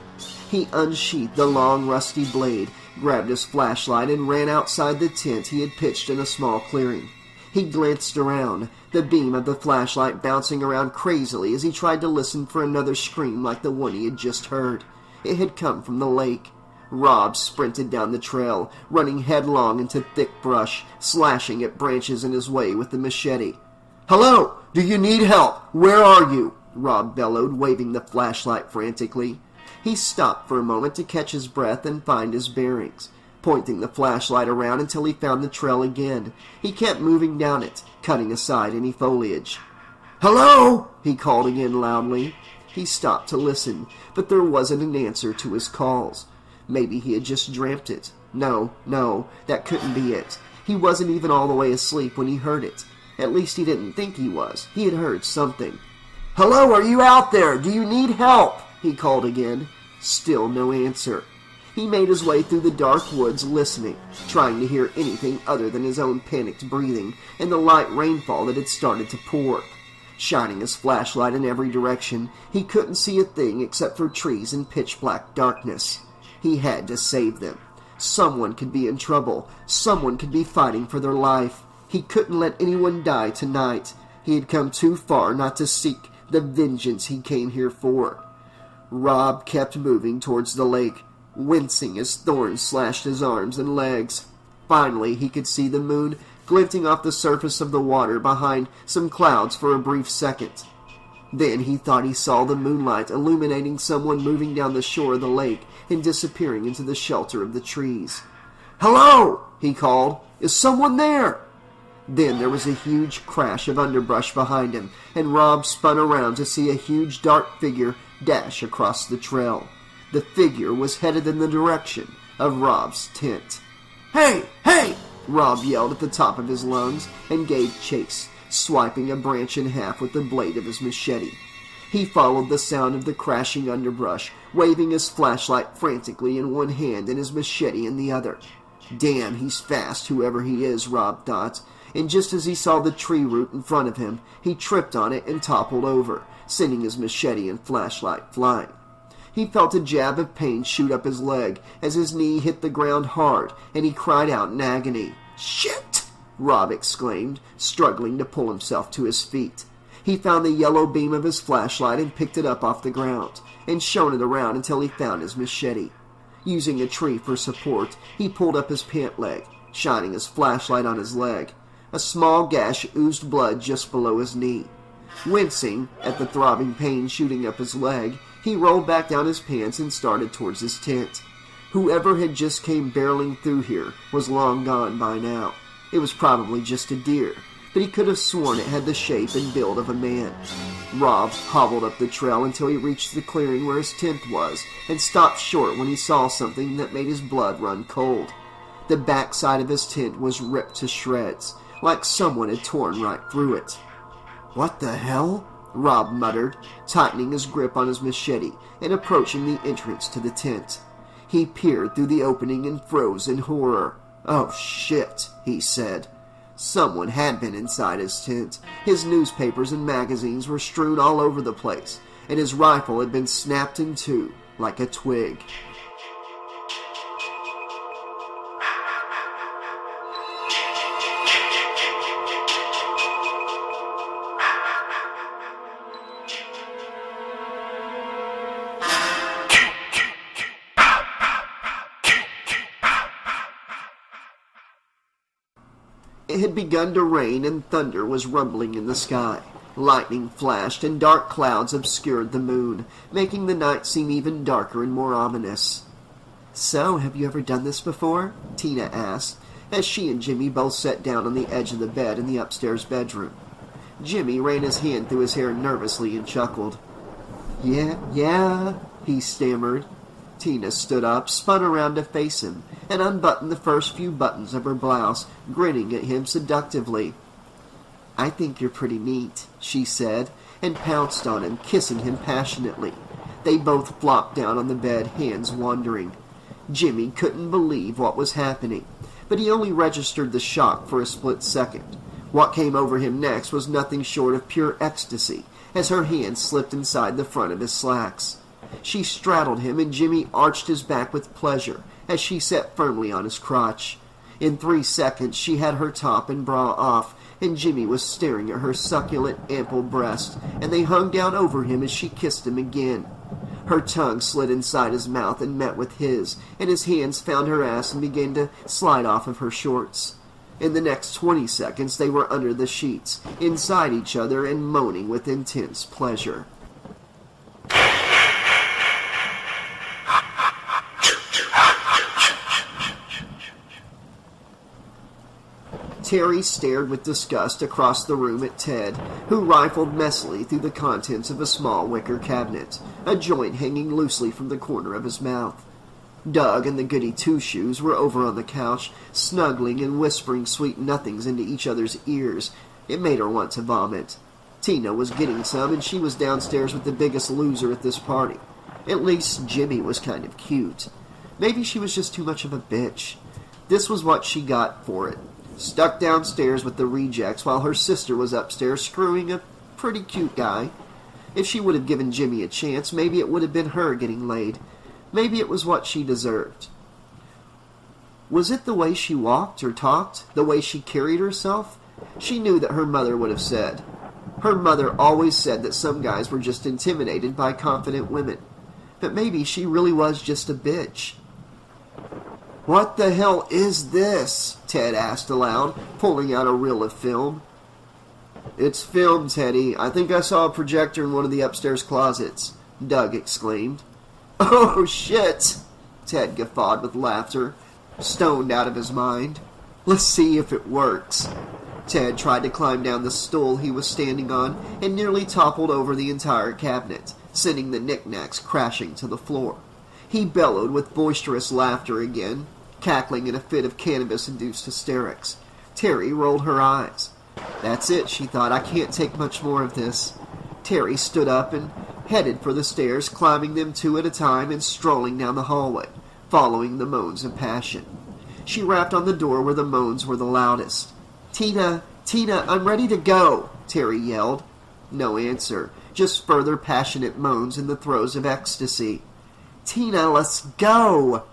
He unsheathed the long, rusty blade, grabbed his flashlight, and ran outside the tent he had pitched in a small clearing. He glanced around, the beam of the flashlight bouncing around crazily as he tried to listen for another scream like the one he had just heard. It had come from the lake. Rob sprinted down the trail, running headlong into thick brush, slashing at branches in his way with the machete. "Hello! Do you need help? Where are you?" Rob bellowed, waving the flashlight frantically. He stopped for a moment to catch his breath and find his bearings, pointing the flashlight around until he found the trail again. He kept moving down it, cutting aside any foliage. "Hello!" he called again loudly. He stopped to listen, but there wasn't an answer to his calls. Maybe he had just dreamt it. No, that couldn't be it. He wasn't even all the way asleep when he heard it. At least he didn't think he was. He had heard something. "Hello, are you out there? Do you need help?" he called again. Still no answer. He made his way through the dark woods listening, trying to hear anything other than his own panicked breathing and the light rainfall that had started to pour. Shining his flashlight in every direction, he couldn't see a thing except for trees and pitch-black darkness. He had to save them. Someone could be in trouble. Someone could be fighting for their life. He couldn't let anyone die tonight. He had come too far not to seek the vengeance he came here for. Rob kept moving towards the lake, wincing as thorns slashed his arms and legs. Finally, he could see the moon glinting off the surface of the water behind some clouds for a brief second. Then he thought he saw the moonlight illuminating someone moving down the shore of the lake and disappearing into the shelter of the trees. "Hello!" he called. "Is someone there?" Then there was a huge crash of underbrush behind him, and Rob spun around to see a huge dark figure dash across the trail. The figure was headed in the direction of Rob's tent. "Hey! Hey!" Rob yelled at the top of his lungs and gave chase, swiping a branch in half with the blade of his machete. He followed the sound of the crashing underbrush, waving his flashlight frantically in one hand and his machete in the other. Damn, he's fast, whoever he is, Rob thought. And just as he saw the tree root in front of him, he tripped on it and toppled over, sending his machete and flashlight flying. He felt a jab of pain shoot up his leg as his knee hit the ground hard, and he cried out in agony. "Shit!" Rob exclaimed, struggling to pull himself to his feet. He found the yellow beam of his flashlight and picked it up off the ground, and shone it around until he found his machete. Using a tree for support, he pulled up his pant leg, shining his flashlight on his leg. A small gash oozed blood just below his knee. Wincing at the throbbing pain shooting up his leg, he rolled back down his pants and started towards his tent. Whoever had just came barreling through here was long gone by now. It was probably just a deer, but he could have sworn it had the shape and build of a man. Rob hobbled up the trail until he reached the clearing where his tent was, and stopped short when he saw something that made his blood run cold. The backside of his tent was ripped to shreds, like someone had torn right through it. "What the hell?" Rob muttered, tightening his grip on his machete and approaching the entrance to the tent. He peered through the opening and froze in horror. "Oh shit," he said. Someone had been inside his tent. His newspapers and magazines were strewn all over the place, and his rifle had been snapped in two like a twig. It had begun to rain and thunder was rumbling in the sky. Lightning flashed and dark clouds obscured the moon, making the night seem even darker and more ominous. "So, have you ever done this before?" Tina asked, as she and Jimmy both sat down on the edge of the bed in the upstairs bedroom. Jimmy ran his hand through his hair nervously and chuckled. Yeah, he stammered. Tina stood up, spun around to face him, and unbuttoned the first few buttons of her blouse, grinning at him seductively. "I think you're pretty neat," she said, and pounced on him, kissing him passionately. They both flopped down on the bed, hands wandering. Jimmy couldn't believe what was happening, but he only registered the shock for a split second. What came over him next was nothing short of pure ecstasy, as her hand slipped inside the front of his slacks. She straddled him, and Jimmy arched his back with pleasure as she sat firmly on his crotch. In 3 seconds she had her top and bra off, and Jimmy was staring at her succulent, ample breast, and they hung down over him as she kissed him again. Her tongue slid inside his mouth and met with his, and his hands found her ass and began to slide off of her shorts. In the next 20 seconds they were under the sheets, inside each other, and moaning with intense pleasure. Terry stared with disgust across the room at Ted, who rifled messily through the contents of a small wicker cabinet, a joint hanging loosely from the corner of his mouth. Doug and the goody Two-Shoes were over on the couch, snuggling and whispering sweet nothings into each other's ears. It made her want to vomit. Tina was getting some, and she was downstairs with the biggest loser at this party. At least Jimmy was kind of cute. Maybe she was just too much of a bitch. This was what she got for it. Stuck downstairs with the rejects while her sister was upstairs screwing a pretty cute guy. If she would have given Jimmy a chance, maybe it would have been her getting laid. Maybe it was what she deserved. Was it the way she walked or talked? The way she carried herself? She knew that her mother would have said. Her mother always said that some guys were just intimidated by confident women. But maybe she really was just a bitch. "What the hell is this?" Ted asked aloud, pulling out a reel of film. "It's film, Teddy. I think I saw a projector in one of the upstairs closets," Doug exclaimed. "Oh, shit!" Ted guffawed with laughter, stoned out of his mind. "Let's see if it works." Ted tried to climb down the stool he was standing on and nearly toppled over the entire cabinet, sending the knickknacks crashing to the floor. He bellowed with boisterous laughter again, cackling in a fit of cannabis-induced hysterics. Terry rolled her eyes. "That's it," she thought. "I can't take much more of this." Terry stood up and headed for the stairs, climbing them 2 at a time and strolling down the hallway, following the moans of passion. She rapped on the door where the moans were the loudest. Tina, I'm ready to go," Terry yelled. No answer, just further passionate moans in the throes of ecstasy. "Tina, let's go."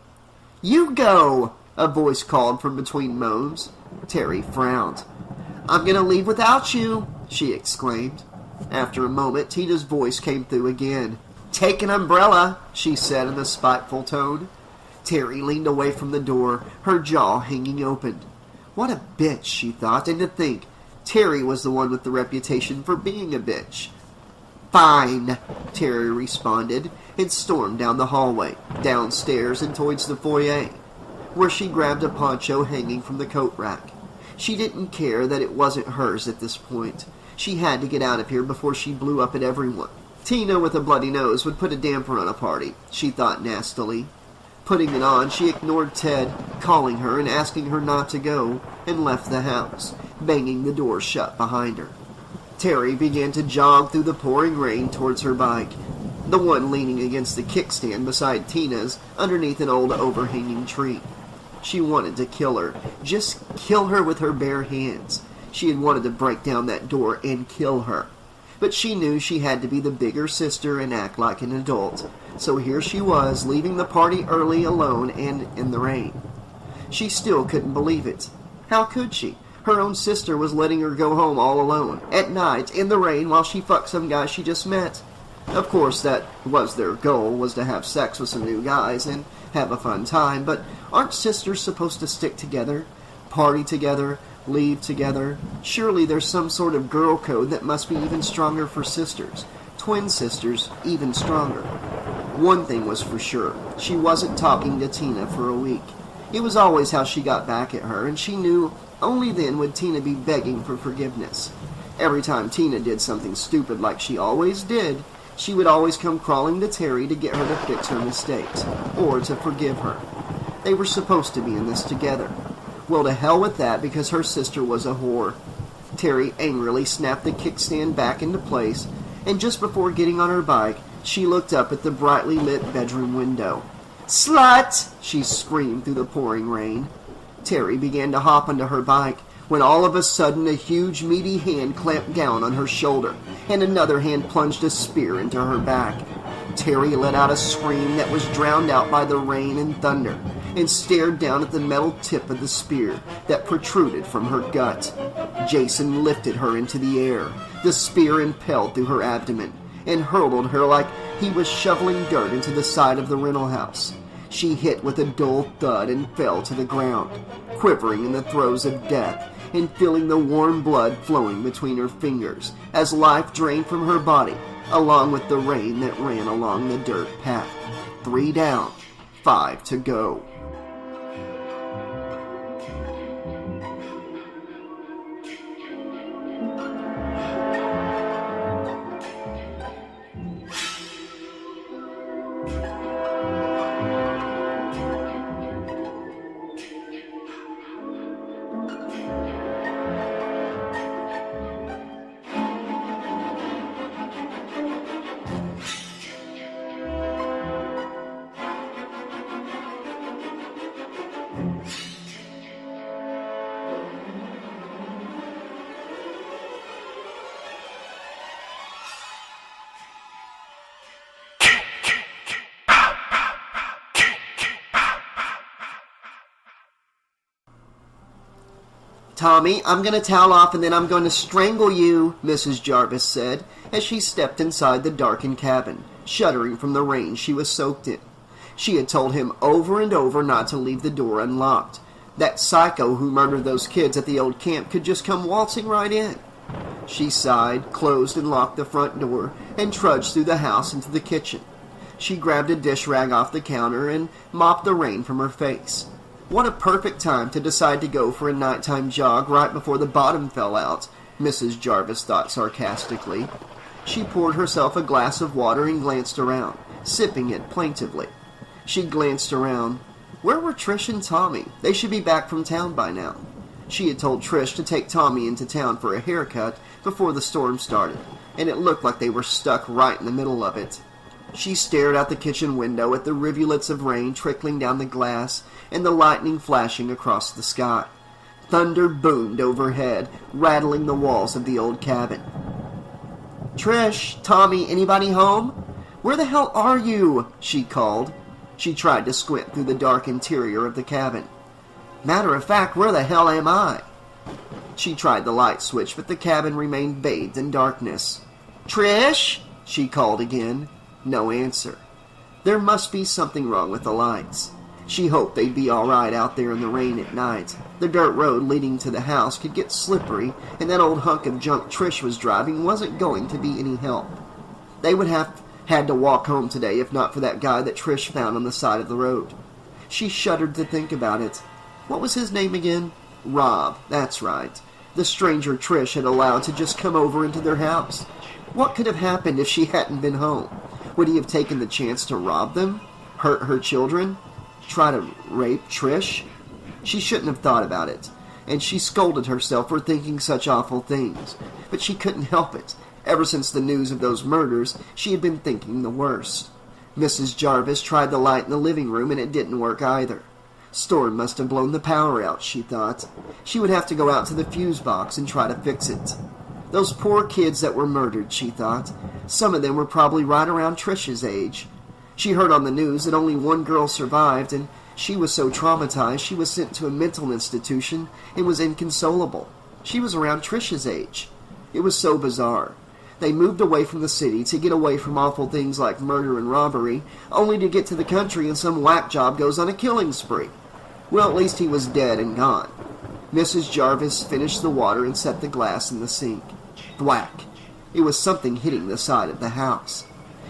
"You go," a voice called from between moans. Terry frowned. "I'm going to leave without you," she exclaimed. After a moment, Tina's voice came through again. "Take an umbrella," she said in a spiteful tone. Terry leaned away from the door, her jaw hanging open. What a bitch, she thought, and to think Terry was the one with the reputation for being a bitch. "Fine," Terry responded, and stormed down the hallway, downstairs and towards the foyer, where she grabbed a poncho hanging from the coat rack. She didn't care that it wasn't hers at this point. She had to get out of here before she blew up at everyone. Tina with a bloody nose would put a damper on a party, she thought nastily. Putting it on, she ignored Ted, calling her and asking her not to go, and left the house, banging the door shut behind her. Terry began to jog through the pouring rain towards her bike, the one leaning against the kickstand beside Tina's underneath an old overhanging tree. She wanted to kill her, just kill her with her bare hands. She had wanted to break down that door and kill her. But she knew she had to be the bigger sister and act like an adult. So here she was, leaving the party early, alone, and in the rain. She still couldn't believe it. How could she? Her own sister was letting her go home all alone, at night, in the rain, while she fucked some guy she just met. Of course, that was their goal, was to have sex with some new guys and have a fun time, but aren't sisters supposed to stick together, party together, leave together? Surely there's some sort of girl code that must be even stronger for sisters. Twin sisters, even stronger. One thing was for sure, she wasn't talking to Tina for a week. It was always how she got back at her, and she knew only then would Tina be begging for forgiveness. Every time Tina did something stupid like she always did, she would always come crawling to Terry to get her to fix her mistakes, or to forgive her. They were supposed to be in this together. Well, to hell with that, because her sister was a whore. Terry angrily snapped the kickstand back into place, and just before getting on her bike, she looked up at the brightly lit bedroom window. "Slut!" she screamed through the pouring rain. Terry began to hop onto her bike, when all of a sudden a huge meaty hand clamped down on her shoulder, and another hand plunged a spear into her back. Terry let out a scream that was drowned out by the rain and thunder, and stared down at the metal tip of the spear that protruded from her gut. Jason lifted her into the air, the spear impelled through her abdomen, and hurled her like he was shoveling dirt into the side of the rental house. She hit with a dull thud and fell to the ground, quivering in the throes of death, and feeling the warm blood flowing between her fingers as life drained from her body, along with the rain that ran along the dirt path. 3 down, 5 to go. "Tommy, I'm going to towel off and then I'm going to strangle you," Mrs. Jarvis said, as she stepped inside the darkened cabin, shuddering from the rain she was soaked in. She had told him over and over not to leave the door unlocked. That psycho who murdered those kids at the old camp could just come waltzing right in. She sighed, closed and locked the front door, and trudged through the house into the kitchen. She grabbed a dish rag off the counter and mopped the rain from her face. What a perfect time to decide to go for a nighttime jog right before the bottom fell out, Mrs. Jarvis thought sarcastically. She poured herself a glass of water and glanced around, sipping it plaintively. She glanced around. Where were Trish and Tommy? They should be back from town by now. She had told Trish to take Tommy into town for a haircut before the storm started, and it looked like they were stuck right in the middle of it. She stared out the kitchen window at the rivulets of rain trickling down the glass and the lightning flashing across the sky. Thunder boomed overhead, rattling the walls of the old cabin. "Trish, Tommy, anybody home? Where the hell are you?" she called. She tried to squint through the dark interior of the cabin. "Matter of fact, where the hell am I?" She tried the light switch, but the cabin remained bathed in darkness. "Trish?" she called again. No answer. There must be something wrong with the lights. She hoped they'd be all right out there in the rain at night. The dirt road leading to the house could get slippery, and that old hunk of junk Trish was driving wasn't going to be any help. They would have had to walk home today if not for that guy that Trish found on the side of the road. She shuddered to think about it. What was his name again? Rob, that's right. The stranger Trish had allowed to just come over into their house. What could have happened if she hadn't been home? Would he have taken the chance to rob them? Hurt her children? Try to rape Trish? She shouldn't have thought about it, and she scolded herself for thinking such awful things. But she couldn't help it. Ever since the news of those murders, she had been thinking the worst. Mrs. Jarvis tried the light in the living room, and it didn't work either. Storm must have blown the power out, she thought. She would have to go out to the fuse box and try to fix it. Those poor kids that were murdered, she thought. Some of them were probably right around Trish's age. She heard on the news that only one girl survived, and she was so traumatized she was sent to a mental institution and was inconsolable. She was around Trish's age. It was so bizarre. They moved away from the city to get away from awful things like murder and robbery, only to get to the country and some whack job goes on a killing spree. Well, at least he was dead and gone. Mrs. Jarvis finished the water and set the glass in the sink. Thwack! It was something hitting the side of the house.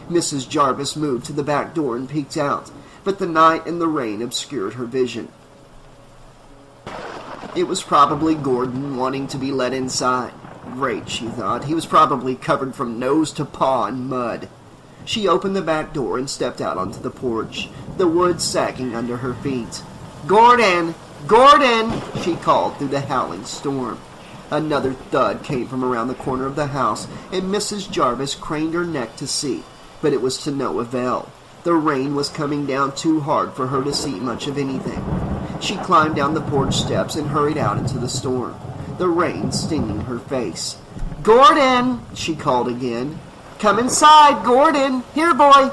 Mrs. Jarvis moved to the back door and peeked out, but the night and the rain obscured her vision. It was probably Gordon wanting to be let inside. Great, she thought. He was probably covered from nose to paw in mud. She opened the back door and stepped out onto the porch, the wood sagging under her feet. "Gordon! Gordon!" she called through the howling storm. Another thud came from around the corner of the house, and Mrs. Jarvis craned her neck to see, but it was to no avail. The rain was coming down too hard for her to see much of anything. She climbed down the porch steps and hurried out into the storm, the rain stinging her face. "Gordon!" she called again. "Come inside, Gordon! Here, boy!"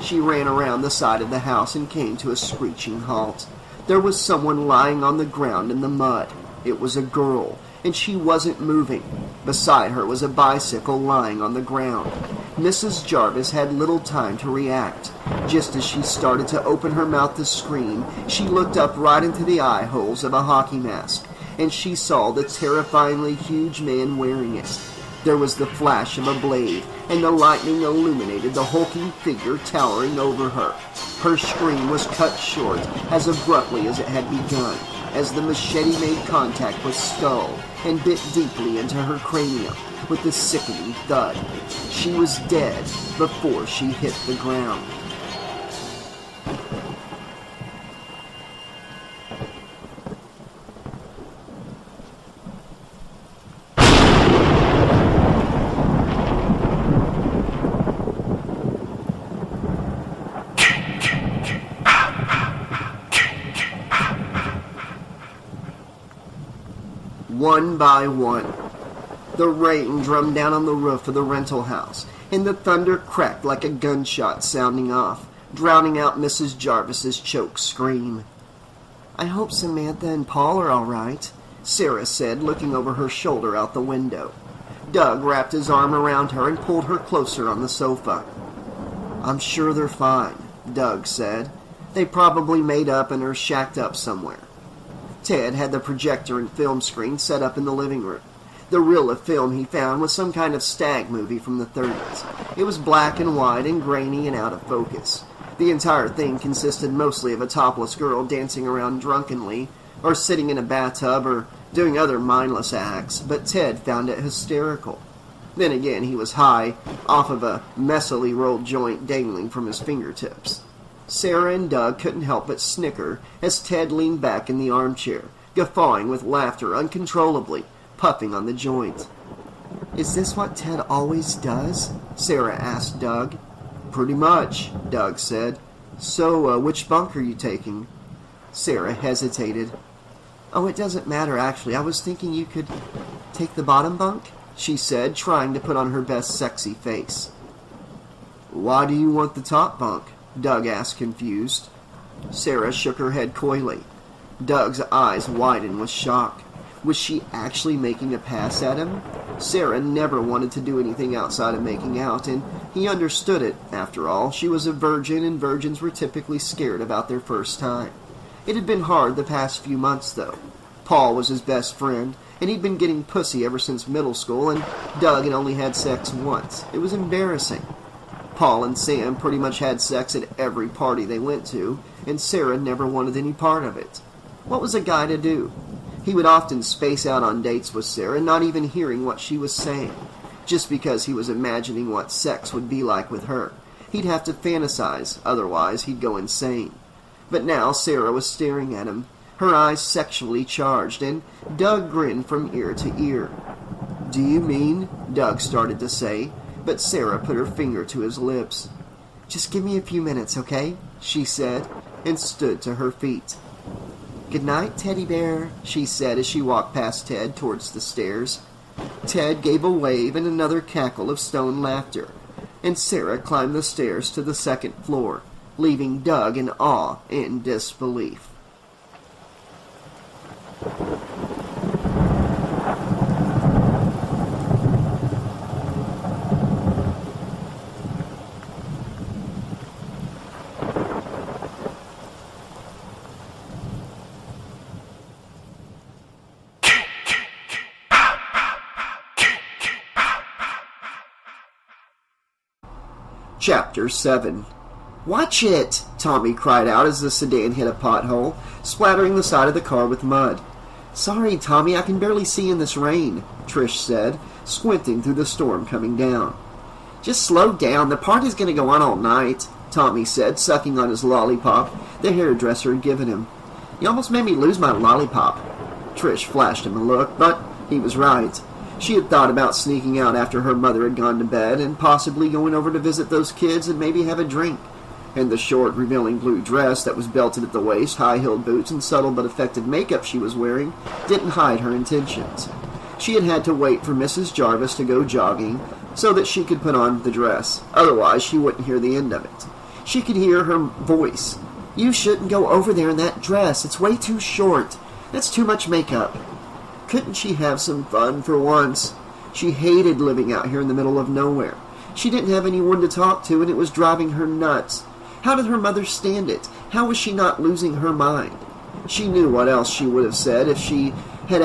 She ran around the side of the house and came to a screeching halt. There was someone lying on the ground in the mud. It was a girl, and she wasn't moving. Beside her was a bicycle lying on the ground. Mrs. Jarvis had little time to react. Just as she started to open her mouth to scream, she looked up right into the eye holes of a hockey mask, and she saw the terrifyingly huge man wearing it. There was the flash of a blade, and the lightning illuminated the hulking figure towering over her. Her scream was cut short as abruptly as it had begun, as the machete made contact with skull and bit deeply into her cranium with a sickening thud. She was dead before she hit the ground. One by one, the rain drummed down on the roof of the rental house, and the thunder cracked like a gunshot sounding off, drowning out Mrs. Jarvis's choked scream. "I hope Samantha and Paul are all right," Sarah said, looking over her shoulder out the window. Doug wrapped his arm around her and pulled her closer on the sofa. "I'm sure they're fine," Doug said. "They probably made up and are shacked up somewhere." Ted had the projector and film screen set up in the living room. The reel of film he found was some kind of stag movie from the 30s. It was black and white and grainy and out of focus. The entire thing consisted mostly of a topless girl dancing around drunkenly, or sitting in a bathtub, or doing other mindless acts, but Ted found it hysterical. Then again, he was high, off of a messily rolled joint dangling from his fingertips. Sarah and Doug couldn't help but snicker as Ted leaned back in the armchair, guffawing with laughter uncontrollably, puffing on the joint. "Is this what Ted always does?" Sarah asked Doug. "Pretty much," Doug said. "So, which bunk are you taking?" Sarah hesitated. "Oh, it doesn't matter, actually. I was thinking you could take the bottom bunk," she said, trying to put on her best sexy face. "Why do you want the top bunk?" Doug asked, confused. Sarah shook her head coyly. Doug's eyes widened with shock. Was she actually making a pass at him? Sarah never wanted to do anything outside of making out, and he understood it. After all, she was a virgin, and virgins were typically scared about their first time. It had been hard the past few months, though. Paul was his best friend, and he'd been getting pussy ever since middle school, and Doug had only had sex once. It was embarrassing. Paul and Sam pretty much had sex at every party they went to, and Sarah never wanted any part of it. What was a guy to do? He would often space out on dates with Sarah, not even hearing what she was saying, just because he was imagining what sex would be like with her. He'd have to fantasize, otherwise he'd go insane. But now Sarah was staring at him, her eyes sexually charged, and Doug grinned from ear to ear. "Do you mean?" Doug started to say, but Sarah put her finger to his lips. "Just give me a few minutes, okay?" she said, and stood to her feet. "Good night, teddy bear," she said as she walked past Ted towards the stairs. Ted gave a wave and another cackle of stone laughter, and Sarah climbed the stairs to the second floor, leaving Doug in awe and disbelief. Chapter 7. "Watch it!" Tommy cried out as the sedan hit a pothole, splattering the side of the car with mud. "Sorry, Tommy, I can barely see in this rain," Trish said, squinting through the storm coming down. "Just slow down, the party's going to go on all night," Tommy said, sucking on his lollipop the hairdresser had given him. "You almost made me lose my lollipop." Trish flashed him a look, but he was right. She had thought about sneaking out after her mother had gone to bed and possibly going over to visit those kids and maybe have a drink. And the short, revealing blue dress that was belted at the waist, high-heeled boots, and subtle but effective makeup she was wearing didn't hide her intentions. She had to wait for Mrs. Jarvis to go jogging so that she could put on the dress. Otherwise, she wouldn't hear the end of it. She could hear her voice. "You shouldn't go over there in that dress. It's way too short. That's too much makeup." Couldn't she have some fun for once? She hated living out here in the middle of nowhere. She didn't have anyone to talk to, and it was driving her nuts. How did her mother stand it? How was she not losing her mind? She knew what else she would have said if she had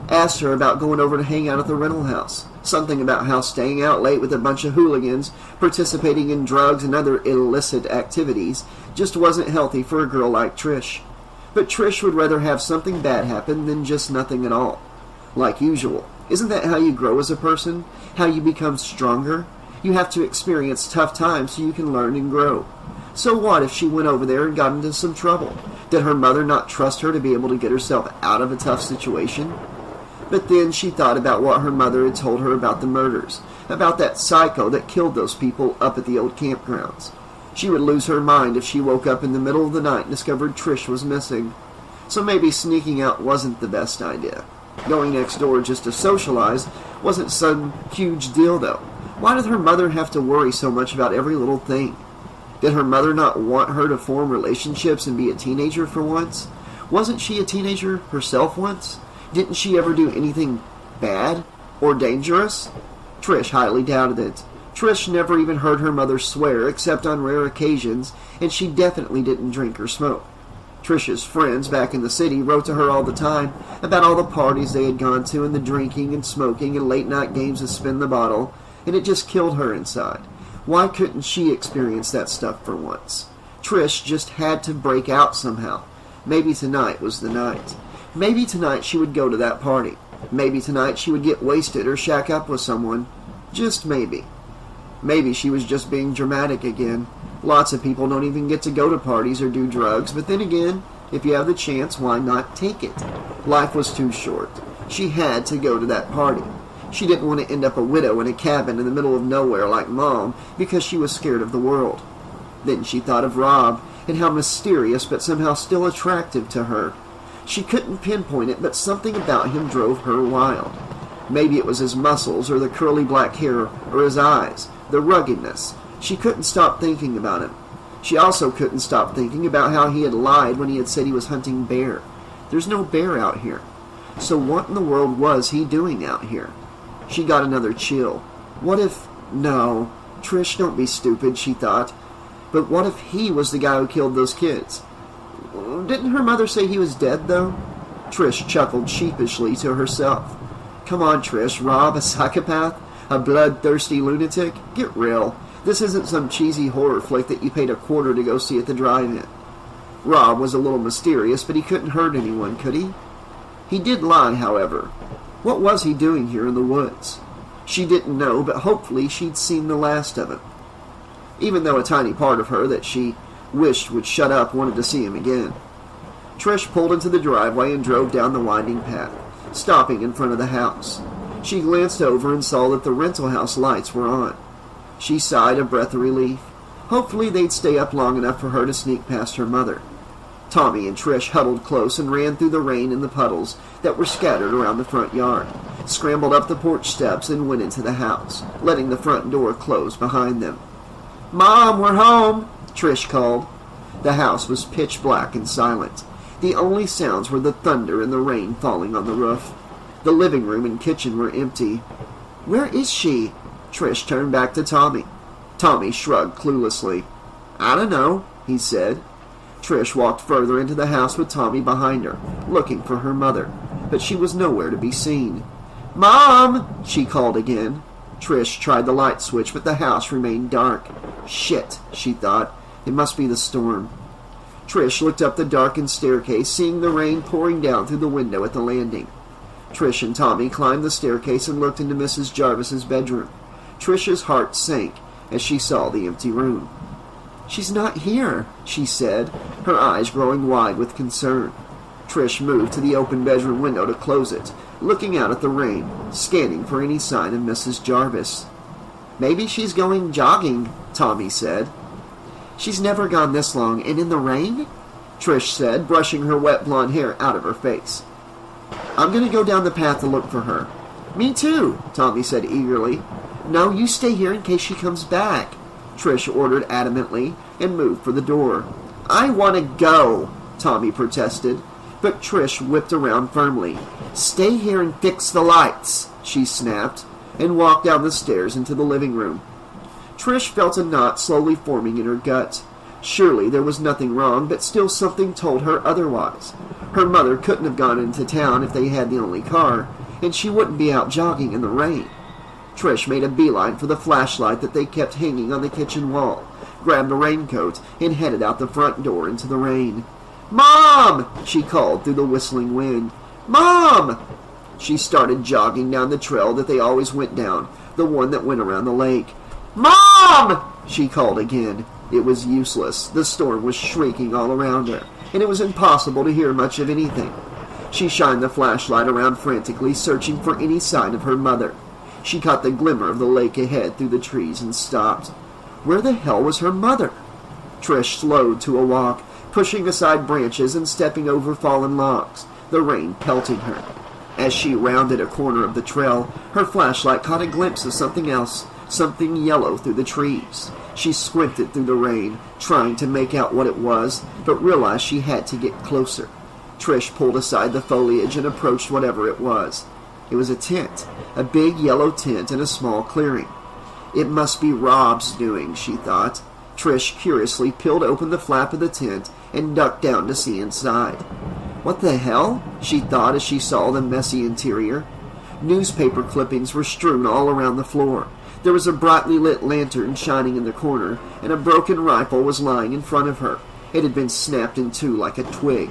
asked her about going over to hang out at the rental house. Something about how staying out late with a bunch of hooligans, participating in drugs and other illicit activities, just wasn't healthy for a girl like Trish. But Trish would rather have something bad happen than just nothing at all. Like usual. Isn't that how you grow as a person? How you become stronger? You have to experience tough times so you can learn and grow. So what if she went over there and got into some trouble? Did her mother not trust her to be able to get herself out of a tough situation? But then she thought about what her mother had told her about the murders, about that psycho that killed those people up at the old campgrounds. She would lose her mind if she woke up in the middle of the night and discovered Trish was missing. So maybe sneaking out wasn't the best idea. Going next door just to socialize wasn't some huge deal, though. Why did her mother have to worry so much about every little thing? Did her mother not want her to form relationships and be a teenager for once? Wasn't she a teenager herself once? Didn't she ever do anything bad or dangerous? Trish highly doubted it. Trish never even heard her mother swear except on rare occasions, and she definitely didn't drink or smoke. Trish's friends back in the city wrote to her all the time about all the parties they had gone to and the drinking and smoking and late-night games to spin the bottle, and it just killed her inside. Why couldn't she experience that stuff for once? Trish just had to break out somehow. Maybe tonight was the night. Maybe tonight she would go to that party. Maybe tonight she would get wasted or shack up with someone. Just maybe. Maybe she was just being dramatic again. Lots of people don't even get to go to parties or do drugs, but then again, if you have the chance, why not take it? Life was too short. She had to go to that party. She didn't want to end up a widow in a cabin in the middle of nowhere like Mom because she was scared of the world. Then she thought of Rob and how mysterious but somehow still attractive to her. She couldn't pinpoint it, but something about him drove her wild. Maybe it was his muscles or the curly black hair or his eyes, the ruggedness. She couldn't stop thinking about him. She also couldn't stop thinking about how he had lied when he had said he was hunting bear. There's no bear out here. So what in the world was he doing out here? She got another chill. What if... No, Trish, don't be stupid, she thought. But what if he was the guy who killed those kids? Didn't her mother say he was dead, though? Trish chuckled sheepishly to herself. Come on, Trish. Rob, a psychopath? A bloodthirsty lunatic? Get real. This isn't some cheesy horror flick that you paid $25 to go see at the drive-in. Rob was a little mysterious, but he couldn't hurt anyone, could he? He did lie, however. What was he doing here in the woods? She didn't know, but hopefully she'd seen the last of him. Even though a tiny part of her that she wished would shut up wanted to see him again. Trish pulled into the driveway and drove down the winding path, stopping in front of the house. She glanced over and saw that the rental house lights were on. She sighed a breath of relief. Hopefully they'd stay up long enough for her to sneak past her mother. Tommy and Trish huddled close and ran through the rain and the puddles that were scattered around the front yard, scrambled up the porch steps and went into the house, letting the front door close behind them. "Mom, we're home," Trish called. The house was pitch black and silent. The only sounds were the thunder and the rain falling on the roof. The living room and kitchen were empty. "Where is she?" Trish turned back to Tommy. Tommy shrugged cluelessly. "I don't know," he said. Trish walked further into the house with Tommy behind her, looking for her mother, but she was nowhere to be seen. "Mom!" she called again. Trish tried the light switch, but the house remained dark. Shit, she thought. It must be the storm. Trish looked up the darkened staircase, seeing the rain pouring down through the window at the landing. Trish and Tommy climbed the staircase and looked into Mrs. Jarvis's bedroom. Trish's heart sank as she saw the empty room. "She's not here," she said, her eyes growing wide with concern. Trish moved to the open bedroom window to close it, looking out at the rain, scanning for any sign of Mrs. Jarvis. "Maybe she's going jogging," Tommy said. "She's never gone this long, and in the rain?" Trish said, brushing her wet blonde hair out of her face. "I'm going to go down the path to look for her." "Me too," Tommy said eagerly. "No, you stay here in case she comes back," Trish ordered adamantly, and moved for the door. "I want to go," Tommy protested, but Trish whipped around firmly. "Stay here and fix the lights," she snapped, and walked down the stairs into the living room. Trish felt a knot slowly forming in her gut. Surely there was nothing wrong, but still something told her otherwise. Her mother couldn't have gone into town if they had the only car, and she wouldn't be out jogging in the rain. Trish made a beeline for the flashlight that they kept hanging on the kitchen wall, grabbed a raincoat, and headed out the front door into the rain. "Mom!" she called through the whistling wind. "Mom!" She started jogging down the trail that they always went down, the one that went around the lake. "Mom!" she called again. It was useless. The storm was shrieking all around her, and it was impossible to hear much of anything. She shined the flashlight around frantically, searching for any sign of her mother. She caught the glimmer of the lake ahead through the trees and stopped. Where the hell was her mother? Trish slowed to a walk, pushing aside branches and stepping over fallen logs, the rain pelting her. As she rounded a corner of the trail, her flashlight caught a glimpse of something else, something yellow through the trees. She squinted through the rain, trying to make out what it was, but realized she had to get closer. Trish pulled aside the foliage and approached whatever it was. It was a tent, a big yellow tent in a small clearing. It must be Rob's doing, she thought. Trish curiously peeled open the flap of the tent and ducked down to see inside. What the hell? She thought as she saw the messy interior. Newspaper clippings were strewn all around the floor. There was a brightly lit lantern shining in the corner, and a broken rifle was lying in front of her. It had been snapped in two like a twig.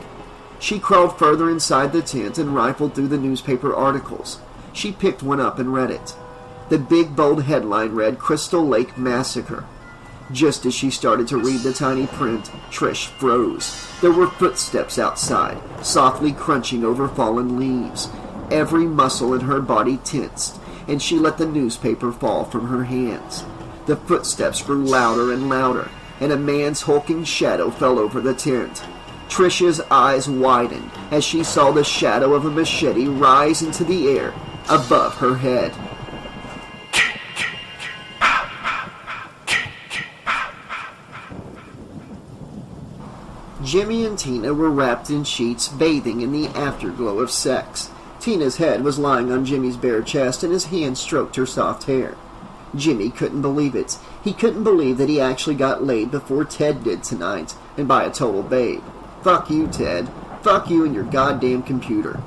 She crawled further inside the tent and rifled through the newspaper articles. She picked one up and read it. The big bold headline read, "Crystal Lake Massacre." Just as she started to read the tiny print, Trish froze. There were footsteps outside, softly crunching over fallen leaves. Every muscle in her body tensed, and she let the newspaper fall from her hands. The footsteps grew louder and louder, and a man's hulking shadow fell over the tent. Trish's eyes widened as she saw the shadow of a machete rise into the air above her head. Jimmy and Tina were wrapped in sheets, bathing in the afterglow of sex. Tina's head was lying on Jimmy's bare chest, and his hand stroked her soft hair. Jimmy couldn't believe it. He couldn't believe that he actually got laid before Ted did tonight, and by a total babe. Fuck you, Ted. Fuck you and your goddamn computer.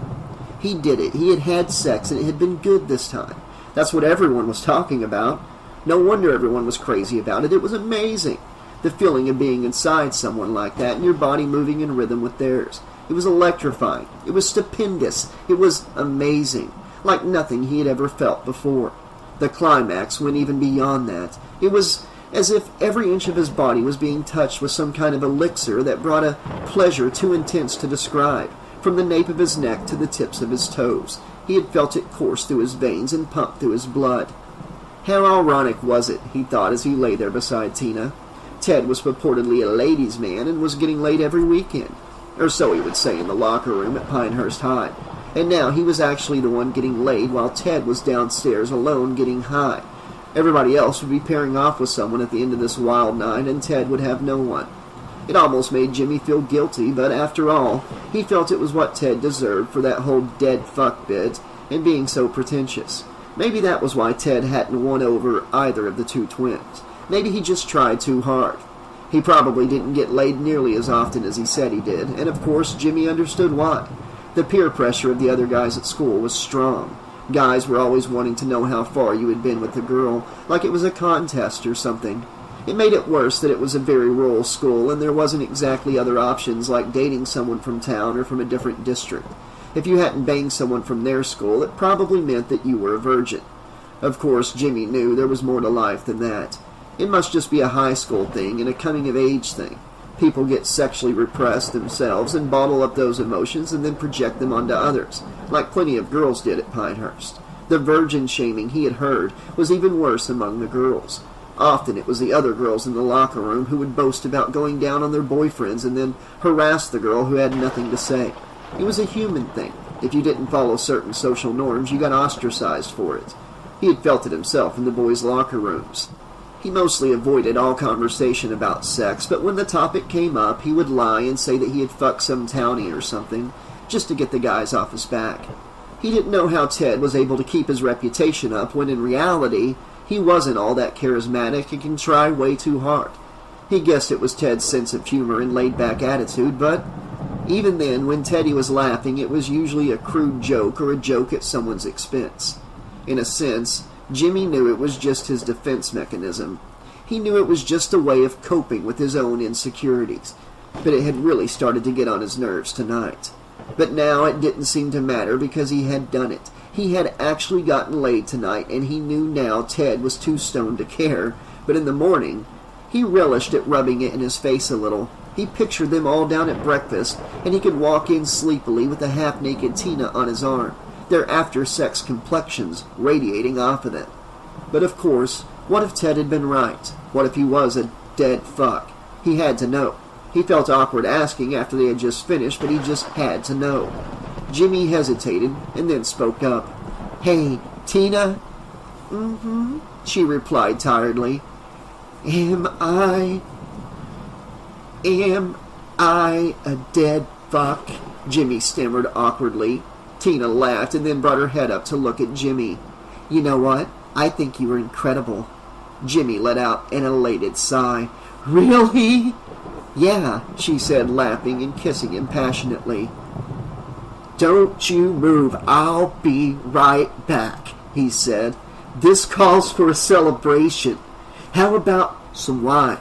He did it. He had had sex, and it had been good this time. That's what everyone was talking about. No wonder everyone was crazy about it. It was amazing. The feeling of being inside someone like that and your body moving in rhythm with theirs. It was electrifying. It was stupendous. It was amazing, like nothing he had ever felt before. The climax went even beyond that. It was as if every inch of his body was being touched with some kind of elixir that brought a pleasure too intense to describe. From the nape of his neck to the tips of his toes, he had felt it course through his veins and pump through his blood. How ironic was it, he thought as he lay there beside Tina. Ted was purportedly a ladies' man and was getting laid every weekend, or so he would say in the locker room at Pinehurst High. And now he was actually the one getting laid while Ted was downstairs alone getting high. Everybody else would be pairing off with someone at the end of this wild night, and Ted would have no one. It almost made Jimmy feel guilty, but after all, he felt it was what Ted deserved for that whole dead fuck bit and being so pretentious. Maybe that was why Ted hadn't won over either of the two twins. Maybe he just tried too hard. He probably didn't get laid nearly as often as he said he did, and of course Jimmy understood why. The peer pressure of the other guys at school was strong. Guys were always wanting to know how far you had been with the girl, like it was a contest or something. It made it worse that it was a very rural school, and there wasn't exactly other options like dating someone from town or from a different district. If you hadn't banged someone from their school, it probably meant that you were a virgin. Of course, Jimmy knew there was more to life than that. It must just be a high school thing and a coming-of-age thing. People get sexually repressed themselves and bottle up those emotions and then project them onto others, like plenty of girls did at Pinehurst. The virgin shaming he had heard was even worse among the girls. Often it was the other girls in the locker room who would boast about going down on their boyfriends and then harass the girl who had nothing to say. It was a human thing. If you didn't follow certain social norms, you got ostracized for it. He had felt it himself in the boys' locker rooms. He mostly avoided all conversation about sex, but when the topic came up, he would lie and say that he had fucked some townie or something, just to get the guys off his back. He didn't know how Ted was able to keep his reputation up when in reality, he wasn't all that charismatic and can try way too hard. He guessed it was Ted's sense of humor and laid-back attitude, but even then, when Teddy was laughing, it was usually a crude joke or a joke at someone's expense. In a sense, Jimmy knew it was just his defense mechanism. He knew it was just a way of coping with his own insecurities, but it had really started to get on his nerves tonight. But now it didn't seem to matter because he had done it. He had actually gotten laid tonight, and he knew now Ted was too stoned to care, but in the morning, he relished at rubbing it in his face a little. He pictured them all down at breakfast, and he could walk in sleepily with a half-naked Tina on his arm, their after-sex complexions radiating off of them. But of course, what if Ted had been right? What if he was a dead fuck? He had to know. He felt awkward asking after they had just finished, but he just had to know. Jimmy hesitated and then spoke up. "Hey, Tina?" "Mm-hmm," she replied tiredly. Am I a dead fuck?" Jimmy stammered awkwardly. Tina laughed and then brought her head up to look at Jimmy. "You know what? I think you were incredible." Jimmy let out an elated sigh. "Really?" "Yeah," she said, laughing and kissing him passionately. "Don't you move. I'll be right back," he said. "This calls for a celebration. How about some wine?"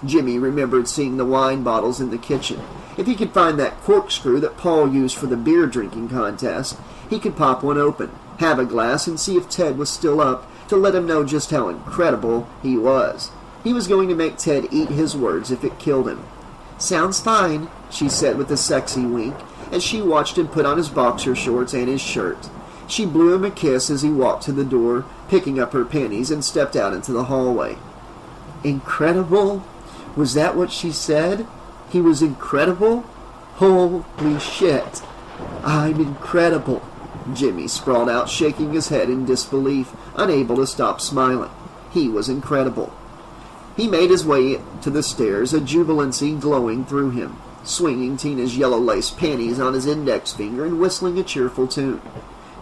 Jimmy remembered seeing the wine bottles in the kitchen. If he could find that corkscrew that Paul used for the beer drinking contest, he could pop one open, have a glass, and see if Ted was still up to let him know just how incredible he was. He was going to make Ted eat his words if it killed him. "Sounds fine," she said with a sexy wink, as she watched him put on his boxer shorts and his shirt. She blew him a kiss as he walked to the door, picking up her panties, and stepped out into the hallway. Incredible? Was that what she said? He was incredible? Holy shit. I'm incredible. Jimmy sprawled out, shaking his head in disbelief, unable to stop smiling. He was incredible. He made his way to the stairs, a jubilancy glowing through him, swinging Tina's yellow lace panties on his index finger and whistling a cheerful tune.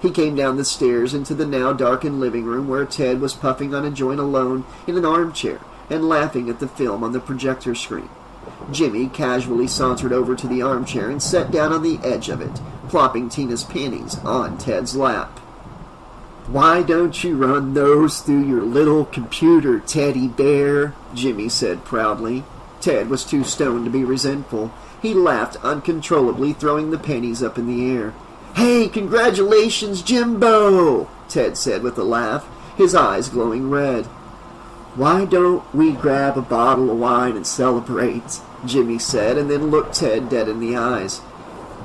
He came down the stairs into the now darkened living room where Ted was puffing on a joint alone in an armchair and laughing at the film on the projector screen. Jimmy casually sauntered over to the armchair and sat down on the edge of it, plopping Tina's panties on Ted's lap. "Why don't you run those through your little computer, teddy bear?" Jimmy said proudly. Ted was too stoned to be resentful. He laughed uncontrollably, throwing the pennies up in the air. "Hey, congratulations, Jimbo!" Ted said with a laugh, his eyes glowing red. "Why don't we grab a bottle of wine and celebrate?" Jimmy said, and then looked Ted dead in the eyes.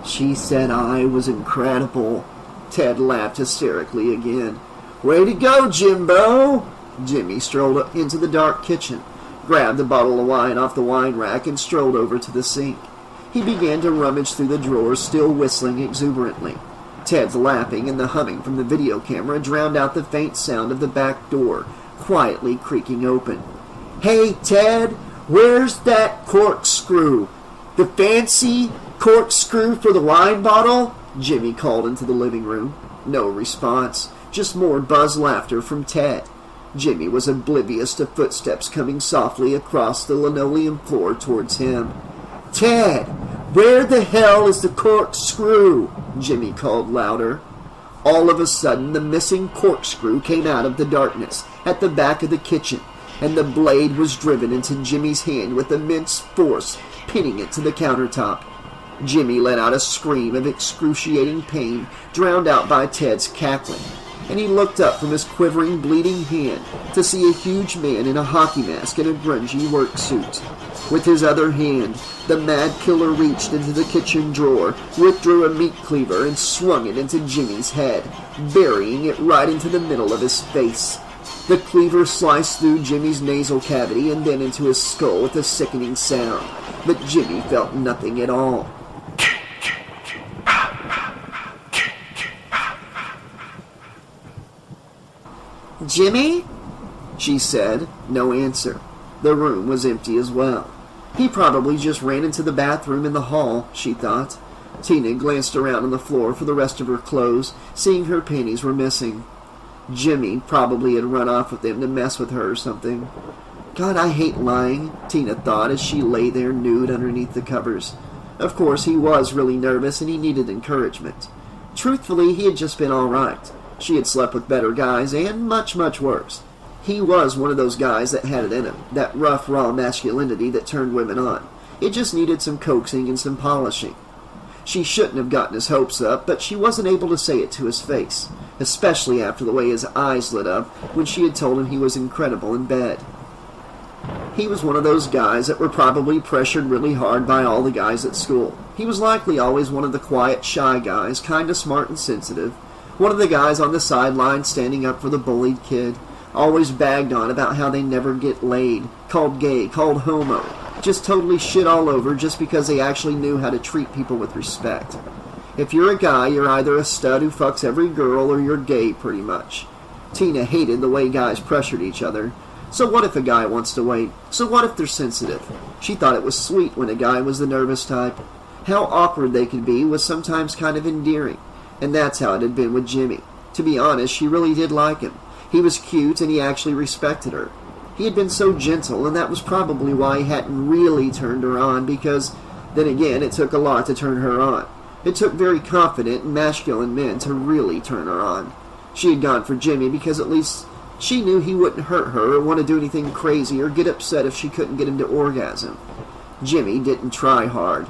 "She said I was incredible." Ted laughed hysterically again. "Way to go, Jimbo!" Jimmy strolled up into the dark kitchen, grabbed a bottle of wine off the wine rack, and strolled over to the sink. He began to rummage through the drawers, still whistling exuberantly. Ted's laughing and the humming from the video camera drowned out the faint sound of the back door, quietly creaking open. "Hey, Ted, where's that corkscrew? The fancy corkscrew for the wine bottle?" Jimmy called into the living room. No response, just more buzz laughter from Ted. Jimmy was oblivious to footsteps coming softly across the linoleum floor towards him. "Ted, where the hell is the corkscrew?" Jimmy called louder. All of a sudden, the missing corkscrew came out of the darkness at the back of the kitchen, and the blade was driven into Jimmy's hand with immense force, pinning it to the countertop. Jimmy let out a scream of excruciating pain, drowned out by Ted's cackling, and he looked up from his quivering, bleeding hand to see a huge man in a hockey mask and a grungy work suit. With his other hand, the mad killer reached into the kitchen drawer, withdrew a meat cleaver, and swung it into Jimmy's head, burying it right into the middle of his face. The cleaver sliced through Jimmy's nasal cavity and then into his skull with a sickening sound, but Jimmy felt nothing at all. "Jimmy?" she said. No answer. The room was empty as well. He probably just ran into the bathroom in the hall, she thought. Tina glanced around on the floor for the rest of her clothes, seeing her panties were missing. Jimmy probably had run off with them to mess with her or something. God, I hate lying, Tina thought as she lay there nude underneath the covers. Of course, he was really nervous and he needed encouragement. Truthfully, he had just been all right. She had slept with better guys and much, much worse. He was one of those guys that had it in him, that rough, raw masculinity that turned women on. It just needed some coaxing and some polishing. She shouldn't have gotten his hopes up, but she wasn't able to say it to his face, especially after the way his eyes lit up when she had told him he was incredible in bed. He was one of those guys that were probably pressured really hard by all the guys at school. He was likely always one of the quiet, shy guys, kinda smart and sensitive. One of the guys on the sideline standing up for the bullied kid. Always bagged on about how they never get laid, called gay, called homo, just totally shit all over just because they actually knew how to treat people with respect. If you're a guy, you're either a stud who fucks every girl or you're gay, pretty much. Tina hated the way guys pressured each other. So what if a guy wants to wait? So what if they're sensitive? She thought it was sweet when a guy was the nervous type. How awkward they could be was sometimes kind of endearing, and that's how it had been with Jimmy. To be honest, she really did like him. He was cute, and he actually respected her. He had been so gentle, and that was probably why he hadn't really turned her on, because, then again, it took a lot to turn her on. It took very confident and masculine men to really turn her on. She had gone for Jimmy because at least she knew he wouldn't hurt her or want to do anything crazy or get upset if she couldn't get him to orgasm. Jimmy didn't try hard.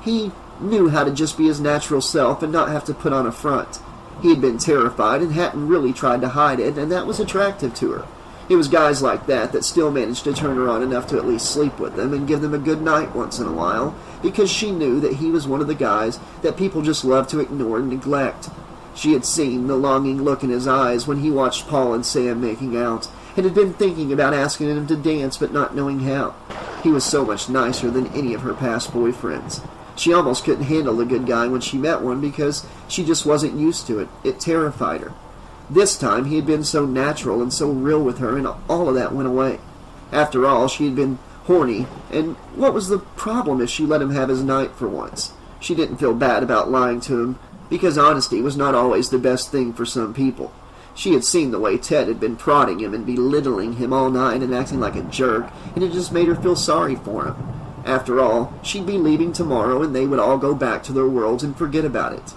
He knew how to just be his natural self and not have to put on a front. He had been terrified and hadn't really tried to hide it, and that was attractive to her. It was guys like that that still managed to turn her on enough to at least sleep with them and give them a good night once in a while, because she knew that he was one of the guys that people just loved to ignore and neglect. She had seen the longing look in his eyes when he watched Paul and Sam making out, and had been thinking about asking him to dance but not knowing how. He was so much nicer than any of her past boyfriends. She almost couldn't handle a good guy when she met one because she just wasn't used to it. It terrified her. This time he had been so natural and so real with her, and all of that went away. After all, she had been horny, and what was the problem if she let him have his night for once? She didn't feel bad about lying to him, because honesty was not always the best thing for some people. She had seen the way Ted had been prodding him and belittling him all night and acting like a jerk, and it just made her feel sorry for him. After all, she'd be leaving tomorrow and they would all go back to their worlds and forget about it.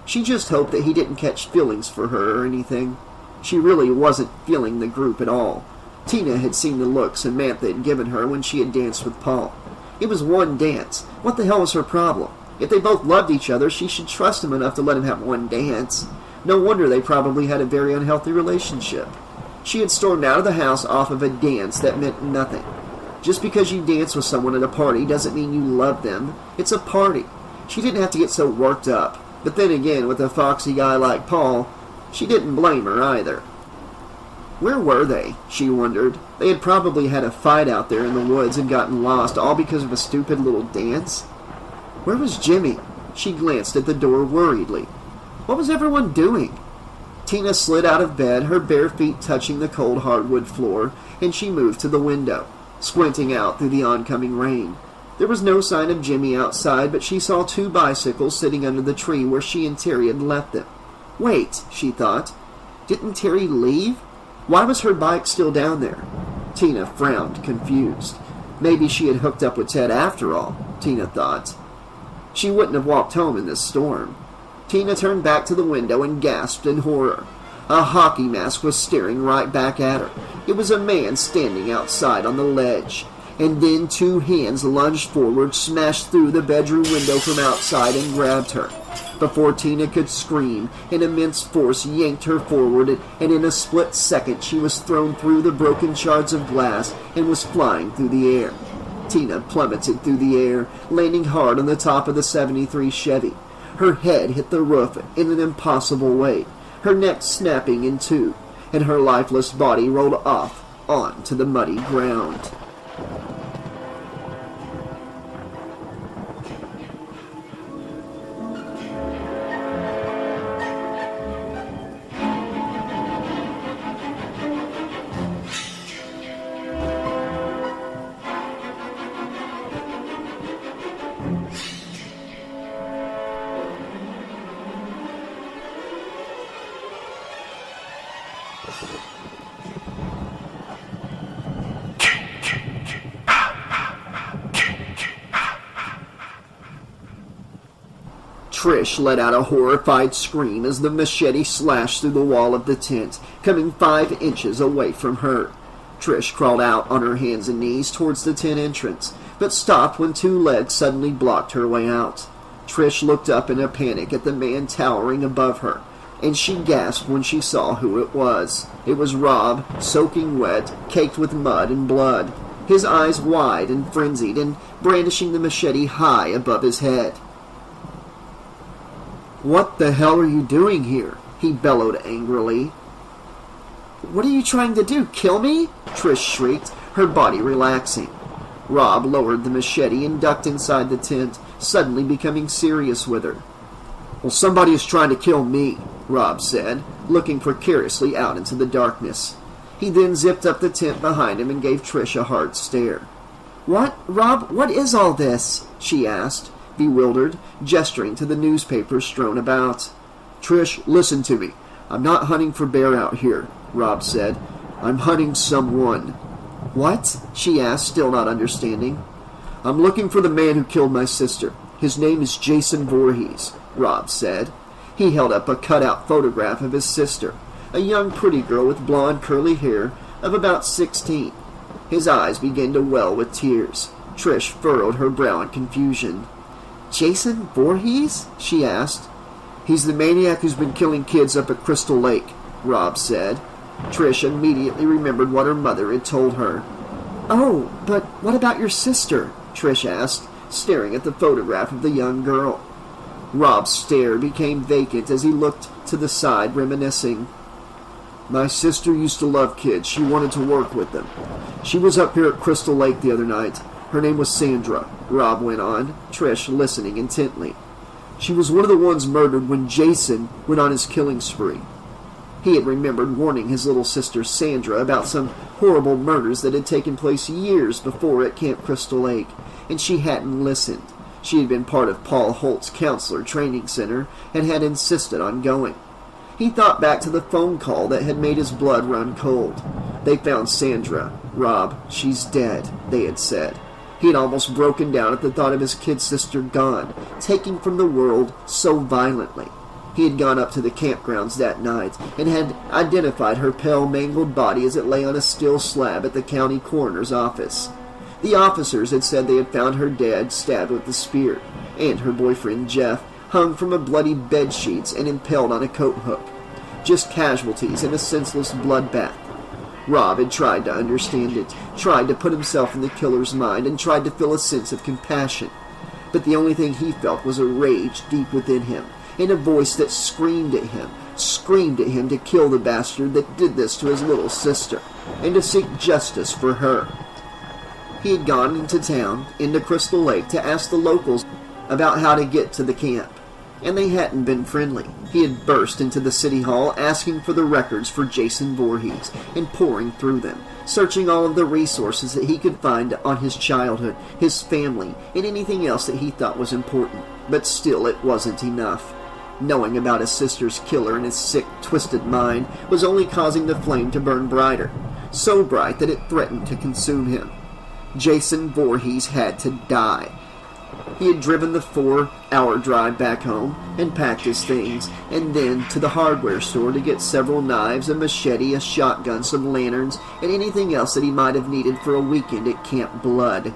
She just hoped that he didn't catch feelings for her or anything. She really wasn't feeling the group at all. Tina had seen the look Samantha had given her when she had danced with Paul. It was one dance. What the hell was her problem? If they both loved each other, she should trust him enough to let him have one dance. No wonder they probably had a very unhealthy relationship. She had stormed out of the house off of a dance that meant nothing. Just because you dance with someone at a party doesn't mean you love them. It's a party. She didn't have to get so worked up. But then again, with a foxy guy like Paul, she didn't blame her either. Where were they? She wondered. They had probably had a fight out there in the woods and gotten lost, all because of a stupid little dance. Where was Jimmy? She glanced at the door worriedly. What was everyone doing? Tina slid out of bed, her bare feet touching the cold hardwood floor, and she moved to the window, squinting out through the oncoming rain. There was no sign of Jimmy outside, but she saw 2 bicycles sitting under the tree where she and Terry had left them. Wait, she thought. Didn't Terry leave? Why was her bike still down there? Tina frowned, confused. Maybe she had hooked up with Ted after all, Tina thought. She wouldn't have walked home in this storm. Tina turned back to the window and gasped in horror. A hockey mask was staring right back at her. It was a man standing outside on the ledge. And then 2 hands lunged forward, smashed through the bedroom window from outside, and grabbed her. Before Tina could scream, an immense force yanked her forward, and in a split second she was thrown through the broken shards of glass and was flying through the air. Tina plummeted through the air, landing hard on the top of the 73 Chevy. Her head hit the roof in an impossible way, her neck snapping in 2, and her lifeless body rolled off onto the muddy ground. Trish let out a horrified scream as the machete slashed through the wall of the tent, coming 5 inches away from her. Trish crawled out on her hands and knees towards the tent entrance, but stopped when 2 legs suddenly blocked her way out. Trish looked up in a panic at the man towering above her, and she gasped when she saw who it was. It was Rob, soaking wet, caked with mud and blood, his eyes wide and frenzied, and brandishing the machete high above his head. "What the hell are you doing here?" he bellowed angrily. "What are you trying to do, kill me?" Trish shrieked, her body relaxing. Rob lowered the machete and ducked inside the tent, suddenly becoming serious with her. "Well, somebody is trying to kill me," Rob said, looking precariously out into the darkness. He then zipped up the tent behind him and gave Trish a hard stare. "What, Rob, what is all this?" she asked, bewildered, gesturing to the newspapers strewn about. "Trish, listen to me. I'm not hunting for bear out here," Rob said. "I'm hunting someone." "What?" she asked, still not understanding. "I'm looking for the man who killed my sister. His name is Jason Voorhees," Rob said. He held up a cutout photograph of his sister, a young pretty girl with blonde curly hair of about 16. His eyes began to well with tears. Trish furrowed her brow in confusion. "Jason Voorhees?" she asked. "He's the maniac who's been killing kids up at Crystal Lake," Rob said. Trish immediately remembered what her mother had told her. "Oh, but what about your sister?" Trish asked, staring at the photograph of the young girl. Rob's stare became vacant as he looked to the side, reminiscing. "My sister used to love kids. She wanted to work with them. She was up here at Crystal Lake the other night. Her name was Sandra," Rob went on, Trish listening intently. "She was one of the ones murdered when Jason went on his killing spree." He had remembered warning his little sister Sandra about some horrible murders that had taken place years before at Camp Crystal Lake, and she hadn't listened. She had been part of Paul Holt's counselor training center and had insisted on going. He thought back to the phone call that had made his blood run cold. "They found Sandra. Rob, she's dead," they had said. He had almost broken down at the thought of his kid sister gone, taken from the world so violently. He had gone up to the campgrounds that night and had identified her pale, mangled body as it lay on a steel slab at the county coroner's office. The officers had said they had found her dead, stabbed with a spear, and her boyfriend Jeff hung from a bloody bed sheets and impaled on a coat hook. Just casualties in a senseless bloodbath. Rob had tried to understand it, tried to put himself in the killer's mind, and tried to feel a sense of compassion. But the only thing he felt was a rage deep within him, and a voice that screamed at him to kill the bastard that did this to his little sister, and to seek justice for her. He had gone into town, into Crystal Lake, to ask the locals about how to get to the camp, and they hadn't been friendly. He had burst into the city hall asking for the records for Jason Voorhees and poring through them, searching all of the resources that he could find on his childhood, his family, and anything else that he thought was important. But still it wasn't enough. Knowing about his sister's killer in his sick, twisted mind was only causing the flame to burn brighter, so bright that it threatened to consume him. Jason Voorhees had to die. He had driven the 4-hour drive back home and packed his things, and then to the hardware store to get several knives, a machete, a shotgun, some lanterns, and anything else that he might have needed for a weekend at Camp Blood.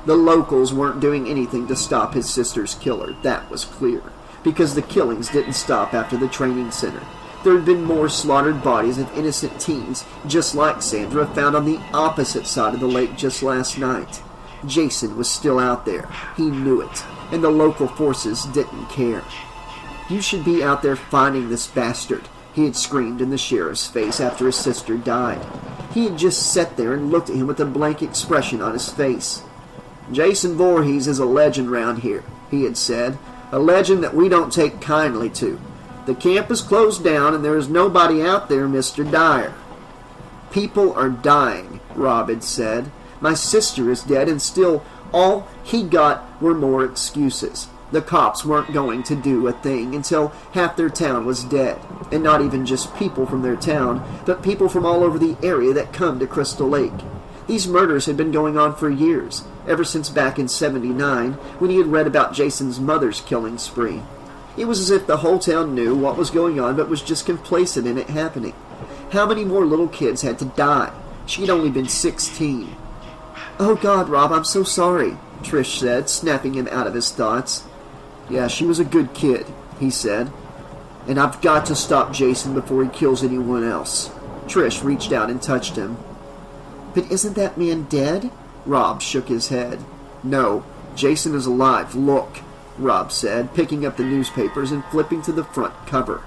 The locals weren't doing anything to stop his sister's killer, that was clear, because the killings didn't stop after the training center. There had been more slaughtered bodies of innocent teens, just like Sandra, found on the opposite side of the lake just last night. Jason was still out there. He knew it, and the local forces didn't care. "You should be out there finding this bastard," he had screamed in the sheriff's face after his sister died. He had just sat there and looked at him with a blank expression on his face. "Jason Voorhees is a legend round here," he had said, "a legend that we don't take kindly to. The camp is closed down and there is nobody out there, Mr. Dyer." "People are dying," Rob had said. "My sister is dead, and still all he got were more excuses. The cops weren't going to do a thing until half their town was dead. And not even just people from their town, but people from all over the area that come to Crystal Lake. These murders had been going on for years, ever since back in '79, when he had read about Jason's mother's killing spree. It was as if the whole town knew what was going on, but was just complacent in it happening. How many more little kids had to die? She'd only been 16. "Oh God, Rob, I'm so sorry," Trish said, snapping him out of his thoughts. "Yeah, she was a good kid," he said. "And I've got to stop Jason before he kills anyone else." Trish reached out and touched him. "But isn't that man dead?" Rob shook his head. "No, Jason is alive, look," Rob said, picking up the newspapers and flipping to the front cover.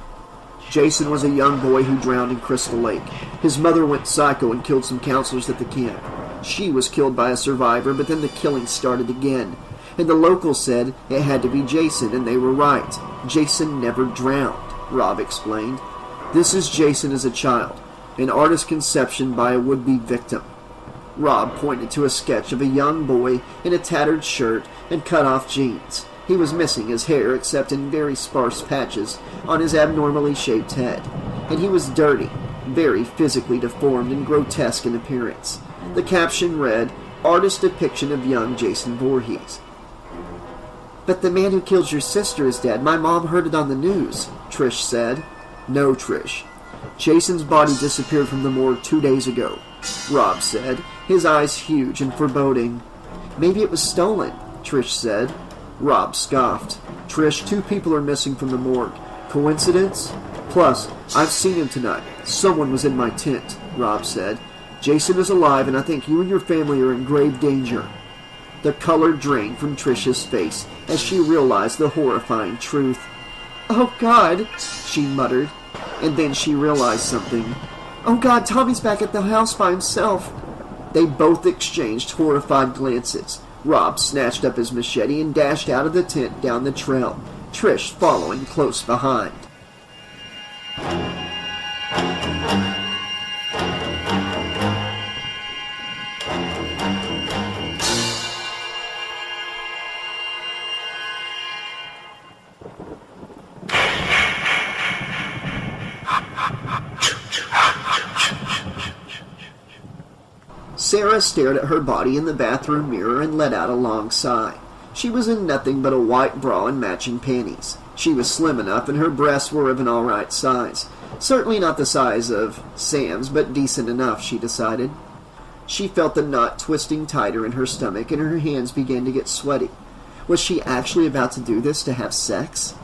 Jason was a young boy who drowned in Crystal Lake. His mother went psycho and killed some counselors at the camp. She was killed by a survivor, but then the killing started again. And the locals said it had to be Jason, and they were right. Jason never drowned, Rob explained. "This is Jason as a child, an artist's conception by a would-be victim." Rob pointed to a sketch of a young boy in a tattered shirt and cut-off jeans. He was missing his hair except in very sparse patches on his abnormally shaped head, and he was dirty, very physically deformed and grotesque in appearance. The caption read, "Artist depiction of young Jason Voorhees." "But the man who killed your sister is dead. My mom heard it on the news," Trish said. "No, Trish. Jason's body disappeared from the morgue 2 days ago," Rob said, his eyes huge and foreboding. "Maybe it was stolen," Trish said. Rob scoffed. "Trish, 2 people are missing from the morgue. Coincidence? Plus, I've seen him tonight. Someone was in my tent," Rob said. "Jason is alive, and I think you and your family are in grave danger." The color drained from Trish's face as she realized the horrifying truth. "Oh, God," she muttered, and then she realized something. "Oh, God, Tommy's back at the house by himself." They both exchanged horrified glances. Rob snatched up his machete and dashed out of the tent down the trail, Trish following close behind. Sarah stared at her body in the bathroom mirror and let out a long sigh. She was in nothing but a white bra and matching panties. She was slim enough, and her breasts were of an all-right size. Certainly not the size of Sam's, but decent enough, she decided. She felt the knot twisting tighter in her stomach, and her hands began to get sweaty. Was she actually about to do this to have sex?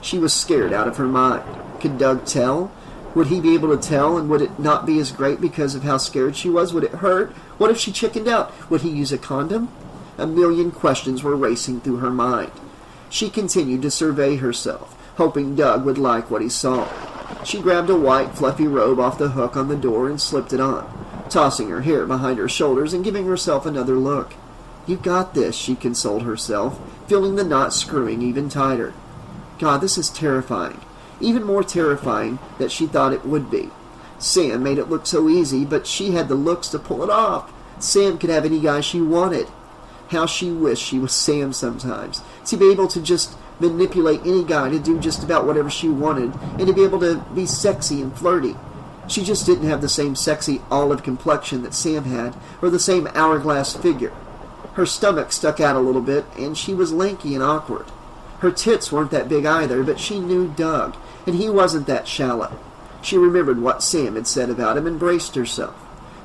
She was scared out of her mind. Could Doug tell? Would he be able to tell, and would it not be as great because of how scared she was? Would it hurt? What if she chickened out? Would he use a condom? A million questions were racing through her mind. She continued to survey herself, hoping Doug would like what he saw. She grabbed a white, fluffy robe off the hook on the door and slipped it on, tossing her hair behind her shoulders and giving herself another look. "You got this," she consoled herself, feeling the knot screwing even tighter. God, this is terrifying. Even more terrifying than she thought it would be. Sam made it look so easy, but she had the looks to pull it off. Sam could have any guy she wanted. How she wished she was Sam sometimes, to be able to just manipulate any guy to do just about whatever she wanted, and to be able to be sexy and flirty. She just didn't have the same sexy olive complexion that Sam had, or the same hourglass figure. Her stomach stuck out a little bit, and she was lanky and awkward. Her tits weren't that big either, but she knew Doug, and he wasn't that shallow. She remembered what Sam had said about him and braced herself.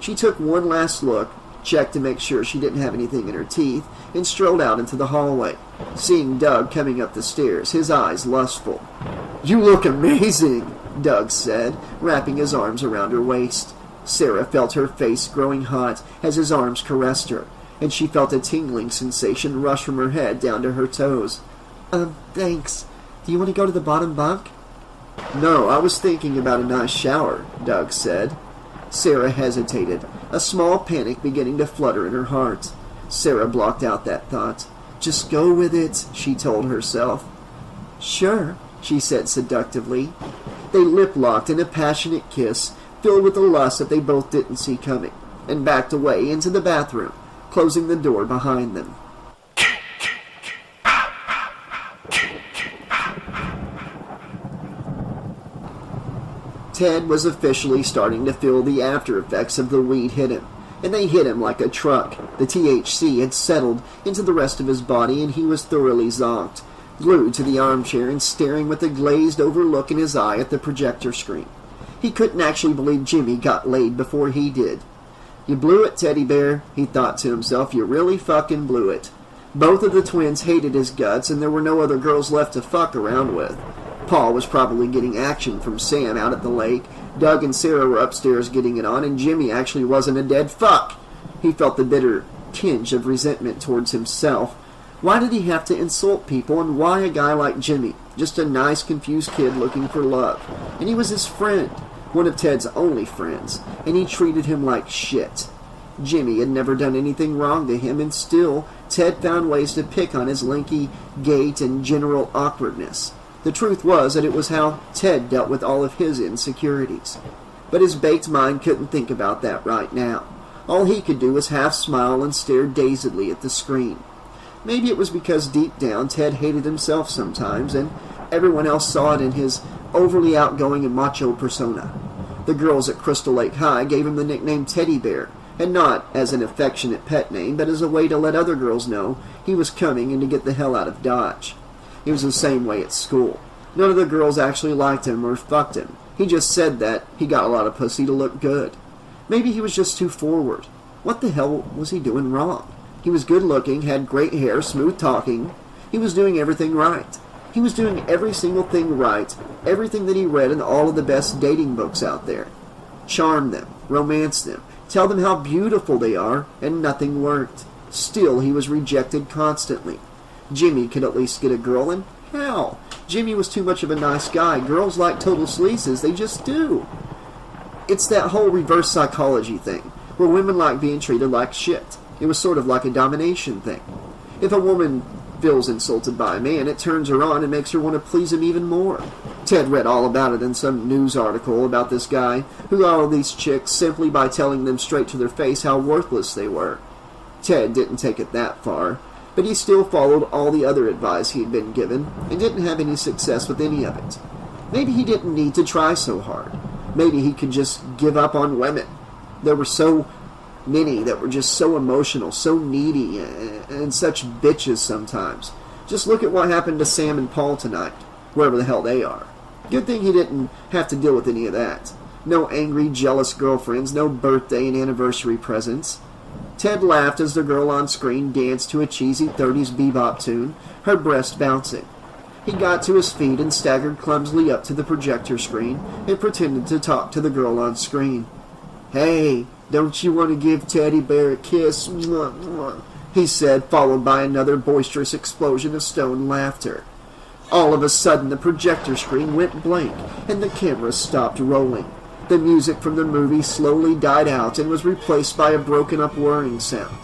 She took one last look, checked to make sure she didn't have anything in her teeth, and strolled out into the hallway, seeing Doug coming up the stairs, his eyes lustful. "You look amazing," Doug said, wrapping his arms around her waist. Sarah felt her face growing hot as his arms caressed her, and she felt a tingling sensation rush from her head down to her toes. Thanks. Do you want to go to the bottom bunk?" "No, I was thinking about a nice shower," Doug said. Sarah hesitated, a small panic beginning to flutter in her heart. Sarah blocked out that thought. "Just go with it," she told herself. "Sure," she said seductively. They lip-locked in a passionate kiss, filled with a lust that they both didn't see coming, and backed away into the bathroom, closing the door behind them. Ted was officially starting to feel the after effects of the weed hit him, and they hit him like a truck. The THC had settled into the rest of his body, and he was thoroughly zonked, glued to the armchair and staring with a glazed-over look in his eye at the projector screen. He couldn't actually believe Jimmy got laid before he did. "You blew it, Teddy Bear," he thought to himself. "You really fucking blew it." Both of the twins hated his guts, and there were no other girls left to fuck around with. Paul was probably getting action from Sam out at the lake. Doug and Sarah were upstairs getting it on, and Jimmy actually wasn't a dead fuck. He felt the bitter tinge of resentment towards himself. Why did he have to insult people, and why a guy like Jimmy? Just a nice, confused kid looking for love. And he was his friend, one of Ted's only friends, and he treated him like shit. Jimmy had never done anything wrong to him, and still Ted found ways to pick on his lanky gait and general awkwardness. The truth was that it was how Ted dealt with all of his insecurities. But his baked mind couldn't think about that right now. All he could do was half smile and stare dazedly at the screen. Maybe it was because deep down Ted hated himself sometimes, and everyone else saw it in his overly outgoing and macho persona. The girls at Crystal Lake High gave him the nickname Teddy Bear, and not as an affectionate pet name, but as a way to let other girls know he was coming and to get the hell out of Dodge. It was the same way at school. None of the girls actually liked him or fucked him. He just said that he got a lot of pussy to look good. Maybe he was just too forward. What the hell was he doing wrong? He was good looking, had great hair, smooth talking. He was doing everything right. He was doing every single thing right, everything that he read in all of the best dating books out there. Charm them, romance them, tell them how beautiful they are, and nothing worked. Still, he was rejected constantly. Jimmy could at least get a girl, and how? Jimmy was too much of a nice guy. Girls like total sleazes, they just do. It's that whole reverse psychology thing, where women like being treated like shit. It was sort of like a domination thing. If a woman feels insulted by a man, it turns her on and makes her want to please him even more. Ted read all about it in some news article about this guy who got all these chicks simply by telling them straight to their face how worthless they were. Ted didn't take it that far, but he still followed all the other advice he had been given and didn't have any success with any of it. Maybe he didn't need to try so hard. Maybe he could just give up on women. There were so many that were just so emotional, so needy, and such bitches sometimes. Just look at what happened to Sam and Paul tonight, wherever the hell they are. Good thing he didn't have to deal with any of that. No angry, jealous girlfriends, no birthday and anniversary presents. Ted laughed as the girl on screen danced to a cheesy 30s bebop tune, her breast bouncing. He got to his feet and staggered clumsily up to the projector screen and pretended to talk to the girl on screen. "Hey, don't you want to give Teddy Bear a kiss?" Mwah, mwah, he said, followed by another boisterous explosion of stone laughter. All of a sudden, the projector screen went blank and the camera stopped rolling. The music from the movie slowly died out and was replaced by a broken-up whirring sound.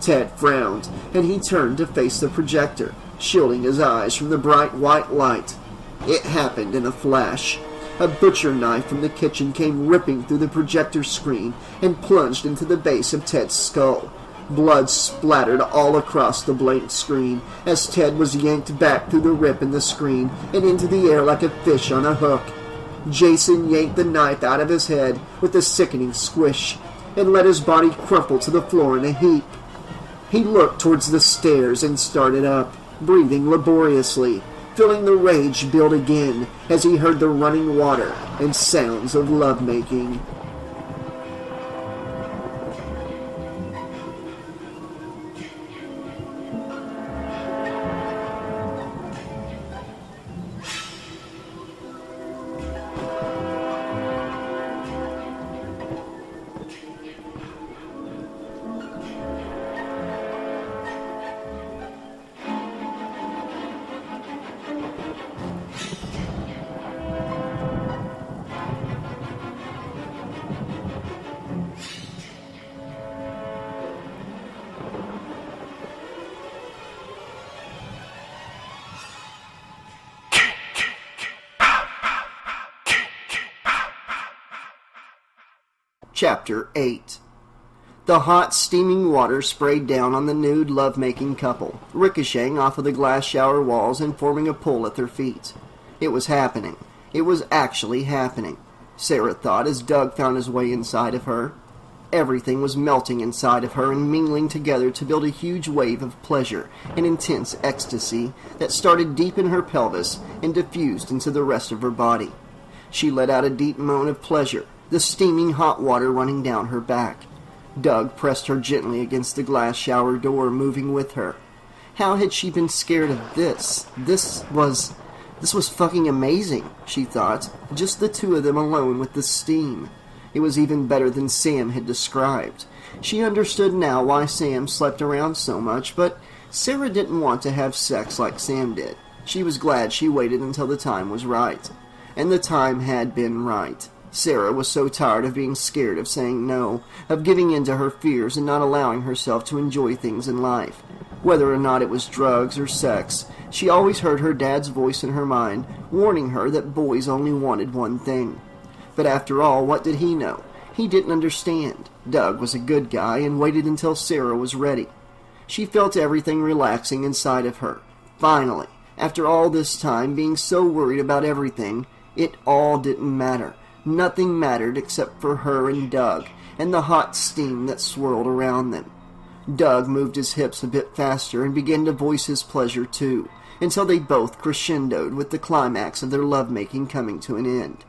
Ted frowned, and he turned to face the projector, shielding his eyes from the bright white light. It happened in a flash. A butcher knife from the kitchen came ripping through the projector screen and plunged into the base of Ted's skull. Blood splattered all across the blank screen as Ted was yanked back through the rip in the screen and into the air like a fish on a hook. Jason yanked the knife out of his head with a sickening squish and let his body crumple to the floor in a heap. He looked towards the stairs and started up, breathing laboriously, feeling the rage build again as he heard the running water and sounds of lovemaking. Chapter 8. The hot, steaming water sprayed down on the nude, love-making couple, ricocheting off of the glass shower walls and forming a pool at their feet. It was happening. It was actually happening, Sarah thought as Doug found his way inside of her. Everything was melting inside of her and mingling together to build a huge wave of pleasure and intense ecstasy that started deep in her pelvis and diffused into the rest of her body. She let out a deep moan of pleasure, the steaming hot water running down her back. Doug pressed her gently against the glass shower door, moving with her. How had she been scared of this? This was fucking amazing, she thought. Just the two of them alone with the steam. It was even better than Sam had described. She understood now why Sam slept around so much, but Sarah didn't want to have sex like Sam did. She was glad she waited until the time was right. And the time had been right. Sarah was so tired of being scared, of saying no, of giving in to her fears and not allowing herself to enjoy things in life. Whether or not it was drugs or sex, she always heard her dad's voice in her mind, warning her that boys only wanted one thing. But after all, what did he know? He didn't understand. Doug was a good guy and waited until Sarah was ready. She felt everything relaxing inside of her. Finally, after all this time being so worried about everything, it all didn't matter. Nothing mattered except for her and Doug, and the hot steam that swirled around them. Doug moved his hips a bit faster and began to voice his pleasure too, until they both crescendoed with the climax of their lovemaking coming to an end.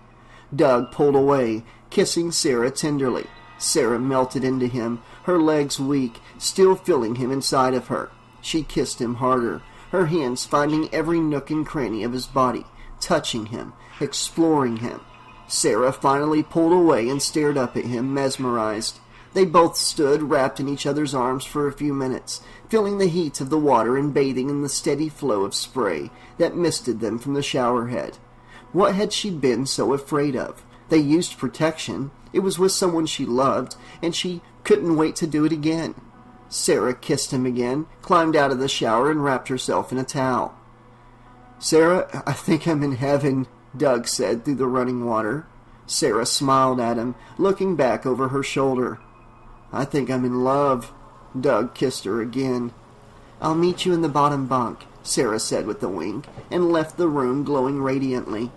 Doug pulled away, kissing Sarah tenderly. Sarah melted into him, her legs weak, still feeling him inside of her. She kissed him harder, her hands finding every nook and cranny of his body, touching him, exploring him. Sarah finally pulled away and stared up at him, mesmerized. They both stood wrapped in each other's arms for a few minutes, feeling the heat of the water and bathing in the steady flow of spray that misted them from the shower head. What had she been so afraid of? They used protection. It was with someone she loved, and she couldn't wait to do it again. Sarah kissed him again, climbed out of the shower, and wrapped herself in a towel. "Sarah, I think I'm in heaven," Doug said through the running water. Sarah smiled at him, looking back over her shoulder. "I think I'm in love." Doug kissed her again. "I'll meet you in the bottom bunk," Sarah said with a wink, and left the room glowing radiantly.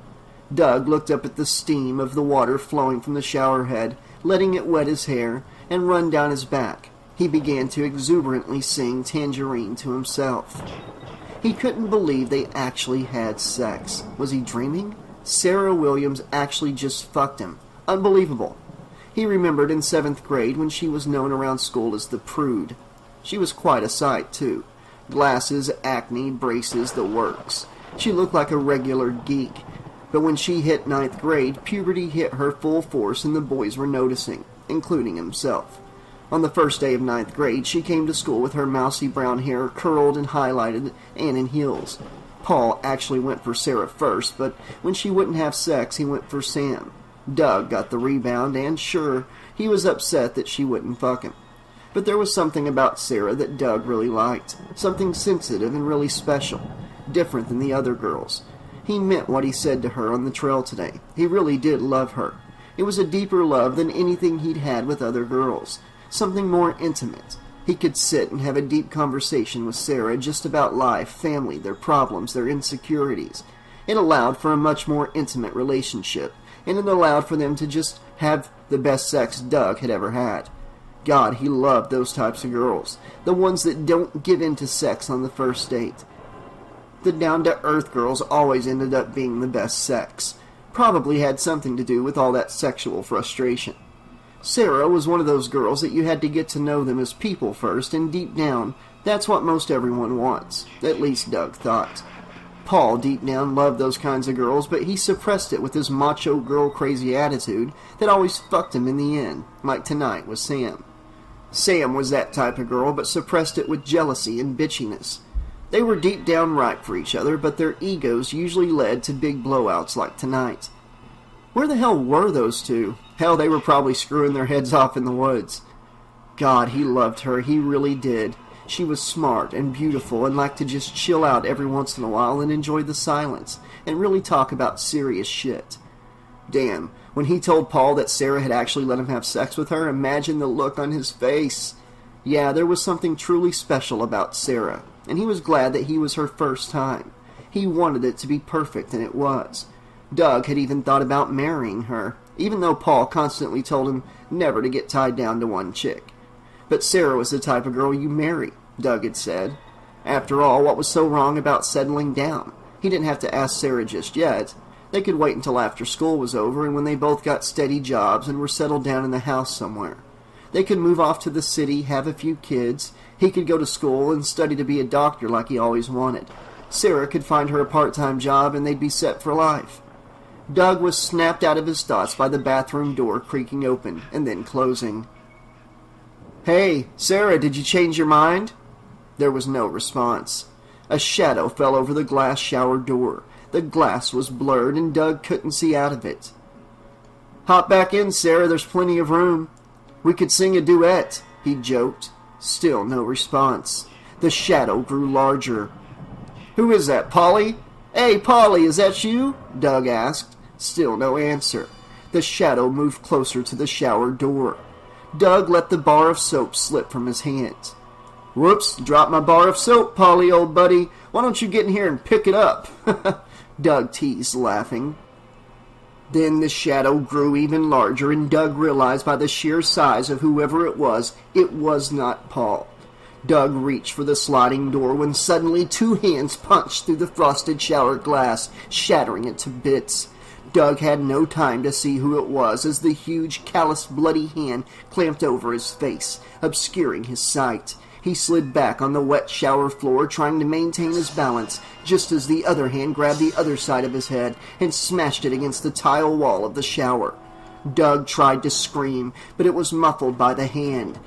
Doug looked up at the steam of the water flowing from the shower head, letting it wet his hair and run down his back. He began to exuberantly sing Tangerine to himself. He couldn't believe they actually had sex. Was he dreaming? Sarah Williams actually just fucked him, Unbelievable. He remembered in 7th grade when she was known around school as the prude. She was quite a sight, too. Glasses, acne, braces, the works. She looked like a regular geek. But when she hit 9th grade, puberty hit her full force and the boys were noticing, including himself. On the first day of 9th grade, she came to school with her mousy brown hair curled and highlighted and in heels. Paul actually went for Sarah first, but when she wouldn't have sex, he went for Sam. Doug got the rebound, and sure, he was upset that she wouldn't fuck him. But there was something about Sarah that Doug really liked. Something sensitive and really special. Different than the other girls. He meant what he said to her on the trail today. He really did love her. It was a deeper love than anything he'd had with other girls. Something more intimate. He could sit and have a deep conversation with Sarah just about life, family, their problems, their insecurities. It allowed for a much more intimate relationship, and it allowed for them to just have the best sex Doug had ever had. God, he loved those types of girls. The ones that don't give in to sex on the first date. The down-to-earth girls always ended up being the best sex. Probably had something to do with all that sexual frustration. Sarah was one of those girls that you had to get to know them as people first, and deep down, that's what most everyone wants. At least Doug thought. Paul, deep down, loved those kinds of girls, but he suppressed it with his macho girl-crazy attitude that always fucked him in the end, like tonight with Sam. Sam was that type of girl, but suppressed it with jealousy and bitchiness. They were deep down right for each other, but their egos usually led to big blowouts like tonight. Where the hell were those two? Hell, they were probably screwing their heads off in the woods. God, he loved her, he really did. She was smart and beautiful and liked to just chill out every once in a while and enjoy the silence and really talk about serious shit. Damn, when he told Paul that Sarah had actually let him have sex with her, imagine the look on his face. Yeah, there was something truly special about Sarah, and he was glad that he was her first time. He wanted it to be perfect, and it was. Doug had even thought about marrying her, even though Paul constantly told him never to get tied down to one chick. But Sarah was the type of girl you marry, Doug had said. After all, what was so wrong about settling down? He didn't have to ask Sarah just yet. They could wait until after school was over and when they both got steady jobs and were settled down in the house somewhere. They could move off to the city, have a few kids. He could go to school and study to be a doctor like he always wanted. Sarah could find her a part-time job and they'd be set for life. Doug was snapped out of his thoughts by the bathroom door creaking open and then closing. "Hey, Sarah, did you change your mind?" There was no response. A shadow fell over the glass shower door. The glass was blurred and Doug couldn't see out of it. "Hop back in, Sarah, there's plenty of room. We could sing a duet," he joked. Still no response. The shadow grew larger. "Who is that, Polly? Hey, Polly, is that you?" Doug asked. Still no answer. The shadow moved closer to the shower door. Doug let the bar of soap slip from his hands. "Whoops, dropped my bar of soap, Polly, old buddy. Why don't you get in here and pick it up?" Doug teased, laughing. Then the shadow grew even larger, and Doug realized by the sheer size of whoever it was not Paul. Doug reached for the sliding door when suddenly 2 hands punched through the frosted shower glass, shattering it to bits. Doug had no time to see who it was as the huge, calloused, bloody hand clamped over his face, obscuring his sight. He slid back on the wet shower floor, trying to maintain his balance, just as the other hand grabbed the other side of his head and smashed it against the tile wall of the shower. Doug tried to scream, but it was muffled by the hand.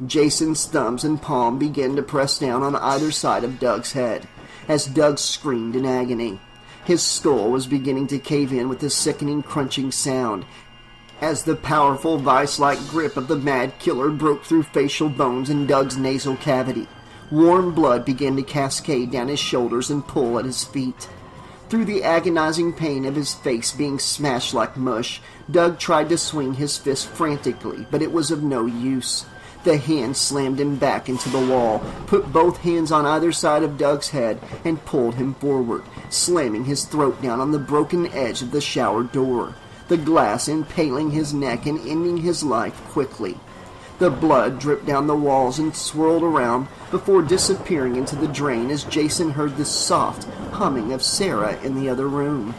Jason's thumbs and palm began to press down on either side of Doug's head, as Doug screamed in agony. His skull was beginning to cave in with a sickening crunching sound, as the powerful vice-like grip of the mad killer broke through facial bones in Doug's nasal cavity. Warm blood began to cascade down his shoulders and pull at his feet. Through the agonizing pain of his face being smashed like mush, Doug tried to swing his fist frantically, but it was of no use. The hand slammed him back into the wall, put both hands on either side of Doug's head, and pulled him forward, slamming his throat down on the broken edge of the shower door, the glass impaling his neck and ending his life quickly. The blood dripped down the walls and swirled around before disappearing into the drain as Jason heard the soft humming of Sarah in the other room.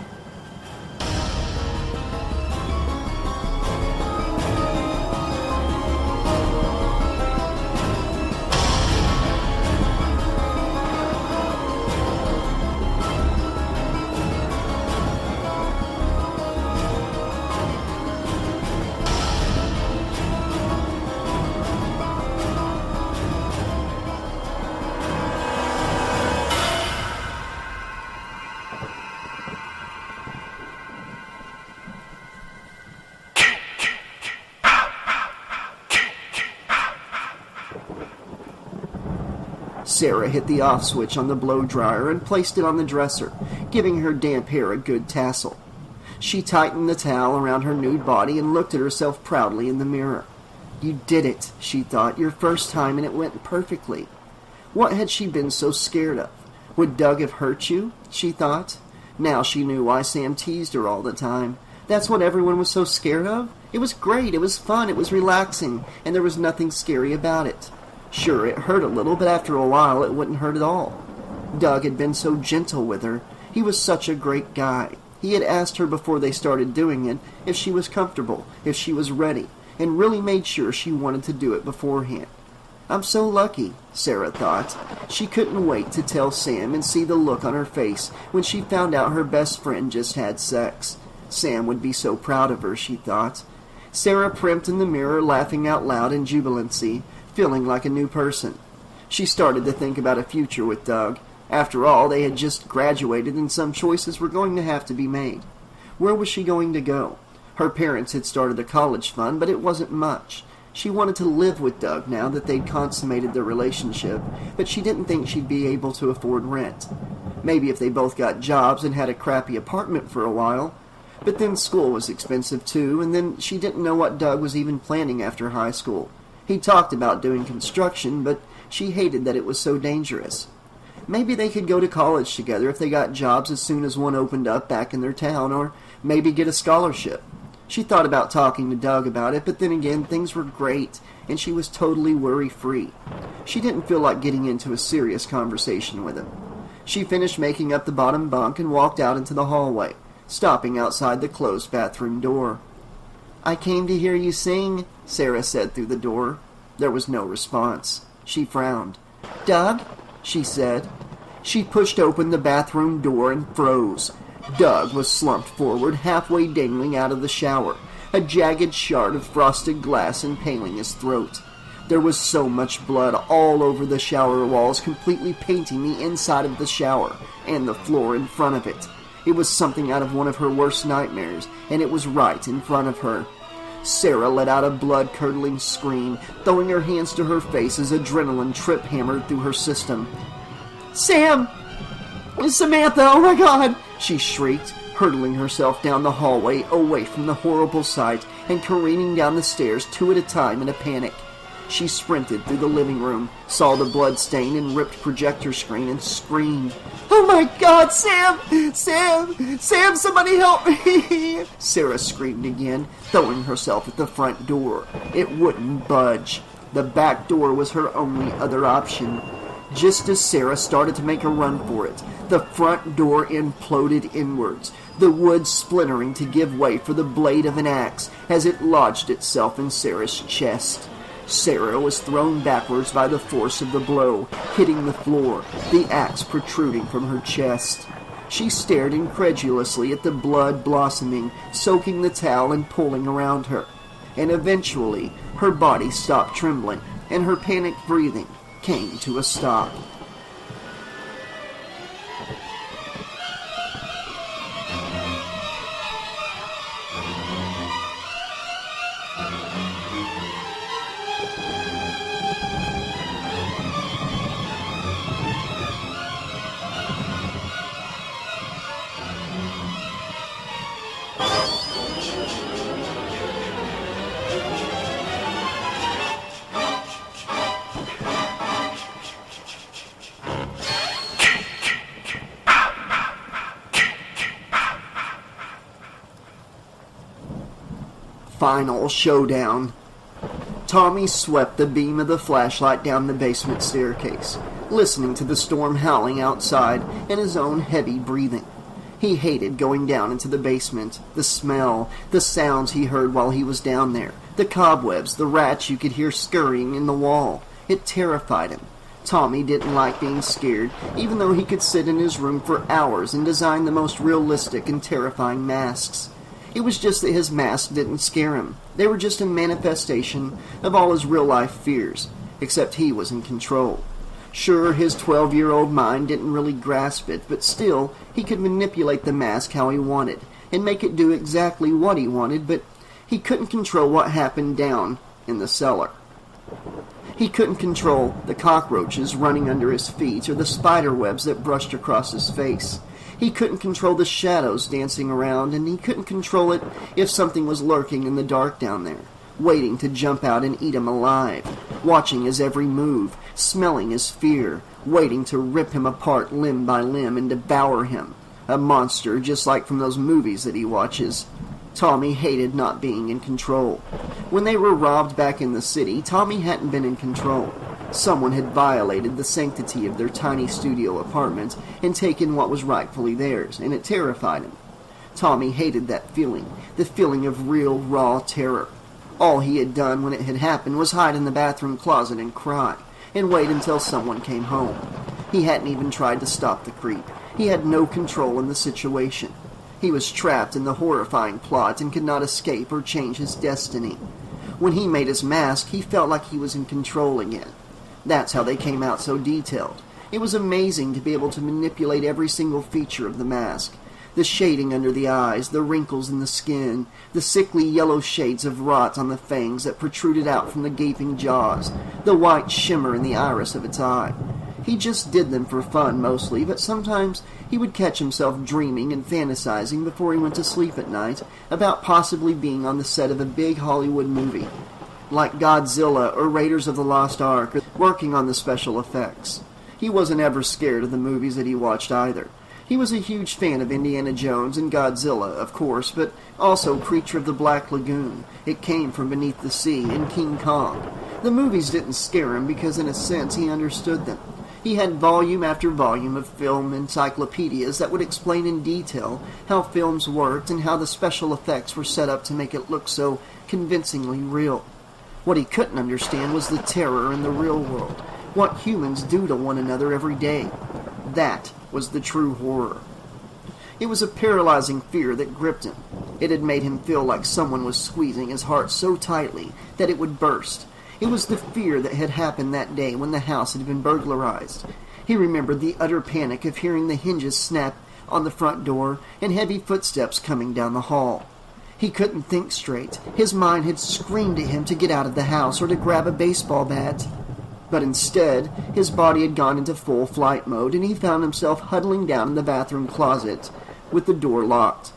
Sarah hit the off switch on the blow dryer and placed it on the dresser, giving her damp hair a good tassel. She tightened the towel around her nude body and looked at herself proudly in the mirror. You did it, she thought, your first time, and it went perfectly. What had she been so scared of? Would Doug have hurt you? She thought. Now she knew why Sam teased her all the time. That's what everyone was so scared of? It was great, it was fun, it was relaxing, and there was nothing scary about it. Sure, it hurt a little, but after a while it wouldn't hurt at all. Doug had been so gentle with her. He was such a great guy. He had asked her before they started doing it if she was comfortable, if she was ready, and really made sure she wanted to do it beforehand. I'm so lucky, Sarah thought. She couldn't wait to tell Sam and see the look on her face when she found out her best friend just had sex. Sam would be so proud of her, she thought. Sarah primped in the mirror, laughing out loud in jubilancy, feeling like a new person. She started to think about a future with Doug. After all, they had just graduated and some choices were going to have to be made. Where was she going to go? Her parents had started a college fund, but it wasn't much. She wanted to live with Doug now that they'd consummated their relationship, but she didn't think she'd be able to afford rent. Maybe if they both got jobs and had a crappy apartment for a while. But then school was expensive too, and then she didn't know what Doug was even planning after high school. He talked about doing construction, but she hated that it was so dangerous. Maybe they could go to college together if they got jobs as soon as one opened up back in their town, or maybe get a scholarship. She thought about talking to Doug about it, but then again, things were great, and she was totally worry-free. She didn't feel like getting into a serious conversation with him. She finished making up the bottom bunk and walked out into the hallway, stopping outside the closed bathroom door. I came to hear you sing, Sarah said through the door. There was no response. She frowned. Doug? She said. She pushed open the bathroom door and froze. Doug was slumped forward, halfway dangling out of the shower, a jagged shard of frosted glass impaling his throat. There was so much blood all over the shower walls, completely painting the inside of the shower and the floor in front of it. It was something out of one of her worst nightmares, and it was right in front of her. Sarah let out a blood-curdling scream, throwing her hands to her face as adrenaline trip-hammered through her system. Sam! Samantha, oh my God! She shrieked, hurtling herself down the hallway away from the horrible sight and careening down the stairs 2 at a time in a panic. She sprinted through the living room, saw the blood-stained and ripped projector screen, and screamed. Oh my God, Sam! Sam! Sam, somebody help me! Sarah screamed again, throwing herself at the front door. It wouldn't budge. The back door was her only other option. Just as Sarah started to make a run for it, the front door imploded inwards, the wood splintering to give way for the blade of an axe as it lodged itself in Sarah's chest. Sarah was thrown backwards by the force of the blow, hitting the floor, the axe protruding from her chest. She stared incredulously at the blood blossoming, soaking the towel and pulling around her. And eventually, her body stopped trembling, and her panicked breathing came to a stop. Final showdown. Tommy swept the beam of the flashlight down the basement staircase, listening to the storm howling outside and his own heavy breathing. He hated going down into the basement, the smell, the sounds he heard while he was down there, the cobwebs, the rats you could hear scurrying in the wall. It terrified him. Tommy didn't like being scared, even though he could sit in his room for hours and design the most realistic and terrifying masks. It was just that his masks didn't scare him. They were just a manifestation of all his real-life fears, except he was in control. Sure, his 12-year-old mind didn't really grasp it, but still, he could manipulate the mask how he wanted, and make it do exactly what he wanted, but he couldn't control what happened down in the cellar. He couldn't control the cockroaches running under his feet or the spider webs that brushed across his face. He couldn't control the shadows dancing around, and he couldn't control it if something was lurking in the dark down there, waiting to jump out and eat him alive, watching his every move, smelling his fear, waiting to rip him apart limb by limb and devour him. A monster just like from those movies that he watches. Tommy hated not being in control. When they were robbed back in the city, Tommy hadn't been in control. Someone had violated the sanctity of their tiny studio apartment and taken what was rightfully theirs, and it terrified him. Tommy hated that feeling, the feeling of real, raw terror. All he had done when it had happened was hide in the bathroom closet and cry, and wait until someone came home. He hadn't even tried to stop the creep. He had no control in the situation. He was trapped in the horrifying plot and could not escape or change his destiny. When he made his mask, he felt like he was in control again. That's how they came out so detailed. It was amazing to be able to manipulate every single feature of the mask. The shading under the eyes, the wrinkles in the skin, the sickly yellow shades of rot on the fangs that protruded out from the gaping jaws, the white shimmer in the iris of its eye. He just did them for fun mostly, but sometimes he would catch himself dreaming and fantasizing before he went to sleep at night about possibly being on the set of a big Hollywood movie, like Godzilla or Raiders of the Lost Ark, or working on the special effects. He wasn't ever scared of the movies that he watched either. He was a huge fan of Indiana Jones and Godzilla, of course, but also Creature of the Black Lagoon, It Came from Beneath the Sea, and King Kong. The movies didn't scare him because in a sense he understood them. He had volume after volume of film encyclopedias that would explain in detail how films worked and how the special effects were set up to make it look so convincingly real. What he couldn't understand was the terror in the real world, what humans do to one another every day. That was the true horror. It was a paralyzing fear that gripped him. It had made him feel like someone was squeezing his heart so tightly that it would burst. It was the fear that had happened that day when the house had been burglarized. He remembered the utter panic of hearing the hinges snap on the front door and heavy footsteps coming down the hall. He couldn't think straight. His mind had screamed at him to get out of the house or to grab a baseball bat. But instead, his body had gone into full flight mode, and he found himself huddling down in the bathroom closet with the door locked.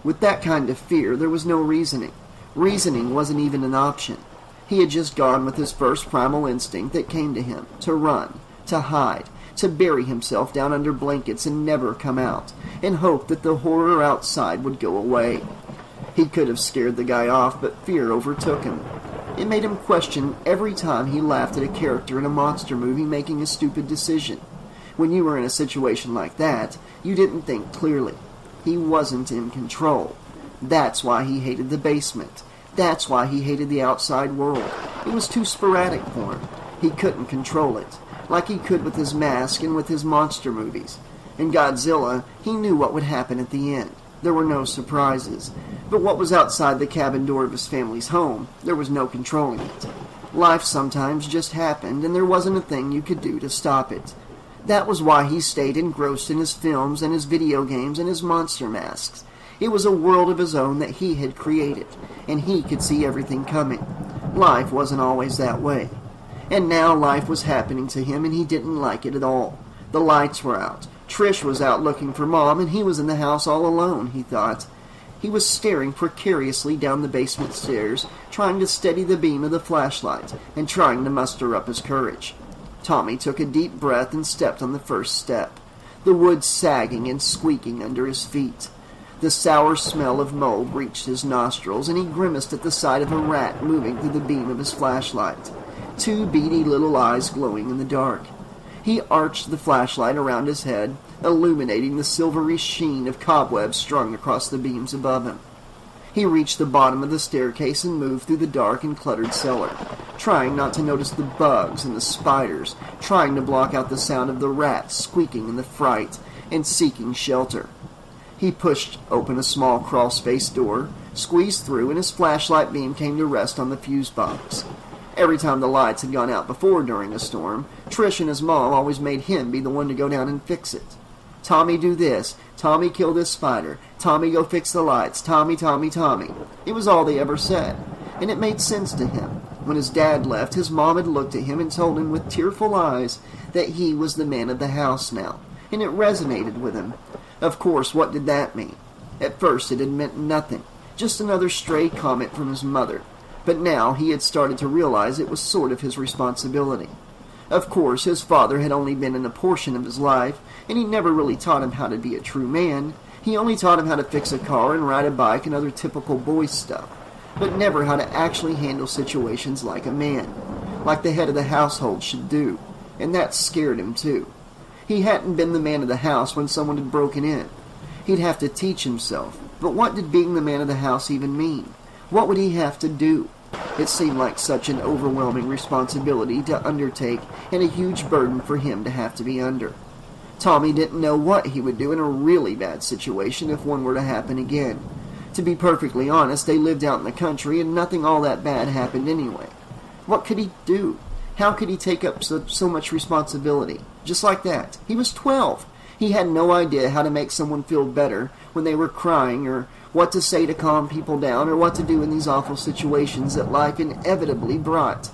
With that kind of fear, there was no reasoning. Reasoning wasn't even an option. He had just gone with his first primal instinct that came to him, to run, to hide, to bury himself down under blankets and never come out, and hope that the horror outside would go away. He could have scared the guy off, but fear overtook him. It made him question every time he laughed at a character in a monster movie making a stupid decision. When you were in a situation like that, you didn't think clearly. He wasn't in control. That's why he hated the basement. That's why he hated the outside world. It was too sporadic for him. He couldn't control it, like he could with his mask and with his monster movies. In Godzilla, he knew what would happen at the end. There were no surprises. But what was outside the cabin door of his family's home, there was no controlling it. Life sometimes just happened, and there wasn't a thing you could do to stop it. That was why he stayed engrossed in his films and his video games and his monster masks. It was a world of his own that he had created, and he could see everything coming. Life wasn't always that way. And now life was happening to him, and he didn't like it at all. The lights were out. Trish was out looking for Mom, and he was in the house all alone, he thought. He was staring precariously down the basement stairs, trying to steady the beam of the flashlight, and trying to muster up his courage. Tommy took a deep breath and stepped on the first step, the wood sagging and squeaking under his feet. The sour smell of mold reached his nostrils, and he grimaced at the sight of a rat moving through the beam of his flashlight, two beady little eyes glowing in the dark. He arched the flashlight around his head, illuminating the silvery sheen of cobwebs strung across the beams above him. He reached the bottom of the staircase and moved through the dark and cluttered cellar, trying not to notice the bugs and the spiders, trying to block out the sound of the rats squeaking in the fright and seeking shelter. He pushed open a small crawl-space door, squeezed through, and his flashlight beam came to rest on the fuse box. Every time the lights had gone out before during a storm, Trish and his mom always made him be the one to go down and fix it. Tommy, do this. Tommy, kill this spider. Tommy, go fix the lights. Tommy, Tommy, Tommy. It was all they ever said, and it made sense to him. When his dad left, his mom had looked at him and told him with tearful eyes that he was the man of the house now, and it resonated with him. Of course, what did that mean? At first it had meant nothing, just another stray comment from his mother, but now he had started to realize it was sort of his responsibility. Of course, his father had only been in a portion of his life, and he never really taught him how to be a true man. He only taught him how to fix a car and ride a bike and other typical boy stuff, but never how to actually handle situations like a man, like the head of the household should do, and that scared him too. He hadn't been the man of the house when someone had broken in. He'd have to teach himself, but what did being the man of the house even mean? What would he have to do? It seemed like such an overwhelming responsibility to undertake and a huge burden for him to have to be under. Tommy didn't know what he would do in a really bad situation if one were to happen again. To be perfectly honest, they lived out in the country and nothing all that bad happened anyway. What could he do? How could he take up so much responsibility? Just like that. He was 12. He had no idea how to make someone feel better when they were crying, or what to say to calm people down, or what to do in these awful situations that life inevitably brought.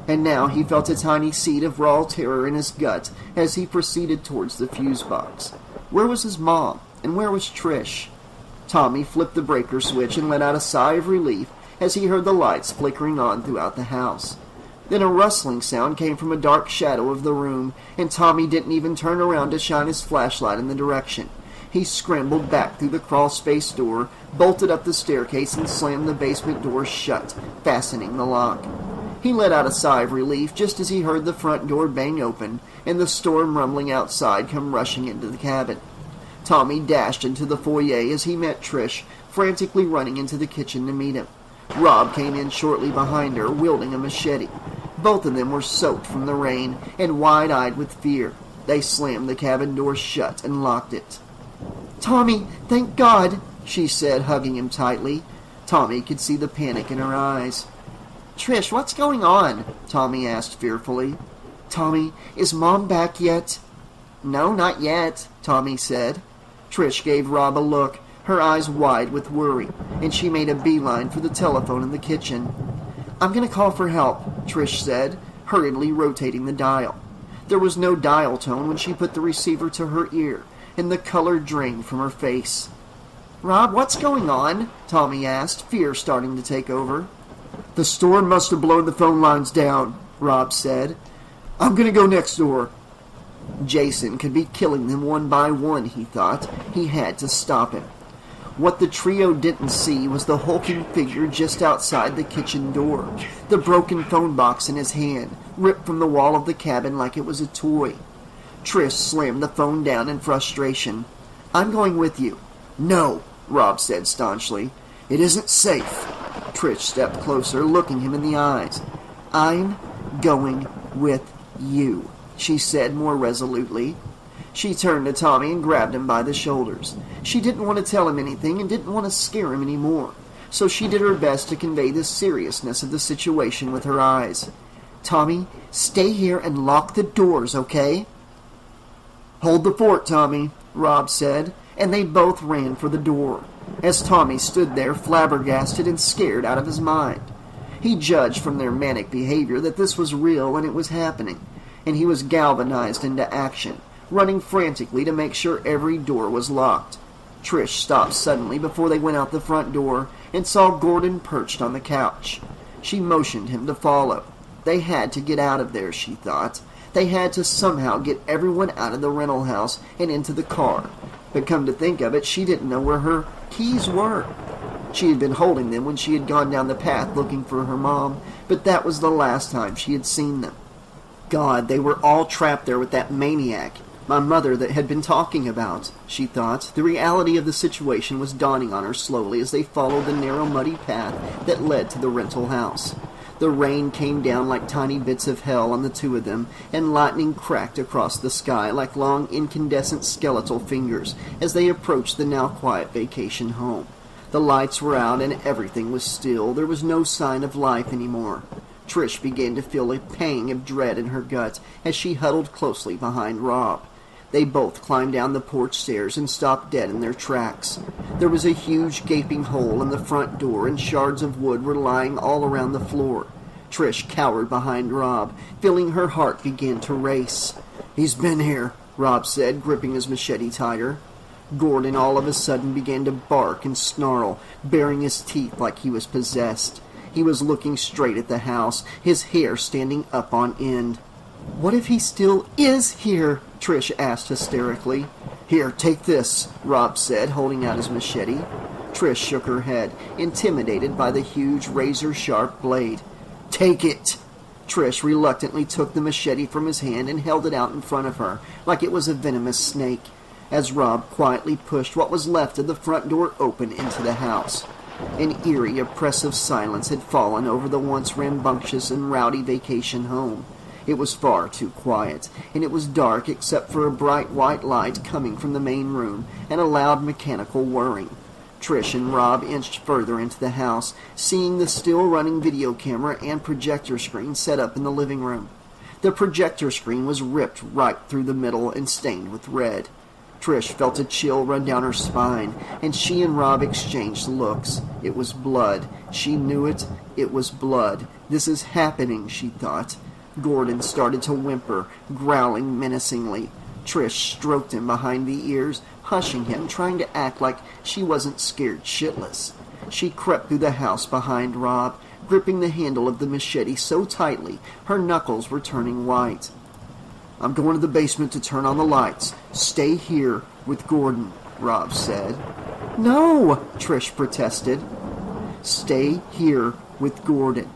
And now he felt a tiny seed of raw terror in his gut as he proceeded towards the fuse box. Where was his mom? And where was Trish? Tommy flipped the breaker switch and let out a sigh of relief as he heard the lights flickering on throughout the house. Then a rustling sound came from a dark shadow of the room, and Tommy didn't even turn around to shine his flashlight in the direction. He scrambled back through the crawl-space door, bolted up the staircase, and slammed the basement door shut, fastening the lock. He let out a sigh of relief just as he heard the front door bang open and the storm rumbling outside come rushing into the cabin. Tommy dashed into the foyer as he met Trish, frantically running into the kitchen to meet him. Rob came in shortly behind her, wielding a machete. Both of them were soaked from the rain and wide-eyed with fear. They slammed the cabin door shut and locked it. "Tommy, thank God," she said, hugging him tightly. Tommy could see the panic in her eyes. "Trish, what's going on?" Tommy asked fearfully. "Tommy, is Mom back yet?" "No, not yet," Tommy said. Trish gave Rob a look, her eyes wide with worry, and she made a beeline for the telephone in the kitchen. "I'm going to call for help," Trish said, hurriedly rotating the dial. There was no dial tone when she put the receiver to her ear, and the color drained from her face. "Rob, what's going on?" Tommy asked, fear starting to take over. "The storm must have blown the phone lines down," Rob said. "I'm going to go next door." Jason could be killing them one by one, he thought. He had to stop him. What the trio didn't see was the hulking figure just outside the kitchen door, the broken phone box in his hand, ripped from the wall of the cabin like it was a toy. Trish slammed the phone down in frustration. "I'm going with you." "No," Rob said staunchly. "It isn't safe." Trish stepped closer, looking him in the eyes. "I'm going with you," she said more resolutely. She turned to Tommy and grabbed him by the shoulders. She didn't want to tell him anything and didn't want to scare him anymore, so she did her best to convey the seriousness of the situation with her eyes. "Tommy, stay here and lock the doors, okay?" "Hold the fort, Tommy," Rob said, and they both ran for the door, as Tommy stood there flabbergasted and scared out of his mind. He judged from their manic behavior that this was real and it was happening, and he was galvanized into action, running frantically to make sure every door was locked. Trish stopped suddenly before they went out the front door and saw Gordon perched on the couch. She motioned him to follow. They had to get out of there, she thought. They had to somehow get everyone out of the rental house and into the car. But come to think of it, she didn't know where her keys were. She had been holding them when she had gone down the path looking for her mom, but that was the last time she had seen them. God, they were all trapped there with that maniac, my mother that had been talking about, she thought. The reality of the situation was dawning on her slowly as they followed the narrow, muddy path that led to the rental house. The rain came down like tiny bits of hell on the two of them, and lightning cracked across the sky like long incandescent skeletal fingers as they approached the now quiet vacation home. The lights were out and everything was still. There was no sign of life anymore. Trish began to feel a pang of dread in her gut as she huddled closely behind Rob. They both climbed down the porch stairs and stopped dead in their tracks. There was a huge gaping hole in the front door, and shards of wood were lying all around the floor. Trish cowered behind Rob, feeling her heart begin to race. "He's been here," Rob said, gripping his machete tighter. Gordon all of a sudden began to bark and snarl, baring his teeth like he was possessed. He was looking straight at the house, his hair standing up on end. "What if he still is here?" Trish asked hysterically. "Here, take this," Rob said, holding out his machete. Trish shook her head, intimidated by the huge razor-sharp blade. "Take it!" Trish reluctantly took the machete from his hand and held it out in front of her, like it was a venomous snake, as Rob quietly pushed what was left of the front door open into the house. An eerie, oppressive silence had fallen over the once rambunctious and rowdy vacation home. It was far too quiet, and it was dark except for a bright white light coming from the main room and a loud mechanical whirring. Trish and Rob inched further into the house, seeing the still-running video camera and projector screen set up in the living room. The projector screen was ripped right through the middle and stained with red. Trish felt a chill run down her spine, and she and Rob exchanged looks. It was blood. She knew it. It was blood. "This is happening," she thought. Gordon started to whimper, growling menacingly. Trish stroked him behind the ears, hushing him, trying to act like she wasn't scared shitless. She crept through the house behind Rob, gripping the handle of the machete so tightly her knuckles were turning white. "I'm going to the basement to turn on the lights. Stay here with Gordon," Rob said. "No!" Trish protested. "Stay here with Gordon,"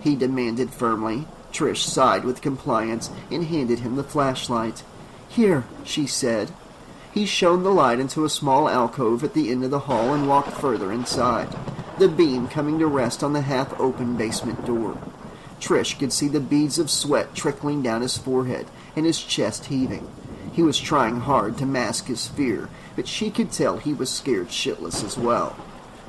he demanded firmly. Trish sighed with compliance and handed him the flashlight. "Here," she said. He shone the light into a small alcove at the end of the hall and walked further inside, the beam coming to rest on the half-open basement door. Trish could see the beads of sweat trickling down his forehead and his chest heaving. He was trying hard to mask his fear, but she could tell he was scared shitless as well.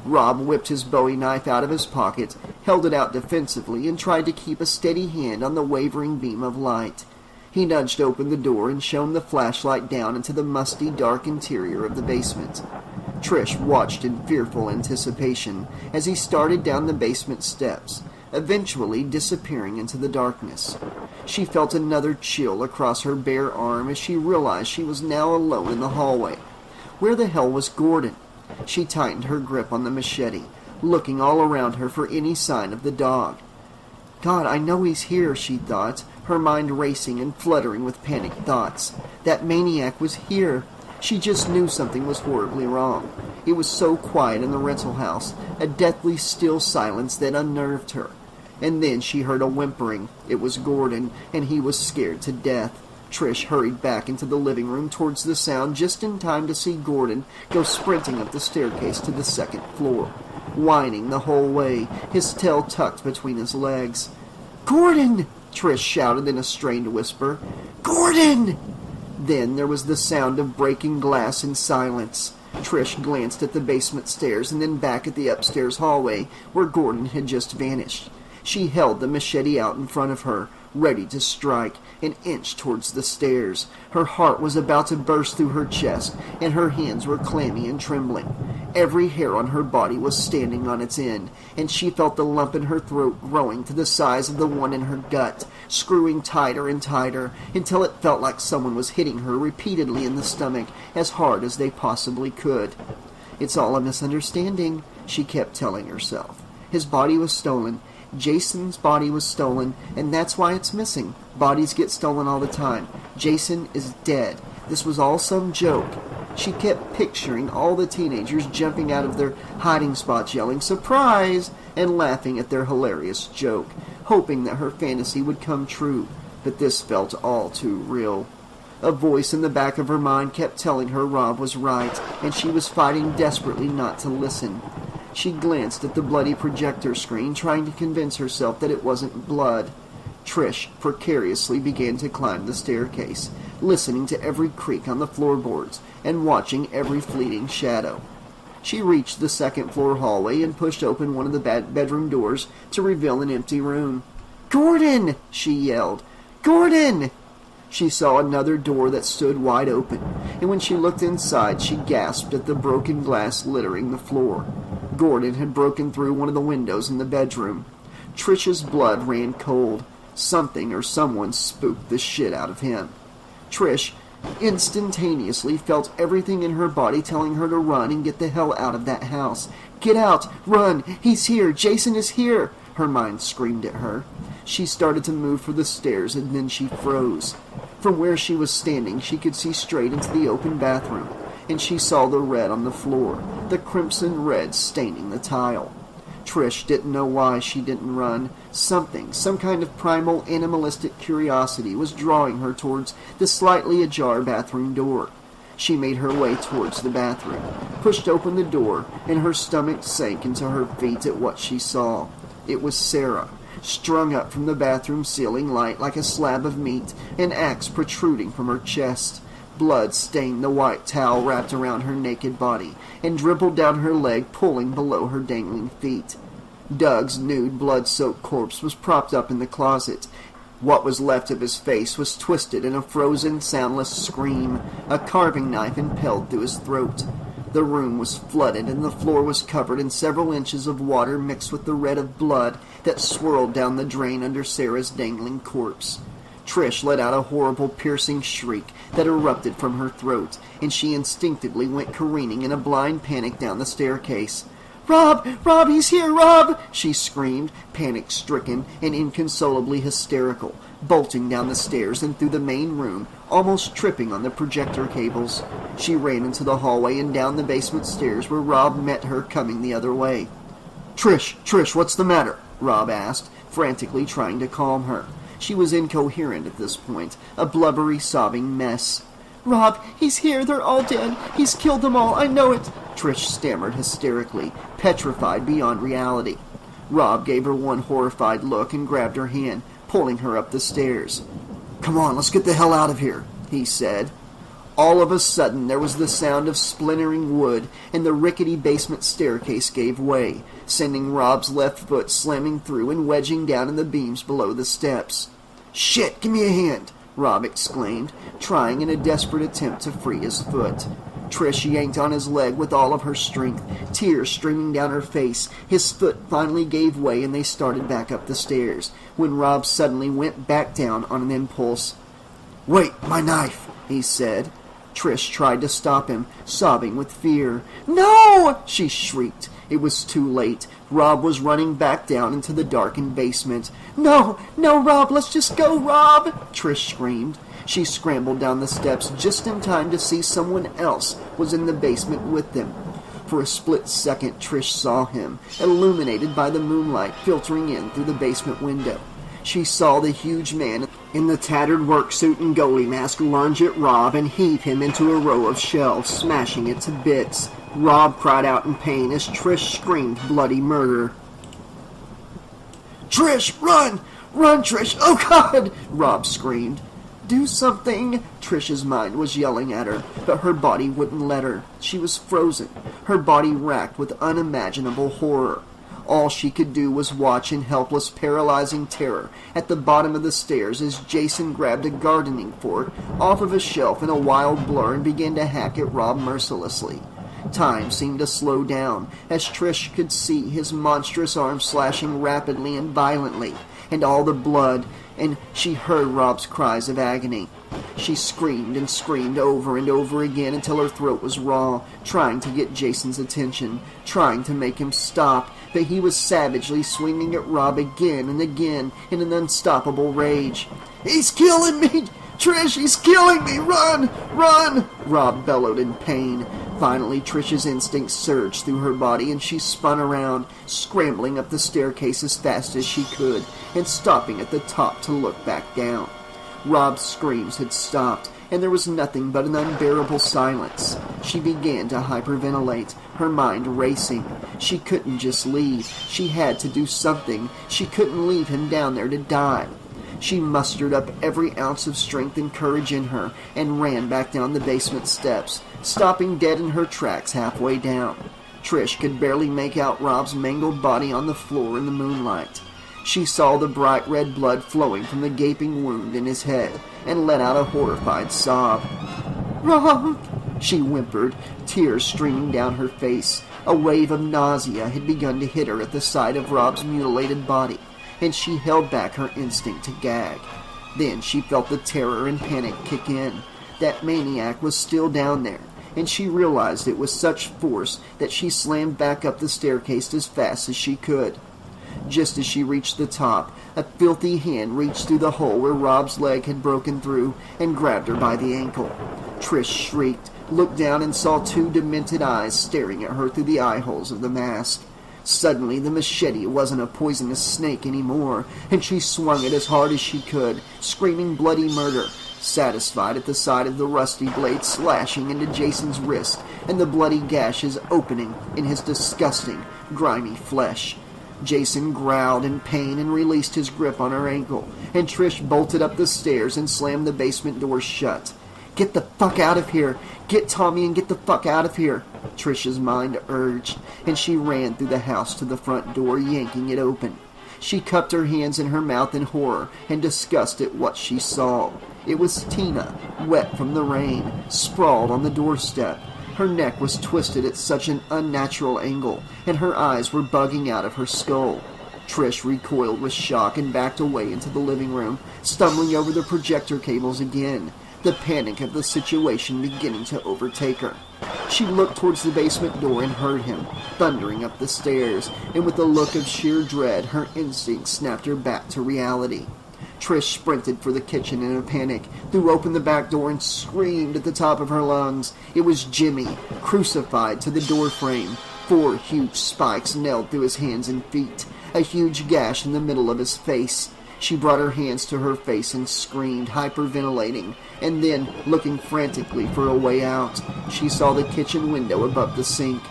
Rob whipped his Bowie knife out of his pocket, held it out defensively, and tried to keep a steady hand on the wavering beam of light. He nudged open the door and shone the flashlight down into the musty, dark interior of the basement. Trish watched in fearful anticipation as he started down the basement steps, eventually disappearing into the darkness. She felt another chill across her bare arm as she realized she was now alone in the hallway. Where the hell was Gordon? She tightened her grip on the machete, looking all around her for any sign of the dog. God, I know he's here, she thought, her mind racing and fluttering with panicked thoughts. That maniac was here. She just knew something was horribly wrong. It was so quiet in the rental house, a deathly still silence that unnerved her. And then she heard a whimpering. It was Gordon, and he was scared to death. Trish hurried back into the living room towards the sound just in time to see Gordon go sprinting up the staircase to the second floor, whining the whole way, his tail tucked between his legs. "Gordon!" Trish shouted in a strained whisper. "Gordon!" Then there was the sound of breaking glass and silence. Trish glanced at the basement stairs and then back at the upstairs hallway where Gordon had just vanished. She held the machete out in front of her, ready to strike, and inched towards the stairs. Her heart was about to burst through her chest, and her hands were clammy and trembling. Every hair on her body was standing on its end, and she felt the lump in her throat growing to the size of the one in her gut, screwing tighter and tighter, until it felt like someone was hitting her repeatedly in the stomach as hard as they possibly could. "It's all a misunderstanding," she kept telling herself. His body was stolen. Jason's body was stolen, and that's why it's missing. Bodies get stolen all the time. Jason is dead. This was all some joke. She kept picturing all the teenagers jumping out of their hiding spots yelling, "Surprise!" and laughing at their hilarious joke, hoping that her fantasy would come true. But this felt all too real. A voice in the back of her mind kept telling her Rob was right, and she was fighting desperately not to listen. She glanced at the bloody projector screen, trying to convince herself that it wasn't blood. Trish precariously began to climb the staircase, listening to every creak on the floorboards and watching every fleeting shadow. She reached the second-floor hallway and pushed open one of the bedroom doors to reveal an empty room. "Gordon!" she yelled. "Gordon!" She saw another door that stood wide open, and when she looked inside, she gasped at the broken glass littering the floor. Gordon had broken through one of the windows in the bedroom. Trish's blood ran cold. Something or someone spooked the shit out of him. Trish instantaneously felt everything in her body telling her to run and get the hell out of that house. Get out! Run! He's here! Jason is here! Her mind screamed at her. She started to move for the stairs, and then she froze. From where she was standing, she could see straight into the open bathroom, and she saw the red on the floor, the crimson red staining the tile. Trish didn't know why she didn't run. Something, some kind of primal animalistic curiosity was drawing her towards the slightly ajar bathroom door. She made her way towards the bathroom, pushed open the door, and her stomach sank into her feet at what she saw. It was Sarah, strung up from the bathroom ceiling light like a slab of meat, an axe protruding from her chest. Blood stained the white towel wrapped around her naked body and dribbled down her leg, pulling below her dangling feet. Doug's nude, blood-soaked corpse was propped up in the closet. What was left of his face was twisted in a frozen, soundless scream, a carving knife impaled through his throat. The room was flooded, and the floor was covered in several inches of water mixed with the red of blood that swirled down the drain under Sarah's dangling corpse. Trish let out a horrible, piercing shriek that erupted from her throat, and she instinctively went careening in a blind panic down the staircase. "Rob! Rob, he's here, Rob!" she screamed, panic-stricken and inconsolably hysterical, bolting down the stairs and through the main room, almost tripping on the projector cables. She ran into the hallway and down the basement stairs where Rob met her coming the other way. Trish, what's the matter?" Rob asked, frantically trying to calm her. She was incoherent at this point, a blubbery, sobbing mess. "Rob, he's here, they're all dead. He's killed them all, I know it," Trish stammered hysterically, petrified beyond reality. Rob gave her one horrified look and grabbed her hand, pulling her up the stairs. "Come on, let's get the hell out of here," he said. All of a sudden, there was the sound of splintering wood, and the rickety basement staircase gave way, sending Rob's left foot slamming through and wedging down in the beams below the steps. "Shit, give me a hand," Rob exclaimed, trying in a desperate attempt to free his foot. Trish yanked on his leg with all of her strength, tears streaming down her face. His foot finally gave way, and they started back up the stairs, when Rob suddenly went back down on an impulse. "Wait, my knife," he said. Trish tried to stop him, sobbing with fear. "No!" she shrieked. It was too late. Rob was running back down into the darkened basement. No, Rob, let's just go, Rob!" Trish screamed. She scrambled down the steps just in time to see someone else was in the basement with them. For a split second, Trish saw him, illuminated by the moonlight filtering in through the basement window. She saw the huge man in the tattered work suit and goalie mask lunge at Rob and heave him into a row of shelves, smashing it to bits. Rob cried out in pain as Trish screamed bloody murder. "Trish, run! Run, Trish! Oh, God!" Rob screamed. "Do something!" Trish's mind was yelling at her, but her body wouldn't let her. She was frozen, her body racked with unimaginable horror. All she could do was watch in helpless, paralyzing terror at the bottom of the stairs as Jason grabbed a gardening fork off of a shelf in a wild blur and began to hack at Rob mercilessly. Time seemed to slow down as Trish could see his monstrous arms slashing rapidly and violently, and all the blood, and she heard Rob's cries of agony. She screamed and screamed over and over again until her throat was raw, trying to get Jason's attention, trying to make him stop, but he was savagely swinging at Rob again and again in an unstoppable rage. "He's killing me! Trish, he's killing me! Run! Run!" Rob bellowed in pain. Finally, Trish's instincts surged through her body, and she spun around, scrambling up the staircase as fast as she could, and stopping at the top to look back down. Rob's screams had stopped, and there was nothing but an unbearable silence. She began to hyperventilate, her mind racing. She couldn't just leave. She had to do something. She couldn't leave him down there to die. She mustered up every ounce of strength and courage in her and ran back down the basement steps, stopping dead in her tracks halfway down. Trish could barely make out Rob's mangled body on the floor in the moonlight. She saw the bright red blood flowing from the gaping wound in his head and let out a horrified sob. "Rob!" she whimpered, tears streaming down her face. A wave of nausea had begun to hit her at the sight of Rob's mutilated body, and she held back her instinct to gag. Then she felt the terror and panic kick in. That maniac was still down there, and she realized it with such force that she slammed back up the staircase as fast as she could. Just as she reached the top, a filthy hand reached through the hole where Rob's leg had broken through and grabbed her by the ankle. Trish shrieked, looked down, and saw two demented eyes staring at her through the eye holes of the mask. Suddenly, the machete wasn't a poisonous snake anymore, and she swung it as hard as she could, screaming bloody murder, satisfied at the sight of the rusty blade slashing into Jason's wrist and the bloody gashes opening in his disgusting, grimy flesh. Jason growled in pain and released his grip on her ankle, and Trish bolted up the stairs and slammed the basement door shut. "Get the fuck out of here! Get Tommy and get the fuck out of here!" Trish's mind urged, and she ran through the house to the front door, yanking it open. She cupped her hands in her mouth in horror and disgust at what she saw. It was Tina, wet from the rain, sprawled on the doorstep. Her neck was twisted at such an unnatural angle, and her eyes were bugging out of her skull. Trish recoiled with shock and backed away into the living room, stumbling over the projector cables again, the panic of the situation beginning to overtake her. She looked towards the basement door and heard him, thundering up the stairs, and with a look of sheer dread, her instinct snapped her back to reality. Trish sprinted for the kitchen in a panic, threw open the back door, and screamed at the top of her lungs. It was Jimmy, crucified to the doorframe, 4 huge spikes nailed through his hands and feet, a huge gash in the middle of his face. She brought her hands to her face and screamed, hyperventilating, and then, looking frantically for a way out, she saw the kitchen window above the sink.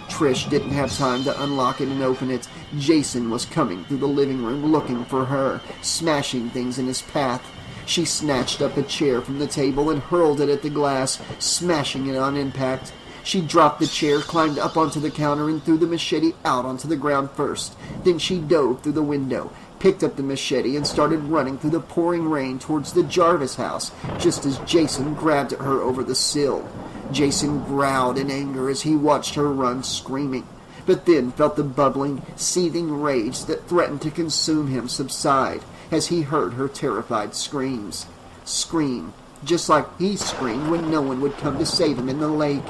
Trish didn't have time to unlock it and open it. Jason was coming through the living room looking for her, smashing things in his path. She snatched up a chair from the table and hurled it at the glass, smashing it on impact. She dropped the chair, climbed up onto the counter, and threw the machete out onto the ground first. Then she dove through the window, picked up the machete, and started running through the pouring rain towards the Jarvis house, just as Jason grabbed at her over the sill. Jason growled in anger as he watched her run, screaming, but then felt the bubbling, seething rage that threatened to consume him subside as he heard her terrified screams. Scream, just like he screamed when no one would come to save him in the lake.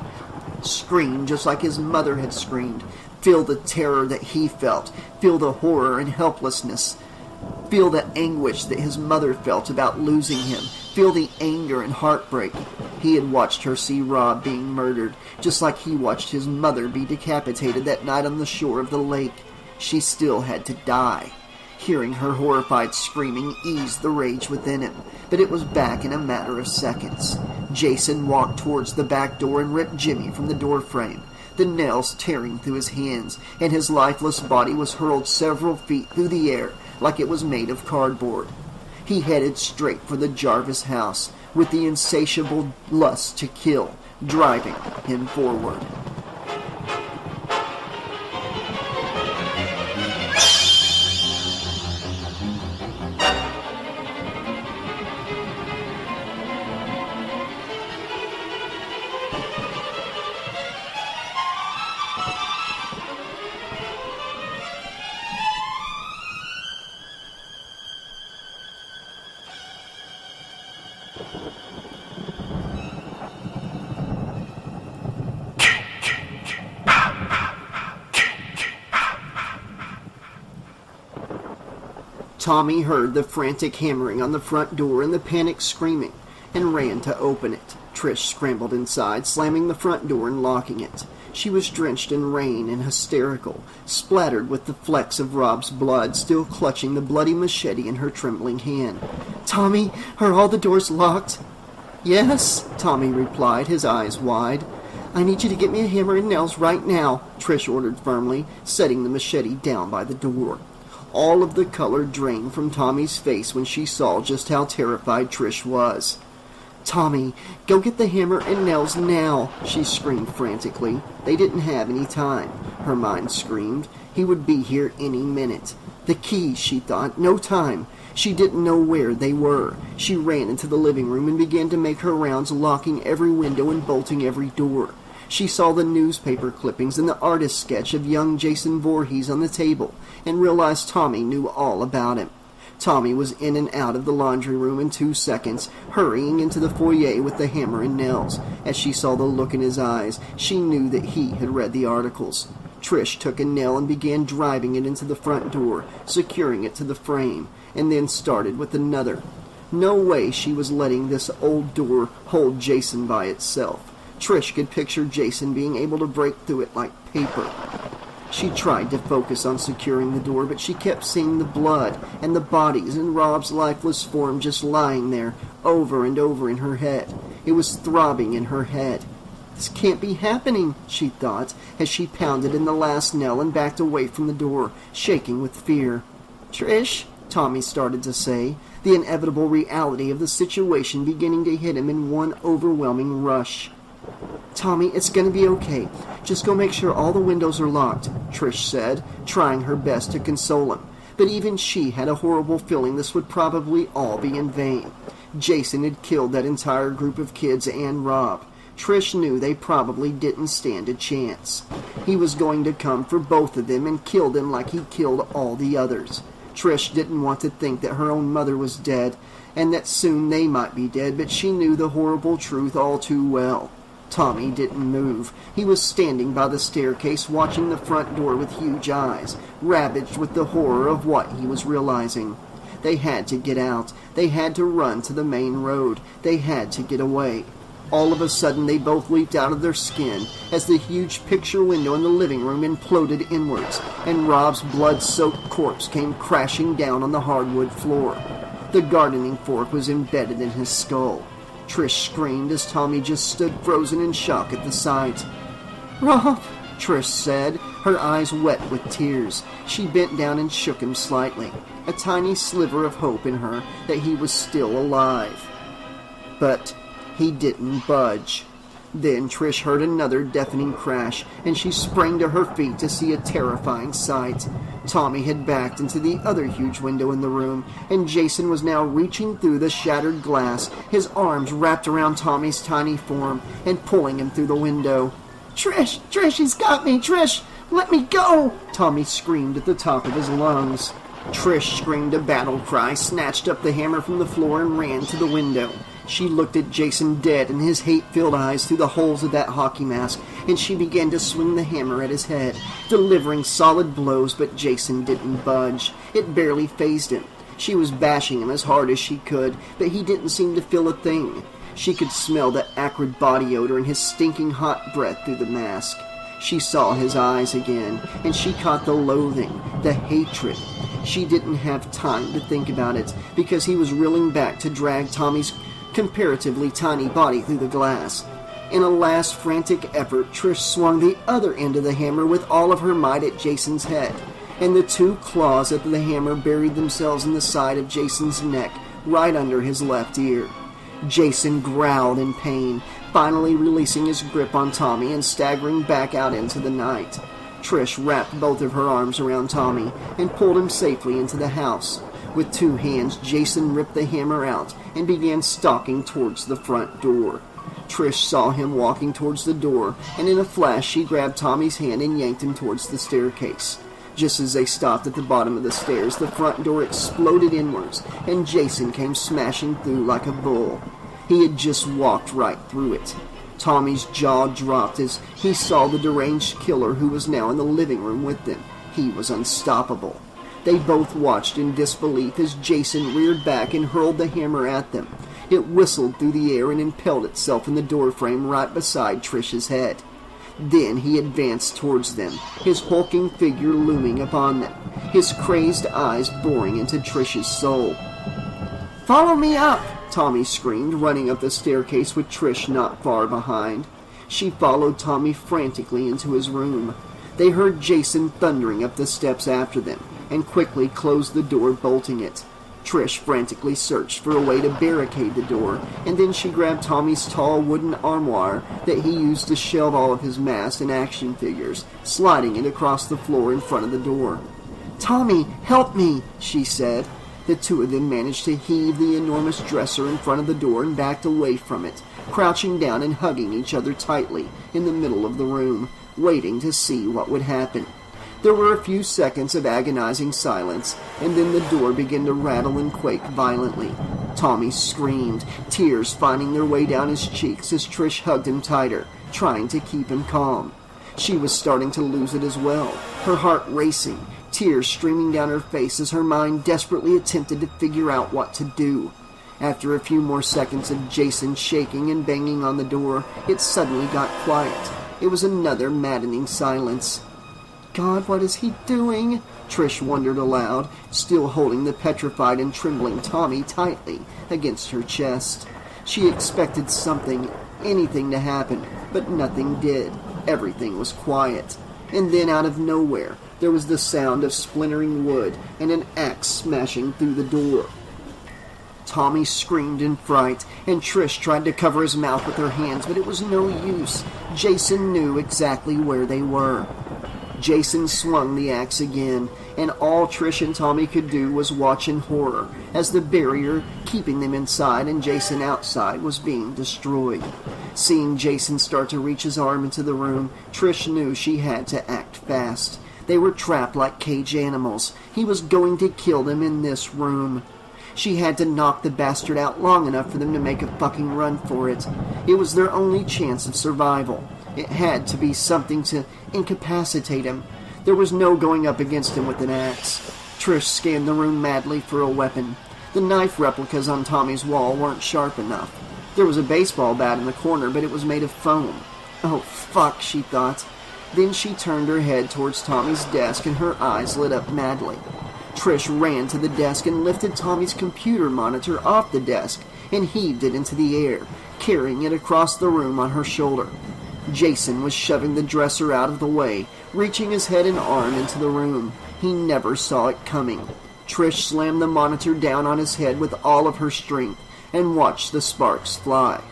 Scream just like his mother had screamed. Feel the terror that he felt. Feel the horror and helplessness. Feel the anguish that his mother felt about losing him. Feel the anger and heartbreak. He had watched her see Rob being murdered, just like he watched his mother be decapitated that night on the shore of the lake. She still had to die. Hearing her horrified screaming eased the rage within him, but it was back in a matter of seconds. Jason walked towards the back door and ripped Jimmy from the doorframe, the nails tearing through his hands, and his lifeless body was hurled several feet through the air like it was made of cardboard. He headed straight for the Jarvis house, with the insatiable lust to kill driving him forward. Tommy heard the frantic hammering on the front door and the panic screaming, and ran to open it. Trish scrambled inside, slamming the front door and locking it. She was drenched in rain and hysterical, splattered with the flecks of Rob's blood, still clutching the bloody machete in her trembling hand. "Tommy, are all the doors locked?" "Yes," Tommy replied, his eyes wide. "I need you to get me a hammer and nails right now," Trish ordered firmly, setting the machete down by the door. All of the color drained from Tommy's face when she saw just how terrified Trish was. "Tommy, go get the hammer and nails now," she screamed frantically. They didn't have any time, her mind screamed. He would be here any minute. The keys, she thought, no time. She didn't know where they were. She ran into the living room and began to make her rounds, locking every window and bolting every door. She saw the newspaper clippings and the artist sketch of young Jason Voorhees on the table and realized Tommy knew all about him. Tommy was in and out of the laundry room in 2 seconds, hurrying into the foyer with the hammer and nails. As she saw the look in his eyes, she knew that he had read the articles. Trish took a nail and began driving it into the front door, securing it to the frame, and then started with another. No way she was letting this old door hold Jason by itself. Trish could picture Jason being able to break through it like paper. She tried to focus on securing the door, but she kept seeing the blood and the bodies and Rob's lifeless form just lying there over and over in her head. It was throbbing in her head. This can't be happening, she thought, as she pounded in the last nail and backed away from the door, shaking with fear. Trish, Tommy started to say, the inevitable reality of the situation beginning to hit him in one overwhelming rush. Tommy, it's going to be okay. Just go make sure all the windows are locked, Trish said, trying her best to console him. But even she had a horrible feeling this would probably all be in vain. Jason had killed that entire group of kids and Rob. Trish knew they probably didn't stand a chance. He was going to come for both of them and kill them like he killed all the others. Trish didn't want to think that her own mother was dead, and that soon they might be dead, but she knew the horrible truth all too well. Tommy didn't move. He was standing by the staircase, watching the front door with huge eyes, ravaged with the horror of what he was realizing. They had to get out. They had to run to the main road. They had to get away. All of a sudden, they both leaped out of their skin as the huge picture window in the living room imploded inwards, and Rob's blood-soaked corpse came crashing down on the hardwood floor. The gardening fork was embedded in his skull. Trish screamed as Tommy just stood frozen in shock at the sight. Rob, Trish said, her eyes wet with tears. She bent down and shook him slightly, a tiny sliver of hope in her that he was still alive. But he didn't budge. Then Trish heard another deafening crash, and she sprang to her feet to see a terrifying sight. Tommy had backed into the other huge window in the room, and Jason was now reaching through the shattered glass, his arms wrapped around Tommy's tiny form, and pulling him through the window. Trish! Trish, he's got me! Trish! Let me go! Tommy screamed at the top of his lungs. Trish screamed a battle cry, snatched up the hammer from the floor, and ran to the window. She looked at Jason dead in his hate-filled eyes through the holes of that hockey mask, and she began to swing the hammer at his head, delivering solid blows, but Jason didn't budge. It barely fazed him. She was bashing him as hard as she could, but he didn't seem to feel a thing. She could smell the acrid body odor and his stinking hot breath through the mask. She saw his eyes again, and she caught the loathing, the hatred. She didn't have time to think about it, because he was reeling back to drag Tommy's comparatively tiny body through the glass. In a last frantic effort, Trish swung the other end of the hammer with all of her might at Jason's head, and the two claws of the hammer buried themselves in the side of Jason's neck, right under his left ear. Jason growled in pain, finally releasing his grip on Tommy and staggering back out into the night. Trish wrapped both of her arms around Tommy and pulled him safely into the house. With two hands, Jason ripped the hammer out and began stalking towards the front door. Trish saw him walking towards the door, and in a flash she grabbed Tommy's hand and yanked him towards the staircase. Just as they stopped at the bottom of the stairs, the front door exploded inwards, and Jason came smashing through like a bull. He had just walked right through it. Tommy's jaw dropped as he saw the deranged killer who was now in the living room with them. He was unstoppable. They both watched in disbelief as Jason reared back and hurled the hammer at them. It whistled through the air and impaled itself in the doorframe right beside Trish's head. Then he advanced towards them, his hulking figure looming upon them, his crazed eyes boring into Trish's soul. "Follow me up!" Tommy screamed, running up the staircase with Trish not far behind. She followed Tommy frantically into his room. They heard Jason thundering up the steps after them, and quickly closed the door, bolting it. Trish frantically searched for a way to barricade the door, and then she grabbed Tommy's tall wooden armoire that he used to shelve all of his masks and action figures, sliding it across the floor in front of the door. "Tommy, help me," she said. The two of them managed to heave the enormous dresser in front of the door and backed away from it, crouching down and hugging each other tightly in the middle of the room, waiting to see what would happen. There were a few seconds of agonizing silence, and then the door began to rattle and quake violently. Tommy screamed, tears finding their way down his cheeks as Trish hugged him tighter, trying to keep him calm. She was starting to lose it as well, her heart racing, tears streaming down her face as her mind desperately attempted to figure out what to do. After a few more seconds of Jason shaking and banging on the door, it suddenly got quiet. It was another maddening silence. God, what is he doing? Trish wondered aloud, still holding the petrified and trembling Tommy tightly against her chest. She expected something, anything to happen, but nothing did. Everything was quiet. And then out of nowhere, there was the sound of splintering wood and an axe smashing through the door. Tommy screamed in fright, and Trish tried to cover his mouth with her hands, but it was no use. Jason knew exactly where they were. Jason swung the axe again, and all Trish and Tommy could do was watch in horror as the barrier keeping them inside and Jason outside was being destroyed. Seeing Jason start to reach his arm into the room, Trish knew she had to act fast. They were trapped like cage animals. He was going to kill them in this room. She had to knock the bastard out long enough for them to make a fucking run for it. It was their only chance of survival. It had to be something to incapacitate him. There was no going up against him with an axe. Trish scanned the room madly for a weapon. The knife replicas on Tommy's wall weren't sharp enough. There was a baseball bat in the corner, but it was made of foam. Oh, fuck, she thought. Then she turned her head towards Tommy's desk and her eyes lit up madly. Trish ran to the desk and lifted Tommy's computer monitor off the desk and heaved it into the air, carrying it across the room on her shoulder. Jason was shoving the dresser out of the way, reaching his head and arm into the room. He never saw it coming. Trish slammed the monitor down on his head with all of her strength and watched the sparks fly.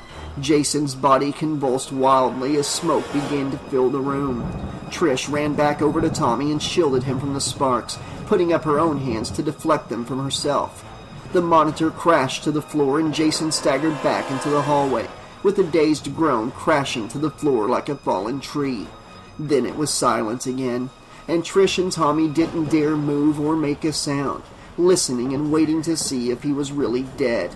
Jason's body convulsed wildly as smoke began to fill the room. Trish ran back over to Tommy and shielded him from the sparks, putting up her own hands to deflect them from herself. The monitor crashed to the floor and Jason staggered back into the hallway, with a dazed groan crashing to the floor like a fallen tree. Then it was silent again, and Trish and Tommy didn't dare move or make a sound, listening and waiting to see if he was really dead.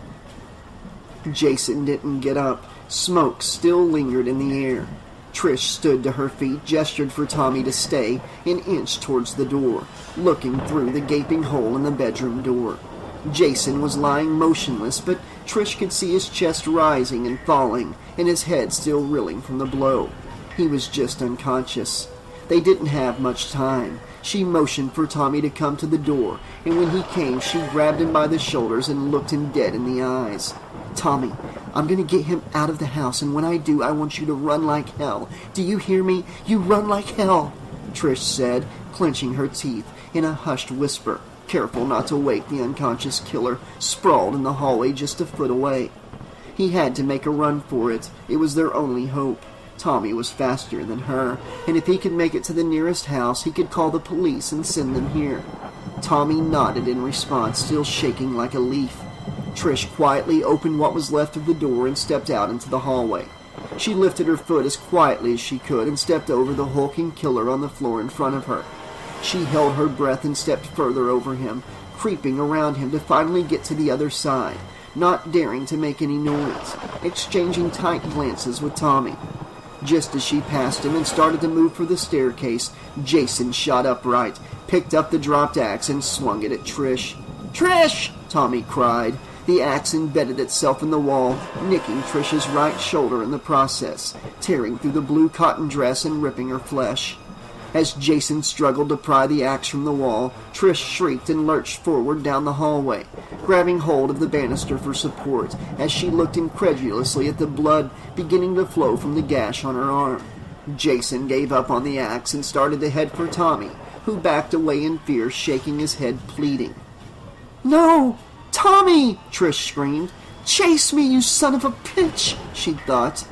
Jason didn't get up. Smoke still lingered in the air. Trish stood to her feet, gestured for Tommy to stay, and inched towards the door, looking through the gaping hole in the bedroom door. Jason was lying motionless, but Trish could see his chest rising and falling, and his head still reeling from the blow. He was just unconscious. They didn't have much time. She motioned for Tommy to come to the door, and when he came, she grabbed him by the shoulders and looked him dead in the eyes. Tommy, I'm going to get him out of the house, and when I do, I want you to run like hell. Do you hear me? You run like hell, Trish said, clenching her teeth in a hushed whisper, careful not to wake the unconscious killer sprawled in the hallway just a foot away. He had to make a run for it. It was their only hope. Tommy was faster than her, and if he could make it to the nearest house, he could call the police and send them here. Tommy nodded in response, still shaking like a leaf. Trish quietly opened what was left of the door and stepped out into the hallway. She lifted her foot as quietly as she could and stepped over the hulking killer on the floor in front of her. She held her breath and stepped further over him, creeping around him to finally get to the other side, not daring to make any noise, exchanging tight glances with Tommy. Just as she passed him and started to move for the staircase, Jason shot upright, picked up the dropped axe, and swung it at Trish. "Trish!" Tommy cried. The axe embedded itself in the wall, nicking Trish's right shoulder in the process, tearing through the blue cotton dress and ripping her flesh. As Jason struggled to pry the axe from the wall, Trish shrieked and lurched forward down the hallway, grabbing hold of the banister for support as she looked incredulously at the blood beginning to flow from the gash on her arm. Jason gave up on the axe and started to head for Tommy, who backed away in fear, shaking his head, pleading. "No! Tommy!" Trish screamed. "Chase me, you son of a bitch!" she thought.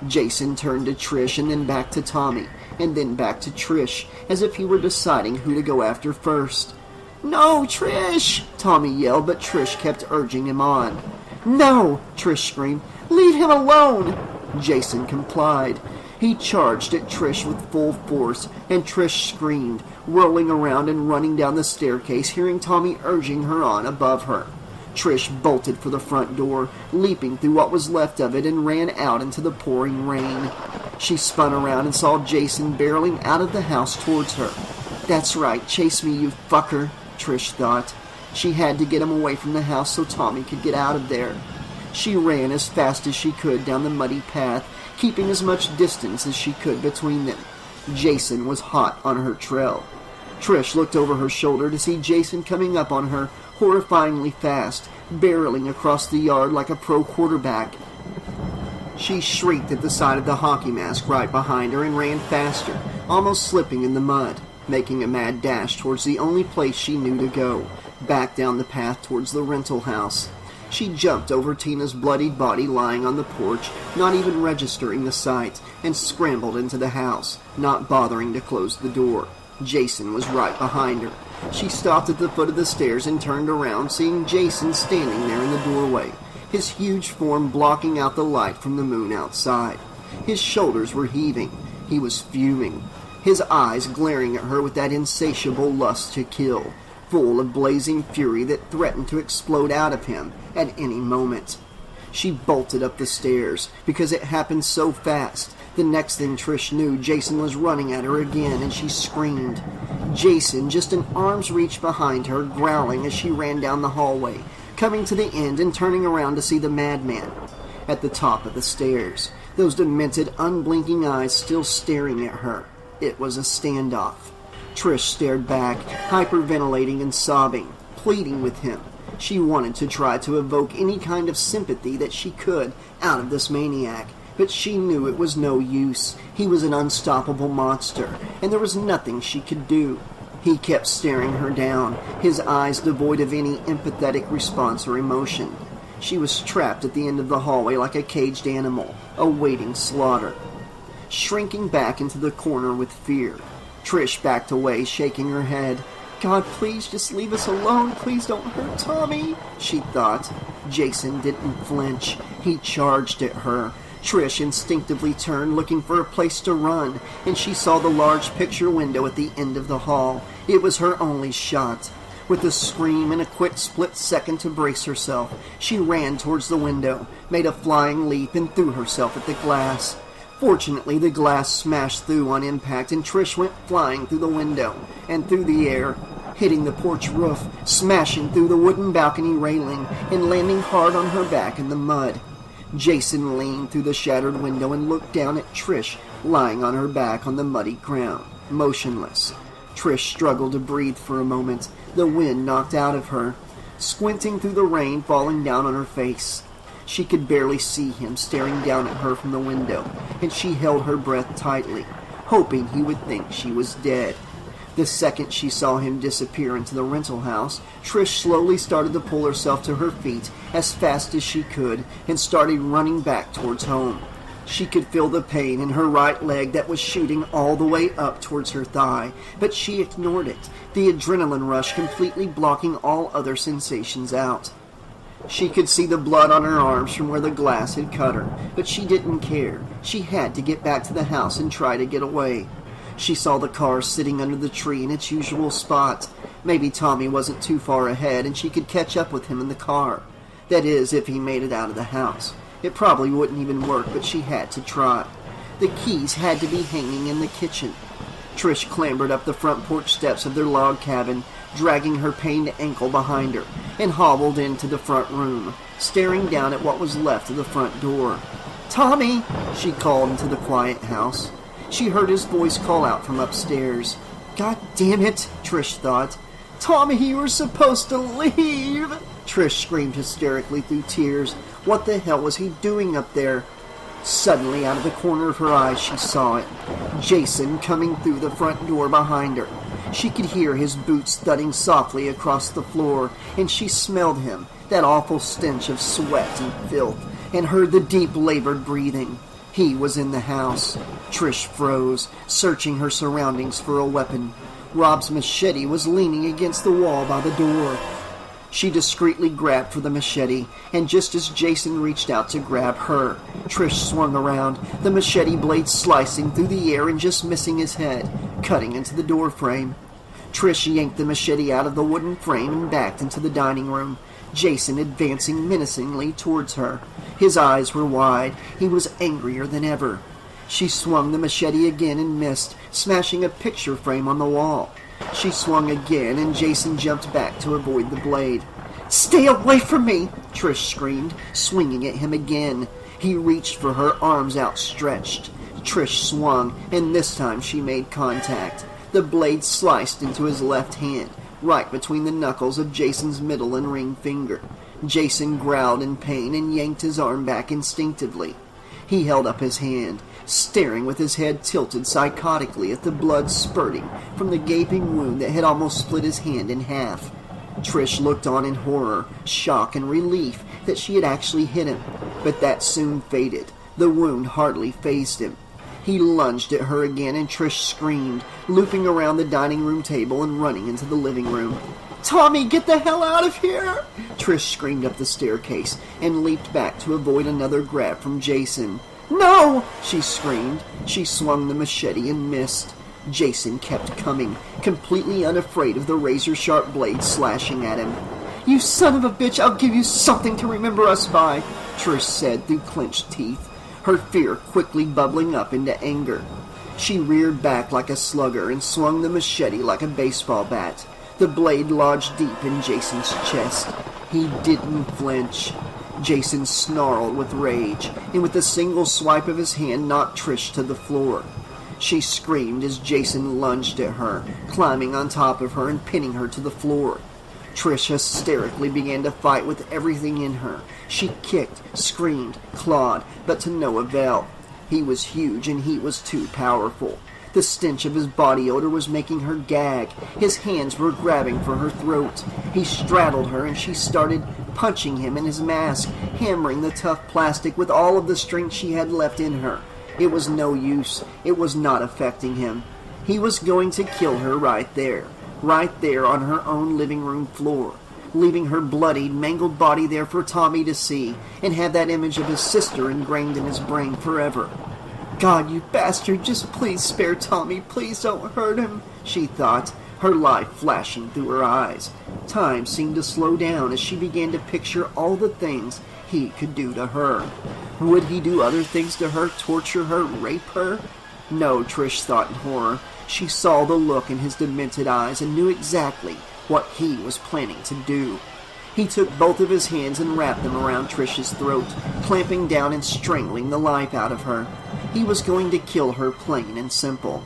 Jason turned to Trish and then back to Tommy, and then back to Trish, as if he were deciding who to go after first. "No, Trish!" Tommy yelled, but Trish kept urging him on. "No!" Trish screamed. "Leave him alone!" Jason complied. He charged at Trish with full force, and Trish screamed, whirling around and running down the staircase, hearing Tommy urging her on above her. Trish bolted for the front door, leaping through what was left of it, and ran out into the pouring rain. She spun around and saw Jason barreling out of the house towards her. "That's right, chase me, you fucker," Trish thought. She had to get him away from the house so Tommy could get out of there. She ran as fast as she could down the muddy path, keeping as much distance as she could between them. Jason was hot on her trail. Trish looked over her shoulder to see Jason coming up on her horrifyingly fast, barreling across the yard like a pro quarterback. She shrieked at the sight of the hockey mask right behind her and ran faster, almost slipping in the mud, making a mad dash towards the only place she knew to go, back down the path towards the rental house. She jumped over Tina's bloodied body lying on the porch, not even registering the sight, and scrambled into the house, not bothering to close the door. Jason was right behind her. She stopped at the foot of the stairs and turned around, seeing Jason standing there in the doorway, his huge form blocking out the light from the moon outside. His shoulders were heaving. He was fuming, his eyes glaring at her with that insatiable lust to kill, full of blazing fury that threatened to explode out of him at any moment. She bolted up the stairs, because it happened so fast. The next thing Trish knew, Jason was running at her again, and she screamed. Jason, just an arm's reach behind her, growling as she ran down the hallway, coming to the end and turning around to see the madman at the top of the stairs, those demented, unblinking eyes still staring at her. It was a standoff. Trish stared back, hyperventilating and sobbing, pleading with him. She wanted to try to evoke any kind of sympathy that she could out of this maniac, but she knew it was no use. He was an unstoppable monster, and there was nothing she could do. He kept staring her down, his eyes devoid of any empathetic response or emotion. She was trapped at the end of the hallway like a caged animal, awaiting slaughter. Shrinking back into the corner with fear, Trish backed away, shaking her head. "God, please just leave us alone. Please don't hurt Tommy," she thought. Jason didn't flinch. He charged at her. Trish instinctively turned, looking for a place to run, and she saw the large picture window at the end of the hall. It was her only shot. With a scream and a quick split second to brace herself, she ran towards the window, made a flying leap, and threw herself at the glass. Fortunately, the glass smashed through on impact, and Trish went flying through the window and through the air, hitting the porch roof, smashing through the wooden balcony railing, and landing hard on her back in the mud. Jason leaned through the shattered window and looked down at Trish, lying on her back on the muddy ground, motionless. Trish struggled to breathe for a moment, the wind knocked out of her, squinting through the rain falling down on her face. She could barely see him staring down at her from the window, and she held her breath tightly, hoping he would think she was dead. The second she saw him disappear into the rental house, Trish slowly started to pull herself to her feet as fast as she could and started running back towards home. She could feel the pain in her right leg that was shooting all the way up towards her thigh, but she ignored it, the adrenaline rush completely blocking all other sensations out. She could see the blood on her arms from where the glass had cut her, but she didn't care. She had to get back to the house and try to get away. She saw the car sitting under the tree in its usual spot. Maybe Tommy wasn't too far ahead and she could catch up with him in the car. That is, if he made it out of the house. It probably wouldn't even work, but she had to try. The keys had to be hanging in the kitchen. Trish clambered up the front porch steps of their log cabin, dragging her pained ankle behind her, and hobbled into the front room, staring down at what was left of the front door. "Tommy!" she called into the quiet house. She heard his voice call out from upstairs. "God damn it," Trish thought. "Tommy, you were supposed to leave!" Trish screamed hysterically through tears. What the hell was he doing up there? Suddenly, out of the corner of her eye, she saw it. Jason coming through the front door behind her. She could hear his boots thudding softly across the floor, and she smelled him, that awful stench of sweat and filth, and heard the deep, labored breathing. He was in the house. Trish froze, searching her surroundings for a weapon. Rob's machete was leaning against the wall by the door. She discreetly grabbed for the machete, and just as Jason reached out to grab her, Trish swung around, the machete blade slicing through the air and just missing his head, cutting into the door frame. Trish yanked the machete out of the wooden frame and backed into the dining room, Jason advancing menacingly towards her. His eyes were wide. He was angrier than ever. She swung the machete again and missed, smashing a picture frame on the wall. She swung again, and Jason jumped back to avoid the blade. "Stay away from me!" Trish screamed, swinging at him again. He reached for her, arms outstretched. Trish swung, and this time she made contact. The blade sliced into his left hand, right between the knuckles of Jason's middle and ring finger. Jason growled in pain and yanked his arm back instinctively. He held up his hand, staring with his head tilted psychotically at the blood spurting from the gaping wound that had almost split his hand in half. Trish looked on in horror, shock, and relief that she had actually hit him, but that soon faded. The wound hardly fazed him. He lunged at her again, and Trish screamed, looping around the dining room table and running into the living room. "Tommy, get the hell out of here!" Trish screamed up the staircase and leaped back to avoid another grab from Jason. "No!" she screamed. She swung the machete and missed. Jason kept coming, completely unafraid of the razor-sharp blade slashing at him. "You son of a bitch, I'll give you something to remember us by," Trish said through clenched teeth, her fear quickly bubbling up into anger. She reared back like a slugger and swung the machete like a baseball bat. The blade lodged deep in Jason's chest. He didn't flinch. Jason snarled with rage, and with a single swipe of his hand knocked Trish to the floor. She screamed as Jason lunged at her, climbing on top of her and pinning her to the floor. Trish hysterically began to fight with everything in her. She kicked, screamed, clawed, but to no avail. He was huge and he was too powerful. The stench of his body odor was making her gag. His hands were grabbing for her throat. He straddled her and she started punching him in his mask, hammering the tough plastic with all of the strength she had left in her. It was no use. It was not affecting him. He was going to kill her right there on her own living room floor, leaving her bloodied, mangled body there for Tommy to see and have that image of his sister ingrained in his brain forever. "God, you bastard, just please spare Tommy, please don't hurt him," she thought, her life flashing through her eyes. Time seemed to slow down as she began to picture all the things he could do to her. Would he do other things to her, torture her, rape her? No, Trish thought in horror. She saw the look in his demented eyes and knew exactly what he was planning to do. He took both of his hands and wrapped them around Trish's throat, clamping down and strangling the life out of her. He was going to kill her, plain and simple.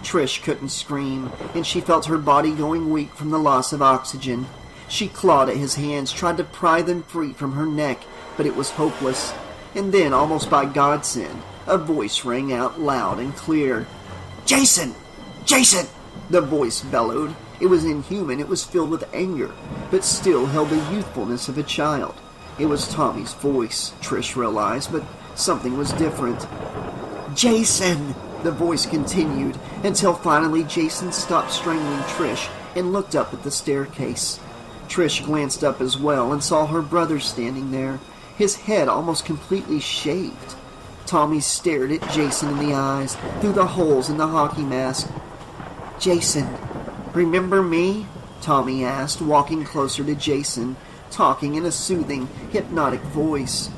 Trish couldn't scream, and she felt her body going weak from the loss of oxygen. She clawed at his hands, tried to pry them free from her neck, but it was hopeless. And then, almost by godsend, a voice rang out loud and clear. "Jason! Jason!" the voice bellowed. It was inhuman, it was filled with anger, but still held the youthfulness of a child. It was Tommy's voice, Trish realized, but something was different. "Jason!" the voice continued, until finally Jason stopped strangling Trish and looked up at the staircase. Trish glanced up as well and saw her brother standing there, his head almost completely shaved. Tommy stared at Jason in the eyes, through the holes in the hockey mask. "Jason, remember me?" Tommy asked, walking closer to Jason, talking in a soothing, hypnotic voice.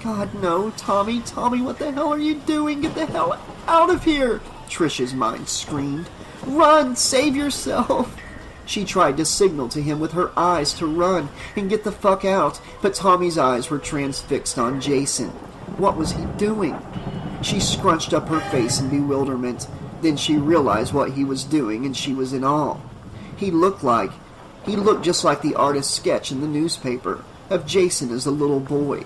"God, no, Tommy, what the hell are you doing? Get the hell out of here!" Trish's mind screamed. "Run! Save yourself!" She tried to signal to him with her eyes to run and get the fuck out, but Tommy's eyes were transfixed on Jason. What was he doing? She scrunched up her face in bewilderment. Then she realized what he was doing, and she was in awe. He looked just like the artist's sketch in the newspaper of Jason as a little boy.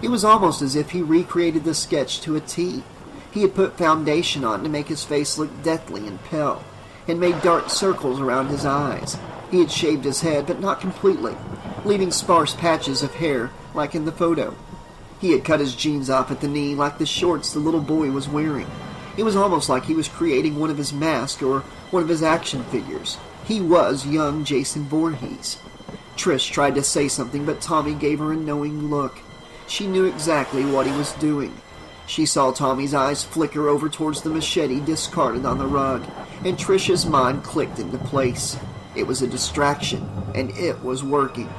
It was almost as if he recreated the sketch to a T. He had put foundation on to make his face look deathly and pale, and made dark circles around his eyes. He had shaved his head, but not completely, leaving sparse patches of hair like in the photo. He had cut his jeans off at the knee like the shorts the little boy was wearing. It was almost like he was creating one of his masks or one of his action figures. He was young Jason Voorhees. Trish tried to say something, but Tommy gave her a knowing look. She knew exactly what he was doing. She saw Tommy's eyes flicker over towards the machete discarded on the rug, and Trish's mind clicked into place. It was a distraction, and it was working.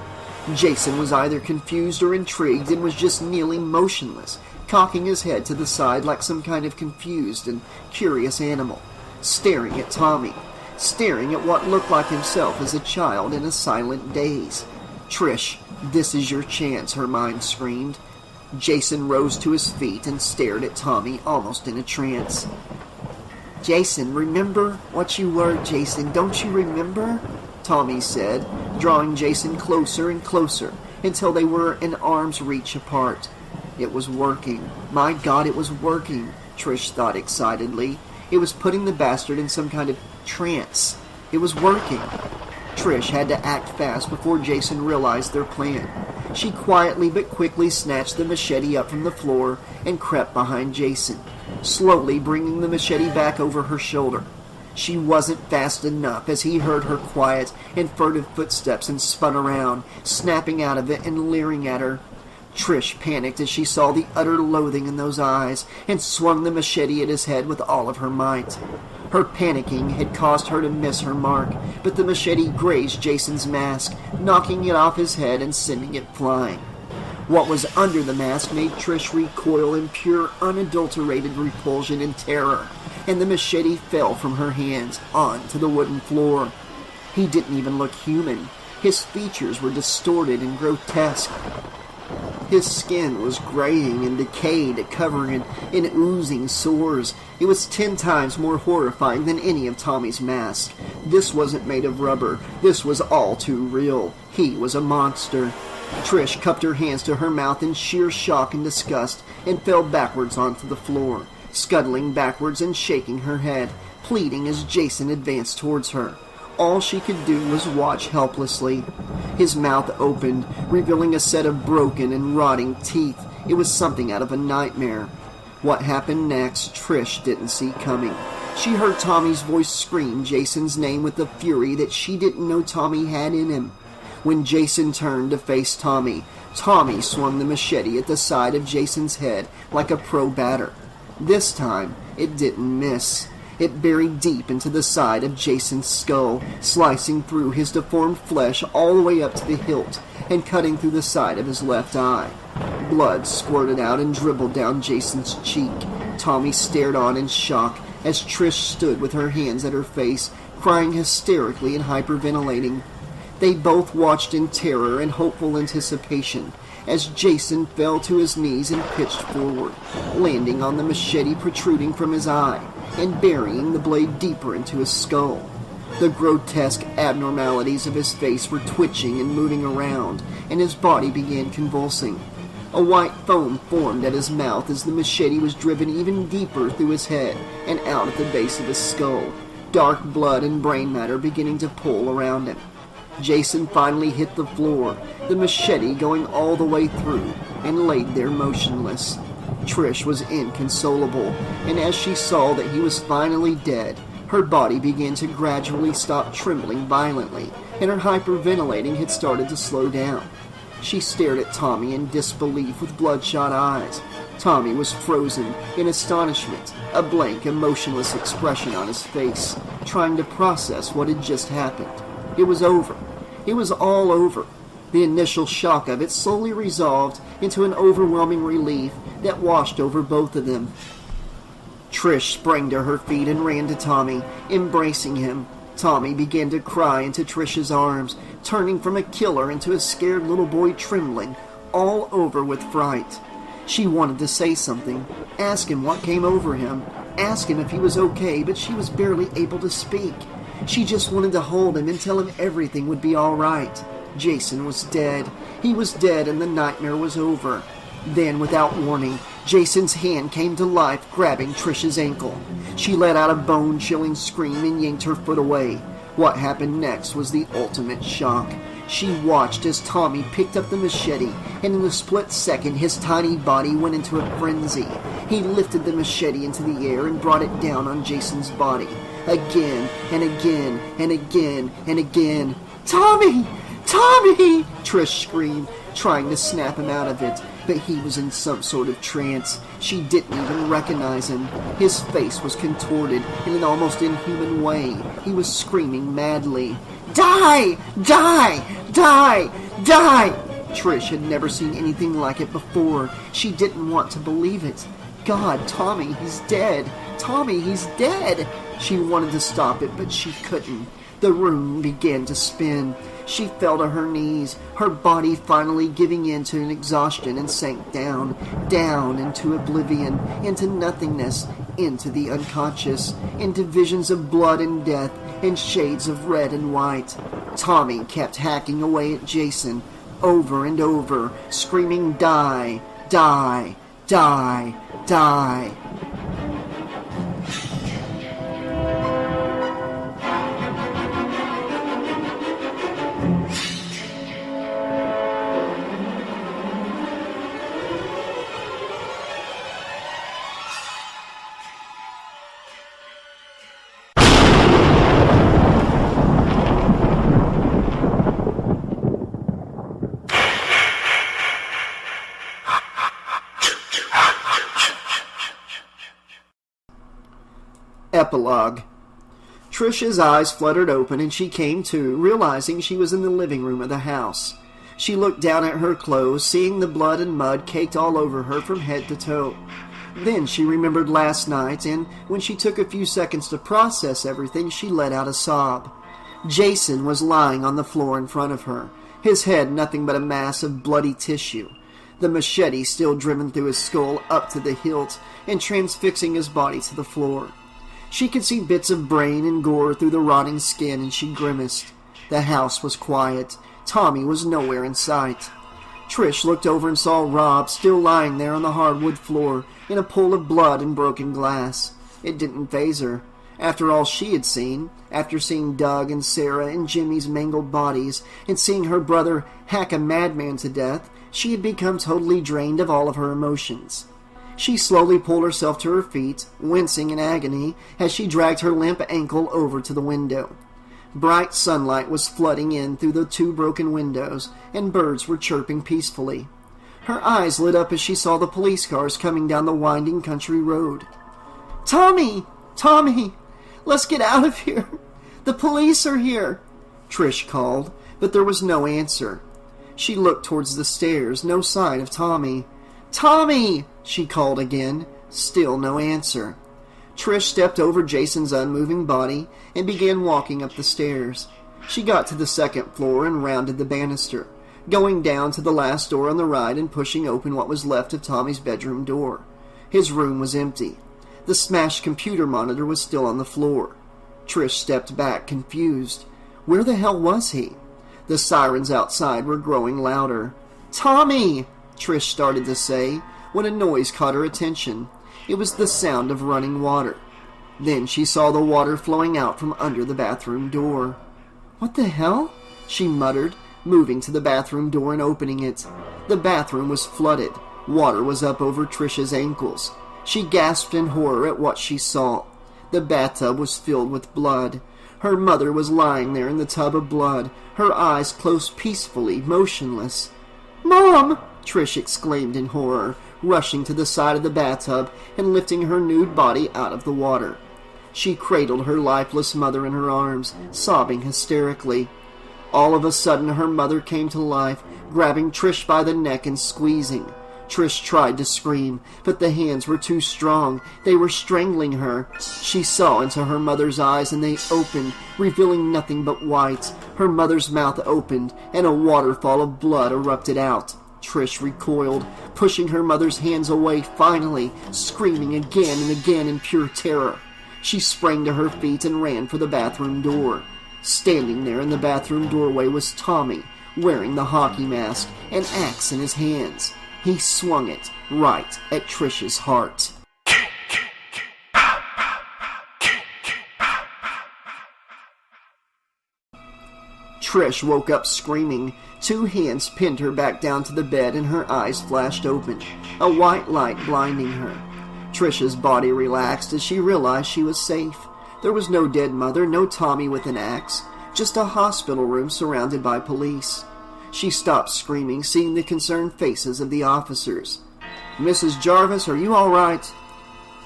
Jason was either confused or intrigued and was just kneeling motionless, cocking his head to the side like some kind of confused and curious animal, staring at Tommy, staring at what looked like himself as a child in a silent daze. "Trish, this is your chance," her mind screamed. Jason rose to his feet and stared at Tommy, almost in a trance. "Jason, remember what you were, Jason. Don't you remember?" Tommy said, drawing Jason closer and closer until they were an arm's reach apart. It was working. My God, it was working, Trish thought excitedly. It was putting the bastard in some kind of trance. It was working. Trish had to act fast before Jason realized their plan. She quietly but quickly snatched the machete up from the floor and crept behind Jason, slowly bringing the machete back over her shoulder. She wasn't fast enough as he heard her quiet and furtive footsteps and spun around, snapping out of it and leering at her. Trish panicked as she saw the utter loathing in those eyes and swung the machete at his head with all of her might. Her panicking had caused her to miss her mark, but the machete grazed Jason's mask, knocking it off his head and sending it flying. What was under the mask made Trish recoil in pure, unadulterated repulsion and terror, and the machete fell from her hands onto the wooden floor. He didn't even look human. His features were distorted and grotesque. His skin was graying and decayed, covered in oozing sores. It was 10 times more horrifying than any of Tommy's masks. This wasn't made of rubber. This was all too real. He was a monster. Trish cupped her hands to her mouth in sheer shock and disgust and fell backwards onto the floor, scuttling backwards and shaking her head, pleading as Jason advanced towards her. All she could do was watch helplessly. His mouth opened, revealing a set of broken and rotting teeth. It was something out of a nightmare. What happened next, Trish didn't see coming. She heard Tommy's voice scream Jason's name with the fury that she didn't know Tommy had in him. When Jason turned to face Tommy, Tommy swung the machete at the side of Jason's head like a pro batter. This time, it didn't miss. It buried deep into the side of Jason's skull, slicing through his deformed flesh all the way up to the hilt and cutting through the side of his left eye. Blood squirted out and dribbled down Jason's cheek. Tommy stared on in shock as Trish stood with her hands at her face, crying hysterically and hyperventilating. They both watched in terror and hopeful anticipation as Jason fell to his knees and pitched forward, landing on the machete protruding from his eye and burying the blade deeper into his skull. The grotesque abnormalities of his face were twitching and moving around, and his body began convulsing. A white foam formed at his mouth as the machete was driven even deeper through his head and out at the base of his skull, dark blood and brain matter beginning to pool around him. Jason finally hit the floor, the machete going all the way through, and laid there motionless. Trish was inconsolable, and as she saw that he was finally dead, her body began to gradually stop trembling violently, and her hyperventilating had started to slow down. She stared at Tommy in disbelief with bloodshot eyes. Tommy was frozen in astonishment, a blank, emotionless expression on his face, trying to process what had just happened. It was over. It was all over. The initial shock of it slowly resolved into an overwhelming relief that washed over both of them. Trish sprang to her feet and ran to Tommy, embracing him. Tommy began to cry into Trish's arms, turning from a killer into a scared little boy trembling, all over with fright. She wanted to say something, ask him what came over him, ask him if he was okay, but she was barely able to speak. She just wanted to hold him and tell him everything would be all right. Jason was dead. He was dead and the nightmare was over. Then, without warning, Jason's hand came to life, grabbing Trish's ankle. She let out a bone-chilling scream and yanked her foot away. What happened next was the ultimate shock. She watched as Tommy picked up the machete, and in a split second his tiny body went into a frenzy. He lifted the machete into the air and brought it down on Jason's body. Again and again and again and again. "Tommy! Tommy!" Trish screamed, trying to snap him out of it, but he was in some sort of trance. She didn't even recognize him. His face was contorted in an almost inhuman way. He was screaming madly. "Die! Die! Die! Die!" Trish had never seen anything like it before. She didn't want to believe it. God, Tommy, he's dead. Tommy, he's dead. She wanted to stop it, but she couldn't. The room began to spin. She fell to her knees, her body finally giving in to an exhaustion, and sank down, down into oblivion, into nothingness, into the unconscious, into visions of blood and death, and shades of red and white. Tommy kept hacking away at Jason, over and over, screaming, "Die! Die! Die! Die!" Epilogue. Trish's eyes fluttered open and she came to, realizing she was in the living room of the house. She looked down at her clothes, seeing the blood and mud caked all over her from head to toe. Then she remembered last night, and when she took a few seconds to process everything, she let out a sob. Jason was lying on the floor in front of her, his head nothing but a mass of bloody tissue, the machete still driven through his skull up to the hilt and transfixing his body to the floor. She could see bits of brain and gore through the rotting skin, and she grimaced. The house was quiet. Tommy was nowhere in sight. Trish looked over and saw Rob still lying there on the hardwood floor in a pool of blood and broken glass. It didn't faze her. After all she had seen, after seeing Doug and Sarah and Jimmy's mangled bodies, and seeing her brother hack a madman to death, she had become totally drained of all of her emotions. She slowly pulled herself to her feet, wincing in agony as she dragged her limp ankle over to the window. Bright sunlight was flooding in through the two broken windows, and birds were chirping peacefully. Her eyes lit up as she saw the police cars coming down the winding country road. "Tommy! Tommy! Let's get out of here! The police are here!" Trish called, but there was no answer. She looked towards the stairs, no sign of Tommy. "Tommy!" she called again. Still no answer. Trish stepped over Jason's unmoving body and began walking up the stairs. She got to the second floor and rounded the banister, going down to the last door on the right and pushing open what was left of Tommy's bedroom door. His room was empty. The smashed computer monitor was still on the floor. Trish stepped back, confused. Where the hell was he? The sirens outside were growing louder. "Tommy!" Trish started to say, when a noise caught her attention. It was the sound of running water. Then she saw the water flowing out from under the bathroom door. "What the hell?" she muttered, moving to the bathroom door and opening it. The bathroom was flooded. Water was up over Trish's ankles. She gasped in horror at what she saw. The bathtub was filled with blood. Her mother was lying there in the tub of blood, her eyes closed peacefully, motionless. "Mom!" Trish exclaimed in horror, rushing to the side of the bathtub and lifting her nude body out of the water. She cradled her lifeless mother in her arms, sobbing hysterically. All of a sudden her mother came to life, grabbing Trish by the neck and squeezing. Trish tried to scream, but the hands were too strong. They were strangling her. She saw into her mother's eyes, and they opened, revealing nothing but white. Her mother's mouth opened, and a waterfall of blood erupted out. Trish recoiled, pushing her mother's hands away, finally, screaming again and again in pure terror. She sprang to her feet and ran for the bathroom door. Standing there in the bathroom doorway was Tommy, wearing the hockey mask, an axe in his hands. He swung it right at Trish's heart. Trish woke up screaming. 2 hands pinned her back down to the bed and her eyes flashed open, a white light blinding her. Trish's body relaxed as she realized she was safe. There was no dead mother, no Tommy with an axe, just a hospital room surrounded by police. She stopped screaming, seeing the concerned faces of the officers. "Mrs. Jarvis, are you all right?"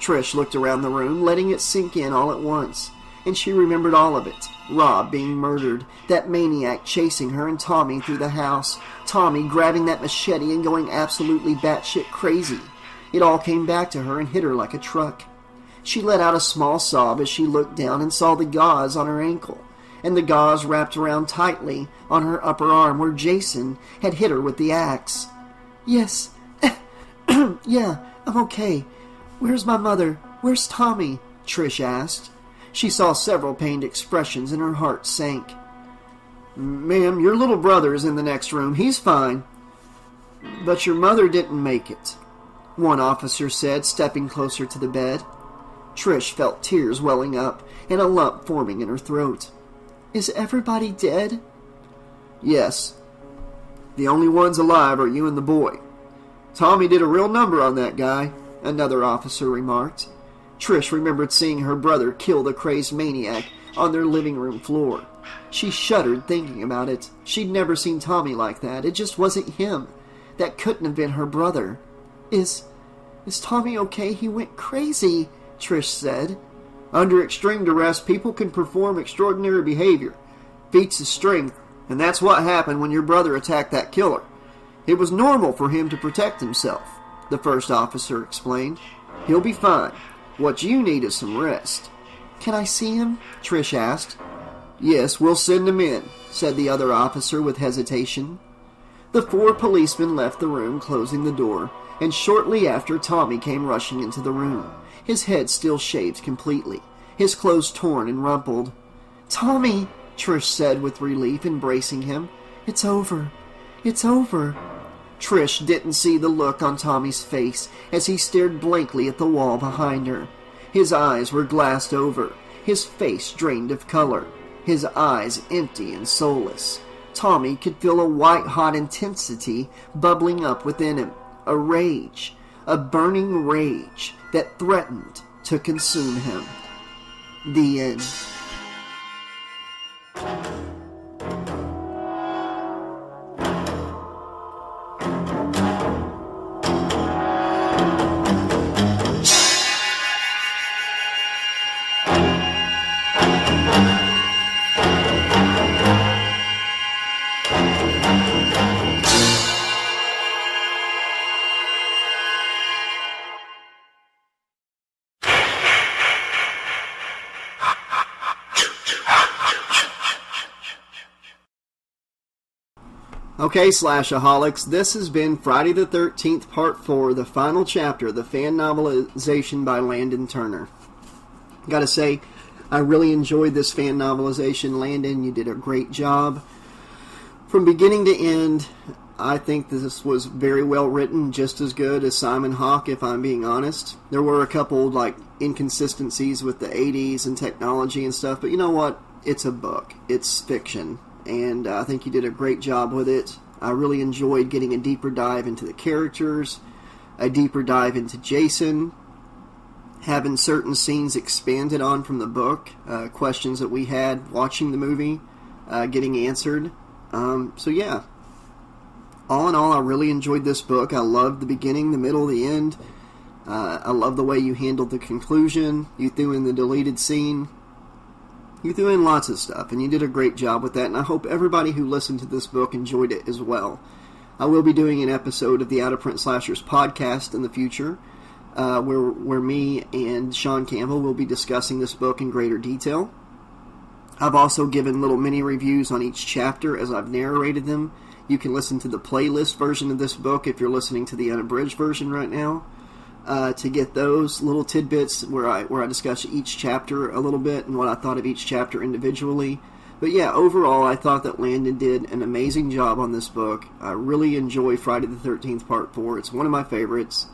Trish looked around the room, letting it sink in all at once, and she remembered all of it. Rob being murdered, that maniac chasing her and Tommy through the house, Tommy grabbing that machete and going absolutely batshit crazy. It all came back to her and hit her like a truck. She let out a small sob as she looked down and saw the gauze on her ankle, and the gauze wrapped around tightly on her upper arm where Jason had hit her with the axe. "Yes, yeah, I'm okay. Where's my mother? Where's Tommy?" Trish asked. She saw several pained expressions and her heart sank. "Ma'am, your little brother is in the next room. He's fine. But your mother didn't make it," one officer said, stepping closer to the bed. Trish felt tears welling up and a lump forming in her throat. "Is everybody dead?" "Yes. The only ones alive are you and the boy. Tommy did a real number on that guy," another officer remarked. Trish remembered seeing her brother kill the crazed maniac on their living room floor. She shuddered thinking about it. She'd never seen Tommy like that. It just wasn't him. That couldn't have been her brother. Is Tommy okay? He went crazy," Trish said. "Under extreme duress, people can perform extraordinary behavior. Feats of strength, and that's what happened when your brother attacked that killer. It was normal for him to protect himself," the first officer explained. "He'll be fine. What you need is some rest." "Can I see him?" Trish asked. "Yes, we'll send him in," said the other officer with hesitation. The 4 policemen left the room, closing the door, and shortly after Tommy came rushing into the room, his head still shaved completely, his clothes torn and rumpled. "Tommy," Trish said with relief, embracing him. "It's over. It's over." Trish didn't see the look on Tommy's face as he stared blankly at the wall behind her. His eyes were glassed over, his face drained of color, his eyes empty and soulless. Tommy could feel a white-hot intensity bubbling up within him, a rage, a burning rage that threatened to consume him. The end. Okay, Slashaholics, this has been Friday the 13th, Part 4, the final chapter, the fan novelization by Landon Turner. Gotta say, I really enjoyed this fan novelization. Landon, you did a great job. From beginning to end, I think this was very well written, just as good as Simon Hawke, if I'm being honest. There were a couple, inconsistencies with the 80s and technology and stuff, but you know what? It's a book. It's fiction. And I think you did a great job with it. I really enjoyed getting a deeper dive into the characters, a deeper dive into Jason, having certain scenes expanded on from the book, questions that we had watching the movie, getting answered. So yeah, all in all, I really enjoyed this book. I loved the beginning, the middle, the end. I love the way you handled the conclusion. You threw in the deleted scene. You threw in lots of stuff, and you did a great job with that, and I hope everybody who listened to this book enjoyed it as well. I will be doing an episode of the Out of Print Slashers podcast in the future, where me and Sean Campbell will be discussing this book in greater detail. I've also given little mini reviews on each chapter as I've narrated them. You can listen to the playlist version of this book if you're listening to the unabridged version right now. To get those little tidbits where I discuss each chapter a little bit and what I thought of each chapter individually. But yeah, overall, I thought that Landon did an amazing job on this book. I really enjoy Friday the 13th Part 4. It's one of my favorites.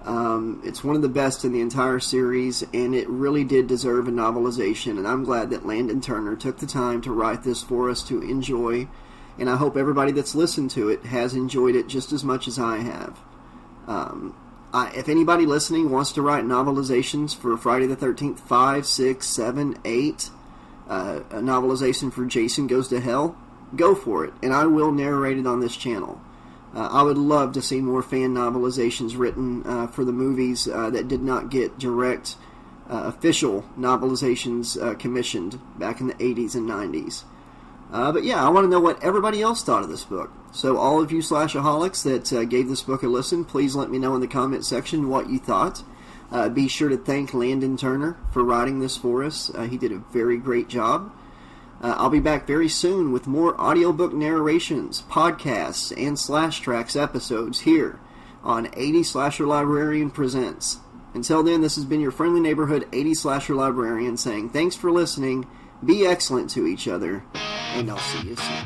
It's one of the best in the entire series, and it really did deserve a novelization, and I'm glad that Landon Turner took the time to write this for us to enjoy, and I hope everybody that's listened to it has enjoyed it just as much as I have. If anybody listening wants to write novelizations for Friday the 13th, 5, 6, 7, 8, a novelization for Jason Goes to Hell, go for it, and I will narrate it on this channel. I would love to see more fan novelizations written for the movies that did not get direct official novelizations commissioned back in the 80s and 90s. But yeah, I want to know what everybody else thought of this book. So all of you slashaholics that gave this book a listen, please let me know in the comment section what you thought. Be sure to thank Landon Turner for writing this for us. He did a very great job. I'll be back very soon with more audiobook narrations, podcasts, and Slash Tracks episodes here on 80 Slasher Librarian Presents. Until then, this has been your friendly neighborhood 80 Slasher Librarian saying thanks for listening, be excellent to each other, and I'll see you soon.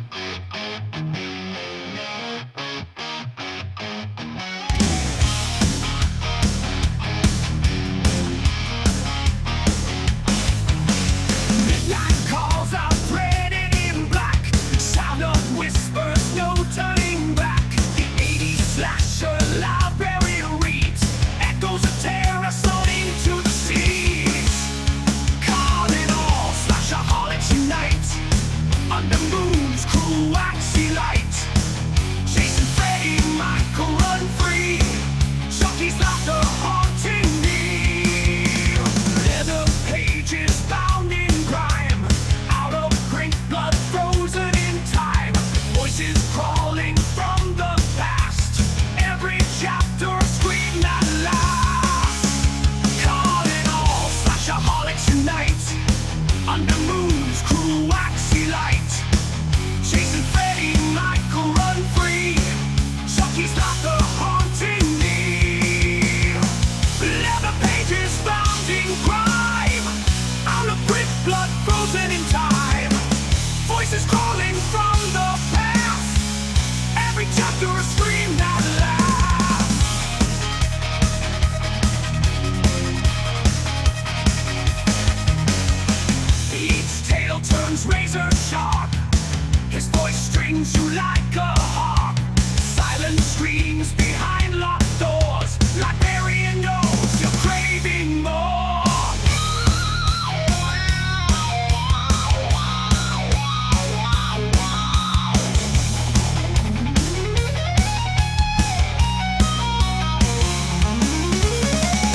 Midnight calls out printed in black. Sound of whispers, no turning back. The 80s slasher library reads. Echoes of terror sown into the seas. Calling all slashaholics unite. Under moon's cruel waxy light. Jason, Freddy, Michael run free. Chucky's laughter haunting me. Leather pages bound in grime. Out of print, blood frozen in time. Voices crawling from the past. Every chapter a scream that lasts. Calling all slashaholics unite. Under moon's cruel waxy light. Jason, Freddy, Michael run free. Chucky's laughter haunting me. Leather pages bound in crime. Out of print, blood frozen in time. Voices calling from the past. Every chapter a scream that lasts. Each tale turns razor sharp. His voice strings you like a harp. Silent screams behind locked doors. Librarian knows you're craving more.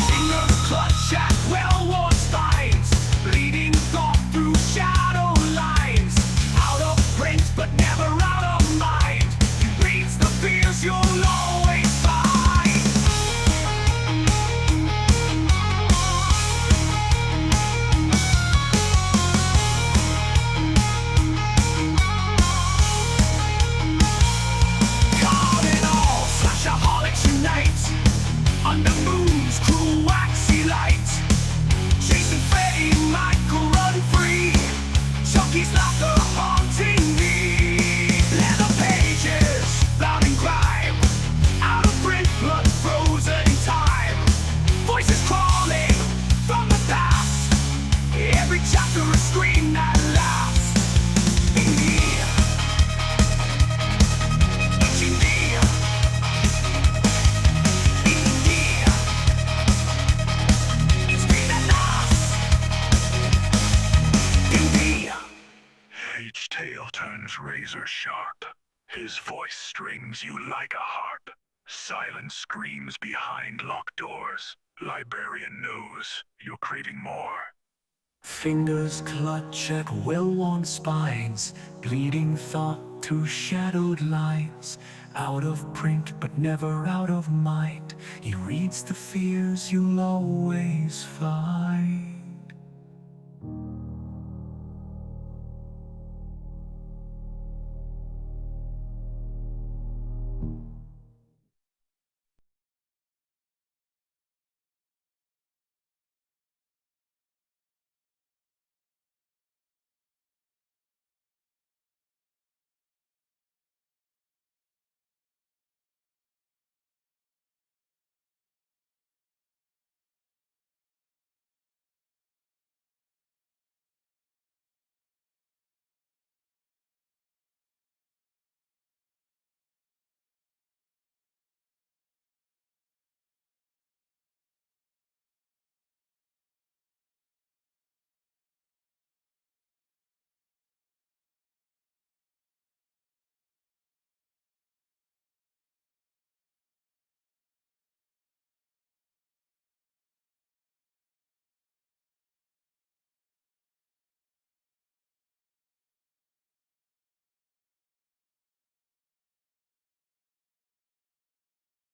Fingers clutch at well-worn spines. Bleeding thought through shadow lines. Out of print but never out of mind. He breeds the fears you'll always find. Calling all slashaholics unite. Under moon's cruel waxy light. Jason, Freddy, Michael run free. Chucky's laughter haunting me. Leather pages bound in crime. Out of print, blood frozen in time. Voices crawling from the past. Every chapter a scream that lasts. In me, itching me. In me, it's me that lasts. In me. Each tale turns razor sharp. His voice strings you like a harp. Silent screams behind locked doors. Librarian knows you're craving more. Fingers clutch at well-worn spines, bleeding thought through shadowed lines. Out of print but never out of mind. He reads the fears you'll always find.